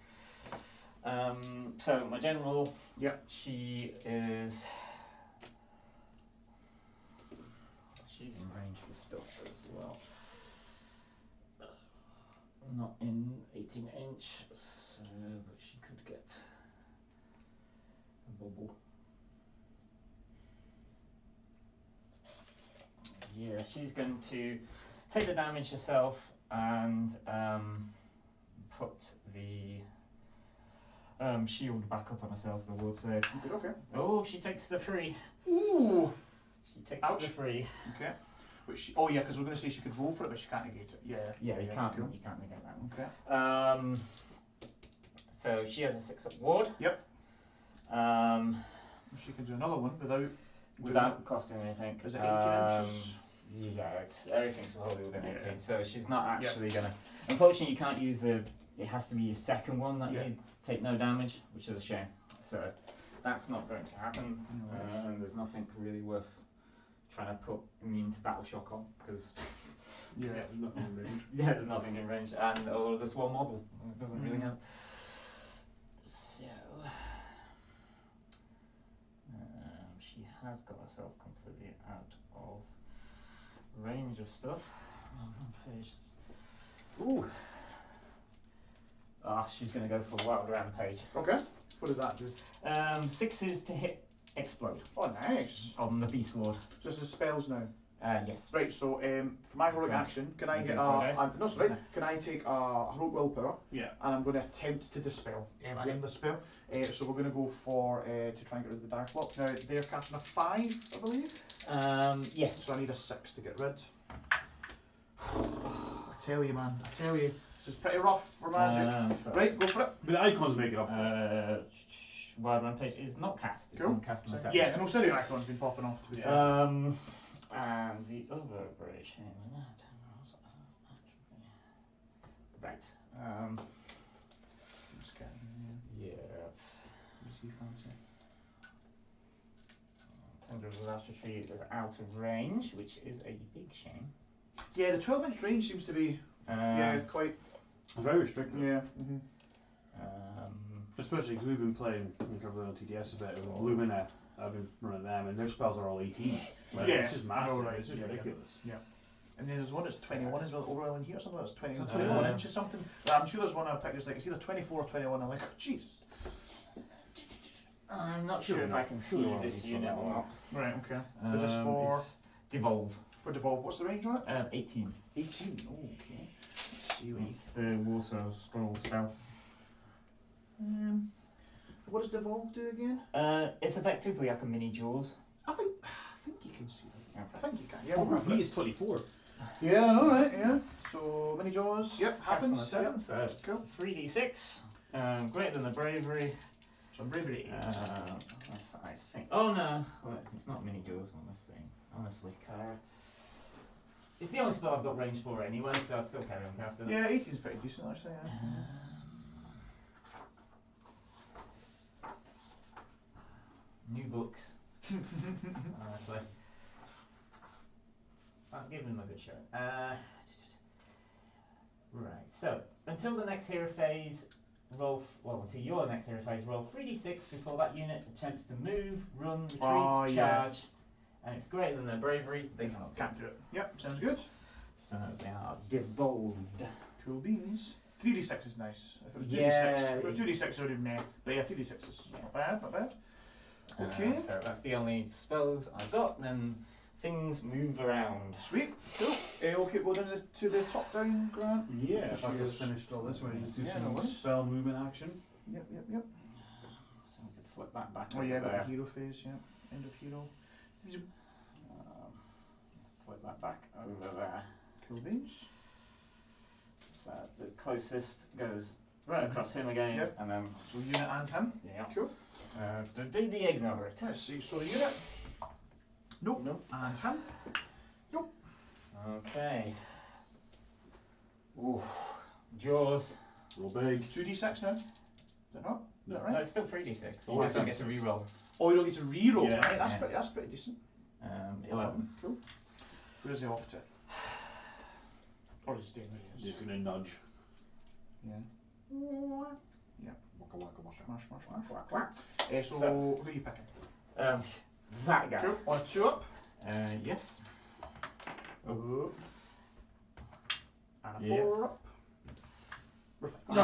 So my general, she is. She's in range for stuff as well. Not in 18 inch, so but she could get a bubble. Yeah, she's going to take the damage herself and put the shield back up on herself, the ward save. Okay. Oh, she takes the 3. Ooh! She takes the 3. Okay. Which because we're going to say she could roll for it, but she can't negate it. You can't. Cool. You can't negate that one. Okay. So she has a 6-up ward. Yep. She can do another one without costing anything. Is it 18 inches? Yeah, everything's wholly within 18. So she's not actually gonna. Unfortunately, you can't use the it has to be your second one that Yeah. you take no damage, which is a shame. So that's not going to happen. And there's nothing really worth trying to put immune to battle shock on because Yeah, there's nothing in range. yeah, there's nothing in range, and there's one model. It doesn't really help. So she has got herself completely out of range of stuff. Rampage. Ooh. Ah, she's going to go for a wild rampage. Okay. What does that do? 6s to hit explode Oh, nice. on the beast lord. So this is spells now. Yes. Right, so for my heroic Okay. action, can I You get do apologise. no, sorry, can I take a heroic willpower? Yeah. And I'm going to attempt to dispel. In the spell. So we're going to go for to try and get rid of the dark block. Now they're casting a 5, I believe. Yes. So I need a 6 to get rid. I tell you, man. I tell you, this is pretty rough for magic. So, Right, go for it. But the icons make it up. Wild rampage is not cast. It's Cool. on cast on the set. Yeah, and also the icon's been popping off. To be fair. And the other bridge. Right. Let's get Yeah. That's see fancy. Tender of the Last Retreat is out of range, which is a big shame. Yeah, the 12-inch range seems to be quite. Very restrictive. Yeah. Especially because we've been playing, we covered on TDS a bit, with Lumina. I've been running them, and their spells are all 18. Like, Yeah, it's just massive. I know, right. It's just Yeah, ridiculous. And then there's one that's 21 as well, overall in here, or something that's 21 21. inches something. I'm sure there's one I picked, it's like, it's either 24 or 21, I'm like, oh, Jesus. I'm not sure Sure if not. I can Sure see not. this unit or not. Right, okay. Is this for? It's Devolve. For Devolve, what's the range on it? 18. 18, oh, okay. Let's see what It's the Warsaw Scroll spell. what does Devolve do again? It's effectively like a mini Jaws. I think you can see that. I think you can, yeah. Oh, we'll go for he it. is 24. Yeah, I know, right, yeah. So, mini jaws, yep, Cast on happens. a 7, Yep. so Cool. 3d6. Greater than the bravery. So bravery 8. That's, I think. Oh no, well, it's not mini Jaws on this thing. Honestly, Cara. It's the only spell I've got range for anyway, so I'd still carry on casting it. Yeah, 18's pretty decent actually, yeah. New books. Honestly. I'm giving him a good shot. Right, so until the next hero phase, until your next hero phase, roll 3d6 before that unit attempts to move, run, retreat, charge, yeah. and it's greater than their bravery, they cannot Can't do it. Yep, sounds good. So they are devolved. Cool beans. 3d6 is nice. If it was 2d6, Yeah, if it was 2d6 I would have meh. But yeah, 3d6 is not bad, not bad. Okay. So that's the only spells I've got, then things move around. Sweet, cool. Okay, we'll go down to the top down, Grant. Yeah, if I Cheers. just finished all this, we just do Yeah, no some worries. spell movement action. Yep. So we could flip that back Oh over yeah, there. got the hero phase, yeah. End of hero. Flip that back over there. Cool beans. So the closest goes right across him again, Yep. and then So unit and him. yeah. Cool. To do the ignore it. Let's see, so the unit. Nope. Nope. And him. Okay. Ooh. Jaws. Roll big. 2d6 now. Is that not? Is that No, right? it's still 3d6. Oh, You I just don't get think to reroll. Oh, you don't get to reroll, Yeah. right? That's Yeah. pretty decent. 11. Cool. Where's the off to? Or is it staying where he is? Just gonna nudge. Yeah. Waka waka waka. Smash. Quack, quack. So, who are you picking? That guy. Cool. On a 2 up. Yes. Oh. And a Yes. 4 up. We're fine. No.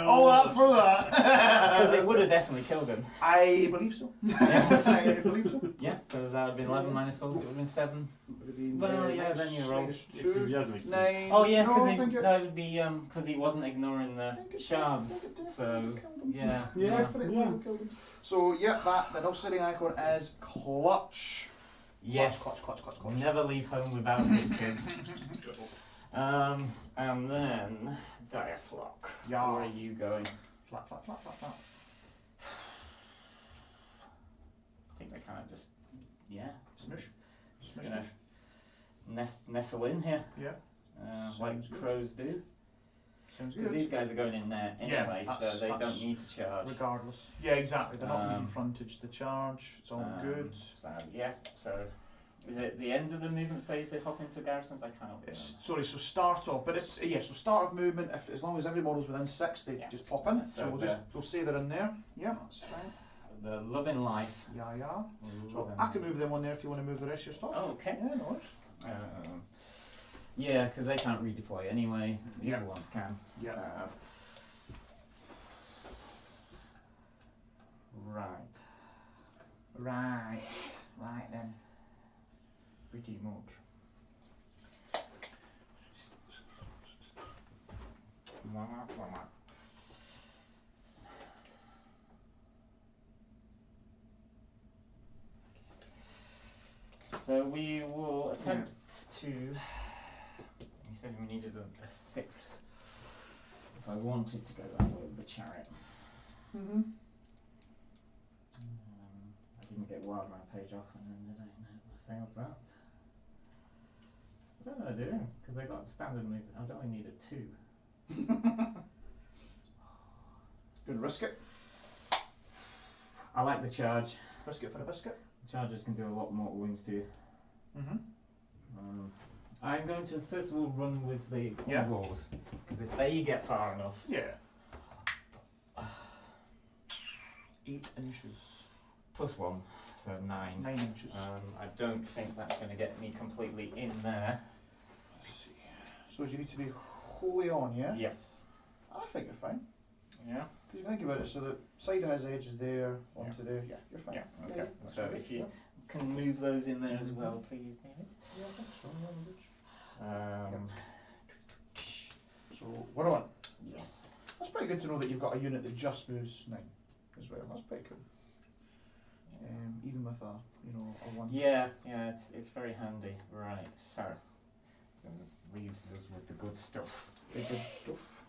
All that for that. Because it would have definitely killed him. I believe so. Yes. I believe so. Yeah, because that would have been 11 minus 4, so it would have been 7. Would have been, Well, yeah, minus- then you roll. minus Yeah, 2, that makes sense. 9. Oh yeah, no, because I think it would be because he wasn't ignoring the shards. So yeah. Definitely killed him. So yeah, that the no sitting icon is clutch. Yes. Clutch. Never leave home without it, kids. And then Diaflock. Yeah. Where are you going? Flat. I think they kind of just Smush. just gonna nestle in here. Yeah. like Sounds good. crows do. Sounds Because good. these guys are going in there anyway, so they that's don't need to charge. Regardless. Yeah, exactly. They're not needing Um, frontage to charge. It's all good. So yeah, so is it the end of the movement phase they hop into garrisons? I can't remember. It's, sorry, so start off, but it's so start of movement. If as long as every model's within 6, they Yeah. just pop in. So So we'll say they're in there. Yeah, that's fine. The loving life. Yeah. So Loving I can move them on there if you want to move the rest of your stuff. Oh, okay. Yeah, no worries. Yeah, because they can't redeploy anyway. The Yeah. other ones can. Yeah. Right. Right then. Pretty much. So we will attempt to. You said we needed a 6. If I wanted to go that way with the chariot. Mhm. I didn't get wild rampage off, and then did I? No, I failed that. I don't know what they're doing because they got standard movement. I only need a 2. Gonna risk it. I like the charge. Risk it for the biscuit. Chargers can do a lot more wounds to you. Mhm. I'm going to first of all run with the Yeah. walls because if they get far enough, Yeah. 8 inches. +1, so 9. 9 inches. I don't think that's going to get me completely in there. Let's see. So do you need to be wholly on, yeah? Yes. I think you're fine. Yeah. Because you think about it, so the side of his edge is there, onto there. Yeah, you're fine. Yeah. Okay. that's So good, if you yeah. can move those in there as well, please, David. Yeah, I think so. Yeah, I'm good. Um, So we're on. Yes. That's pretty good to know that you've got a unit that just moves 9 as well. That's pretty cool. Even with a, a 1. Yeah, it's very handy. Right. So leaves us with the good stuff. Very good stuff.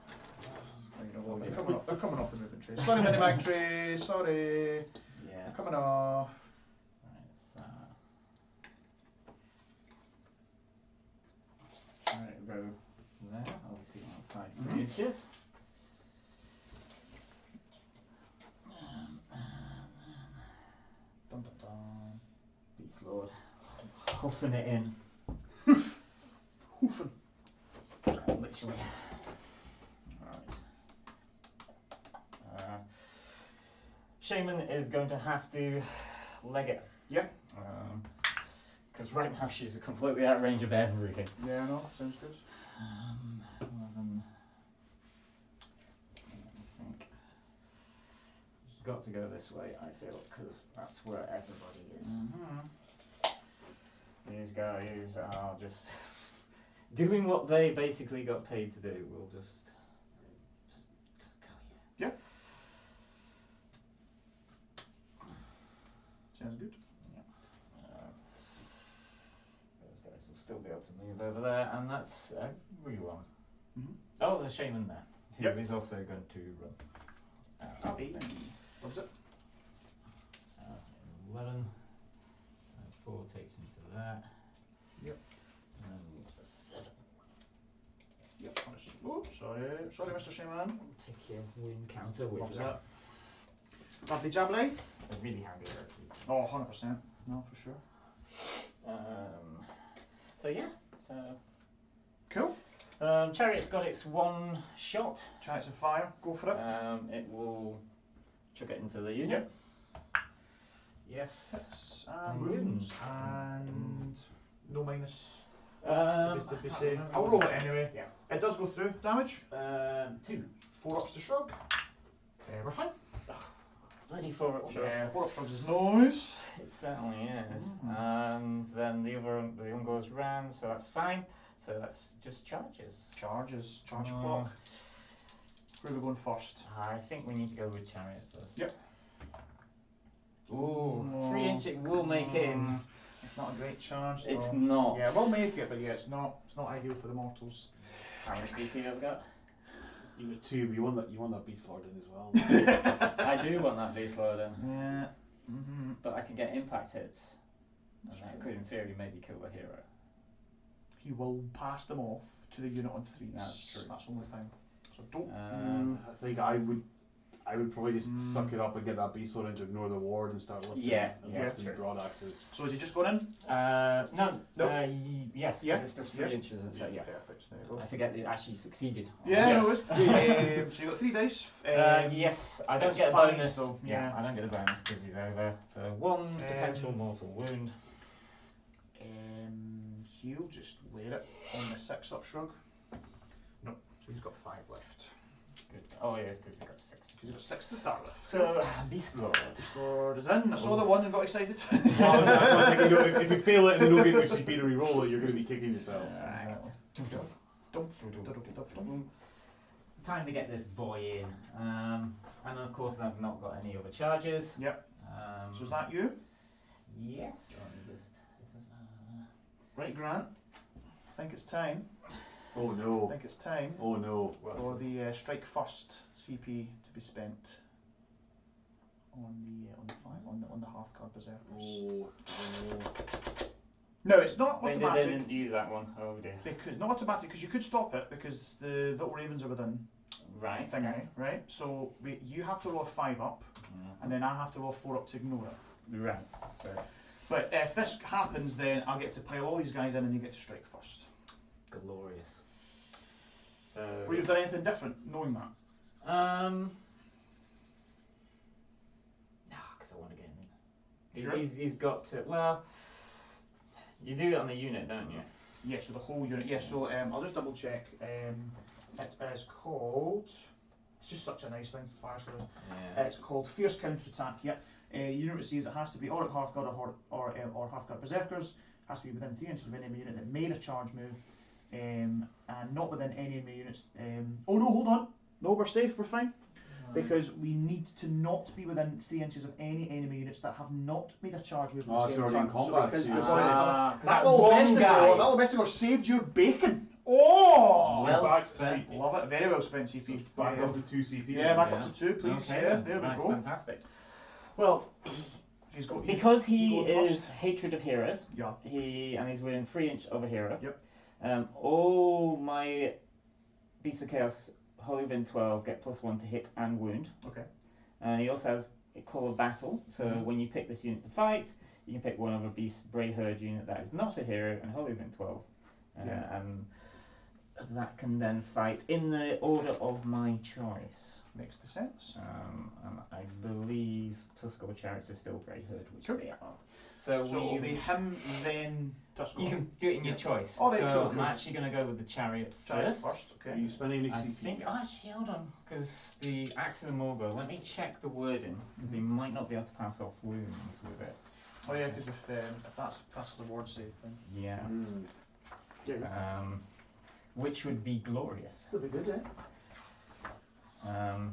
Oh, They're yeah. coming off the movement tray. Sorry, minimag tray. Sorry. Yeah. They're coming off. Right. So. Right. Row there. Obviously outside 3 inches. Dun, dun, dun. Beast Lord. Huffing it in. Hoofing. Literally. Right. Shaman is going to have to leg it. Yeah. Because right now she's completely out of range of everything. Yeah, no, sounds good. 11. I think. She's got to go this way, I feel, because that's where everybody is. These guys are just doing what they basically got paid to do. We'll just go here. Yeah. Sounds good. Those guys will still be able to move over there, and that's everyone. Mhm. Oh, the shaman there, who Yep. is also going to run. Up 8. What's it? So 11. 4 takes into that. Yep. And 7. Yep. Oops, sorry, Mr. Shaman. Take your win counter with What was that. that? Lovely jabbly. They're really handy there. Oh, 100%. No, for sure. So yeah. So Cool. Chariot's got its 1 shot. Chariots of fire. Go for it. It will chuck it into the unit. Yes. Hits and And wounds. wounds. And no minus. Did we I say? can't remember I'll what roll it it says. anyway. Yeah. It does go through. Damage. 2. 4 ups to shrug. We're fine. Bloody 4 up shot. Yeah, 4 up shrugs is nice. It certainly is. And then the one goes round, so that's fine. So that's just charges. Charges. Charge Uh, clock. Where are we going first? I think we need to go with chariot first. Yep. Ooh, 3 inch it will make in. It's not a great charge. It's though. not. Yeah, we'll make it, but yeah, it's not ideal for the mortals. How many CP have we got? You got 2, but you want that beast lord in as well. I do want that beast lord in, Yeah. but I can get impact hits. And that could in theory maybe kill the hero. He will pass them off to the unit on 3s. That's true. That's the only thing. So don't. I think I would probably just suck it up and get that beast sword to ignore the ward and start lifting, lifting true. broadaxes. So is he just going in? No. Nope. Yes. Yeah. It's just 3 inches. So yeah. Perfect. There you go. I forget it actually succeeded. Yeah, no worries. So you got 3 dice. Yes, I don't it's get a fine, bonus. though. Yeah, I don't get a bonus because he's over. So 1 potential mortal wound. He'll just wear it on the 6-up shrug. No, so he's got 5 left. Good. Oh yes, because he's got 6. He's got 6 to start with. So Beast Lord. Sword is in. I saw the 1 and got excited. I was thinking, you know, if you fail it and no game which is beat to re-roll it, you're going to be kicking yourself. Time to get this boy in. And of course I've not got any other charges. Yep. So is that you? Yes. Let me just. Right, Grant. I think it's time. Oh no. I think it's time Oh no. for the strike first CP to be spent on the Hearthguard Berserkers. Oh no. No, it's not They automatic. didn't use that one. Oh dear. Because not automatic because you could stop it because the little ravens are within Right. thingy, Okay. right? So you have to roll a 5 up, and then I have to roll a 4 up to ignore it. Right. So. But if this happens, then I'll get to pile all these guys in, and you get to strike first. Glorious. So. Would you have done anything different, knowing that? Because I want to get him in. Sure. He's got to. Well, you do it on the unit, don't you? Yeah, so the whole unit. Yeah, so I'll just double check. It is called. It's just such a nice thing, Fyreslayers. Yeah. It's called Fierce Counter Attack. Yep. Unit receives it has to be Auric Hearthguard or Hearthguard Berserkers. Has to be within 3 inches of any enemy unit that made a charge move, and not within any enemy units. Oh no, hold on. No, we're safe. We're fine. Because we need to not be within 3 inches of any enemy units that have not made a charge move at the Oh, same so time. in combat, because so we've you- got Because that little one guy. That little Vestigor saved your bacon. Oh! Well back- spent. Love it. Very well spent, CP. Back up to 2 CP. Yeah, back Yeah. up to 2, please. Okay, Yeah, there right, we go. Fantastic. Well, He's got, because he going is first. hatred of heroes, Yeah. and he's within 3 inch of a hero. Yep. All my Beasts of Chaos Holy Wind 12 get +1 to hit and wound. Okay. And he also has a Call of Battle, so when you pick this unit to fight, you can pick one of a Beast Bray Herd unit that is not a hero and Holy Wind 12. And that can then fight in the order of my choice. Makes the sense. And I believe Tuskor Chariots is still Grey Herd, which Cool. they are. So it'll be him, then Tuskor. you can do it in your choice. Oh, so very cool, I'm cool. actually going to go with the Chariot Chariot first. first, Are okay. you spending any I CP? think, actually, hold on, because the Axe of the Morgul, let me check the wording, because he might not be able to pass off wounds with it. Oh yeah, because if that's the ward save thing. Yeah. Mm. Which would be glorious. That'd be good, eh?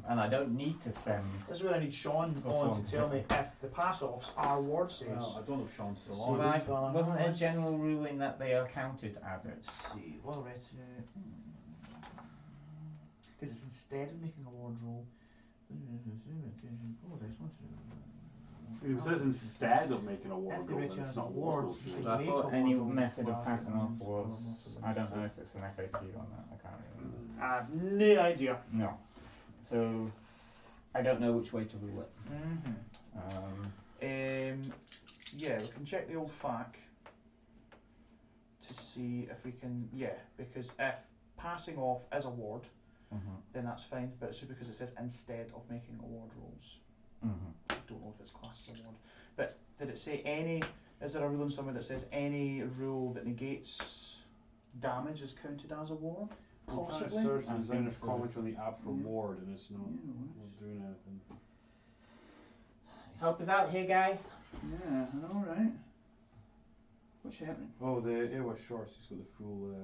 And I don't need to spend. This is where I need Sean Plus on one. to tell me if the pass-offs are ward saves. Well, I don't know if Sean's still So on. Well, wasn't there a general ruling that they are counted as it? Let's see, well retinue. Because it's instead of making a ward roll. It says instead of making a If ward the roll, ritual then it's has not a a ward roll. ward, so it's it's- I make thought a any ward roll method of for passing off items was. or I don't know if it's an FAQ on that. I can't remember. I have no idea. No. So I don't know which way to rule it. Yeah, we can check the old FAQ to see if we can. Yeah, because if passing off is a ward, then that's fine. But it's just because it says instead of making award rolls. I don't know if it's classed as a ward. But did it say any? Is there a rule in somewhere that says any rule that negates damage is counted as a ward? I'm trying to Possibly. search the I designer's think so. comment on the app for Yeah. ward, and it's not, Yeah, not doing anything. Help us out here, guys. Yeah, I know, right? What's happening? Oh, the AOS shorts, he's got the full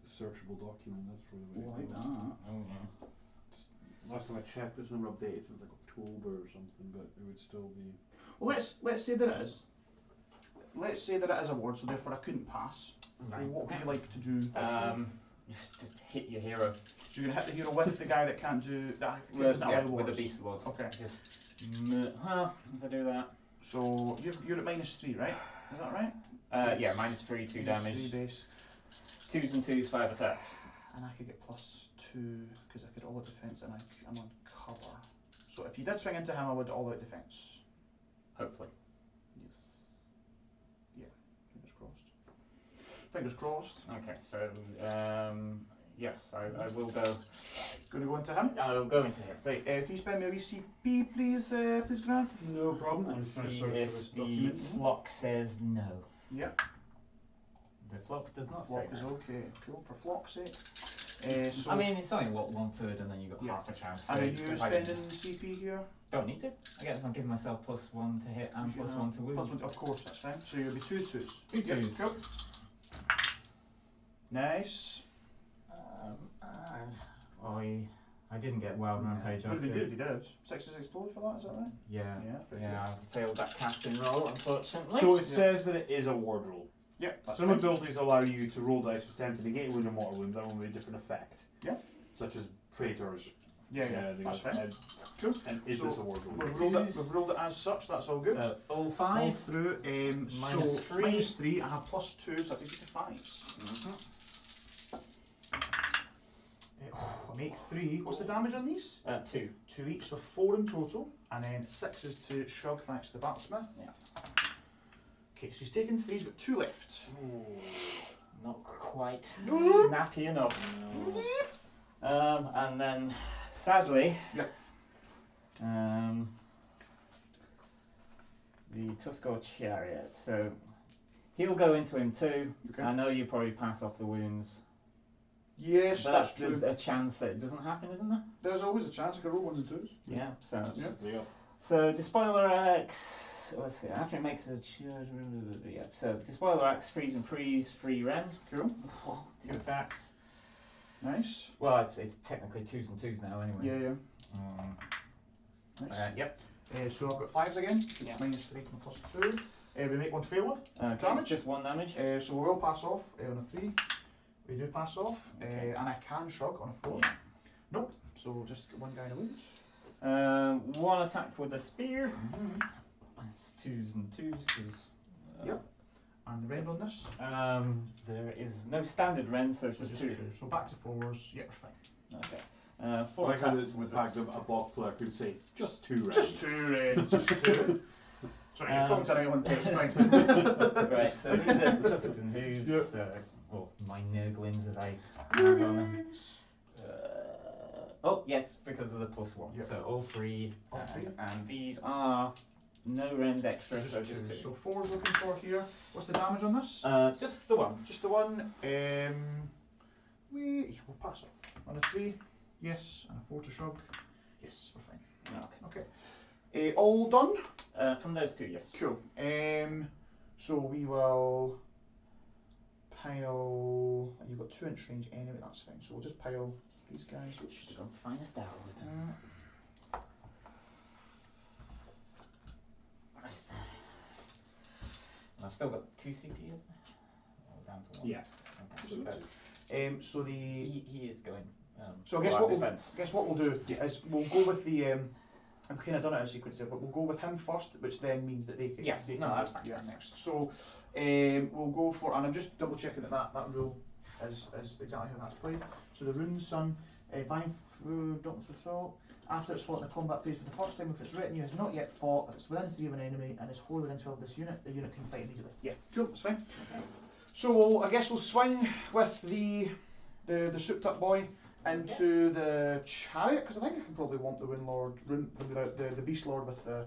searchable document, that's really what it is. Oh yeah. Last time I checked, there's never updated since like October or something, but it would still be. Well, let's say that it is. Let's say that it is a ward, so therefore I couldn't pass. So Right. what would you like to do? Just hit your hero. So you're gonna hit the hero with the guy that can't do that. With, Doesn't yeah, allow with the wards. beast lord. Okay. Just if I do that. So you're at -3, right? Is that right? Yeah, -3, 2 -3 damage. base. 2s and 2s, 5 attacks. And I could get +2 because I could all out defense and I'm on cover. So if you did swing into him, I would all out defense. Hopefully. Yes. Yeah. Fingers crossed. Fingers crossed. Okay, so yes, I will go. Gonna go into him. I will go into him. Right. Can you spend me a wee CP, please, please, Grant? No problem. I'm Let's just trying to see search for this if the document. flock says no. Yeah. The flock does not Flock say is no. okay. Cool. For flock's sake. So I mean, it's only what 1/3, and then you got Yeah. half a chance. and So are it's you if I spending CP here? don't need to. I guess I'm giving myself +1 to hit and +1 to wound. +1, of course, that's fine. So you'll be 2 twos. Two Yep, twos. cool. Nice. And I didn't get wild rampage Would off. have been it. good if you did. 6 explode for that, is that right? Yeah, Yeah, pretty yeah. I failed that casting roll, unfortunately. So it says that it is a ward roll. Yeah, that's Some fine. abilities allow you to roll dice with 10 to negate a wound or mortal wound that will be a different effect. Yeah. Such as Praetors. Yeah, they that's got- fine. and- Cool. And is So this a ward roll? We've rolled it as such, that's all good. So all All 5. through, Minus so 3. -3, I have +2, so that takes you to 5s. I make 3. What's the damage on these? 2. 2 each, so 4 in total, and then 6s to Shrug thanks to the Battlesmith. Yeah. Okay, so he's taken 3, he's got 2 left. Not quite No. snappy enough. And then, sadly, Yep. The Tuskor Chariot. So he'll go into him too. Okay. I know you probably pass off the wounds, Yes, but that's true. there's a chance that it doesn't happen, isn't there? There's always a chance I could roll 1s and 2s. Yeah. So Yeah. Yeah. so Despoiler Axe. Let's see. After it makes a yeah. So Despoiler Axe, freeze and freeze, free rend. Cool. 2 attacks. Nice. Well, it's technically 2s and 2s now anyway. Yeah, yeah. Nice. Yep. So I've got 5s again. Yeah. -3 to +2. We make 1 failure. Okay, Damage? it's just 1 damage. So we will pass off on a 3. We do pass off, and I can Shrug on a 4. Yeah. Nope. So just get 1 guy in a wound. 1 attack with the spear. Mm-hmm. That's 2s and 2s. Cause, Yep. And the rend on this. There is no standard rend, so it's just 2. So back to 4s. Yeah, we're fine. Okay. I 4 like how attacks this with the fact of a box player could say just 2 rounds. Just 2 rends. Just 2. Sorry, you're talking to an island, it's fine. Right, so these are tusks and hooves. Yep. Well, my nurglings as I have on them. Oh, yes, because of the +1. Yep. So all 3. All 3. And these are no rend extra, so Just just 2. 2. So 4's looking for here. What's the damage on this? Just the 1. Just the 1. We'll pass off. On a 3. Yes. And a 4 to Shrug. Yes, we're fine. Okay. All done? From those 2, yes. Cool. So we will pile. You've got 2-inch range anyway. That's fine. So we'll just pile these guys. Should have gone finest arrow with them. I've still got 2 CP. Down to 1. Yeah. Okay. So the. He is going. So I guess for what defense. we'll do is we'll go with the. I've kind of done it as a sequence here, but we'll go with him first, which then means that they can. Yes, they no, can that's do- fine. Yeah, next. So we'll go for, and I'm just double checking that rule is exactly how that's played. So the Rune Sun, Vine Doctor's Assault. After it's fought in the combat phase for the first time, if its retinue has not yet fought, if it's within 3 of an enemy and is wholly within 12 of this unit, the unit can fight immediately. Yeah, cool, that's fine. So I guess we'll swing with the souped up boy into the chariot, because I think I can probably want the Wind Lord, the Beast Lord with the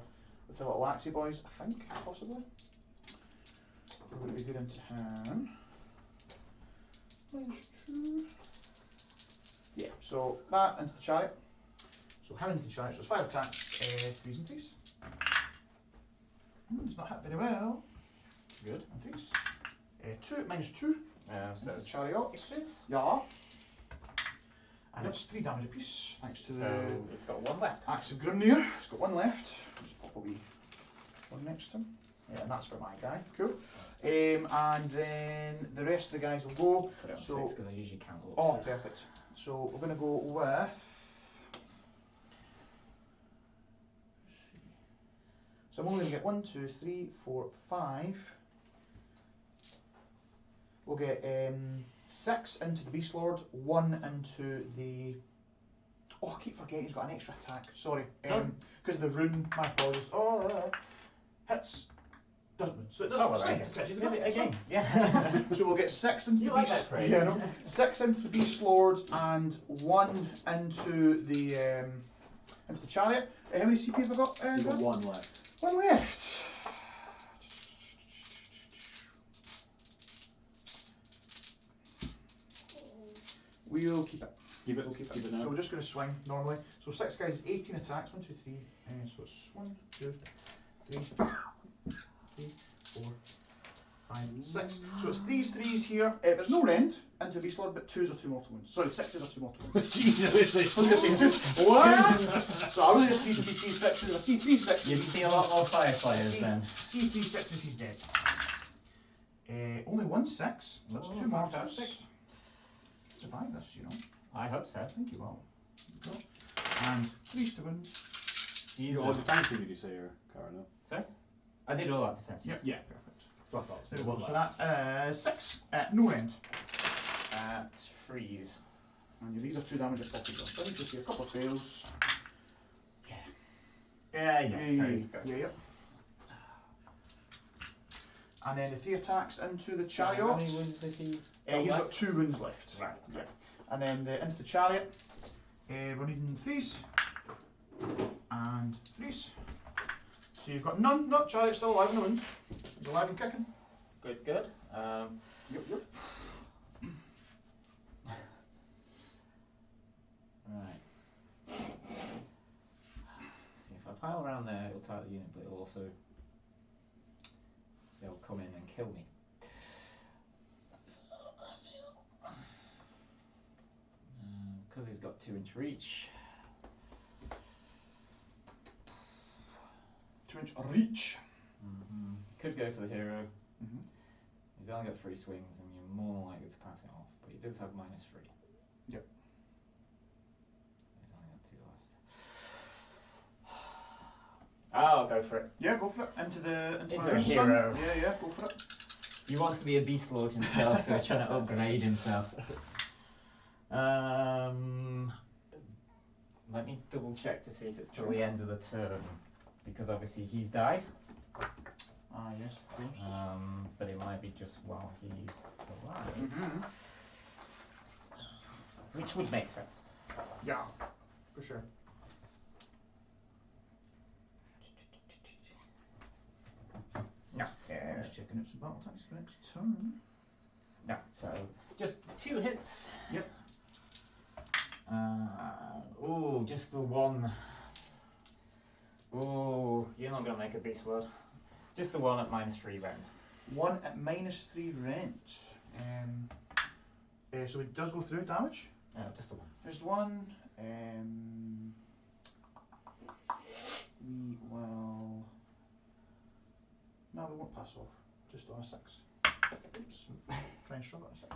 little Axie boys, I think, possibly. It would be good into him. -2. Yeah, so that into the chariot. So him into the chariot, so it's 5 attacks, 3s and 3s. It's not hit very well. Good. And 3s. 2, -2. So the chariot. 6s. Yeah. And it's 3 damage apiece, thanks to So it's got 1 left. the Axe of Grimnir. It's got 1 left. Just pop a wee 1 next to him. Yeah, and that's for my guy. Cool. And then the rest of the guys will go. Put it on So- 6 because I usually count up. Oh, so. perfect. So we're going to go with. So I'm only going to get 1, 2, 3, 4, 5. We'll get 6 into the Beast Lord, 1 into the. Oh, I keep forgetting he's got an extra attack. Sorry, because the rune. My apologies. Oh, hits. Doesn't win. So it doesn't. Oh, well, It's fine. okay. Catches the Is it miss, it's again? fine. Yeah. So we'll get 6 into You the like Beast. that phrase. Yeah, no. 6 into the Beast Lord and 1 into the chariot. How many CP have I got? You've got Graham? 1 left. 1 left. We'll keep it. Keep it. We'll keep Keep it. it now. So we're just going to swing normally. So 6 guys is 18 attacks. 1, 2, 3. So it's 1, 2, 3, 4, 5, 6. So it's these 3s here. There's no rend into Beast Lord, but 2s are 2 mortal wounds. Sorry, 6s are 2 mortal wounds. Jesus. I was going to say 2. What? So I really just need to be 3 6s. I see 3 6s. You see a lot more Fyreslayers then. See 3 6s, he's dead. Only 1 6. So that's Oh, 2 mortals. fantastic. Survive this, you know. I hope so. I think you will. And 3 to wound. You got all defensive, did you say, or Cara? No? Sorry? I did all that defense. Yep. Yeah. Perfect. So I thought. There we go. So that 6. No end. At freeze. And these are 2 damage at 40 guns. So I need to see a couple of fails. Yeah, Yeah, so he's good. yeah. And then the 3 attacks into the How chariot. many wounds does he? He's got 2 wounds left. Right. Yeah. And then into the chariot. We're needing 3s. And 3s. So you've got none. No, chariot's still alive in the wound. He's alive and kicking. Good, good. Yep. Right. See, if I pile around there, it'll tire the unit, but it'll also. They'll come in and kill me. Because he's got 2-inch reach. 2-inch reach. Could go for the hero. Mm-hmm. He's only got 3 swings, and you're more likely to pass it off. But he does have -3. Yep. He's only got 2 left. I'll go for it. Yeah, go for it. Into Into my a rune, hero. son. Yeah, go for it. He wants to be a beast lord himself, so he's trying to upgrade himself. Let me double check to see if it's till the end of the turn, because obviously he's died. Ah, yes, of course. But it might be just while he's alive, Mm-hmm. which would make sense. Yeah, for sure. No, Just checking out some battle attacks for next turn. no. So just 2 hits. Yep. Oh, just the 1. Oh, you're not gonna make a beast lord. Just the 1 at -3 rend. 1 at -3 rent. So it does go through damage. Just the 1. There's 1. We will. No, we won't pass off. Just on a 6. Oops. Try and struggle on a 6.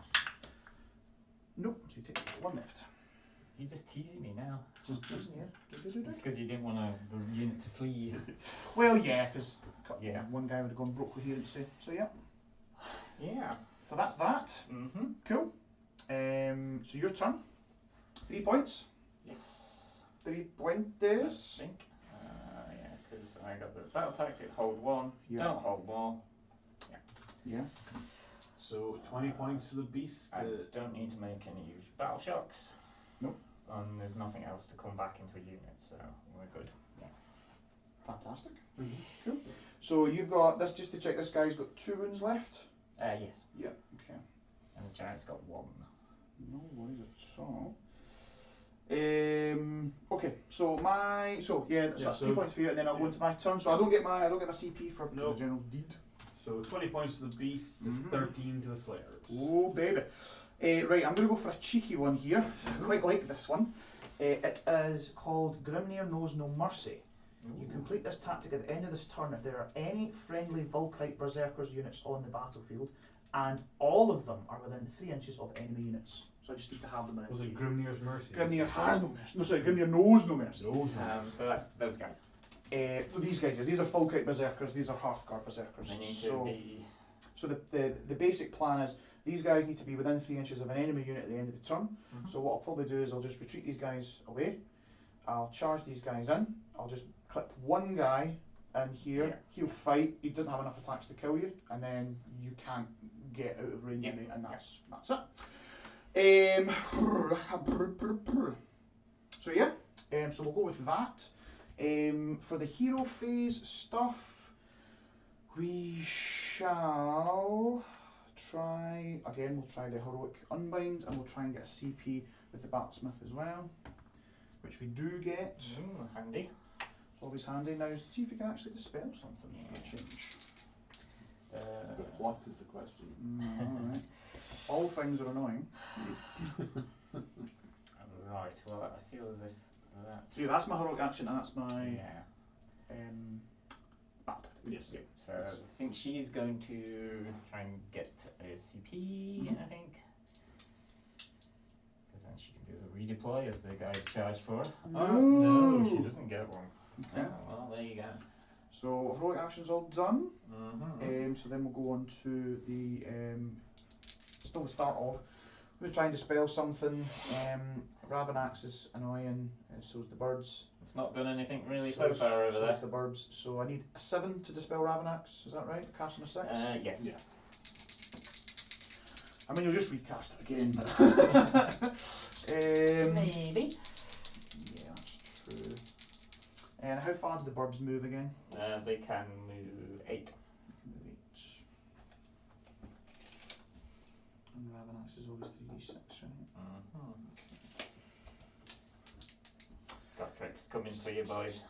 Nope. So you take 1 left. You're just teasing me now. Just teasing you. It's because you didn't want the unit to flee. Well, yeah, because Yeah. one guy would have gone broke coherency. So yeah. Yeah. So that's that. Mm-hmm. Cool. So your turn. 3 points. Yes. 3 I points. think. Yeah, because I got the battle tactic, hold 1, Yeah. don't hold more. Yeah. So 20 points to the beast. I don't need to make any huge battle shocks. Nope. And there's nothing else to come back into a unit, so we're good. Fantastic. Cool. So you've got this, just to check, this guy's got 2 wounds left. Yes. Yeah. Okay. And the giant's got 1. No worries at all. Okay. So that's so 3 points for you, and then I'll go into my turn. So I don't get my CP for No. the general deed. So 20 points to the beast, Mhm. 13 to the slayers. Oh baby. Right, I'm going to go for a cheeky one here. I quite like this one. It is called Grimnir Knows No Mercy. You complete this tactic at the end of this turn if there are any friendly Volkite Berserkers units on the battlefield, and all of them are within 3 inches of enemy units. So I just need to have them in. Was it Grimnir's Mercy? Grimnir has no mercy. No, sorry, Grimnir knows no mercy. So that's those guys. These guys here, these are Volkite Berserkers, these are Hearthguard Berserkers. They need So to be So the basic plan is these guys need to be within 3 inches of an enemy unit at the end of the turn. So what I'll probably do is I'll just retreat these guys away. I'll charge these guys in. I'll just clip one guy in here. Yeah. He'll fight. He doesn't have enough attacks to kill you, and then you can't get out of range, and that's it. So yeah, so we'll go with that. For the hero phase stuff, we shall try again. We'll try the heroic unbind, and we'll try and get a CP with the Battlesmith as well, which we do get. Handy. It's always handy. Now, see if we can actually dispel something. Change. But what is the question? Alright. All things are annoying. Right, well, I feel as if that's... So yeah, that's my heroic action, and that's my Yeah. battle. Yes. Yep. So I think she's going to try and get a CP, I think. Because then she can do a redeploy as the guy's charged for. No, she doesn't get one. Okay. Oh, well, there you go. So heroic action's all done. Mm-hmm. So then we'll go on to the still the start of. I'm going to try and dispel something. Ravanax is annoying, so is the birds. It's not done anything really so far over so there. is the birds. So I need a 7 to dispel Ravanax, is that right? Cast on a 6? Yes. Yeah. I mean, you'll just recast it again. But Maybe. yeah, that's true. And how far do the birds move again? They can move 8. Move 8. And Ravanax is always 3d6, right? Godric's coming for you, boys.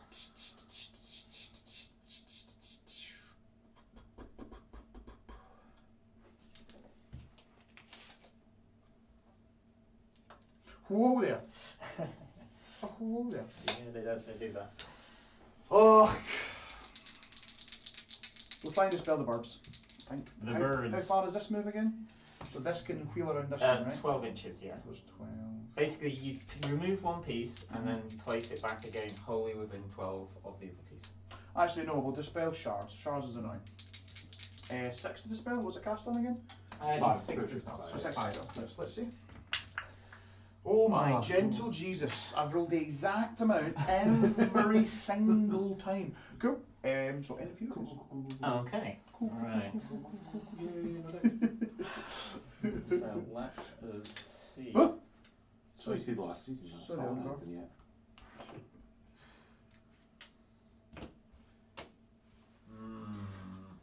Whoa there! Oh, whoa there! Yeah, they do that. Oh! We'll try and dispel the birds, I think. The how, birds. How far does this move again? So this can wheel around this one, right? 12 inches, yeah. It was 12. Basically, you remove one piece and then place it back again wholly within 12 of the other piece. Actually, no, we'll dispel shards. Shards is annoying. 6 to dispel? What's it cast on again? Five. 6 to Five. spell. So 6 to Five. dispel. Let's see. Oh my Oh. gentle Jesus. I've rolled the exact amount every single time. Cool. So any of you? Okay. Cool. Right. So let us see. Huh? So you see the last season. That's Sorry, all Oliver. Anthony, yeah.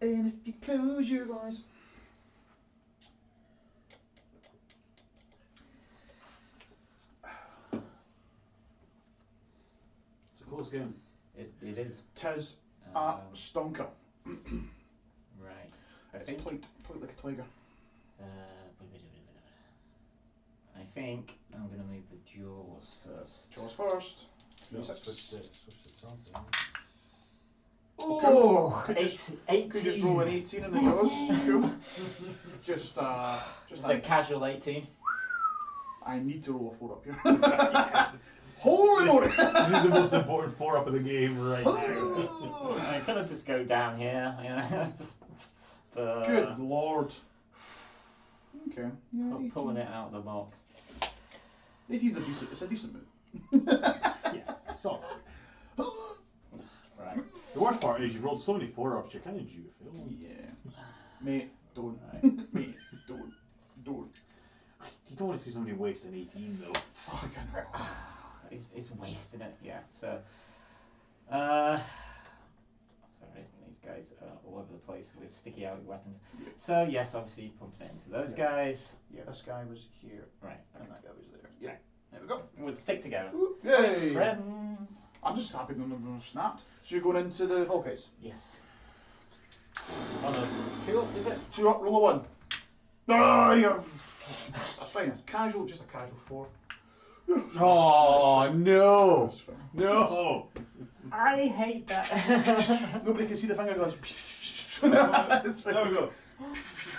And if you close your eyes. It's a close game. It is. Tis a stonker. Right. It's played like a tiger. I think I'm going to move the jaws first. Jaws first. No, 3 6. switched it on. Oh, Could just 18. Could just roll an 18 in the jaws. Cool. Just a casual 18. I need to roll a 4 up here. Holy moly! This is the most important 4 up of the game right now. I could have just go down here, you know. But, Good lord. Okay. Yeah, 18. pulling it out of the box. 18's it's a decent move. Yeah, it's all right. Right. The worst part is you've rolled so many 4-ups, you're kind of due a fail. Yeah. Mate, don't. Mate, don't. You don't want to see somebody waste an 18 though. Fuck, I know. It's wasting it, yeah. So, sorry, these guys are all over the place with sticky out weapons. Yeah. So, yes, obviously pumping it into those guys. Yeah, this guy was here, Right. and that guy was there. Yeah. There we go. We'll stick together. Yay! Friends. I'm just happy none of them have snapped. So you're going into the Volkites. Yes. Oh no, 2 up, is it? 2 up, roll a 1. Ah, you're... That's fine. It's casual, just a casual 4. Oh no! That's fine. No! I hate that. Nobody can see the finger goes. It's fine. There we go.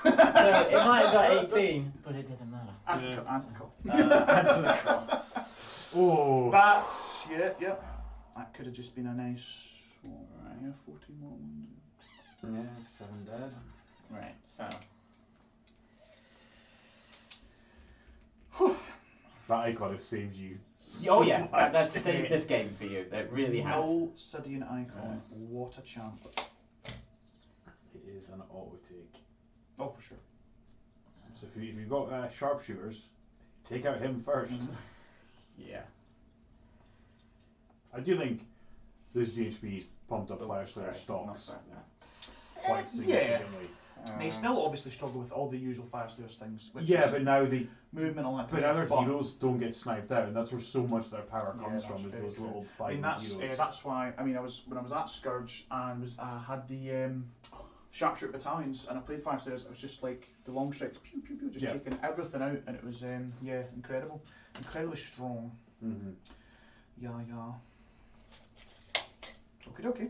So it might have got 18, but it didn't matter. Answer the call. Answer the call. Oh. That's, yeah. That could have just been a nice one. Yeah, 14 more. Yeah, 7 dead. Right, so. That icon has saved you. Oh yeah, that's saved this game for you. It really has. Obsidian icon. What a champ. It is an auto take. Oh, for sure. So if you've got sharpshooters, take out him first. Yeah. I do think this GHB's pumped up Fyreslayer stocks quite significantly. They still obviously struggle with all the usual Fyreslayers things. Which Yeah, is but now the movement, all that. but other heroes don't get sniped out, and that's where so much of their power comes from. Is very those true. little I fighting mean, heroes. that's why. I mean, when I was at Scourge and had the sharpshooter battalions, and I played Fyreslayers. It was just like the long strikes, pew pew pew, just taking everything out, and it was incredible, incredibly strong. Yeah. Okay.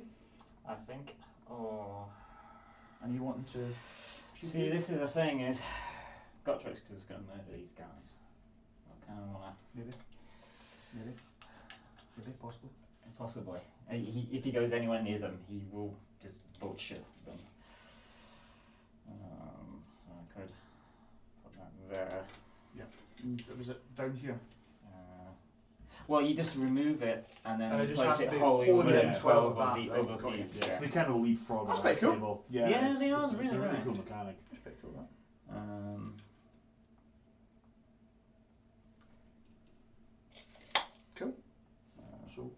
I think. Oh. And you wanting to? See, this is the thing is, Gotrix is going to murder these guys. I kind of want to. Maybe, possibly. Possibly. If he goes anywhere near them, he will just butcher them. So I could put that there. Yeah. Was it down here? Well, you just remove it and then it just place has it to be wholly wholly within within 12 12 of the right, other got these. Yeah, Yeah. so they kind of leapfrog That's on pretty that cool. table. Yeah, they are it's really a really nice. cool mechanic. That's pretty cool. That. Cool. So.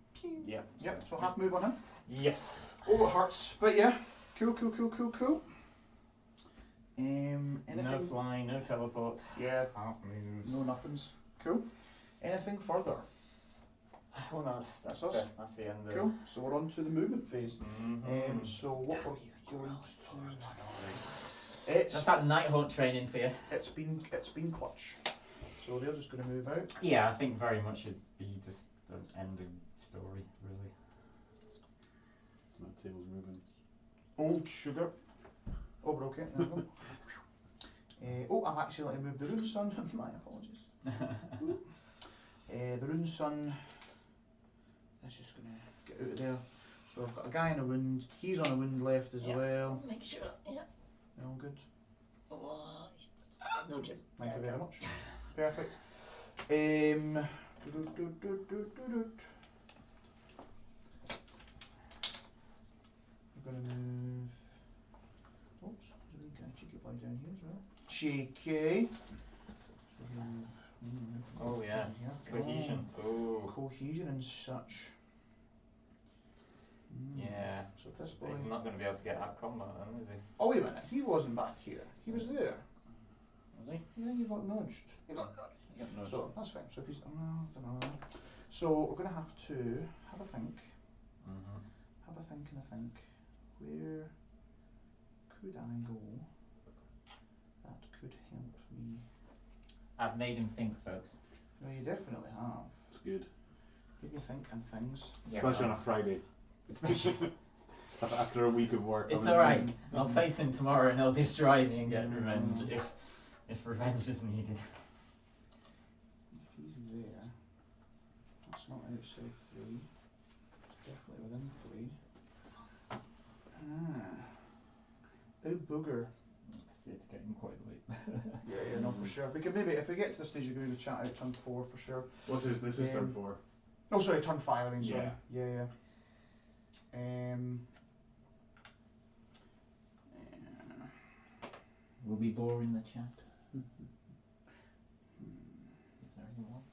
Yeah. Yep. So half move on him. Yes. Oh, it hurts, but yeah. Cool. Anything? No fly, no teleport. Yeah. Half moves. No nothings. Cool. Anything further? Well, no, that's the end of. Cool. So we're on to the movement phase. Mm-hmm. So what we're going to do? That's that Nighthawk training for you. It's been clutch. So they're just going to move out. Yeah, I think very much it'd be just the ending story, really. That table's moving. Old sugar. Oh, we're okay. There we go. I've actually let him move the Rune Sun. My apologies. The Rune Sun. That's just going to get out of there. So I've got a guy in a wound. He's on a wound left as well. Make sure. Yeah. All good. No, Jim. Thank you very much. Perfect. We're going to move. Oops, there's a wee kind of cheeky fly down here as well. Cheeky. So Oh yeah. Cohesion. Oh. Cohesion and such. Yeah. So this So boy. he's not going to be able to get out of combat then, is he? Oh wait a minute. He wasn't back here. He was there. Was he? Yeah, you got nudged. You got nudged. He got nudged. So that's fine. So if he's, I don't know. So we're going to have to have a think. Have a think and a think. Where could I go? That could help me. I've made him think, folks. No, you definitely have. It's good. Made me think and things. Especially on a Friday. Especially. After a week of work. It's alright. I'll face him tomorrow and he'll destroy me and get revenge if revenge is needed. If he's there, that's not outside 3. It's definitely within 3. Oh booger. It's getting quite late. Yeah, no, for sure. We could maybe, if we get to this stage, we could maybe chat out turn 4 for sure. This is turn 4. Oh, sorry, turn 5. I mean, sorry. Yeah. Yeah. Will be boring the chat. Is there anyone?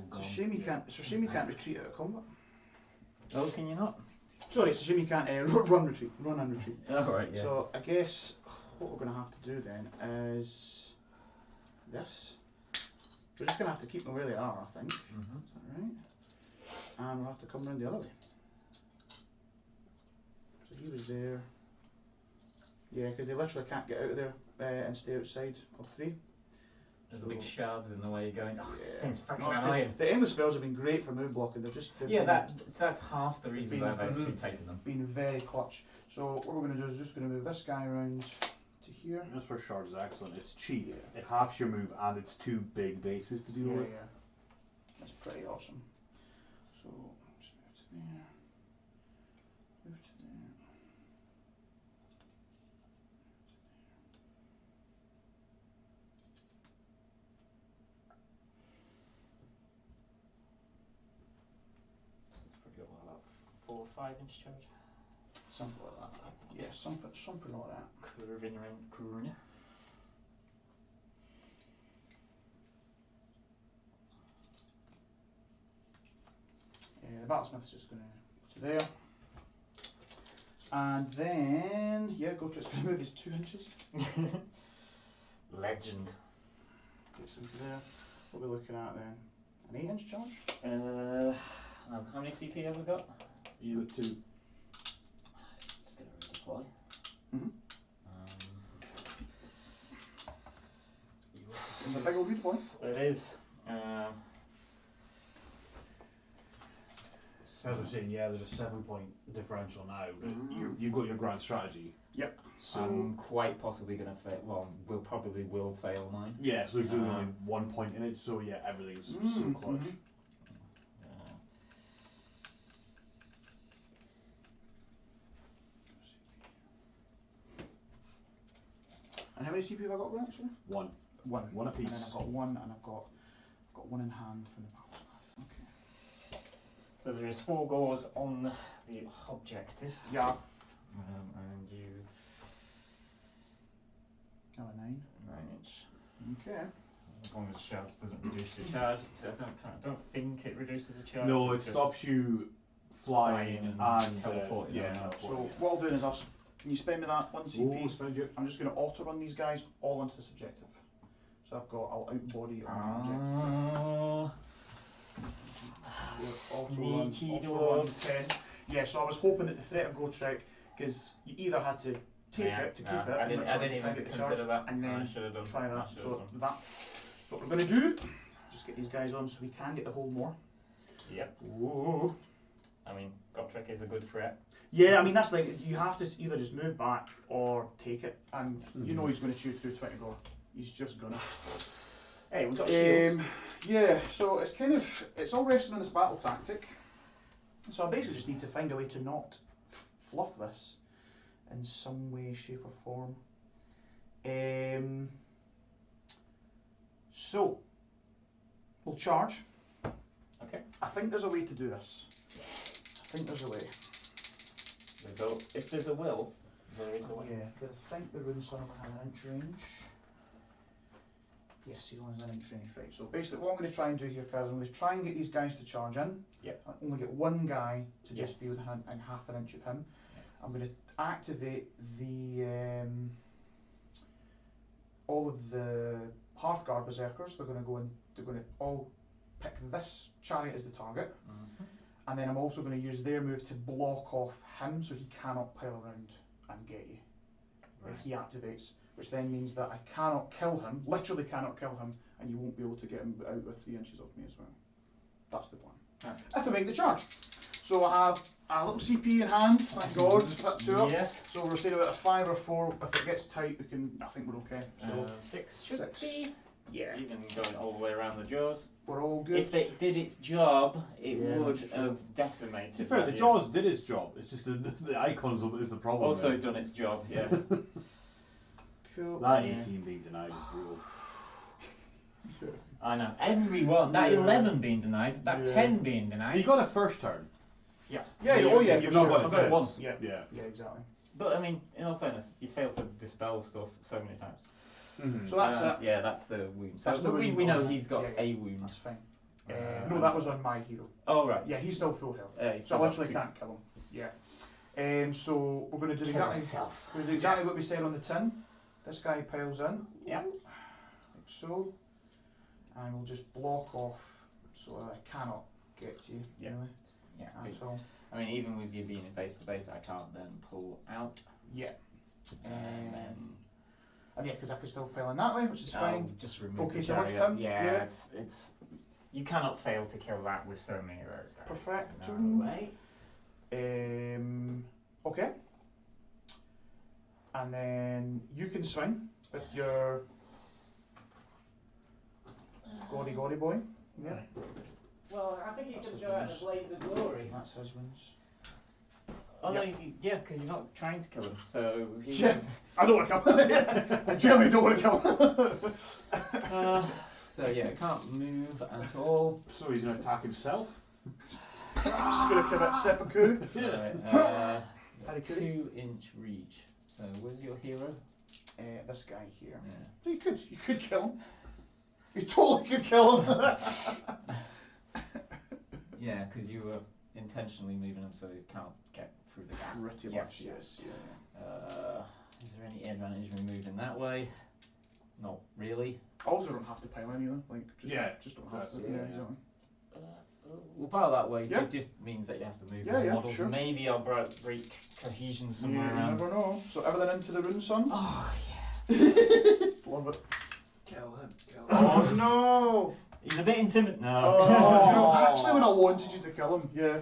It's a shame you can't retreat out of combat. Oh, can you not? Sorry, it's a shame you can't run and retreat. Oh, right, yeah. So I guess what we're going to have to do then is this. We're just going to have to keep them where they are, I think. Is that right? And we'll have to come round the other way. So he was there. Yeah, because they literally can't get out of there and stay outside of 3. There's big shards in the way you're going, oh, this thing's No, fucking it's annoying. the endless spells have been great for move blocking. Yeah, that's half the reason I've actually taken them. Been very clutch. So what we're going to do is just going to move this guy around to here. That's where Shard is excellent. It's cheap. Yeah. It halves your move and it's 2 big bases to deal with. Yeah. That's pretty awesome. So just move to there. 4 5-inch charge. Something like that. Yeah, something like that. Curving around corner. The Battlesmith's just going to there. And then, yeah, Gotrik's going to move his 2 inches. Legend. Gets into there. What are we looking at then? An 8-inch charge? How many CP have we got? You got 2. Just going to redeploy. It's a big old redeploy. It is. As I was saying, yeah, there's a 7-point differential now, but you've got your grand strategy. Yep. So I'm quite possibly going to fail. Well, we'll probably will fail mine. Yeah, so there's really only 1 point in it, so yeah, everything's so close. And how many CP have I got, Grant, actually? 1. One apiece. And then I've got 1, and I've got 1 in hand from the Battlesmith. Okay. So there is 4 gores on the objective. Yeah. And you. Oh, a 9. 9-inch. Okay. As long as shouts doesn't reduce the charge. I don't think it reduces the charge. No, it it's just stops you flying and teleporting. yeah. So what I'll do is can you spend me that 1 CP? Oh, spend you. I'm just going to auto run these guys all onto this objective. So I'll outbody on the objective. Sneaky Auto run dwarves. 10. Yeah, so I was hoping that the threat of Gotrek, because you either had to take it to keep it, I didn't try even and get the charge, consider that. and I then should have done. try I that. should have So done. that's what we're going to do. Just get these guys on so we can get the hold more. Yep. Ooh. I mean, Gotrek is a good threat. Yeah, I mean that's like you have to either just move back or take it, and you know he's going to chew through 20 gore. He's just gonna. Hey, we've got shields. Yeah, so it's all resting on this battle tactic. So I basically just need to find a way to not fluff this in some way, shape or form. So we'll charge. Okay. I think there's a way to do this. I think there's a way. If there's a will, there is a way. Yeah, but I think the Runesong will have an inch range. Yes, he only has an inch range, right. So basically what I'm going to try and do here, guys, I'm going to try and get these guys to charge in. Yep. And only get 1 guy to just Yes. be within half an inch of him. I'm going to activate the all of the Hearthguard Berserkers. They're going to go in, they're going to all pick this chariot as the target. And then I'm also going to use their move to block off him so he cannot pile around and get you. Right. He activates, which then means that I cannot kill him, literally cannot kill him, and you won't be able to get him out with 3 inches of me as well. That's the plan. Right. If I make the charge. So I have a little CP in hand, thank God, flip 2 up. Yeah. So we're saying about a 5 or 4. If it gets tight, we can. I think we're okay. So 6 should 6. be. Yeah, Even going all the way around the jaws. we're all good. If it did its job, it Yeah, would that's true. have decimated. To be fair, that the unit. Jaws did its job. It's just the icons is the problem. Also there. done its job. Yeah. Cool. That Yeah. 18 being denied is brutal. I know. Everyone. That Yeah. 11 being denied. That Yeah. 10 being denied. You got a first turn. Yeah, You- oh yeah, you've for not sure. got it I've got it since. once. Yeah, Yeah. yeah, exactly. But I mean, in all fairness, you failed to dispel stuff so many times. So that's it. Yeah, that's the wound. So That's the we wound know on he's got yeah, a wound. That's fine. No, that was on my hero. Oh right. Yeah, he's still full health. He's So I still literally got can't kill him. Yeah. So we're going to do Kill exactly. himself. We're going to do exactly what we said on the tin. This guy piles in. Yep. Like so. And we'll just block off so that I cannot get to you. Yeah. Really. Yeah. That's all. I mean, even with you being face to face, I can't then pull out. Yeah. And then And yeah, because I can still pile in that way, which is I'll fine. just remove Okay, the so lift chariot. him, Yeah, yeah. it's you cannot fail to kill that with so many of those guys. Perfect. No way. Okay. And then you can swing with your Gaudy boy. Yeah. Well, I think you That's should his go out in a wounds. blaze of glory. That's his wounds. Oh Yep. no, yeah, because you're not trying to kill him. So he's, Yeah. I don't want to kill him. I generally don't want to kill him. so yeah, it can't move at all. So he's going to attack himself? Just going to commit seppuku. Right, Harikiri. 2-inch reach. So where's your hero? This guy here. Yeah. So you could kill him. You totally could kill him. Yeah, because you were intentionally moving him so he can't get through the gap. Pretty much, yes. Is there any advantage in moving that way? Not really. Also don't have to pile any either. Like, just don't have that's to. it, Yeah, yeah. exactly. We'll pile that way. Yeah. It just means that you have to move Yeah, the yeah, models. sure. Maybe I'll break cohesion somewhere You around. never know. So everything into the rune sun. Oh yeah. Love it. Kill him. Oh no! He's a bit intimidated. No. Oh, do you know, actually, when I wanted you to kill him, yeah.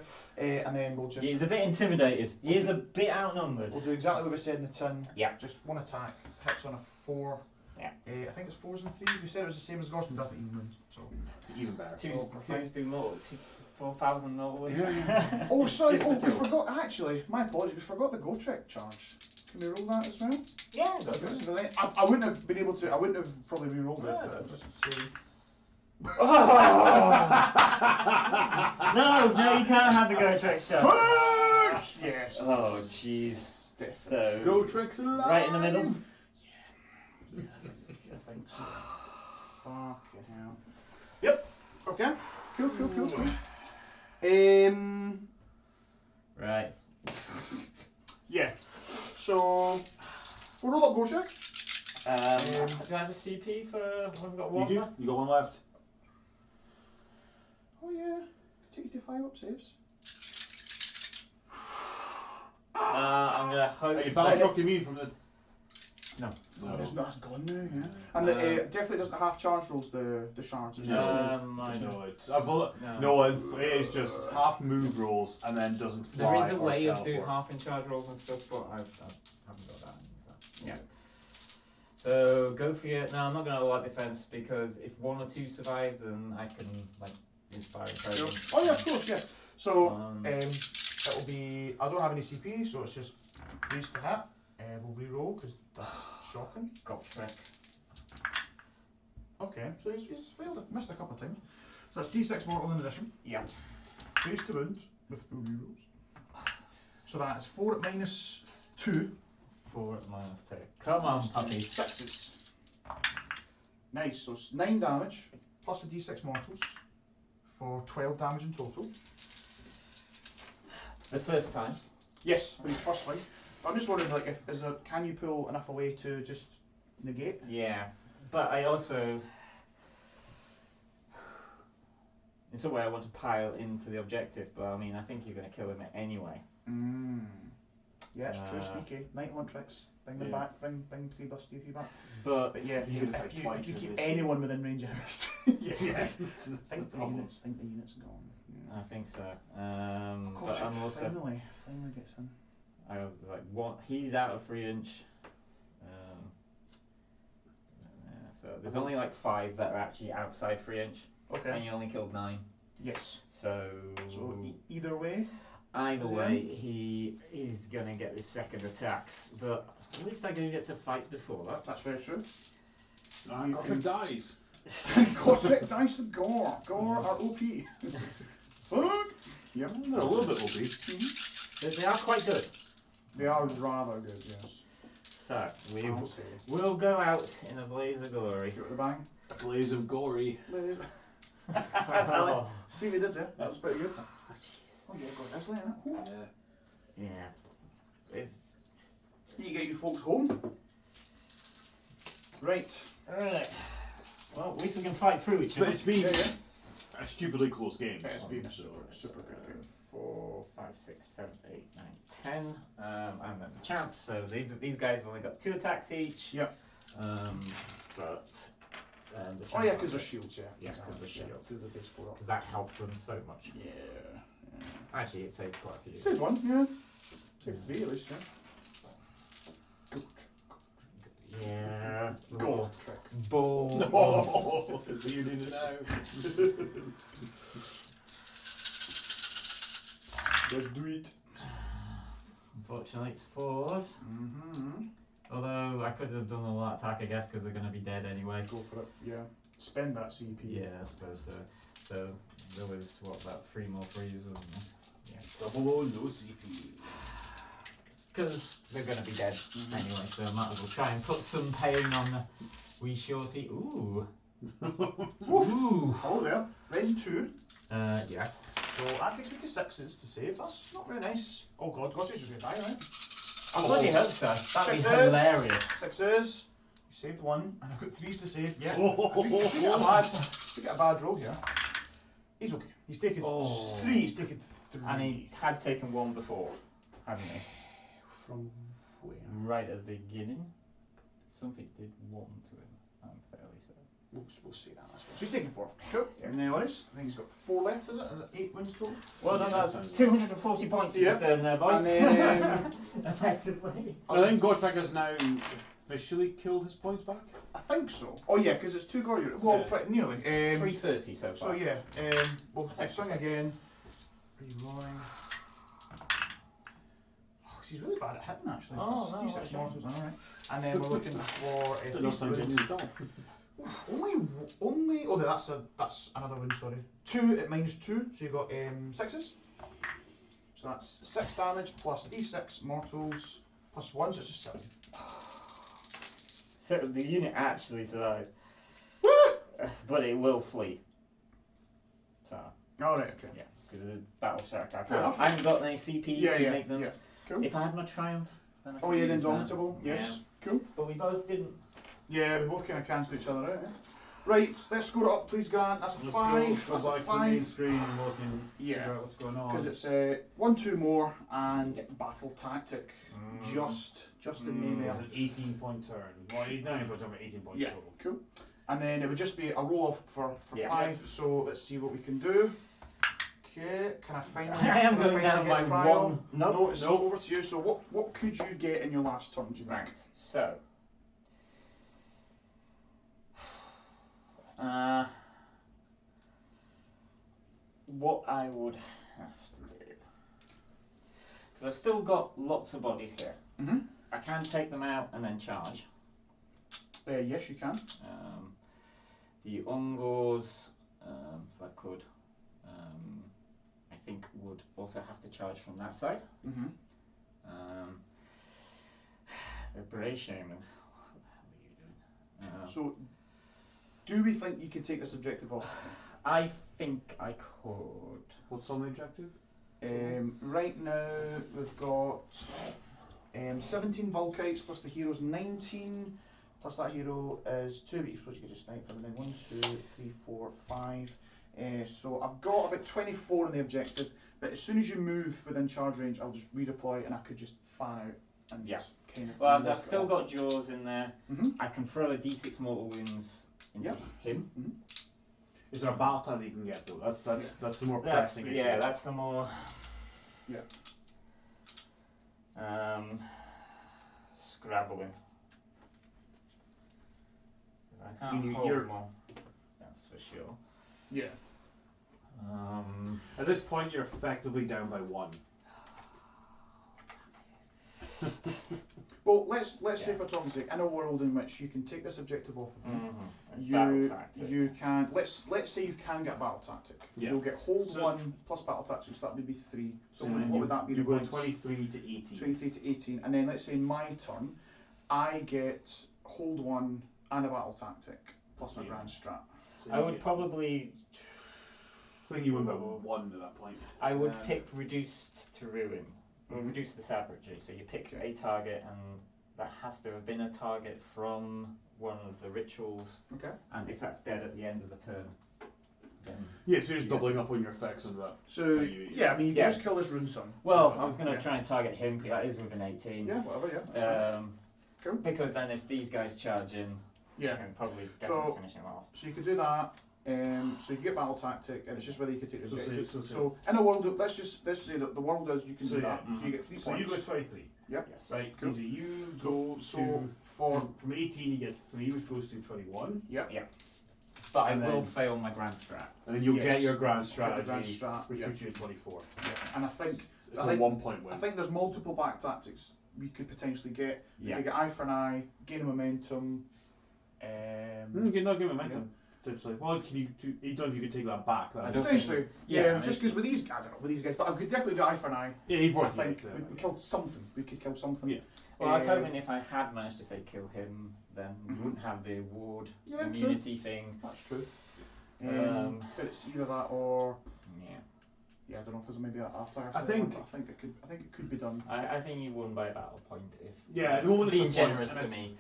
And then we'll just. He's a bit intimidated. He is a bit outnumbered. We'll do exactly what we said in the tin. Yeah. Just one attack. Hits on a 4. Yeah. I think it's 4s and 3s. We said it was the same as Gosman doesn't even win. So. Even better. Twos do more. 4,000 more. Yeah. Oh, sorry. Oh, we forgot. Actually, my apologies. We forgot the Go Trek charge. Can we roll that as well? Yeah, go for it. I wouldn't have been able to. I wouldn't have probably re-rolled it. Yeah, But go just say. No, you can't have the Go Trek shot. Fuck! Yes. Oh, jeez. So, Go Tricks alive! right in the middle. Yeah, I think so. Fucking hell. Yep. Okay. Cool. Right. Yeah. So we'll roll up Go Trek. Do I have a CP for? We've got one You do? left. You got one left? Oh yeah. Take you to 5 up saves. I'm gonna hope. Hey, Battle Shock you mean from the... No. Oh, that's gone now, yeah. And it definitely doesn't have charge rolls, the shards. It's just I No, know. it's... it is just half move rolls and then doesn't fly. There is a or way of doing teleport. half in charge rolls and stuff, but I haven't got that. So. Yeah. So go for your. No, I'm not gonna allow defense because if 1 or 2 survive, then I can like inspire Sure. encouragement. Oh yeah, of course, yeah. So Um, it'll be. I don't have any CP, so it's just raise to hit. We'll re-roll because that's shocking. Got Shrek. Okay, so he's failed it. Missed a couple of times. So that's D6 mortal in addition. Yeah. Raise to wound with full re-rolls. So that's 4 at -2. 4 minus 2. Come on, puppy. 6s. Nice. So it's 9 damage plus the D6 mortals for 12 damage in total. The first time. Yes, for his first fight. I'm just wondering, like, can you pull enough away to just negate? Yeah, but I also. It's a way I want to pile into the objective, but I mean, I think you're going to kill him anyway. Yeah, it's true. Uh, Sneaky. Night hunt tricks. Bring them back. Bring 3 plus D3 back. But But yeah, You're gonna if fight you twice keep with this. anyone within range of mist, yeah. think the units gone. Yeah. I think so. Of course, But I'm also. finally gets in. I was like, what? He's out of 3-inch. So there's only like 5 that are actually outside 3-inch, and Okay. you only killed 9. Yes. So So either way. either is he way, he is gonna get his second attacks. But at least I get to fight before that. That's very true. Go Trick dies. Cortex dice with Gore. Gore are OP. Fuck. Yeah, they're a little bit OP. They are quite good. They are rather good, yes. So I'll say. we'll go out in a blaze of glory. Go to the bang. A blaze of gory. Oh. See what we did there? That was pretty good. Oh, jeez. Oh yeah, got this later. Yeah. Yeah. It's You get you folks home. Right. alright. Well, at least we can fight through each But other. it's been Yeah. a stupidly close game. It's been a So, super good game. 4, 5, 6, 7, 8, 9, 10. I'm the champ, so these guys have only got 2 attacks each. Yep. But the Oh yeah, champ- because they're shields, yeah. Yeah, 'cause they're shields. To the base 4 up. because that helped them so much. Yeah. Actually, it saved quite a few. Saves 1, yeah. Saves 3 at least, yeah. Yeah. Go trick. Ball. Oh, you did it now. Let's do it. Unfortunately, it's 4s. Mm-hmm. Although I could have done all that attack, I guess, because they're going to be dead anyway. Go for it, yeah. Spend that CP. Yeah, I suppose so. So there was what, about 3 more freezes, wasn't there? Yeah. Double O, no CPU. Because they're going to be dead anyway, so I might as well try and put some pain on the wee shorty. Ooh. Ooh. Oh, there. Then 2. Yes. So that takes me to 6s to save. That's not very nice. Oh god, God, he's just going to die, right? I bloody hope so. That'd be 6s. hilarious. 6s. You saved 1, and I've got 3s to save. Yeah. Oh. We get a bad roll here. He's okay. He's taken 3. He's taken 3. And he had taken 1 before, hadn't he? From where? Right at the beginning. Something did 1 to him, I'm fairly certain. We'll see that. That's fine. So he's taking 4. Cool. Yeah. No worries. I think he's got 4 left, is it? Is it 8 wins total? Well, no, that's 240 points you just earned there, boys. And then, Effectively. I think Gotrek has now officially killed his points back. I think so. Oh yeah, because it's 2 Gordy. Well, Yeah. pretty nearly. 330 so far. So yeah, we'll swing again. Rerolling. Oh, he's really bad at hitting actually. Oh, So no, it's D6 okay. monsters, alright. And then we're looking for No time wins. to done. Only. Oh, that's another win. Sorry. 2 at -2, so you got 6s. So that's 6 damage plus D6 mortals plus 1, so it's just 7. So the unit actually survives. Woo! But it will flee. So, Alright, okay. yeah, because it's battle shark. Fair enough. I haven't got any CP to make them. Yeah. Cool. If I had my triumph, then I could Oh yeah, then use that. Indomitable. Yes. Yeah. Cool. But we both didn't. Yeah, we both kind of cancel each other out. Yeah? Right, let's score it up, please, Grant. That's a 5. Go That's a back to the main 5. screen and look and Yeah. figure out what's going on. Because it's 1, 2 more and battle tactic. Just in name It's there. an 18-point turn. Well, 9 point turn, but 18 points Yeah. total. Cool. And then it would just be a roll off for Yes. 5. So let's see what we can do. Okay, can I finally? I am can going down finally by get cryo? 1. Nope. No, it's over to you. So what could you get in your last turn? Do you think? Right. So. What I would have to do, because I've still got lots of bodies here. Mhm. I can take them out and then charge. Yes, you can. The Ungors, if I could, I think would also have to charge from that side. Mm-hmm. The Bray Shaman, what the hell are you doing? So, do we think you could take this objective off? I think I could. What's on the objective? Right now we've got 17 Volkites plus the hero's 19, plus that hero is 2, but you suppose you could just snipe them, and then 1, 2, 3, 4, 5. So I've got about 24 on the objective, but as soon as you move within charge range, I'll just redeploy and I could just fan out and Yeah. just kind of. Well, knock I've it still off. got Jaws in there. Mhm. I can throw a D6 mortal wounds into Yep. him. Is there a battle time that you can get though? That's the more That's, pressing issue. yeah, that's the more. Yeah. Scrabbling. I can't You- hold you're- them all. That's for sure. Yeah. At this point, you're effectively down by 1. Well, let's say Yeah. for Tom's sake, in a world in which you can take this objective off of him, It's battle you tactic. can let's say you can get battle tactic. Yeah. You'll get hold So- 1 plus battle tactic, so that would be 3. So And what then would that be? You the go points? 23 to 18. 23 to 18, and then let's say in my turn, I get hold 1 and a battle tactic plus my Yeah. grand strat. So I you would get- probably. I think you win by 1 at that point. I would pick reduced to ruin, or reduce the savagery. So you pick Okay. a target, and that has to have been a target from one of the rituals. Okay. And if that's dead at the end of the turn, then. Yeah, so you're just Yeah. doubling up on your effects under that. So Yeah, I mean, you Yeah. can just kill this rune son. Well, I was going to Yeah. try and target him because that is within 18. Yeah, whatever. Yeah. Cool. Because then if these guys charge in, Yeah. I can probably So- definitely finish him off. So you could do that. So you get battle tactic, and it's just whether you could take the So say- objective. so So in a world, let's say that the world is you can So do yeah, that. So you get 3 So you points. go 23. Yep. Yes. Right, Cool. KJ, you So go so for from 18 you get 3, which goes to 21. But I And will then- fail my grand strat. And then you'll Yes. get your grand Get the grand strategy, strat, which yeah. puts you at 24. and I think It's I a think- 1-point win. I think there's multiple back tactics we could potentially get. You Yeah. could get eye for an eye, gain momentum. You can not give momentum. It's like, well, you don't know if you could take that back. I don't Potentially, think- yeah. Just because with these, I don't know, with these guys, but I could definitely do eye for an eye. Yeah, he'd I work. think we killed something. We could kill something. Yeah. Well, I was hoping if I had managed to say kill him, then we wouldn't have the ward Yeah, immunity thing. That's true. But it's either that or Yeah. I don't know if there's maybe a player. I think it could be done. I think you won by about a point if Yeah, the moment being it's a point, generous and to it- me.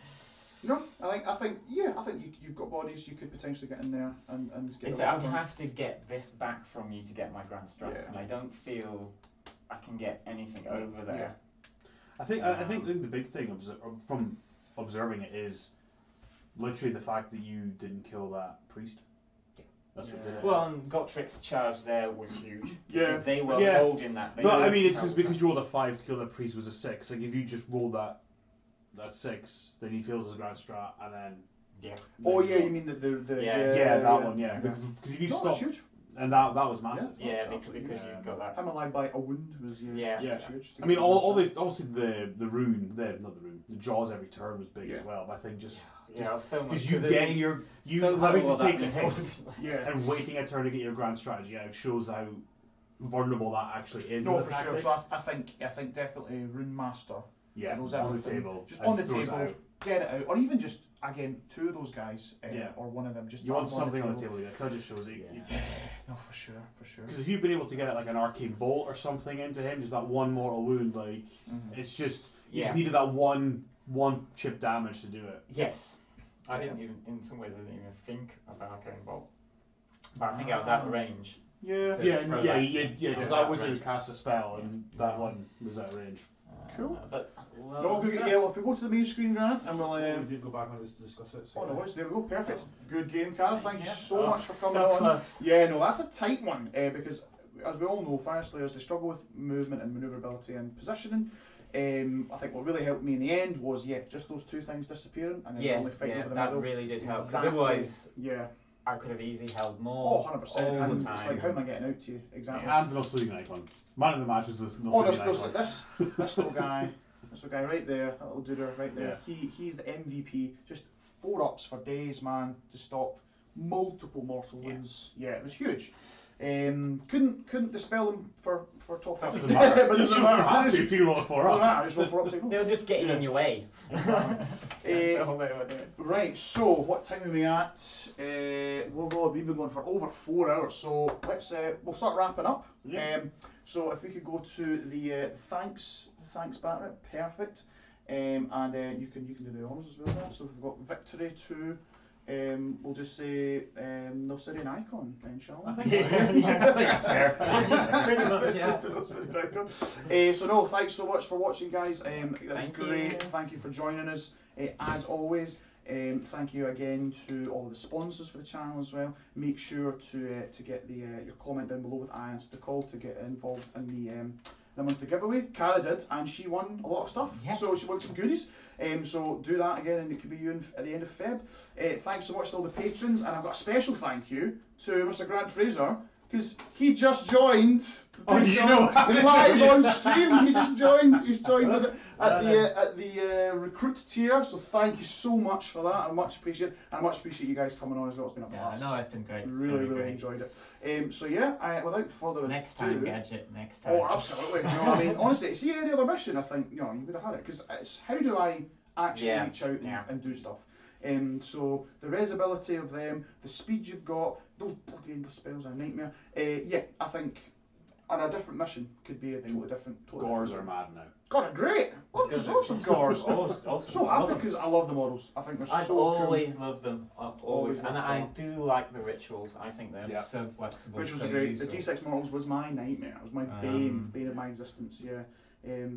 No, I think you've got bodies. You could potentially get in there and get. It's, I would have to get this back from you to get my grand strike, Yeah. and I don't feel I can get anything over there. I think the big thing from observing it is literally the fact that you didn't kill that priest. Yeah. That's what did it. Well, and Gotrik's charge there was huge Yeah. because they were Yeah. holding that. They But were I mean, it's held just because that. you rolled a 5 to kill that priest was a 6. Like if you just rolled that 6, then he fails his grand strat, and then. Yeah. Oh yeah, you mean the Yeah. that one, yeah. Because if you No, stop, that's huge. and that was massive. Yeah, That's because absolutely you got that. I'm alive by a wound was Yeah. was huge. I mean, all the obviously the rune, not the rune, the jaws every turn was big Yeah. as well. But I think just Yeah, so much. because you getting your so having little to of take that the in hit it. yeah. and waiting a turn to get your grand strategy out shows how vulnerable that actually is. No, in the for sure. tactic. So I think definitely Rune Master. Yeah, knows on the everything. table. Just and on the throws it table, out. get it out, or even just again 2 of those guys, Yeah. or one of them. Just You want put them something on the table, because that just shows it. Yeah. No, for sure. Because if you've been able to get like an arcane bolt or something into him, just that one mortal wound, like it's just you just needed that one chip damage to do it. Yes. I didn't even, in some ways, I didn't even think of Arcane Bolt. But I think I was out of range. Yeah. To Yeah, throw yeah, that. because that wizard cast a spell and that one was out of range. Cool. But, well, No, good. Yeah. Well, if we go to the main screen, Grant, and we'll. We did go back on this to discuss it. So Oh no, worries, there we go, perfect. Good game, Cara. Thank you Yeah. so much for coming so on. close. Yeah, no, that's a tight one because, as we all know, Fyreslayers, they struggle with movement and manoeuvrability and positioning. I think what really helped me in the end was just those 2 things disappearing and then only fighting over the that middle. really did help. 'Cause Exactly. Otherwise, Yeah. I could have easily held Oh, more 100%. all And the time. it's like, how am I getting out to you? Exactly. And the no sleeping icon. Man of the match was the no Oh, sleeping icon. this little guy, right there, that little dude right there. Yeah. He's the MVP. Just 4-ups for days, man, to stop multiple mortal wounds. Yeah, it was huge. Couldn't dispel them for top 5. Doesn't matter. But doesn't You don't matter. have to if you roll a 4 Doesn't up. matter. Just roll 4 ups. They were just getting in your way. Eh, That's all they were doing. Right, so what time are we at? We've been going for over 4 hours, so we'll start wrapping up. Yeah. So if we could go to the thanks banner, perfect. And you can do the honours as well. Now. So we've got victory to. We'll just say Nilsirian Icon, then, shall we? I think that's fair. Pretty much, yeah. Nilsirian Icon. So no, thanks so much for watching, guys. That was Thank great. you. Thank you for joining us. As always, thank you again to all the sponsors for the channel as well. Make sure to get your comment down below with I answered the call to get involved in the monthly giveaway. Cara did, and she won a lot of stuff. Yes. So she won some goodies. So do that again, and it could be you at the end of Feb. Thanks so much to all the patrons, and I've got a special thank you to Mr. Grant Fraser, because he just joined. Oh, do you know? Live on stream. He just joined. He's joined at the recruit tier. So thank you so much for that. I much appreciate it. And I much appreciate you guys coming on as well. It's been a blast. No, it's been great. It's Really, very really great. enjoyed it. So yeah, without further ado. Next time, Gadget. Next time. Oh, absolutely. You know, I mean, honestly, see any other mission, I think you would have had it, because it's how do I actually reach out and do stuff. So the resability of them, the speed you've got, those bloody endless spells are a nightmare. I think on a different mission could be a totally different. Gores are mad now. God, they're great. Love some gores. So happy because I love the models. I think they're I've so cool. always loved them. I've always, and loved I them. do like the rituals. I think they're Yeah. so flexible. Rituals so are great. useful. The G6 models was my nightmare. It was my bane of my existence. Yeah.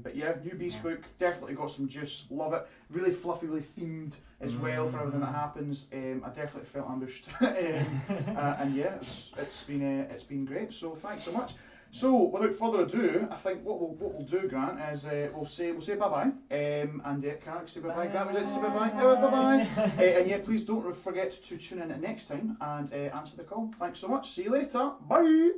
But yeah, new Beast book definitely got some juice. Love it. Really fluffy, really themed as well for everything that happens. I definitely felt ambushed. And yeah, it's been great. So thanks so much. So without further ado, I think what we'll do, Grant, is we'll say bye bye. And Cara, say bye bye. Grant, would you like to say bye bye? Bye bye. And yeah, please don't forget to tune in next time and answer the call. Thanks so much. See you later. Bye.